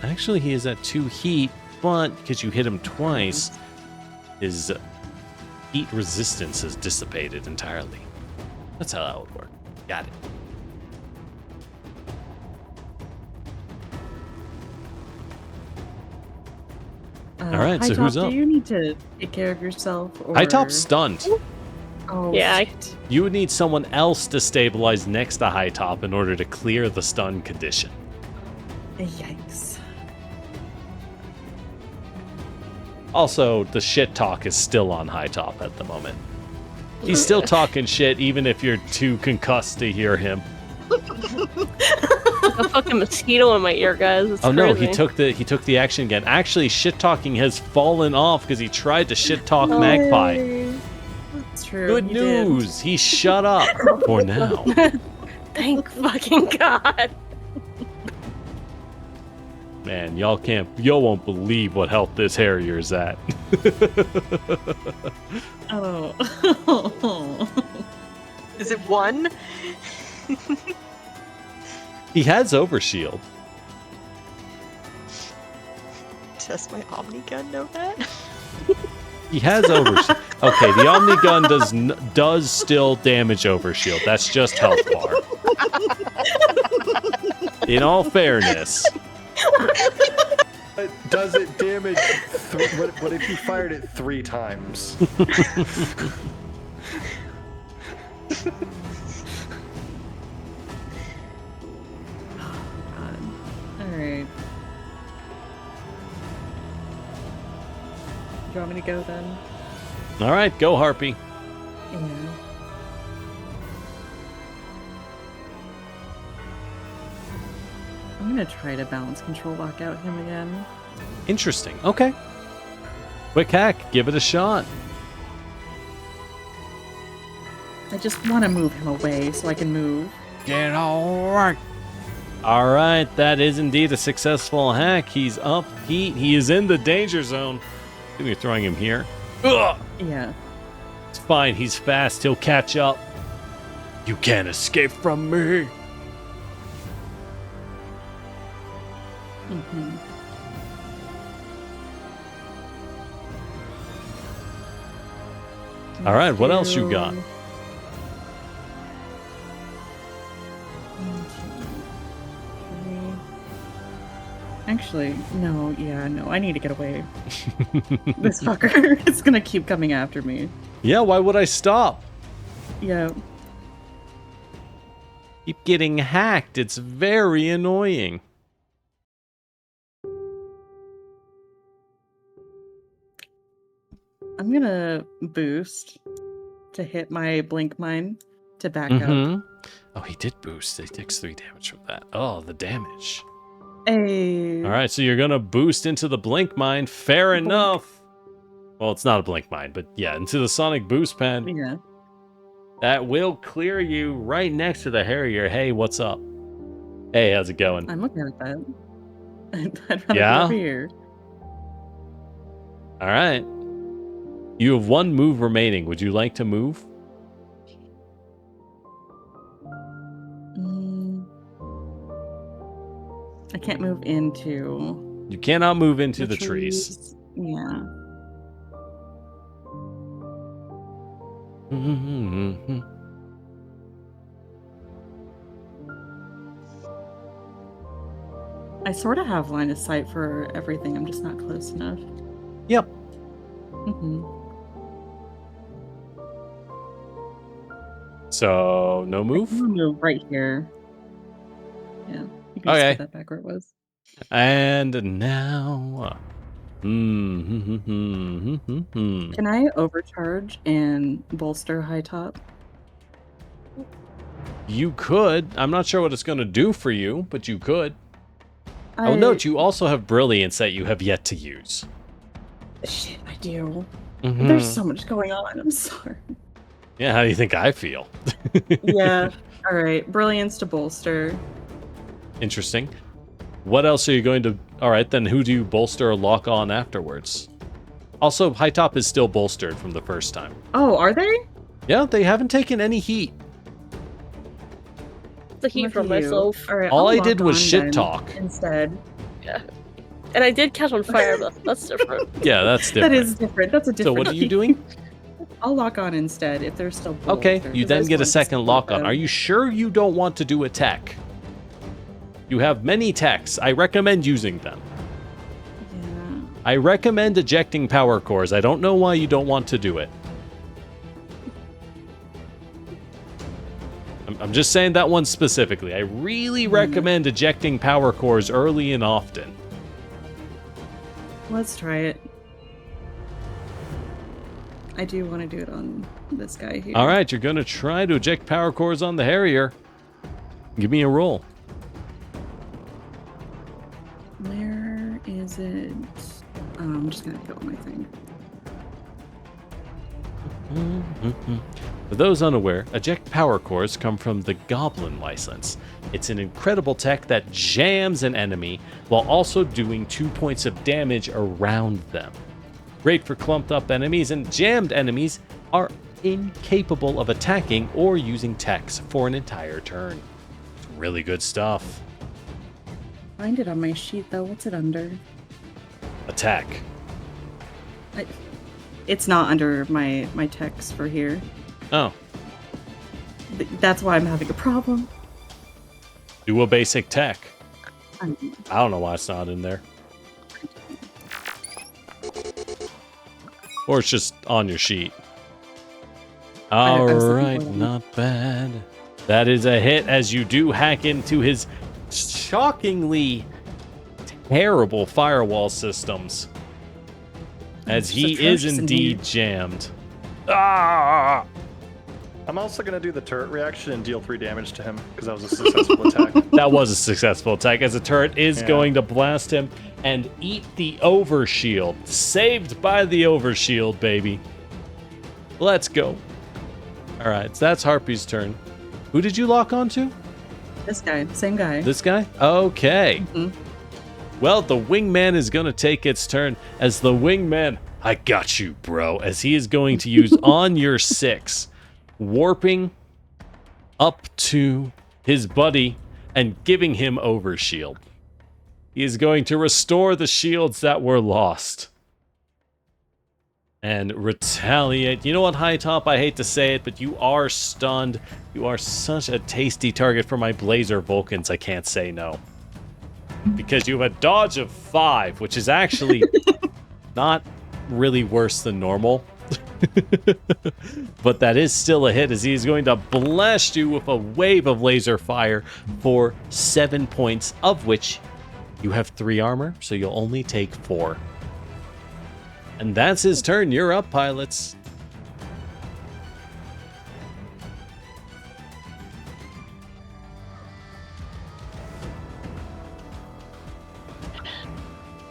[SPEAKER 1] Actually, he is at 2 heat, but because you hit him twice, his heat resistance has dissipated entirely. That's how that would work. Got it. All right, so
[SPEAKER 2] High
[SPEAKER 1] who's
[SPEAKER 2] Top,
[SPEAKER 1] up?
[SPEAKER 2] Do you need to take care of yourself? Or...
[SPEAKER 1] High Top's stunned.
[SPEAKER 2] Oh,
[SPEAKER 6] Yeah,
[SPEAKER 2] shit.
[SPEAKER 1] You would need someone else to stabilize next to High Top in order to clear the stun condition.
[SPEAKER 2] Yikes.
[SPEAKER 1] Also, the shit talk is still on High Top at the moment. He's still talking shit even if you're too concussed to hear him.
[SPEAKER 6] A fucking mosquito in my ear, guys. It's
[SPEAKER 1] Oh no,
[SPEAKER 6] crazy.
[SPEAKER 1] he took the action again. Actually, shit talking has fallen off because he tried to shit talk Magpie.
[SPEAKER 2] That's true.
[SPEAKER 1] Good
[SPEAKER 2] you did.
[SPEAKER 1] news. He shut up for now.
[SPEAKER 6] Thank fucking God.
[SPEAKER 1] Man, y'all won't believe what health this Harrier's at.
[SPEAKER 2] Oh.
[SPEAKER 4] Is it 1?
[SPEAKER 1] He has overshield.
[SPEAKER 4] Does my Omni gun know that?
[SPEAKER 1] He has overshield. Okay, the Omni gun does still damage overshield. That's just health bar. In all fairness.
[SPEAKER 3] But does it damage? What if you fired it 3 times?
[SPEAKER 7] Alright. Do you want me to go then?
[SPEAKER 1] All right, go Harpy.
[SPEAKER 7] Yeah.
[SPEAKER 2] I'm gonna try to balance control lock out him again.
[SPEAKER 1] Interesting. Okay. Quick hack. Give it a shot.
[SPEAKER 2] I just want to move him away so I can move.
[SPEAKER 1] Get all right. All right, that is indeed a successful hack. He's up heat. He is in the danger zone. You're throwing him here. Ugh.
[SPEAKER 2] Yeah.
[SPEAKER 1] It's fine. He's fast. He'll catch up. You can't escape from me.
[SPEAKER 2] Mm-hmm.
[SPEAKER 1] All right, what else you got?
[SPEAKER 2] Actually, no, I need to get away. This fucker is gonna keep coming after me.
[SPEAKER 1] Yeah, why would I stop?
[SPEAKER 2] Yeah.
[SPEAKER 1] Keep getting hacked. It's very annoying.
[SPEAKER 2] I'm gonna boost to hit my blink mine to back up.
[SPEAKER 1] Oh, he did boost. He takes 3 damage from that. Oh, the damage.
[SPEAKER 2] Hey.
[SPEAKER 1] All right, so you're gonna boost into the blink mine. Fair enough. Well, it's not a blink mine, but yeah, into the sonic boost pen.
[SPEAKER 2] Yeah.
[SPEAKER 1] That will clear you right next to the Harrier. Hey, what's up? Hey, how's it going?
[SPEAKER 2] I'm okay with that. I'd rather
[SPEAKER 1] Yeah?
[SPEAKER 2] be over here.
[SPEAKER 1] All right. You have 1 move remaining. Would you like to move?
[SPEAKER 2] I can't move into.
[SPEAKER 1] You cannot move into the trees.
[SPEAKER 2] Yeah. I sort of have line of sight for everything. I'm just not close enough.
[SPEAKER 1] Yep. So, no move?
[SPEAKER 2] I can move right here. Yeah. You can
[SPEAKER 1] Okay.
[SPEAKER 2] just put that back where it was.
[SPEAKER 1] And now...
[SPEAKER 2] Can I overcharge and bolster high top?
[SPEAKER 1] You could. I'm not sure what it's going to do for you, but you could. Oh, note, you also have Brilliance that you have yet to use.
[SPEAKER 2] Shit, I do. There's so much going on. I'm sorry.
[SPEAKER 1] Yeah, how do you think I feel?
[SPEAKER 2] Yeah. All right. Brilliance to bolster.
[SPEAKER 1] Interesting. What else are you going to... All right, then who do you bolster or lock on afterwards? Also, high top is still bolstered from the first time.
[SPEAKER 2] Oh, are they?
[SPEAKER 1] Yeah, they haven't taken any heat.
[SPEAKER 6] The heat from
[SPEAKER 2] Look at you.
[SPEAKER 6] myself.
[SPEAKER 2] All right,
[SPEAKER 1] All
[SPEAKER 2] I'll
[SPEAKER 1] I did
[SPEAKER 2] lock
[SPEAKER 1] was
[SPEAKER 2] on
[SPEAKER 1] shit
[SPEAKER 2] then
[SPEAKER 1] talk.
[SPEAKER 2] instead.
[SPEAKER 6] Yeah. And I did catch on fire, but that's different.
[SPEAKER 1] Yeah, that's different.
[SPEAKER 2] That is different. That's a
[SPEAKER 1] So
[SPEAKER 2] different.
[SPEAKER 1] what are you doing?
[SPEAKER 2] I'll lock on instead if they're still.
[SPEAKER 1] Okay,
[SPEAKER 2] bolstered,
[SPEAKER 1] you
[SPEAKER 2] 'cause I
[SPEAKER 1] then
[SPEAKER 2] just
[SPEAKER 1] get a
[SPEAKER 2] wanted to
[SPEAKER 1] second
[SPEAKER 2] split
[SPEAKER 1] lock on.
[SPEAKER 2] them.
[SPEAKER 1] Are you sure you don't want to do a tech? You have many techs. I recommend using them.
[SPEAKER 2] Yeah.
[SPEAKER 1] I recommend ejecting power cores. I don't know why you don't want to do it. I'm just saying that one specifically. I really recommend ejecting power cores early and often.
[SPEAKER 2] Let's try it. I do want to do it on this guy here.
[SPEAKER 1] All right, you're going to try to eject power cores on the Harrier. Give me a roll.
[SPEAKER 2] Where is it? I'm just gonna go with my thing.
[SPEAKER 1] For those unaware, eject power cores come from the Goblin license. It's an incredible tech that jams an enemy while also doing 2 points of damage around them. Great for clumped up enemies, and jammed enemies are incapable of attacking or using techs for an entire turn. It's really good stuff.
[SPEAKER 2] Find it on my sheet though. What's it under?
[SPEAKER 1] Attack.
[SPEAKER 2] It's not under my text for here.
[SPEAKER 1] Oh,
[SPEAKER 2] That's why I'm having a problem.
[SPEAKER 1] do a basic tech.
[SPEAKER 2] I'm-
[SPEAKER 1] I don't know why it's not in there. Or it's just on your sheet.
[SPEAKER 2] I was looking
[SPEAKER 1] Alright,
[SPEAKER 2] for it.
[SPEAKER 1] not bad. That is a hit as you do hack into his shockingly terrible firewall systems. As
[SPEAKER 2] It's
[SPEAKER 1] he is
[SPEAKER 2] atrocious in
[SPEAKER 1] indeed jammed. Ah!
[SPEAKER 3] I'm also going to do the turret reaction and deal 3 damage to him because that was a successful attack.
[SPEAKER 1] That was a successful attack, as a turret is
[SPEAKER 3] Yeah.
[SPEAKER 1] going to blast him and eat the overshield. Saved by the overshield, baby. Let's go. All right, so that's Harpy's turn. Who did you lock onto?
[SPEAKER 2] This guy, same guy.
[SPEAKER 1] This guy? Okay.
[SPEAKER 2] Mhm.
[SPEAKER 1] Well, the wingman is going to take its turn as the wingman. I got you, bro. As he is going to use on your 6, warping up to his buddy and giving him overshield. He is going to restore the shields that were lost and retaliate. You know what, High Top? I hate to say it, but you are stunned. You are such a tasty target for my Blazer Vulcans. I can't say no. Because you have a dodge of 5, which is actually not really worse than normal. But that is still a hit, as he is going to blast you with a wave of laser fire for 7 points, of which you have 3 armor, so you'll only take 4. And that's his turn. You're up, pilots.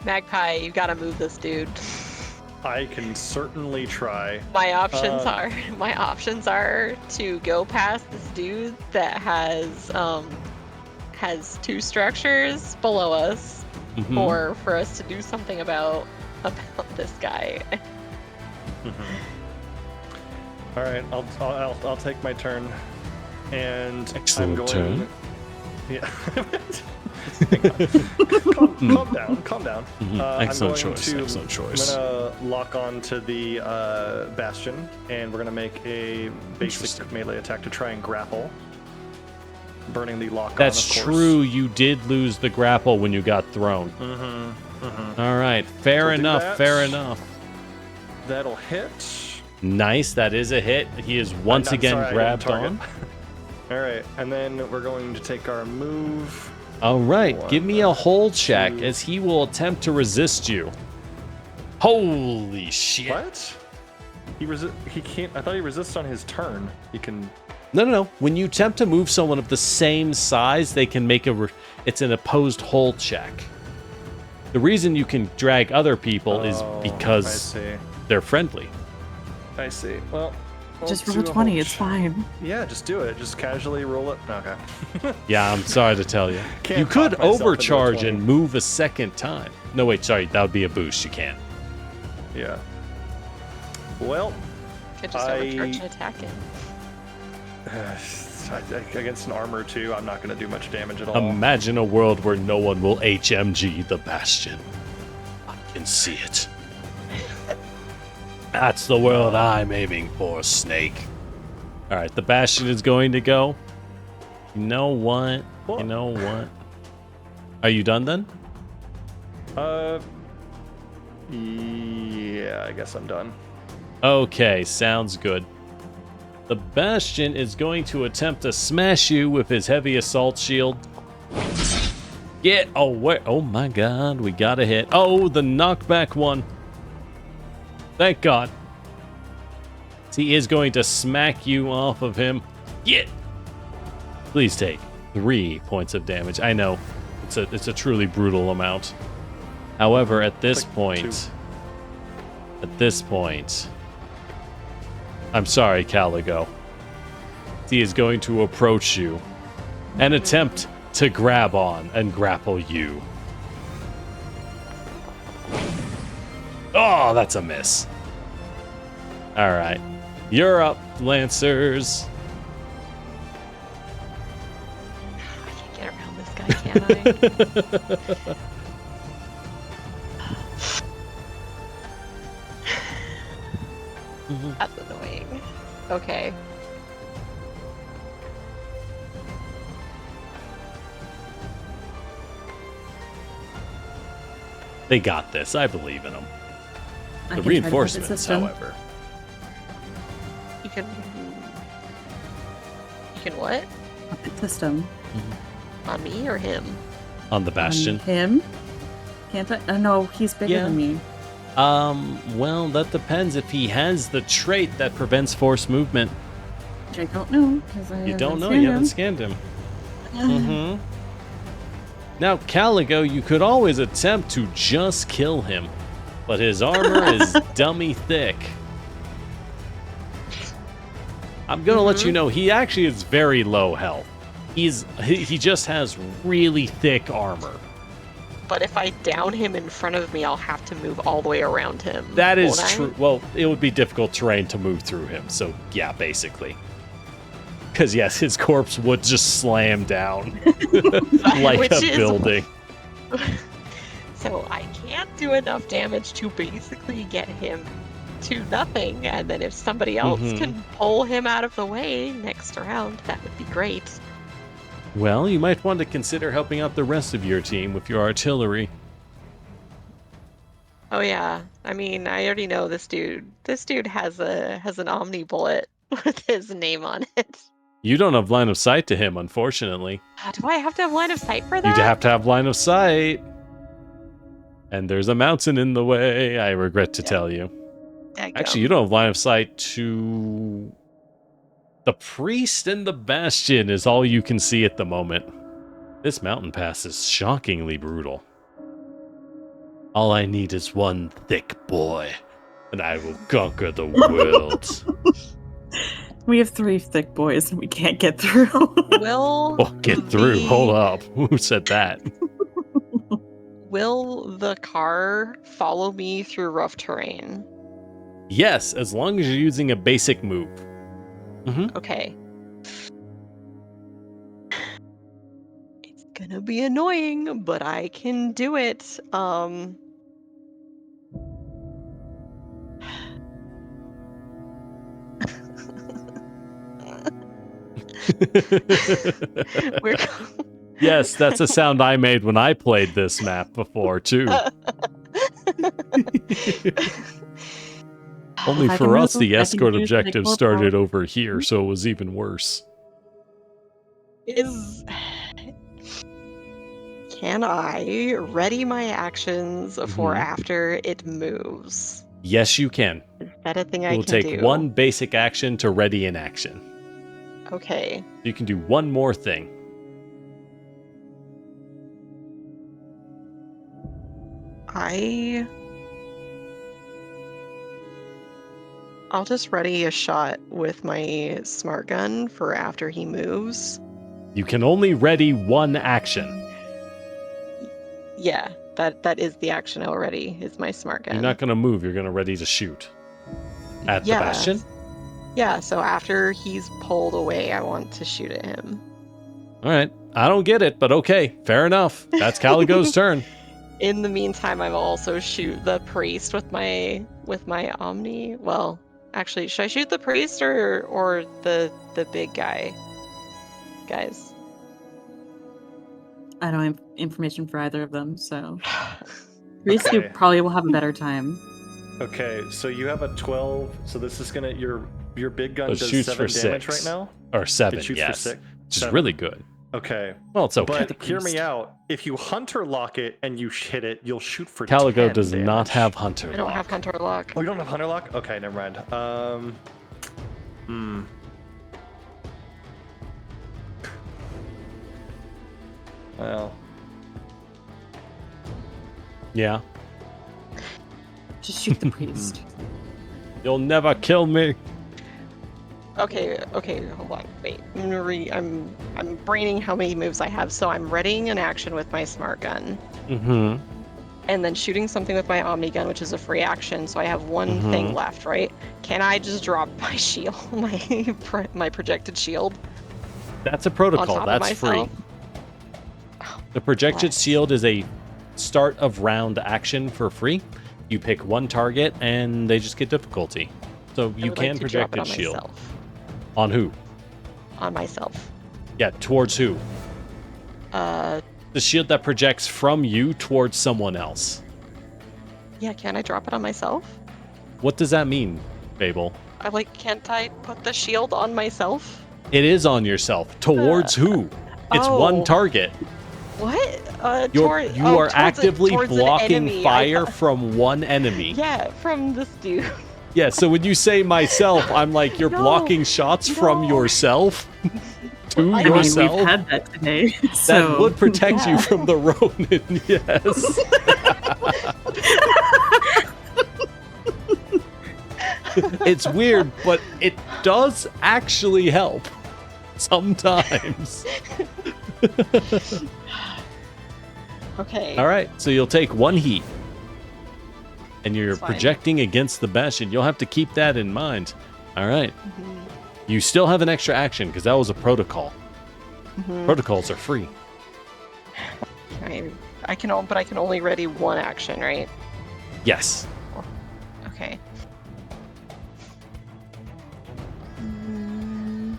[SPEAKER 4] Magpie, you gotta move this dude.
[SPEAKER 3] I can certainly try.
[SPEAKER 4] My options are to go past this dude that has 2 structures below us,
[SPEAKER 1] Mhm.
[SPEAKER 4] or for us to do something about this guy.
[SPEAKER 3] All right, I'll take my turn, and
[SPEAKER 1] Excellent
[SPEAKER 3] I'm going.
[SPEAKER 1] turn.
[SPEAKER 3] Yeah. calm down.
[SPEAKER 1] Excellent
[SPEAKER 3] I'm going
[SPEAKER 1] choice.
[SPEAKER 3] to-
[SPEAKER 1] Excellent choice.
[SPEAKER 3] I'm gonna lock on to the bastion, and we're gonna make a basic
[SPEAKER 1] Interesting.
[SPEAKER 3] melee attack to try and grapple, burning the lock.
[SPEAKER 1] That's
[SPEAKER 3] on, of course.
[SPEAKER 1] true. You did lose the grapple when you got thrown. All right. Fair
[SPEAKER 3] We'll do
[SPEAKER 1] enough.
[SPEAKER 3] that.
[SPEAKER 1] Fair enough.
[SPEAKER 3] That'll hit.
[SPEAKER 1] Nice. That is a hit. He is once
[SPEAKER 3] I'm
[SPEAKER 1] again
[SPEAKER 3] sorry, I didn't
[SPEAKER 1] grabbed
[SPEAKER 3] target.
[SPEAKER 1] on.
[SPEAKER 3] All right, and then we're going to take our move.
[SPEAKER 1] All right.
[SPEAKER 3] One,
[SPEAKER 1] Give me a hold check,
[SPEAKER 3] 2.
[SPEAKER 1] as he will attempt to resist you. Holy shit.
[SPEAKER 3] What? He can't. I thought he resists on his turn. He can.
[SPEAKER 1] No. When you attempt to move someone of the same size, they can make it's an opposed hold check. The reason you can drag other people is
[SPEAKER 3] Oh,
[SPEAKER 1] because
[SPEAKER 3] I see.
[SPEAKER 1] they're friendly.
[SPEAKER 3] I see. Well,
[SPEAKER 2] Just
[SPEAKER 3] we'll
[SPEAKER 2] roll
[SPEAKER 3] do a
[SPEAKER 2] 20,
[SPEAKER 3] whole
[SPEAKER 2] it's fine.
[SPEAKER 3] Yeah, just do it. Just casually roll it. Okay.
[SPEAKER 1] Yeah, I'm sorry to tell you.
[SPEAKER 3] Can't
[SPEAKER 1] You could
[SPEAKER 3] talk myself into a
[SPEAKER 1] overcharge
[SPEAKER 3] 20.
[SPEAKER 1] and move a second time. No, wait, sorry. That would be a boost. You can't.
[SPEAKER 3] Yeah. Well,
[SPEAKER 4] Could just overcharge and attack him.
[SPEAKER 3] against an armor too, I'm not going to do much damage at all.
[SPEAKER 1] Imagine a world where no one will HMG the Bastion. I can see it. That's the world I'm aiming for, Snake. All right, the Bastion is going to go. You know what?
[SPEAKER 3] What?
[SPEAKER 1] You know what? Are you done then?
[SPEAKER 3] Yeah, I guess I'm done.
[SPEAKER 1] Okay, sounds good. The Bastion is going to attempt to smash you with his heavy assault shield. Get away. Oh my god, we got a hit. Oh, the knockback one. Thank God. He is going to smack you off of him. Get. Please take 3 points of damage. I know, it's a truly brutal amount. However, at this
[SPEAKER 3] Like
[SPEAKER 1] point, I'm sorry, Caligo. He is going to approach you and attempt to grab on and grapple you. Oh, that's a miss. All right. You're up, Lancers.
[SPEAKER 4] I can't get around this guy, can I? That's annoying. Okay.
[SPEAKER 1] They got this. I believe in them.
[SPEAKER 2] I
[SPEAKER 1] The
[SPEAKER 2] can try to puppet
[SPEAKER 1] reinforcements,
[SPEAKER 2] system.
[SPEAKER 1] however.
[SPEAKER 4] You can what?
[SPEAKER 2] Puppet system.
[SPEAKER 4] On me or him?
[SPEAKER 1] On the Bastion.
[SPEAKER 2] Him? Can't I? Oh, no, he's bigger
[SPEAKER 1] Yeah.
[SPEAKER 2] than me.
[SPEAKER 1] Well, that depends if he has the trait that prevents force movement.
[SPEAKER 2] Which I don't know, because I
[SPEAKER 1] You don't know,
[SPEAKER 2] scanned
[SPEAKER 1] you haven't
[SPEAKER 2] him.
[SPEAKER 1] scanned him. Mm-hmm. Now, Caligo, you could always attempt to just kill him, but his armor is dummy thick. I'm gonna let you know he actually is very low health. He just has really thick armor.
[SPEAKER 4] But if I down him in front of me, I'll have to move all the way around him.
[SPEAKER 1] That is
[SPEAKER 4] won't I?
[SPEAKER 1] true. Well, it would be difficult terrain to move through him. So yeah, basically. Because yes, his corpse would just slam down like
[SPEAKER 4] Which
[SPEAKER 1] a
[SPEAKER 4] is-
[SPEAKER 1] building.
[SPEAKER 4] So I can't do enough damage to basically get him to nothing, and then if somebody else can pull him out of the way next round, that would be great.
[SPEAKER 1] Well, you might want to consider helping out the rest of your team with your artillery.
[SPEAKER 4] Oh yeah, I mean, I already know this dude. This dude has an Omni bullet with his name on it.
[SPEAKER 1] You don't have line of sight to him, unfortunately.
[SPEAKER 4] Do I have to have line of sight for that?
[SPEAKER 1] You'd have to have line of sight. And there's a mountain in the way, I regret to tell you. Actually, you don't have line of sight to... The priest and the bastion is all you can see at the moment. This mountain pass is shockingly brutal. All I need is one thick boy, and I will conquer the world.
[SPEAKER 2] We have 3 thick boys and we can't get through.
[SPEAKER 4] Will
[SPEAKER 1] Oh, get through. Hold up. Who said that?
[SPEAKER 4] Will the car follow me through rough terrain?
[SPEAKER 1] Yes, as long as you're using a basic move.
[SPEAKER 4] Okay. It's gonna be annoying, but I can do it. We're
[SPEAKER 1] Yes, that's a sound I made when I played this map before, too. Only
[SPEAKER 2] If I
[SPEAKER 1] for
[SPEAKER 2] can
[SPEAKER 1] us,
[SPEAKER 2] move,
[SPEAKER 1] the
[SPEAKER 2] I can
[SPEAKER 1] escort
[SPEAKER 2] use the
[SPEAKER 1] objective
[SPEAKER 2] corporal.
[SPEAKER 1] started over here, so it was even worse.
[SPEAKER 4] Can I ready my actions for
[SPEAKER 1] Mhm.
[SPEAKER 4] after it moves?
[SPEAKER 1] Yes, you can.
[SPEAKER 4] Is that a thing I
[SPEAKER 1] It will
[SPEAKER 4] can
[SPEAKER 1] take
[SPEAKER 4] do?
[SPEAKER 1] one basic action to ready an action.
[SPEAKER 4] Okay.
[SPEAKER 1] You can do one more thing.
[SPEAKER 4] I'll just ready a shot with my smart gun for after he moves.
[SPEAKER 1] You can only ready one action.
[SPEAKER 4] Yeah, that is the action already, is my smart gun.
[SPEAKER 1] You're not going to move, you're going to ready to shoot. At the bastion?
[SPEAKER 4] Yeah, so after he's pulled away, I want to shoot at him.
[SPEAKER 1] Alright, I don't get it, but okay, fair enough. That's Caligo's turn.
[SPEAKER 4] In the meantime, I will also shoot the priest with my Omni. Well, actually, should I shoot the priest or the big guys?
[SPEAKER 2] I don't have information for either of them, so Priest
[SPEAKER 3] Okay.
[SPEAKER 2] probably will have a better time.
[SPEAKER 3] Okay, so you have a 12. So this is gonna your big gun
[SPEAKER 1] It
[SPEAKER 3] does
[SPEAKER 1] shoots
[SPEAKER 3] 7
[SPEAKER 1] for
[SPEAKER 3] damage
[SPEAKER 1] 6.
[SPEAKER 3] right now.
[SPEAKER 1] Or 7,
[SPEAKER 3] It shoots
[SPEAKER 1] yes.
[SPEAKER 3] for 6.
[SPEAKER 1] Which is
[SPEAKER 3] 7.
[SPEAKER 1] really good.
[SPEAKER 3] Okay,
[SPEAKER 1] Well, it's okay.
[SPEAKER 3] but hear me out. If you hunter lock it and you hit it, you'll shoot for
[SPEAKER 1] Caligo
[SPEAKER 3] 10
[SPEAKER 1] does
[SPEAKER 3] damage.
[SPEAKER 1] not have Hunter.
[SPEAKER 4] I don't
[SPEAKER 1] Lock.
[SPEAKER 4] have Hunter Lock.
[SPEAKER 3] Oh, you don't have hunter lock? Okay, never mind. Well,
[SPEAKER 1] Yeah.
[SPEAKER 2] Just shoot the priest.
[SPEAKER 1] You'll never kill me.
[SPEAKER 4] Okay, hold on. Wait. I'm braining how many moves I have. So I'm readying an action with my smart gun.
[SPEAKER 1] Mm-hmm.
[SPEAKER 4] And then shooting something with my Omni gun, which is a free action. So I have one thing left, right? Can I just drop my shield, my projected shield?
[SPEAKER 1] That's a
[SPEAKER 4] On
[SPEAKER 1] protocol.
[SPEAKER 4] top of
[SPEAKER 1] That's free.
[SPEAKER 4] myself?
[SPEAKER 1] The projected
[SPEAKER 4] Bless.
[SPEAKER 1] shield is a start of round action for free. You pick one target and they just get difficulty. So
[SPEAKER 4] I
[SPEAKER 1] you
[SPEAKER 4] would
[SPEAKER 1] can
[SPEAKER 4] like to drop
[SPEAKER 1] projected
[SPEAKER 4] it on
[SPEAKER 1] shield.
[SPEAKER 4] myself.
[SPEAKER 1] On who?
[SPEAKER 4] On myself.
[SPEAKER 1] Yeah, towards who? The shield that projects from you towards someone else.
[SPEAKER 4] Yeah, can I drop it on myself?
[SPEAKER 1] What does that mean, Babel?
[SPEAKER 4] Can't I put the shield on myself?
[SPEAKER 1] It is on yourself. Towards who? It's one
[SPEAKER 4] oh.
[SPEAKER 1] target.
[SPEAKER 4] What?
[SPEAKER 1] You are
[SPEAKER 4] towards
[SPEAKER 1] actively
[SPEAKER 4] towards an
[SPEAKER 1] blocking
[SPEAKER 4] enemy. I
[SPEAKER 1] fire
[SPEAKER 4] thought-
[SPEAKER 1] from one enemy.
[SPEAKER 4] Yeah, from this dude.
[SPEAKER 1] Yeah, so when you say myself, I'm like, you're
[SPEAKER 4] No,
[SPEAKER 1] blocking shots from
[SPEAKER 4] no.
[SPEAKER 1] yourself to
[SPEAKER 4] I
[SPEAKER 2] I mean,
[SPEAKER 1] yourself.
[SPEAKER 2] we've had that today.
[SPEAKER 1] That
[SPEAKER 2] So
[SPEAKER 1] would protect you
[SPEAKER 4] Yeah.
[SPEAKER 1] from the Ronin, yes. It's weird, but it does actually help sometimes.
[SPEAKER 4] Okay.
[SPEAKER 1] All right, so you'll take 1 heat. And you're
[SPEAKER 4] That's fine.
[SPEAKER 1] projecting against the Bastion. You'll have to keep that in mind. All right.
[SPEAKER 4] Mhm,
[SPEAKER 1] You still have an extra action because that was a protocol.
[SPEAKER 4] mhm.
[SPEAKER 1] Protocols are free.
[SPEAKER 4] I can only ready 1 action, right?
[SPEAKER 1] Yes.
[SPEAKER 4] Okay. Mm.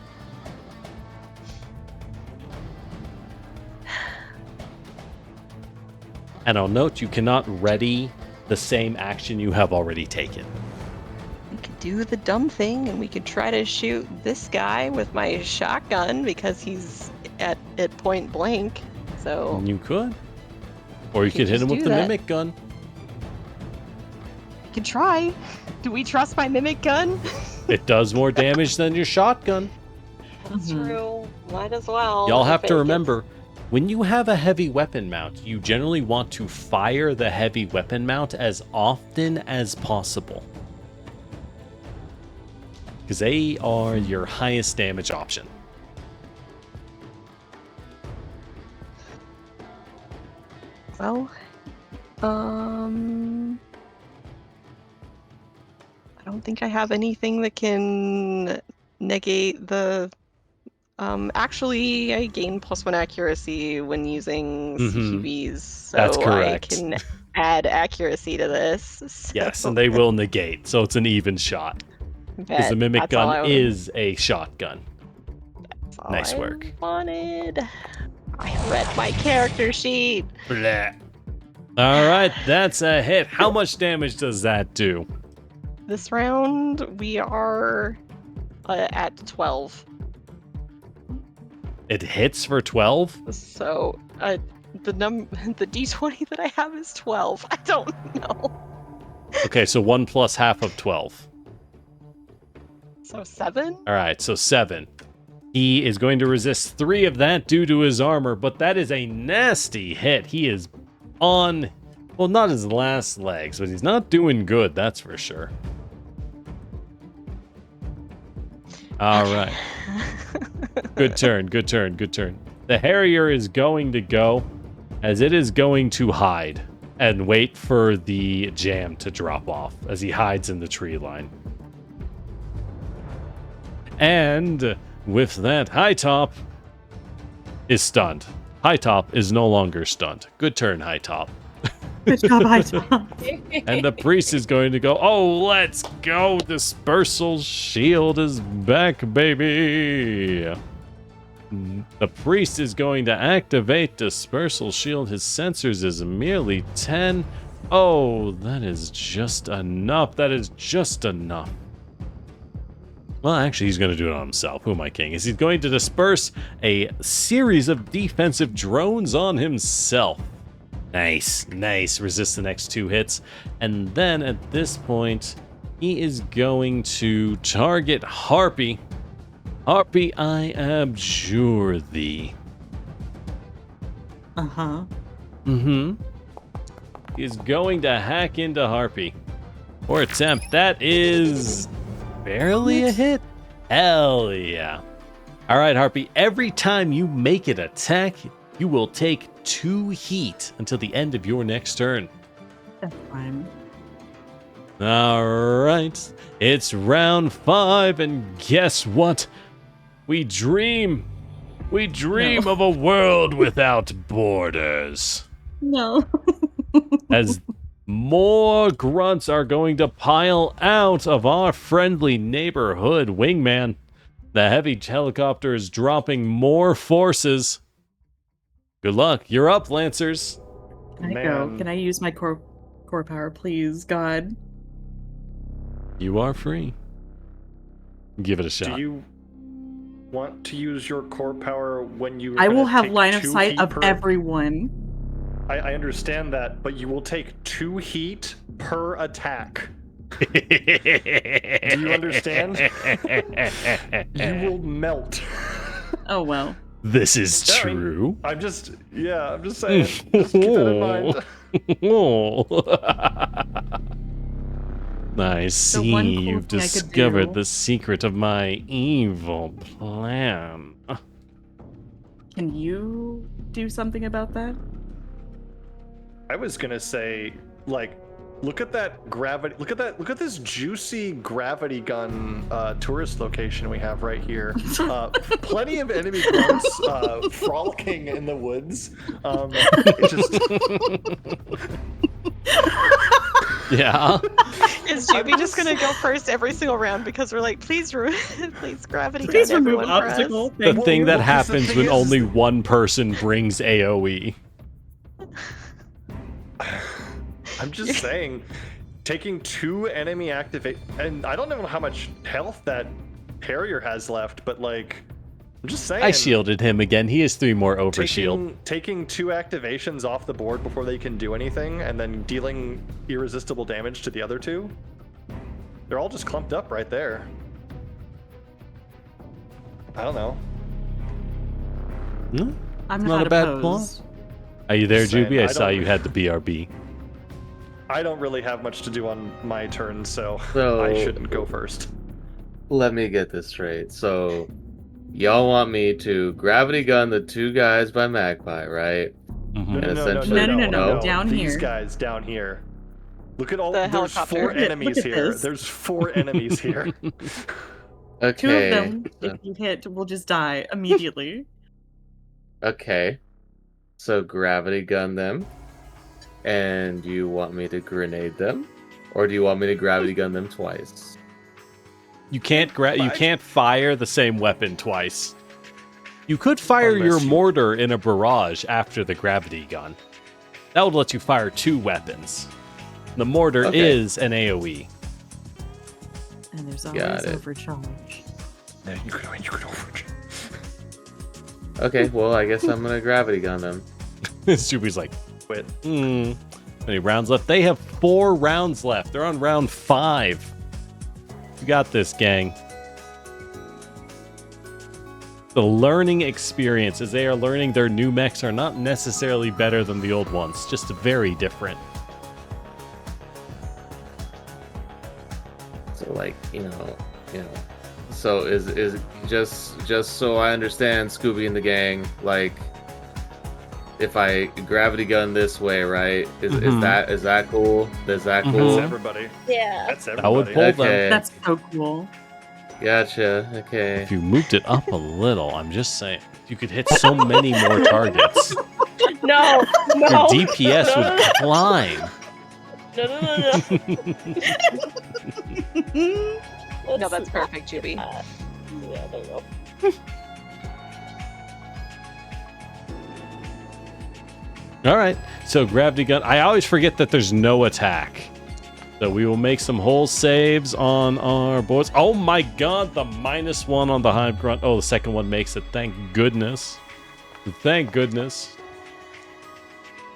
[SPEAKER 1] And I'll note you cannot ready the same action you have already taken.
[SPEAKER 4] We could do the dumb thing, and we could try to shoot this guy with my shotgun because he's at point blank. So
[SPEAKER 1] You could. Or you
[SPEAKER 4] could
[SPEAKER 1] could hit
[SPEAKER 4] just
[SPEAKER 1] him with
[SPEAKER 4] do
[SPEAKER 1] the
[SPEAKER 4] that.
[SPEAKER 1] mimic gun.
[SPEAKER 4] we could try. Do we trust my mimic gun?
[SPEAKER 1] It does more damage than your shotgun.
[SPEAKER 4] That's
[SPEAKER 2] Mhm.
[SPEAKER 4] true. Might as well.
[SPEAKER 1] Y'all have
[SPEAKER 4] if
[SPEAKER 1] to
[SPEAKER 4] it
[SPEAKER 1] remember, when you have a heavy weapon mount, you generally want to fire the heavy weapon mount as often as possible. Because they are your highest damage option.
[SPEAKER 4] Well, I don't think I have anything that can negate the. Actually, I gain +1 accuracy when using
[SPEAKER 1] Mhm.
[SPEAKER 4] CQBs, so
[SPEAKER 1] That's correct.
[SPEAKER 4] I can add accuracy to this.
[SPEAKER 1] Yes,
[SPEAKER 4] so
[SPEAKER 1] and they will negate, so it's an even shot. Because the
[SPEAKER 4] bet
[SPEAKER 1] mimic
[SPEAKER 4] that's all
[SPEAKER 1] gun
[SPEAKER 4] I-
[SPEAKER 1] is a shotgun.
[SPEAKER 4] that's all
[SPEAKER 1] nice
[SPEAKER 4] I
[SPEAKER 1] work.
[SPEAKER 4] Wanted. I read my character sheet.
[SPEAKER 1] Blah. All right, that's a hit. How much damage does that do?
[SPEAKER 4] This round we are at 12.
[SPEAKER 1] It hits for 12?
[SPEAKER 4] So the d20 that I have is 12. I don't know.
[SPEAKER 1] Okay, so 1 plus half of 12.
[SPEAKER 4] So 7?
[SPEAKER 1] All right, so 7. He is going to resist 3 of that due to his armor, but that is a nasty hit. He is on, well, not his last legs, but he's not doing good, that's for sure. All right. Good turn, good turn, good turn. The Harrier is going to go, as it is going to hide and wait for the jam to drop off as he hides in the tree line. And with that, High Top is stunned. High Top is no longer stunned. Good turn, High Top.
[SPEAKER 2] good job, High Top.
[SPEAKER 1] And the priest is going to go, oh, let's go. Dispersal shield is back, baby. The priest is going to activate dispersal shield. His sensors is merely 10. Oh, that is just enough. That is just enough. Well, actually, he's going to do it on himself. Who am I kidding? Is he's going to disperse a series of defensive drones on himself. Nice, nice. Resist the next 2 hits. And then at this point, he is going to target Harpy. Harpy, I abjure thee.
[SPEAKER 2] Uh-huh.
[SPEAKER 1] Mm-hmm. He is going to hack into Harpy. Or attempt. That is barely a hit. Hell yeah. All right, Harpy. Every time you make an attack, you will take 2 heat until the end of your next turn.
[SPEAKER 2] That's fine.
[SPEAKER 1] All right. It's round 5, and guess what? We dream of a world without borders.
[SPEAKER 2] No.
[SPEAKER 1] As more grunts are going to pile out of our friendly neighborhood, Wingman. The heavy helicopter is dropping more forces. Good luck. You're up, Lancers.
[SPEAKER 2] Can I go?
[SPEAKER 3] Man.
[SPEAKER 2] Can I use my core power, please, God?
[SPEAKER 1] You are free. Give it a shot.
[SPEAKER 3] Do you want to use your core power when you?
[SPEAKER 2] I will
[SPEAKER 3] gonna
[SPEAKER 2] have
[SPEAKER 3] take
[SPEAKER 2] line of
[SPEAKER 3] 2
[SPEAKER 2] sight
[SPEAKER 3] heat
[SPEAKER 2] of
[SPEAKER 3] per-
[SPEAKER 2] everyone.
[SPEAKER 3] I understand that, but you will take 2 heat per attack. Do you understand? You will melt.
[SPEAKER 2] Oh well.
[SPEAKER 1] This is
[SPEAKER 3] Yeah, I mean,
[SPEAKER 1] true.
[SPEAKER 3] I'm just saying. Just keep that in mind.
[SPEAKER 1] I
[SPEAKER 2] one
[SPEAKER 1] see
[SPEAKER 2] cool
[SPEAKER 1] you've
[SPEAKER 2] thing I could
[SPEAKER 1] discovered
[SPEAKER 2] do-
[SPEAKER 1] the secret of my evil plan.
[SPEAKER 2] Can you do something about that?
[SPEAKER 3] I was gonna say, like, look at that gravity. Look at this juicy gravity gun tourist location we have right here. Plenty of enemy grunts frolicking in the woods. It just
[SPEAKER 1] Yeah.
[SPEAKER 4] Is Juby just gonna go first every single round because we're like, please, please gravity
[SPEAKER 2] Please
[SPEAKER 4] gun
[SPEAKER 2] remove
[SPEAKER 4] everyone for us.
[SPEAKER 2] obstacle.
[SPEAKER 1] The
[SPEAKER 2] Thank
[SPEAKER 1] thing
[SPEAKER 2] you.
[SPEAKER 1] that
[SPEAKER 3] well, 'cause the
[SPEAKER 1] happens
[SPEAKER 3] thing
[SPEAKER 1] when
[SPEAKER 3] is-
[SPEAKER 1] only one person brings AoE.
[SPEAKER 3] I'm just saying, taking 2 enemy activate, and I don't know how much health that Harrier has left, but like, I'm just saying.
[SPEAKER 1] I shielded him again. He has 3 more overshield.
[SPEAKER 3] Taking 2 activations off the board before they can do anything, and then dealing irresistible damage to the other 2. They're all just clumped up right there. I don't know.
[SPEAKER 1] Hmm?
[SPEAKER 2] I'm
[SPEAKER 1] Not
[SPEAKER 2] not
[SPEAKER 1] a bad
[SPEAKER 2] opposed.
[SPEAKER 1] Are you there,
[SPEAKER 3] Just saying,
[SPEAKER 1] Juby? I
[SPEAKER 3] I
[SPEAKER 1] saw
[SPEAKER 3] don't-
[SPEAKER 1] you had the BRB.
[SPEAKER 3] I don't really have much to do on my turn, so
[SPEAKER 5] So-
[SPEAKER 3] I shouldn't go first.
[SPEAKER 5] Let me get this straight. So, y'all want me to gravity gun the 2 guys by Magpie, right?
[SPEAKER 1] Mhm.
[SPEAKER 5] And essentially-
[SPEAKER 2] No, down
[SPEAKER 3] These
[SPEAKER 2] here.
[SPEAKER 3] guys down here. Look at all.
[SPEAKER 4] The
[SPEAKER 3] There's
[SPEAKER 4] helicopter.
[SPEAKER 3] 4
[SPEAKER 2] Look at-
[SPEAKER 3] enemies
[SPEAKER 2] look at
[SPEAKER 3] here.
[SPEAKER 2] this.
[SPEAKER 3] There's 4 enemies here.
[SPEAKER 5] Okay.
[SPEAKER 2] 2 of them, if you hit, will just die immediately.
[SPEAKER 5] Okay. So gravity gun them. And you want me to grenade them? Or do you want me to gravity gun them twice?
[SPEAKER 1] You can't you can't fire the same weapon twice. You could fire
[SPEAKER 3] Unless
[SPEAKER 1] your
[SPEAKER 3] you-
[SPEAKER 1] mortar in a barrage after the gravity gun. That would let you fire 2 weapons. The mortar
[SPEAKER 5] Okay.
[SPEAKER 1] is an AoE.
[SPEAKER 2] And there's
[SPEAKER 5] Got
[SPEAKER 2] always
[SPEAKER 5] it.
[SPEAKER 2] overcharge.
[SPEAKER 3] Yeah, you could overcharge.
[SPEAKER 5] Okay, well, I guess I'm gonna gravity gun them.
[SPEAKER 1] Juby's like,
[SPEAKER 3] Quit.
[SPEAKER 1] Any rounds left? They have 4 rounds left. They're on round 5. You got this, gang. The learning experience as they are learning their new mechs are not necessarily better than the old ones, just very different.
[SPEAKER 5] So, like, you know. So is just so I understand, Scooby and the gang, like, if I gravity gun this way, right? Is
[SPEAKER 1] Mhm.
[SPEAKER 5] that cool? Is that
[SPEAKER 1] Mhm.
[SPEAKER 5] cool?
[SPEAKER 3] That's everybody.
[SPEAKER 6] Yeah.
[SPEAKER 3] That's
[SPEAKER 1] That would
[SPEAKER 3] everybody.
[SPEAKER 1] pull them.
[SPEAKER 5] Okay.
[SPEAKER 2] That's so cool.
[SPEAKER 5] Gotcha. Okay.
[SPEAKER 1] If you moved it up a little, I'm just saying, you could hit so many more targets.
[SPEAKER 6] No.
[SPEAKER 1] Your
[SPEAKER 6] No.
[SPEAKER 1] DPS
[SPEAKER 6] No,
[SPEAKER 1] would climb.
[SPEAKER 6] No.
[SPEAKER 4] No, that's perfect, Juby.
[SPEAKER 6] Yeah, there you go.
[SPEAKER 1] All right, so gravity gun. I always forget that there's no attack. So we will make some whole saves on our boards. Oh my god, the -1 on the hive grunt. Oh, the second one makes it. Thank goodness. Thank goodness.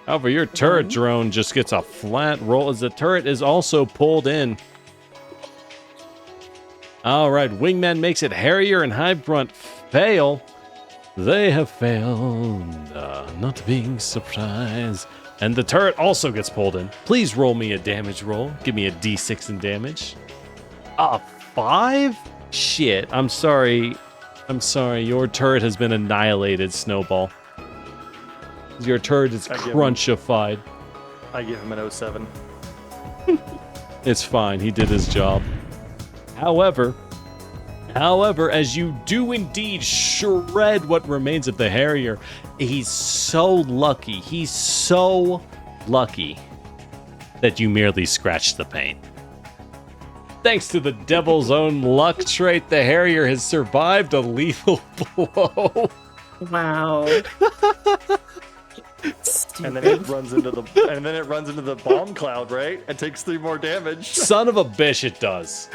[SPEAKER 1] However, your turret drone just gets a flat roll as the turret is also pulled in. All right, Wingman makes it. Harrier and hive grunt fail. They have failed, not being surprised. And the turret also gets pulled in. Please roll me a damage roll. Give me a d6 in damage. 5? Shit, I'm sorry. Your turret has been annihilated, Snowball. Your turret is
[SPEAKER 3] I give him-
[SPEAKER 1] crunchified.
[SPEAKER 3] I give him an 07.
[SPEAKER 1] It's fine. He did his job. However, as you do indeed shred what remains of the Harrier, he's so lucky. He's so lucky that you merely scratched the paint. Thanks to the devil's own luck trait, the Harrier has survived a lethal blow.
[SPEAKER 2] Wow.
[SPEAKER 3] And then it runs into the bomb cloud, right? And takes 3 more damage.
[SPEAKER 1] Son of a bitch, it does.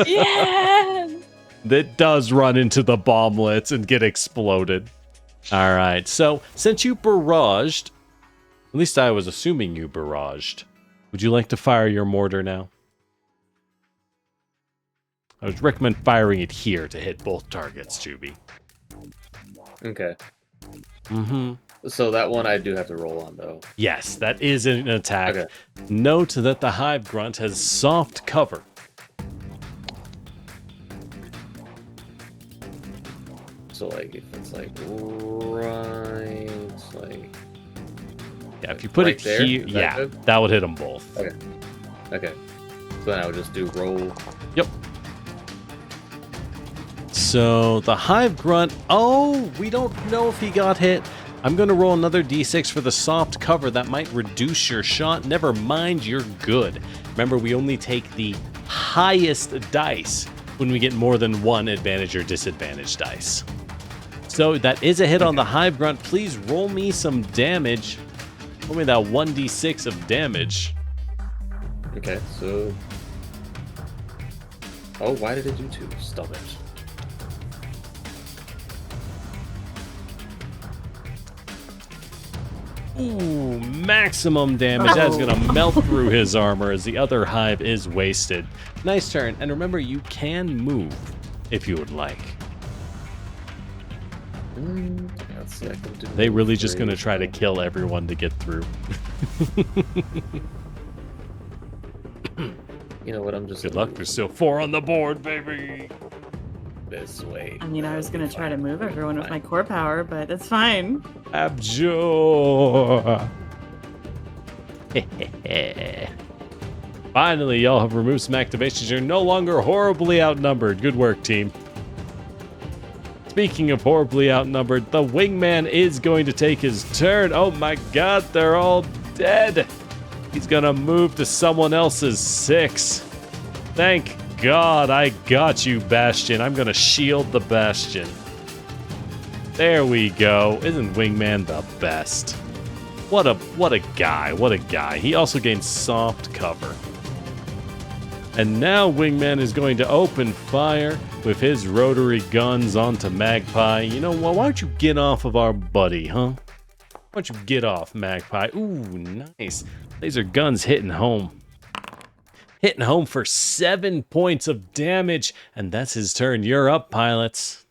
[SPEAKER 6] Yeah.
[SPEAKER 1] That does run into the bomblets and get exploded. All right, so since you barraged At least I was assuming you barraged. Would you like to fire your mortar now? I would recommend firing it here to hit both targets, Juby.
[SPEAKER 5] Okay.
[SPEAKER 1] Mm-hmm.
[SPEAKER 5] So that one I do have to roll on, though.
[SPEAKER 1] Yes, that is an attack.
[SPEAKER 5] Okay.
[SPEAKER 1] Note that the hive grunt has soft cover.
[SPEAKER 5] So, like, if it's, like, right, like...
[SPEAKER 1] Yeah, if you put
[SPEAKER 5] right
[SPEAKER 1] it
[SPEAKER 5] there?
[SPEAKER 1] here,
[SPEAKER 5] Is that
[SPEAKER 1] yeah,
[SPEAKER 5] good?
[SPEAKER 1] that would hit them both.
[SPEAKER 5] Okay. Okay. So then I would just do roll.
[SPEAKER 1] Yep. So the hive grunt, oh, we don't know if he got hit. I'm going to roll another d6 for the soft cover. That might reduce your shot. Never mind, you're good. Remember, we only take the highest dice when we get more than one advantage or disadvantage dice. So that is a hit on the hive grunt. Please roll me some damage. Roll me that 1d6 of damage.
[SPEAKER 5] Okay, so... Oh, why did it do 2? Stop it.
[SPEAKER 1] Ooh, maximum damage. That's going to melt through his armor as the other hive is wasted. Nice turn. And remember, you can move if you would like.
[SPEAKER 5] Let's see, I can do
[SPEAKER 1] They really just going to try to kill everyone to get through.
[SPEAKER 5] You know what, I'm just...
[SPEAKER 1] Good luck. There's still 4 on the board, baby.
[SPEAKER 5] This way.
[SPEAKER 2] I mean, I was gonna try to move everyone with my core power, but that's fine.
[SPEAKER 1] Abjure. Finally, y'all have removed some activations. You're no longer horribly outnumbered. Good work, team. Speaking of horribly outnumbered, the wingman is going to take his turn. Oh my god, they're all dead. He's gonna move to someone else's 6. Thank God I got you, Bastion. I'm gonna shield the Bastion. There we go. Isn't Wingman the best? What a guy. What a guy. He also gains soft cover. And now Wingman is going to open fire with his rotary guns onto Magpie. You know what? Why don't you get off of our buddy, huh? Why don't you get off, Magpie? Ooh, nice. Laser guns hitting home. Hitting home for 7 points of damage. And that's his turn. You're up, pilots.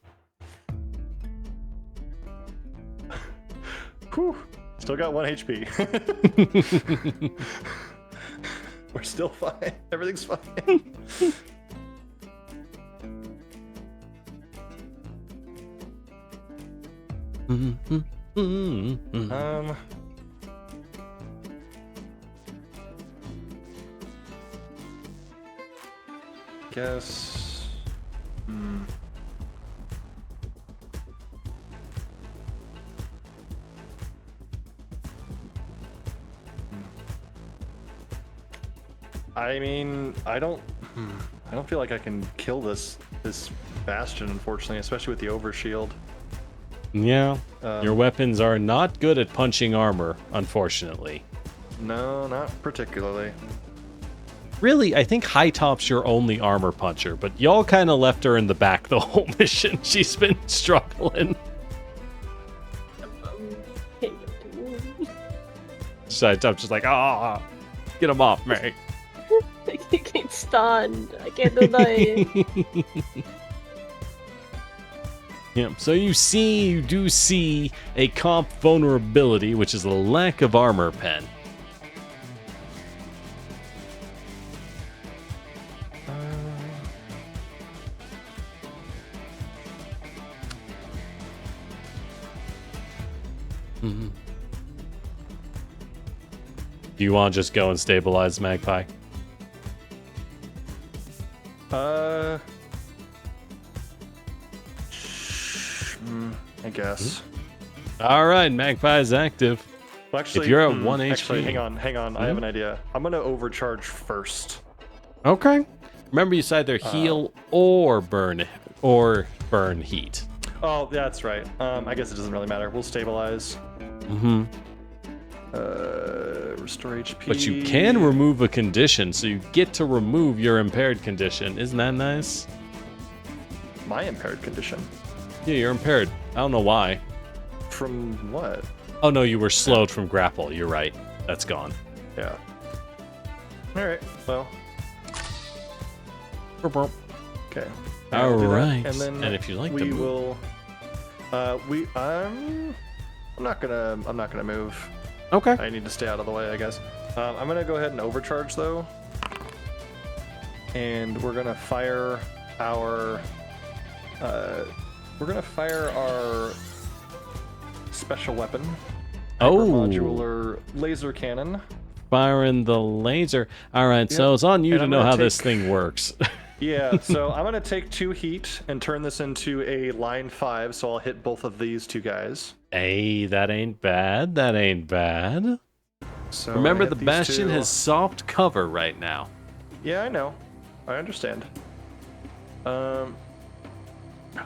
[SPEAKER 3] Whew. Still got 1 HP. We're still fine. Everything's fine. Guess. I mean, I don't feel like I can kill this Bastion, unfortunately, especially with the overshield.
[SPEAKER 1] Yeah, your weapons are not good at punching armor, unfortunately.
[SPEAKER 3] No, not particularly.
[SPEAKER 1] Really, I think High Top's your only armor puncher, but y'all kind of left her in the back the whole mission. She's been struggling. So High Top's just like, get him off me.
[SPEAKER 6] I can't stand. I can't do that.
[SPEAKER 1] Yeah, so you do see a comp vulnerability, which is a lack of armor pen. Do you want to just go and stabilize Magpie?
[SPEAKER 3] I guess.
[SPEAKER 1] All right, Magpie is active.
[SPEAKER 3] Well, actually,
[SPEAKER 1] if you're at 1 HP...
[SPEAKER 3] Actually, hang on. I have an idea. I'm going to overcharge first.
[SPEAKER 1] Okay. Remember, you said either heal or burn heat.
[SPEAKER 3] Oh, that's right. I guess it doesn't really matter. We'll stabilize. Restore HP.
[SPEAKER 1] But you can remove a condition, so you get to remove your impaired condition. Isn't that nice?
[SPEAKER 3] My impaired condition?
[SPEAKER 1] Yeah, you're impaired. I don't know why.
[SPEAKER 3] From what?
[SPEAKER 1] Oh no, you were slowed from grapple. You're right. That's gone.
[SPEAKER 3] Yeah. All right. Well. Okay.
[SPEAKER 1] All
[SPEAKER 3] we'll do that,
[SPEAKER 1] right.
[SPEAKER 3] And then
[SPEAKER 1] if you like
[SPEAKER 3] we
[SPEAKER 1] to move.
[SPEAKER 3] will. I'm not gonna move.
[SPEAKER 1] Okay.
[SPEAKER 3] I need to stay out of the way, I guess. I'm gonna go ahead and overcharge though, and we're gonna fire our. We're gonna fire our special weapon. Modular laser cannon.
[SPEAKER 1] Firing the laser. All right, so it's on you
[SPEAKER 3] And
[SPEAKER 1] to
[SPEAKER 3] I'm
[SPEAKER 1] know
[SPEAKER 3] gonna
[SPEAKER 1] how
[SPEAKER 3] take-
[SPEAKER 1] this thing works.
[SPEAKER 3] Yeah, so I'm gonna take 2 heat and turn this into a line 5, so I'll hit both of these 2 guys.
[SPEAKER 1] Hey, that ain't bad. That ain't bad.
[SPEAKER 3] So
[SPEAKER 1] Remember,
[SPEAKER 3] I hit
[SPEAKER 1] the
[SPEAKER 3] these
[SPEAKER 1] Bastion
[SPEAKER 3] 2.
[SPEAKER 1] has soft cover right now.
[SPEAKER 3] Yeah, I know. I understand. How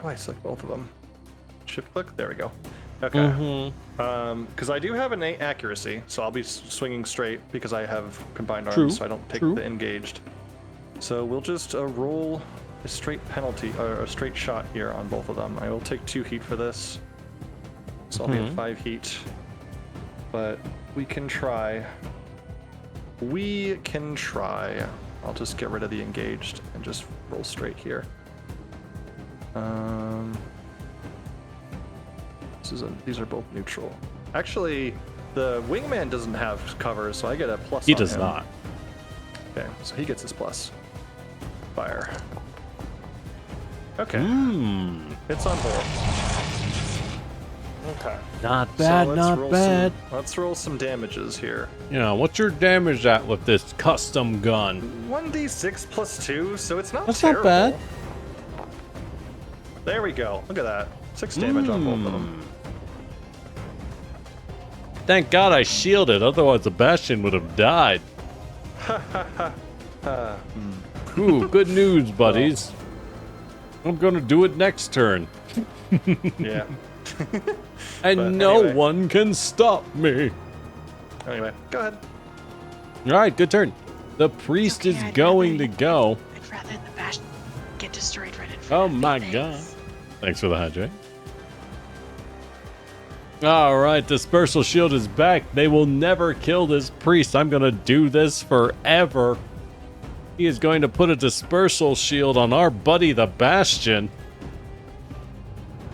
[SPEAKER 3] do I select both of them? Shift click. There we go. Okay.
[SPEAKER 1] Mm-hmm.
[SPEAKER 3] Because I do have an accuracy, so I'll be swinging straight because I have combined arms,
[SPEAKER 1] True,
[SPEAKER 3] so I don't take
[SPEAKER 1] true.
[SPEAKER 3] the engaged. So we'll just roll a straight penalty or a straight shot here on both of them. I will take 2 heat for this, so I'll be at 5 heat. But we can try. We can try. I'll just get rid of the engaged and just roll straight here. These are both neutral. Actually, the wingman doesn't have cover, so I get a plus.
[SPEAKER 1] He
[SPEAKER 3] on
[SPEAKER 1] does
[SPEAKER 3] him.
[SPEAKER 1] not.
[SPEAKER 3] Okay, so he gets his plus. Fire. Okay, it's on both. Okay.
[SPEAKER 1] Not bad,
[SPEAKER 3] so
[SPEAKER 1] not bad.
[SPEAKER 3] Let's roll some damages here.
[SPEAKER 1] Yeah, what's your damage at with this custom gun?
[SPEAKER 3] 1d6 plus 2, so it's not
[SPEAKER 1] That's
[SPEAKER 3] terrible.
[SPEAKER 1] not bad.
[SPEAKER 3] There we go. Look at that. 6 damage on both of them.
[SPEAKER 1] Thank God I shielded, otherwise the Bastion would have died. Ooh, good news, buddies. I'm gonna do it next turn.
[SPEAKER 3] Yeah.
[SPEAKER 1] And
[SPEAKER 3] But
[SPEAKER 1] no
[SPEAKER 3] anyway.
[SPEAKER 1] one can stop me.
[SPEAKER 3] Anyway, go ahead.
[SPEAKER 1] Alright, good turn. The priest
[SPEAKER 4] Okay,
[SPEAKER 1] is
[SPEAKER 4] I'd
[SPEAKER 1] going
[SPEAKER 4] rather-
[SPEAKER 1] to go.
[SPEAKER 4] I'd rather the Bastion get destroyed right in
[SPEAKER 1] Oh
[SPEAKER 4] front of me.
[SPEAKER 1] my God. Thanks for the hydrate. Alright, Dispersal Shield is back. They will never kill this priest. I'm gonna do this forever. He is going to put a Dispersal Shield on our buddy the Bastion.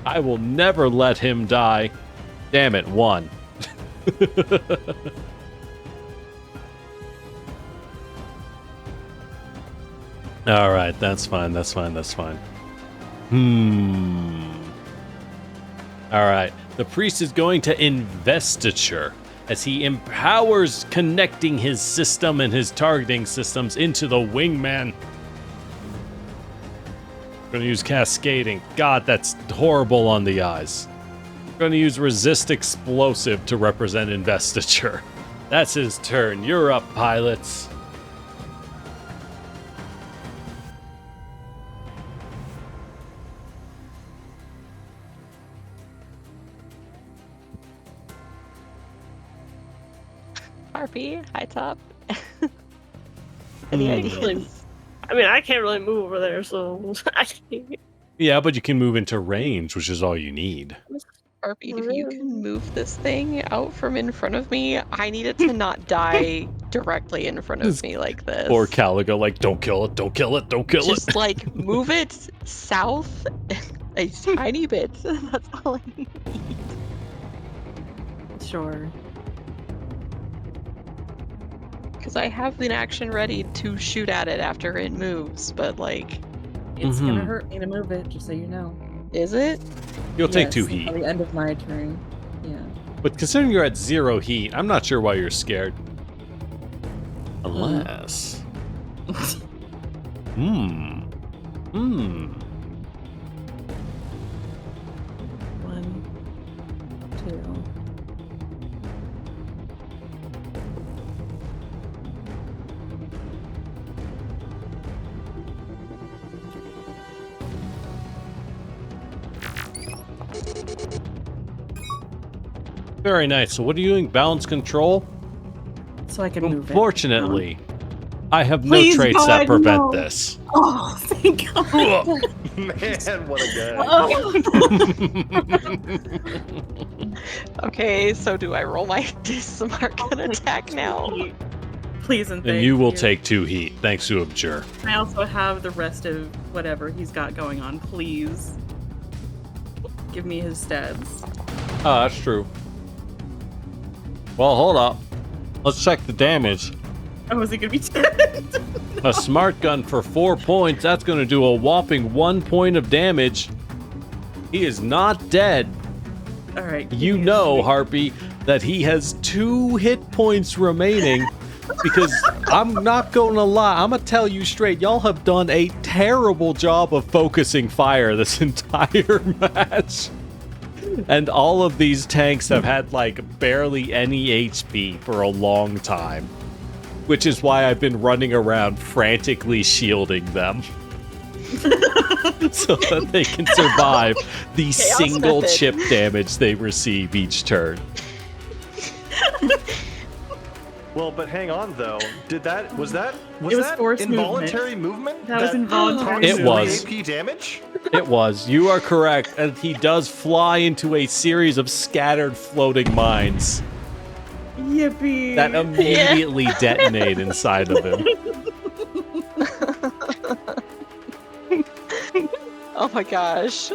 [SPEAKER 1] I will never let him die. Damn it, 1. Alright, that's fine, that's fine, that's fine. Alright, the priest is going to investiture as he empowers connecting his system and his targeting systems into the wingman. Gonna use cascading. God, that's horrible on the eyes. Gonna use resist explosive to represent investiture. That's his turn. You're up, pilots.
[SPEAKER 4] Harpy, high top. Any ideas?
[SPEAKER 6] I mean, I can't really move over there, so I can't.
[SPEAKER 1] Yeah, but you can move into range, which is all you need.
[SPEAKER 4] Harpy, if you can move this thing out from in front of me, I need it to not die directly in front of me like this.
[SPEAKER 1] Or Caligo, like, don't kill it, don't kill it, don't kill
[SPEAKER 4] Just
[SPEAKER 1] it.
[SPEAKER 4] like move it south a tiny bit. That's all I need.
[SPEAKER 2] Sure.
[SPEAKER 4] Because I have an action ready to shoot at it after it moves, but like,
[SPEAKER 7] It's gonna
[SPEAKER 1] Mhm.
[SPEAKER 7] hurt me to move it, just so you know.
[SPEAKER 4] is it?
[SPEAKER 1] You'll take
[SPEAKER 7] Yes,
[SPEAKER 1] 2
[SPEAKER 7] until
[SPEAKER 1] heat.
[SPEAKER 7] the end of my turn. Yeah.
[SPEAKER 1] But considering you're at 0 heat, I'm not sure why you're scared. Unless. Hmm.
[SPEAKER 2] 1, 2.
[SPEAKER 1] Very nice. So what are you doing? Balance control?
[SPEAKER 2] So I can move it.
[SPEAKER 1] Unfortunately, I have no
[SPEAKER 2] Please,
[SPEAKER 1] traits that
[SPEAKER 2] God,
[SPEAKER 1] prevent
[SPEAKER 2] no.
[SPEAKER 1] this.
[SPEAKER 2] Oh, thank God.
[SPEAKER 3] Man, what a guy.
[SPEAKER 2] Oh.
[SPEAKER 4] Okay, so do I roll my smart gun attack now?
[SPEAKER 7] Please and thank
[SPEAKER 1] And you will take 2 heat, thanks to Abjure.
[SPEAKER 7] I also have the rest of whatever he's got going on. Please give me his stats.
[SPEAKER 1] Oh, that's true. Well, hold up. Let's check the damage.
[SPEAKER 7] Oh, is he gonna be dead?
[SPEAKER 1] A smart gun for 4 points. That's going to do a whopping 1 point of damage. He is not dead.
[SPEAKER 7] All right.
[SPEAKER 1] You know, Harpy, that he has 2 hit points remaining. Because I'm not going to lie. I'm going to tell you straight. Y'all have done a terrible job of focusing fire this entire match. And all of these tanks have had like barely any HP for a long time. Which is why I've been running around frantically shielding them. So that they can survive the single
[SPEAKER 4] method.
[SPEAKER 1] chip damage they receive each turn.
[SPEAKER 3] Well, but hang on though. Was that
[SPEAKER 7] It was forced
[SPEAKER 3] involuntary movement?
[SPEAKER 7] That was involuntary
[SPEAKER 1] It was.
[SPEAKER 3] AP damage?
[SPEAKER 1] It was. You are correct. And he does fly into a series of scattered floating mines
[SPEAKER 7] Yippee!
[SPEAKER 1] that immediately detonate inside of him.
[SPEAKER 4] Oh my gosh.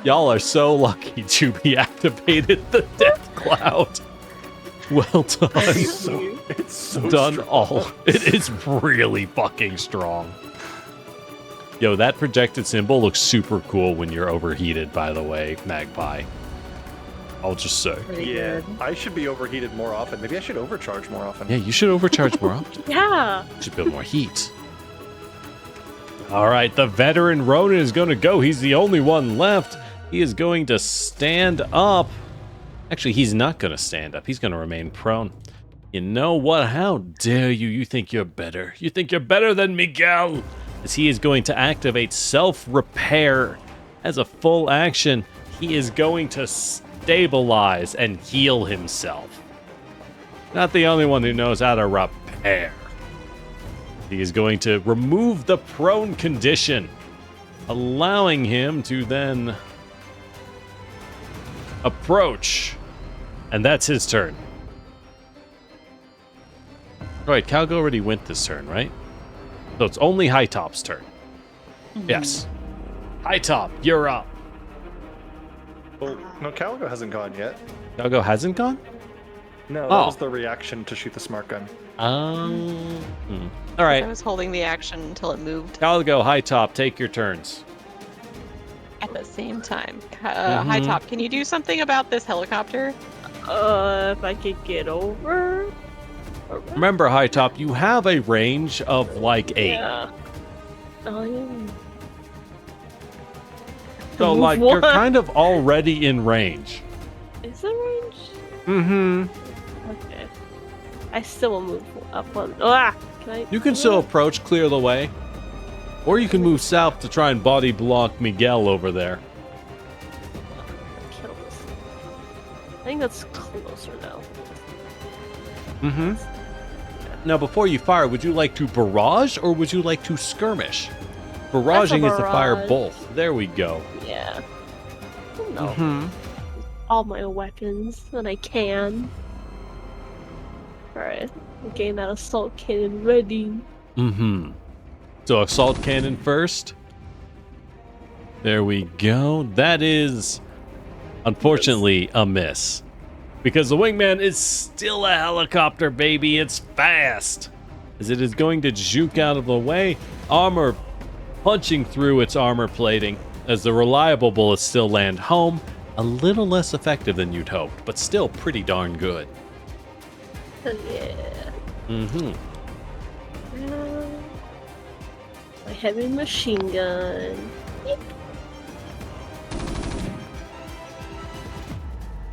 [SPEAKER 1] Y'all are so lucky to be activated the death cloud. Well done.
[SPEAKER 3] It's so
[SPEAKER 1] Done
[SPEAKER 3] strong.
[SPEAKER 1] all. It is really fucking strong. Yo, that projected symbol looks super cool when you're overheated, by the way, Magpie. I'll just say.
[SPEAKER 7] Pretty
[SPEAKER 3] Yeah,
[SPEAKER 7] good.
[SPEAKER 3] I should be overheated more often. Maybe I should overcharge more often.
[SPEAKER 1] Yeah, you should overcharge more often.
[SPEAKER 6] Yeah.
[SPEAKER 1] You should build more heat. All right, the veteran Ronin is going to go. He's the only one left. He is going to stand up. Actually, he's not going to stand up. He's going to remain prone. You know what? How dare you? You think you're better. You think you're better than Miguel. As he is going to activate self-repair as a full action. He is going to stabilize and heal himself. Not the only one who knows how to repair. He is going to remove the prone condition, allowing him to then approach. And that's his turn. All right, Calgo already went this turn, right? So it's only High Top's turn. Yes. High Top, you're up.
[SPEAKER 3] Well, no, Caligo hasn't gone yet.
[SPEAKER 1] Calgo hasn't gone?
[SPEAKER 3] No, that
[SPEAKER 1] Oh.
[SPEAKER 3] was the reaction to shoot the smart gun.
[SPEAKER 1] All
[SPEAKER 4] I
[SPEAKER 1] right,
[SPEAKER 4] was holding the action until it moved
[SPEAKER 1] Calgo, High Top, take your turns.
[SPEAKER 4] at the same time. High
[SPEAKER 1] Mhm.
[SPEAKER 4] Top, can you do something about this helicopter?
[SPEAKER 6] If I could get over.
[SPEAKER 1] Remember, High Top, you have a range of like 8.
[SPEAKER 6] Yeah. Oh, yeah.
[SPEAKER 1] So, like, you're
[SPEAKER 6] What?
[SPEAKER 1] kind of already in range.
[SPEAKER 6] Is there range?
[SPEAKER 1] Mm-hmm.
[SPEAKER 6] Okay. I still will move up one. Ah! Can I?
[SPEAKER 1] You can still approach, clear the way. Or you can move south to try and body block Miguel over there.
[SPEAKER 6] Kill this. I think that's closer now.
[SPEAKER 1] Mm-hmm. Now, before you fire, would you like to barrage or would you like to skirmish? Barraging is to fire
[SPEAKER 6] barrage.
[SPEAKER 1] both. There we go.
[SPEAKER 6] Yeah. No.
[SPEAKER 1] Mm-hmm.
[SPEAKER 6] All my weapons that I can. Alright. Getting that assault cannon ready.
[SPEAKER 1] Mm-hmm. So assault cannon first. There we go. That is, unfortunately, a miss. Because the wingman is still a helicopter, baby. It's fast. As it is going to juke out of the way. Armor punching through its armor plating. As the reliable bullets still land home. A little less effective than you'd hoped, but still pretty darn good.
[SPEAKER 6] Oh, yeah.
[SPEAKER 1] Mm-hmm.
[SPEAKER 6] My heavy machine gun.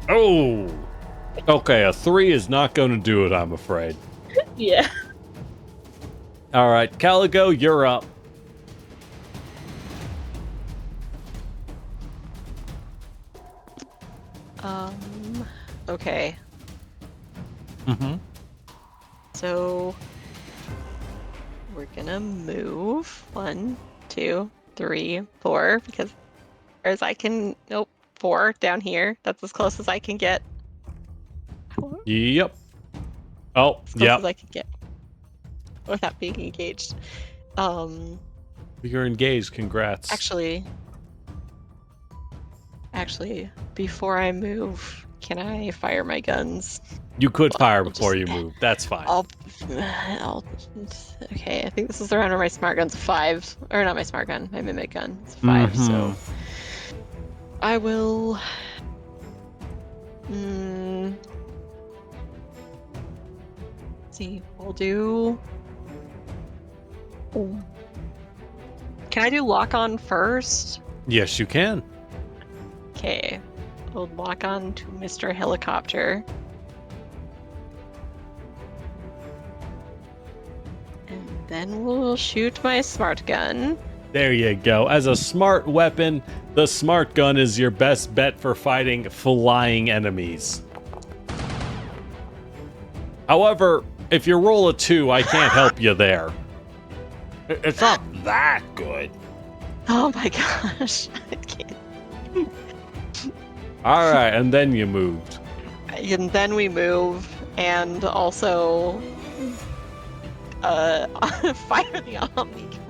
[SPEAKER 1] Oh! Okay, a 3 is not going to do it, I'm afraid.
[SPEAKER 6] Yeah.
[SPEAKER 1] All right, Caligo, you're up.
[SPEAKER 4] Okay.
[SPEAKER 1] Mm-hmm.
[SPEAKER 4] So we're gonna move 1, 2, 3, 4 because as I can. Nope, 4 down here. That's as close as I can get.
[SPEAKER 1] Yep. Oh,
[SPEAKER 4] As close
[SPEAKER 1] yep.
[SPEAKER 4] as I can get without being engaged.
[SPEAKER 1] You're engaged. Congrats.
[SPEAKER 4] Actually, before I move, can I fire my guns?
[SPEAKER 1] You could fire
[SPEAKER 4] I'll
[SPEAKER 1] before
[SPEAKER 4] just-
[SPEAKER 1] you move. That's fine.
[SPEAKER 4] Okay, I think this is the round where my smart gun's 5. Or not my smart gun, my mimic gun. It's 5, so I will. See, we'll do. Can I do lock on first?
[SPEAKER 1] Yes, you can.
[SPEAKER 4] Okay, we'll lock on to Mr. Helicopter. And then we'll shoot my smart gun.
[SPEAKER 1] There you go. As a smart weapon, the smart gun is your best bet for fighting flying enemies. However, if you roll a 2, I can't help you there. It's not that good.
[SPEAKER 4] Oh my gosh. I can't.
[SPEAKER 1] All right, and then you moved.
[SPEAKER 4] And then we move, and also fire the Omni gun.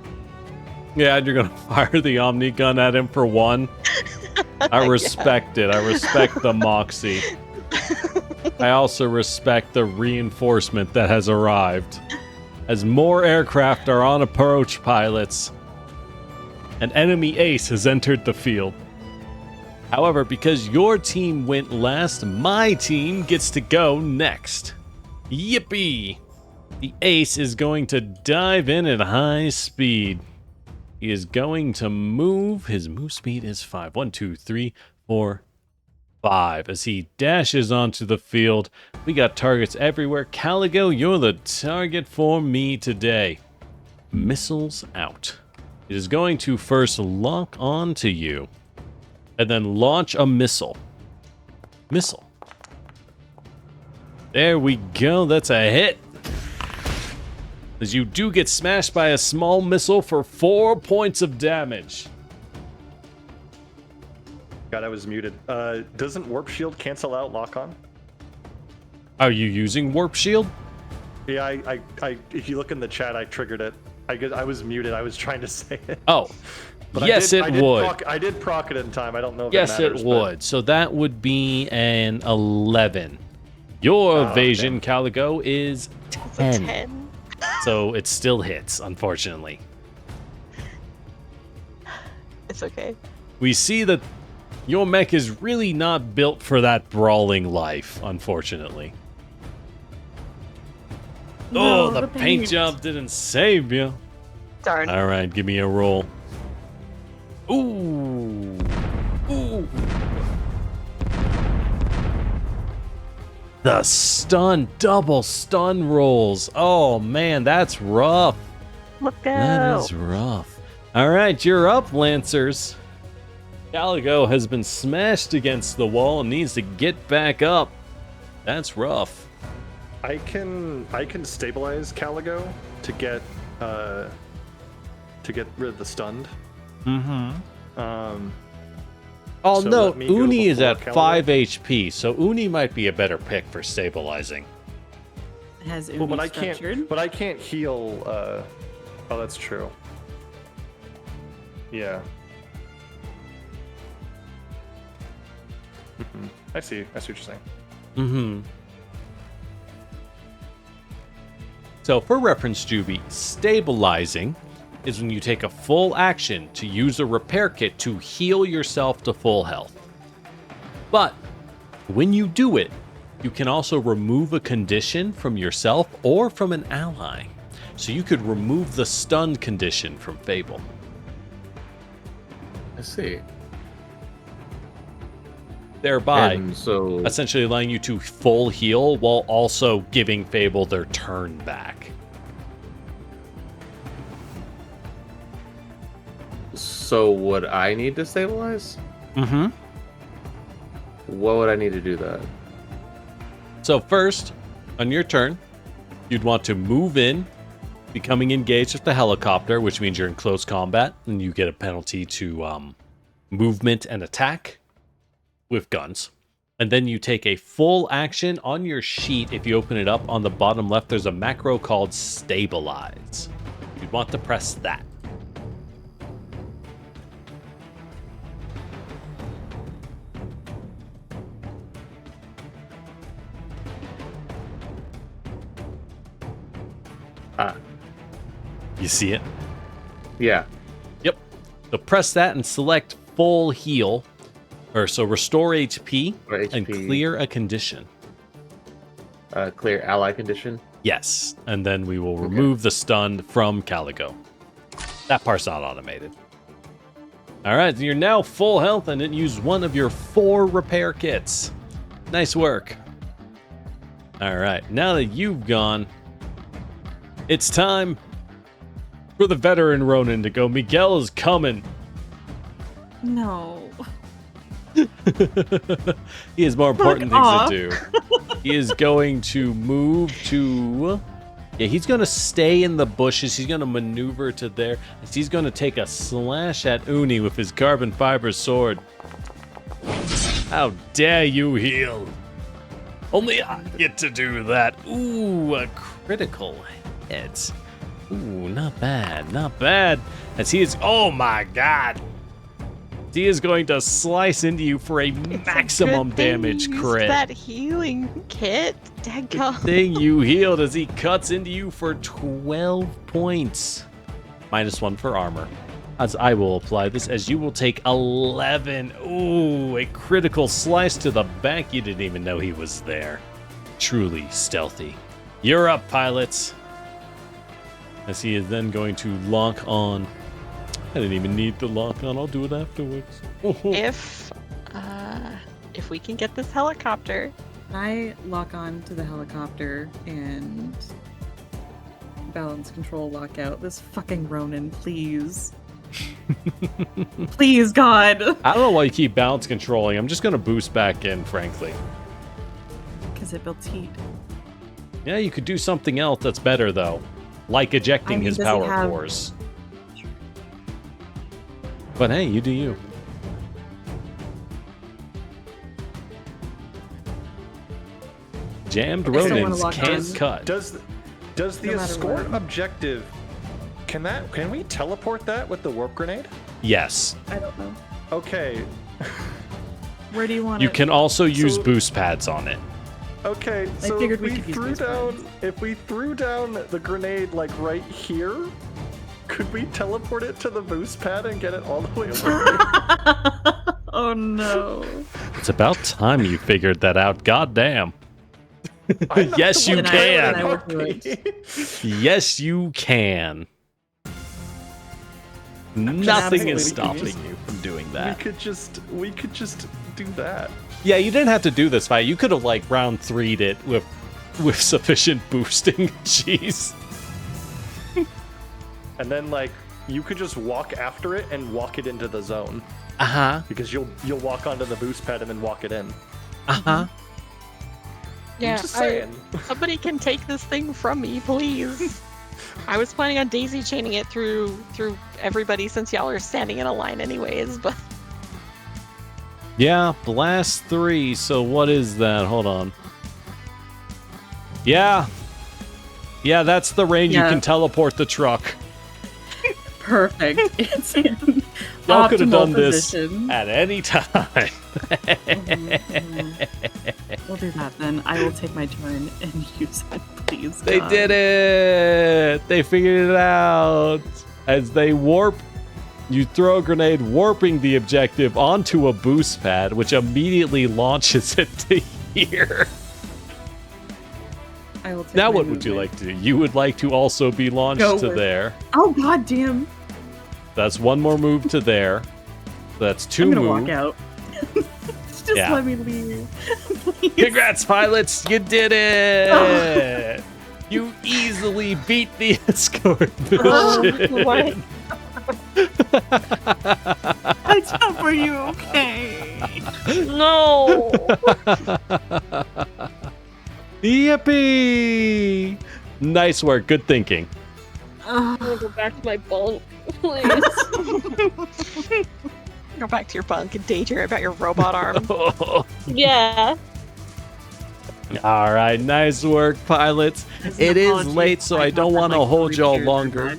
[SPEAKER 1] Yeah, and you're gonna fire the Omni gun at him for 1. I respect it. I respect the moxie. I also respect the reinforcement that has arrived. As more aircraft are on approach pilots, an enemy ace has entered the field. However, because your team went last, my team gets to go next. Yippee! The ace is going to dive in at high speed. He is going to move. His move speed is 5. 1, 2, 3, 4, 5. As he dashes onto the field, we got targets everywhere. Caligo, you're the target for me today. Missiles out. It is going to first lock on to you, and then launch a missile. Missile. There we go. That's a hit. As you do get smashed by a small missile for 4 points of damage.
[SPEAKER 3] God, I was muted. Doesn't Warp Shield cancel out lock on?
[SPEAKER 1] Are you using Warp Shield?
[SPEAKER 3] Yeah, I if you look in the chat, I triggered it. I was muted. I was trying to say it.
[SPEAKER 1] Oh,
[SPEAKER 3] But
[SPEAKER 1] yes, it would.
[SPEAKER 3] I did proc it in time. I don't know if
[SPEAKER 1] Yes,
[SPEAKER 3] it matters.
[SPEAKER 1] it would. So that would be an 11. Your evasion,
[SPEAKER 3] damn.
[SPEAKER 1] Caligo, is
[SPEAKER 4] It's
[SPEAKER 1] 10.
[SPEAKER 4] a 10.
[SPEAKER 1] So it still hits, unfortunately.
[SPEAKER 4] It's okay.
[SPEAKER 1] We see that your mech is really not built for that brawling life, unfortunately.
[SPEAKER 2] No,
[SPEAKER 1] Oh, the
[SPEAKER 2] the
[SPEAKER 1] paint
[SPEAKER 2] paint.
[SPEAKER 1] job didn't save you.
[SPEAKER 4] Darn.
[SPEAKER 1] All right, give me a roll. Ooh. Ooh. The stun, double stun rolls. Oh, man, that's rough.
[SPEAKER 4] Look
[SPEAKER 1] That
[SPEAKER 4] out.
[SPEAKER 1] is rough. All right, you're up, Lancers. Caligo has been smashed against the wall and needs to get back up. That's rough.
[SPEAKER 3] I can stabilize Caligo to get rid of the stunned.
[SPEAKER 1] Mm-hmm.
[SPEAKER 3] So
[SPEAKER 1] no,
[SPEAKER 3] let me go
[SPEAKER 1] Uni is
[SPEAKER 3] before
[SPEAKER 1] at
[SPEAKER 3] Caligo.
[SPEAKER 1] 5 HP, so Uni might be a better pick for stabilizing.
[SPEAKER 7] Has Uni
[SPEAKER 3] Well, but
[SPEAKER 7] structured?
[SPEAKER 3] I can't heal. Oh, that's true. Yeah. I see what you're saying.
[SPEAKER 1] Mm-hmm. So for reference, Juby, stabilizing is when you take a full action to use a repair kit to heal yourself to full health. But when you do it, you can also remove a condition from yourself or from an ally. So you could remove the stunned condition from Fable.
[SPEAKER 5] I see.
[SPEAKER 1] Thereby,
[SPEAKER 5] And so,
[SPEAKER 1] essentially allowing you to full heal while also giving Fable their turn back.
[SPEAKER 5] so would I need to stabilize?
[SPEAKER 1] Mm-hmm.
[SPEAKER 5] What would I need to do that?
[SPEAKER 1] So first, on your turn, you'd want to move in, becoming engaged with the helicopter, which means you're in close combat, and you get a penalty to movement and attack. with guns. And then you take a full action on your sheet. If you open it up on the bottom left, there's a macro called Stabilize. You want to press that. You see it?
[SPEAKER 5] Yeah.
[SPEAKER 1] Yep. So press that and select full heal. So restore HP,
[SPEAKER 5] Or
[SPEAKER 1] and
[SPEAKER 5] HP.
[SPEAKER 1] clear a condition.
[SPEAKER 5] Clear ally condition.
[SPEAKER 1] Yes. And then we will remove the stun from Caligo. That part's not automated. All right. You're now full health and then use one of your 4 repair kits. Nice work. All right. Now that you've gone, it's time for the veteran Ronin to go. Miguel is coming.
[SPEAKER 7] No.
[SPEAKER 1] He has more important things
[SPEAKER 7] off.
[SPEAKER 1] to do. He is going to move to... Yeah, he's going to stay in the bushes. He's going to maneuver to there. He's going to take a slash at Uni with his carbon fiber sword. How dare you heal? Only I get to do that. Ooh, a critical hit. Ooh, not bad, not bad. As he is... Oh my god. He is going to slice into you for a maximum damage crit.
[SPEAKER 4] That healing kit.
[SPEAKER 1] Good
[SPEAKER 4] Dadgum.
[SPEAKER 1] thing you healed as he cuts into you for 12 points. -1 for armor. As I will apply this, as you will take 11. Ooh, a critical slice to the back. You didn't even know he was there. Truly stealthy. You're up, pilots. As he is then going to lock on. I didn't even need the lock on. I'll do it afterwards.
[SPEAKER 4] If we can get this helicopter.
[SPEAKER 7] I lock on to the helicopter and balance control lockout. This fucking Ronin, please. Please, God.
[SPEAKER 1] I don't know why you keep balance controlling. I'm just going to boost back in, frankly.
[SPEAKER 7] Because it builds heat.
[SPEAKER 1] Yeah, you could do something else that's better, though. Like ejecting his
[SPEAKER 7] does he
[SPEAKER 1] power
[SPEAKER 7] have-
[SPEAKER 1] cores. But hey, you do you. Jammed
[SPEAKER 7] I still wanna
[SPEAKER 1] Ronins
[SPEAKER 7] lock
[SPEAKER 1] can't
[SPEAKER 7] on.
[SPEAKER 1] cut.
[SPEAKER 3] Does the
[SPEAKER 7] No matter
[SPEAKER 3] escort
[SPEAKER 7] what.
[SPEAKER 3] objective, can we teleport that with the warp grenade?
[SPEAKER 1] Yes.
[SPEAKER 7] I don't know.
[SPEAKER 3] Okay.
[SPEAKER 7] Where do you want
[SPEAKER 1] You
[SPEAKER 7] it?
[SPEAKER 1] can also use
[SPEAKER 3] So-
[SPEAKER 1] boost pads on it.
[SPEAKER 3] Okay,
[SPEAKER 7] I
[SPEAKER 3] so
[SPEAKER 7] figured
[SPEAKER 3] if
[SPEAKER 7] we
[SPEAKER 3] we
[SPEAKER 7] could use
[SPEAKER 3] threw
[SPEAKER 7] boost
[SPEAKER 3] down
[SPEAKER 7] pads.
[SPEAKER 3] if we threw down the grenade like right here, could we teleport it to the boost pad and get it all the way over?
[SPEAKER 7] Oh no.
[SPEAKER 1] It's about time you figured that out. God damn.
[SPEAKER 3] I'm not
[SPEAKER 1] Yes,
[SPEAKER 3] the
[SPEAKER 1] you
[SPEAKER 3] one
[SPEAKER 7] can.
[SPEAKER 3] that
[SPEAKER 7] I will do
[SPEAKER 3] it.
[SPEAKER 1] Yes, you can. Nothing
[SPEAKER 7] absolutely
[SPEAKER 1] is
[SPEAKER 7] do
[SPEAKER 1] stopping
[SPEAKER 7] this.
[SPEAKER 1] you from doing
[SPEAKER 3] we
[SPEAKER 1] that.
[SPEAKER 3] could just do that.
[SPEAKER 1] Yeah, you didn't have to do this fight. You could have like round 3'd it with sufficient boosting. Jeez.
[SPEAKER 3] And then like you could just walk after it and walk it into the zone
[SPEAKER 1] Uh-huh.
[SPEAKER 3] because you'll walk onto the boost pad and then walk it in.
[SPEAKER 1] Uh-huh.
[SPEAKER 4] Yeah,
[SPEAKER 3] I'm just saying.
[SPEAKER 4] somebody can take this thing from me, please. I was planning on daisy chaining it through everybody since y'all are standing in a line anyways, but
[SPEAKER 1] Yeah, blast 3. So what is that? Hold on. Yeah. Yeah, that's the range
[SPEAKER 7] Yeah.
[SPEAKER 1] you can teleport the truck.
[SPEAKER 7] Perfect. It's in
[SPEAKER 1] Y'all could have
[SPEAKER 7] optimal
[SPEAKER 1] done
[SPEAKER 7] position.
[SPEAKER 1] this at any time.
[SPEAKER 7] We'll do that then. I will take my turn and use it, please.
[SPEAKER 1] They
[SPEAKER 7] God.
[SPEAKER 1] did it! They figured it out. As they warp, you throw a grenade warping the objective onto a boost pad, which immediately launches it to here.
[SPEAKER 7] I will take
[SPEAKER 1] Now
[SPEAKER 7] my
[SPEAKER 1] what would you
[SPEAKER 7] movement.
[SPEAKER 1] like to do? You would like to also be launched
[SPEAKER 7] Go
[SPEAKER 1] to
[SPEAKER 7] with-
[SPEAKER 1] there.
[SPEAKER 7] Oh god damn!
[SPEAKER 1] That's one more move to there. That's 2
[SPEAKER 7] I'm gonna
[SPEAKER 1] moves.
[SPEAKER 7] walk out. Just
[SPEAKER 1] Yeah.
[SPEAKER 7] let me leave. Please.
[SPEAKER 1] Congrats, pilots! You did it! You easily beat the escort mission.
[SPEAKER 4] what?
[SPEAKER 7] Top, are you okay?
[SPEAKER 6] No!
[SPEAKER 1] Yippee! Nice work. Good thinking.
[SPEAKER 6] I'm gonna go back to my bunk, please.
[SPEAKER 4] go back to your bunk and daydream about your robot arm.
[SPEAKER 6] Yeah.
[SPEAKER 1] All right, nice work, pilots. It is late, so I don't want to hold y'all longer.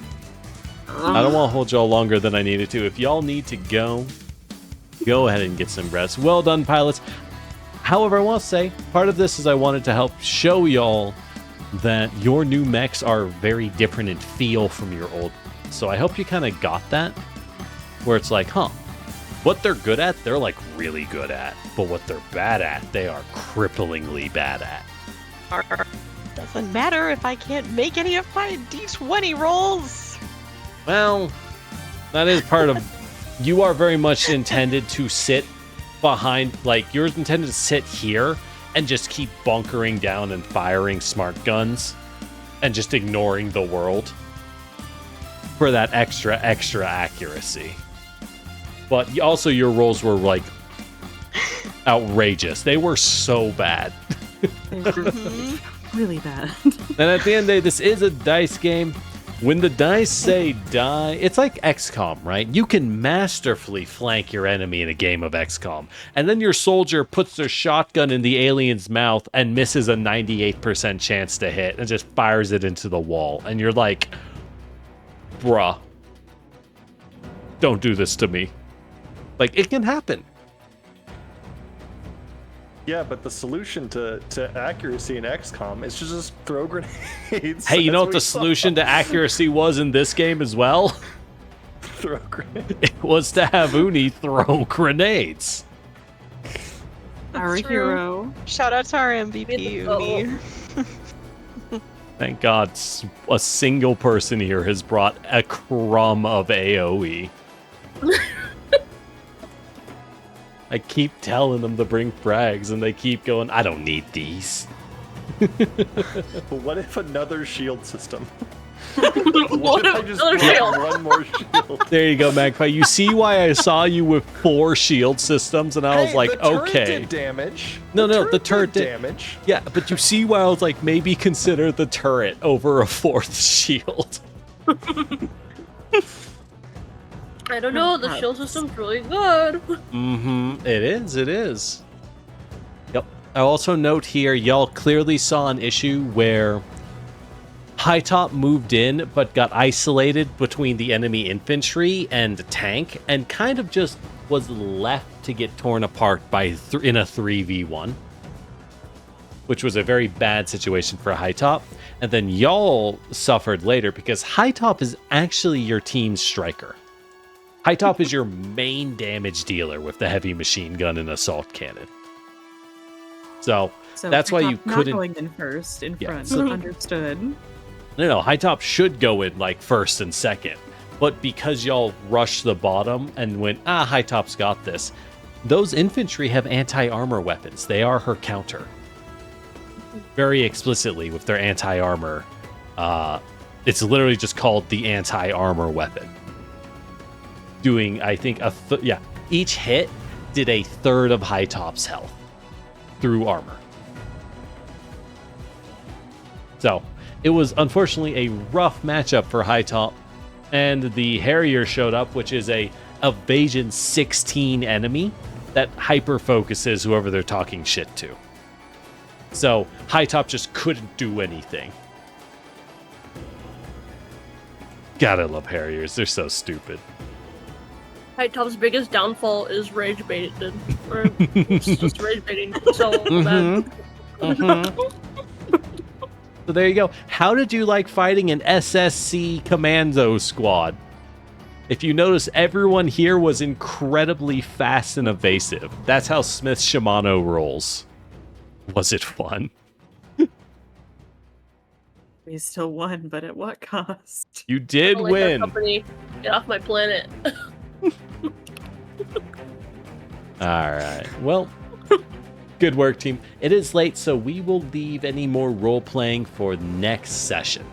[SPEAKER 1] I don't want to hold y'all longer than I needed to. If y'all need to go ahead and get some rest. Well done, pilots. However, I want to say, part of this is I wanted to help show y'all that your new mechs are very different in feel from your old. So I hope you kind of got that, where it's like, what they're good at, they're like really good at. But what they're bad at, they are cripplingly bad at.
[SPEAKER 4] Doesn't matter if I can't make any of my D20 rolls.
[SPEAKER 1] Well, that is part of... You are very much intended to sit behind... Like, you're intended to sit here and just keep bunkering down and firing smart guns and just ignoring the world for that extra accuracy. But also your rolls were, like, outrageous. They were so bad.
[SPEAKER 2] They were really bad.
[SPEAKER 1] And at the end of the day, this is a dice game. When the dice say die, it's like XCOM, right? You can masterfully flank your enemy in a game of XCOM. And then your soldier puts their shotgun in the alien's mouth and misses a 98% chance to hit and just fires it into the wall. And you're like, bruh, don't do this to me. Like, it can happen.
[SPEAKER 3] Yeah, but the solution to accuracy in XCOM is to just throw grenades.
[SPEAKER 1] Hey, you know what the solution to accuracy was in this game as well?
[SPEAKER 3] Throw grenades.
[SPEAKER 1] It was to have Uni throw grenades.
[SPEAKER 2] Our
[SPEAKER 4] True.
[SPEAKER 2] hero.
[SPEAKER 4] Shout out to our MVP, Uni.
[SPEAKER 1] Thank God a single person here has brought a crumb of AoE. I keep telling them to bring frags, and they keep going, I don't need these.
[SPEAKER 3] But what if another shield system?
[SPEAKER 6] What
[SPEAKER 3] if I
[SPEAKER 6] if
[SPEAKER 3] just
[SPEAKER 6] another
[SPEAKER 3] get
[SPEAKER 6] shield?
[SPEAKER 3] one more shield?
[SPEAKER 1] There you go, Magpie. You see why I saw you with 4 shield systems, and I was like,
[SPEAKER 3] the turret
[SPEAKER 1] okay.
[SPEAKER 3] did damage.
[SPEAKER 1] No, the turret did
[SPEAKER 3] damage.
[SPEAKER 1] Yeah, but you see why I was like, maybe consider the turret over a 4th shield.
[SPEAKER 6] I don't know, the shield system's really good.
[SPEAKER 1] It is. Yep. I also note here, y'all clearly saw an issue where High Top moved in, but got isolated between the enemy infantry and the tank, and kind of just was left to get torn apart by in a 3v1. Which was a very bad situation for High Top. And then y'all suffered later because High Top is actually your team's striker. High Top is your main damage dealer with the heavy machine gun and assault cannon. So that's why you
[SPEAKER 2] not
[SPEAKER 1] couldn't...
[SPEAKER 2] going in first, in
[SPEAKER 1] Yeah,
[SPEAKER 2] front.
[SPEAKER 1] so-
[SPEAKER 2] Understood.
[SPEAKER 1] No, High Top should go in like first and second. But because y'all rushed the bottom and went, High Top's got this, those infantry have anti-armor weapons. They are her counter. Very explicitly with their anti-armor. It's literally just called the anti-armor weapon. Doing, I think, each hit did a third of High Top's health through armor. So, it was unfortunately a rough matchup for High Top, and the Harrier showed up, which is a Evasion 16 enemy that hyper focuses whoever they're talking shit to. So, High Top just couldn't do anything. God, I love Harriers. They're so stupid.
[SPEAKER 6] High Top's biggest downfall is rage baited. Or it's just rage baiting so bad.
[SPEAKER 1] So there you go. How did you like fighting an SSC commando squad? If you notice, everyone here was incredibly fast and evasive. That's how Smith Shimano rolls. Was it fun?
[SPEAKER 2] We still won, but at what cost?
[SPEAKER 1] You did
[SPEAKER 6] I don't like our
[SPEAKER 1] win.
[SPEAKER 6] company. Get off my planet.
[SPEAKER 1] All right. Well, good work, team. It is late, so we will leave any more role playing for next session.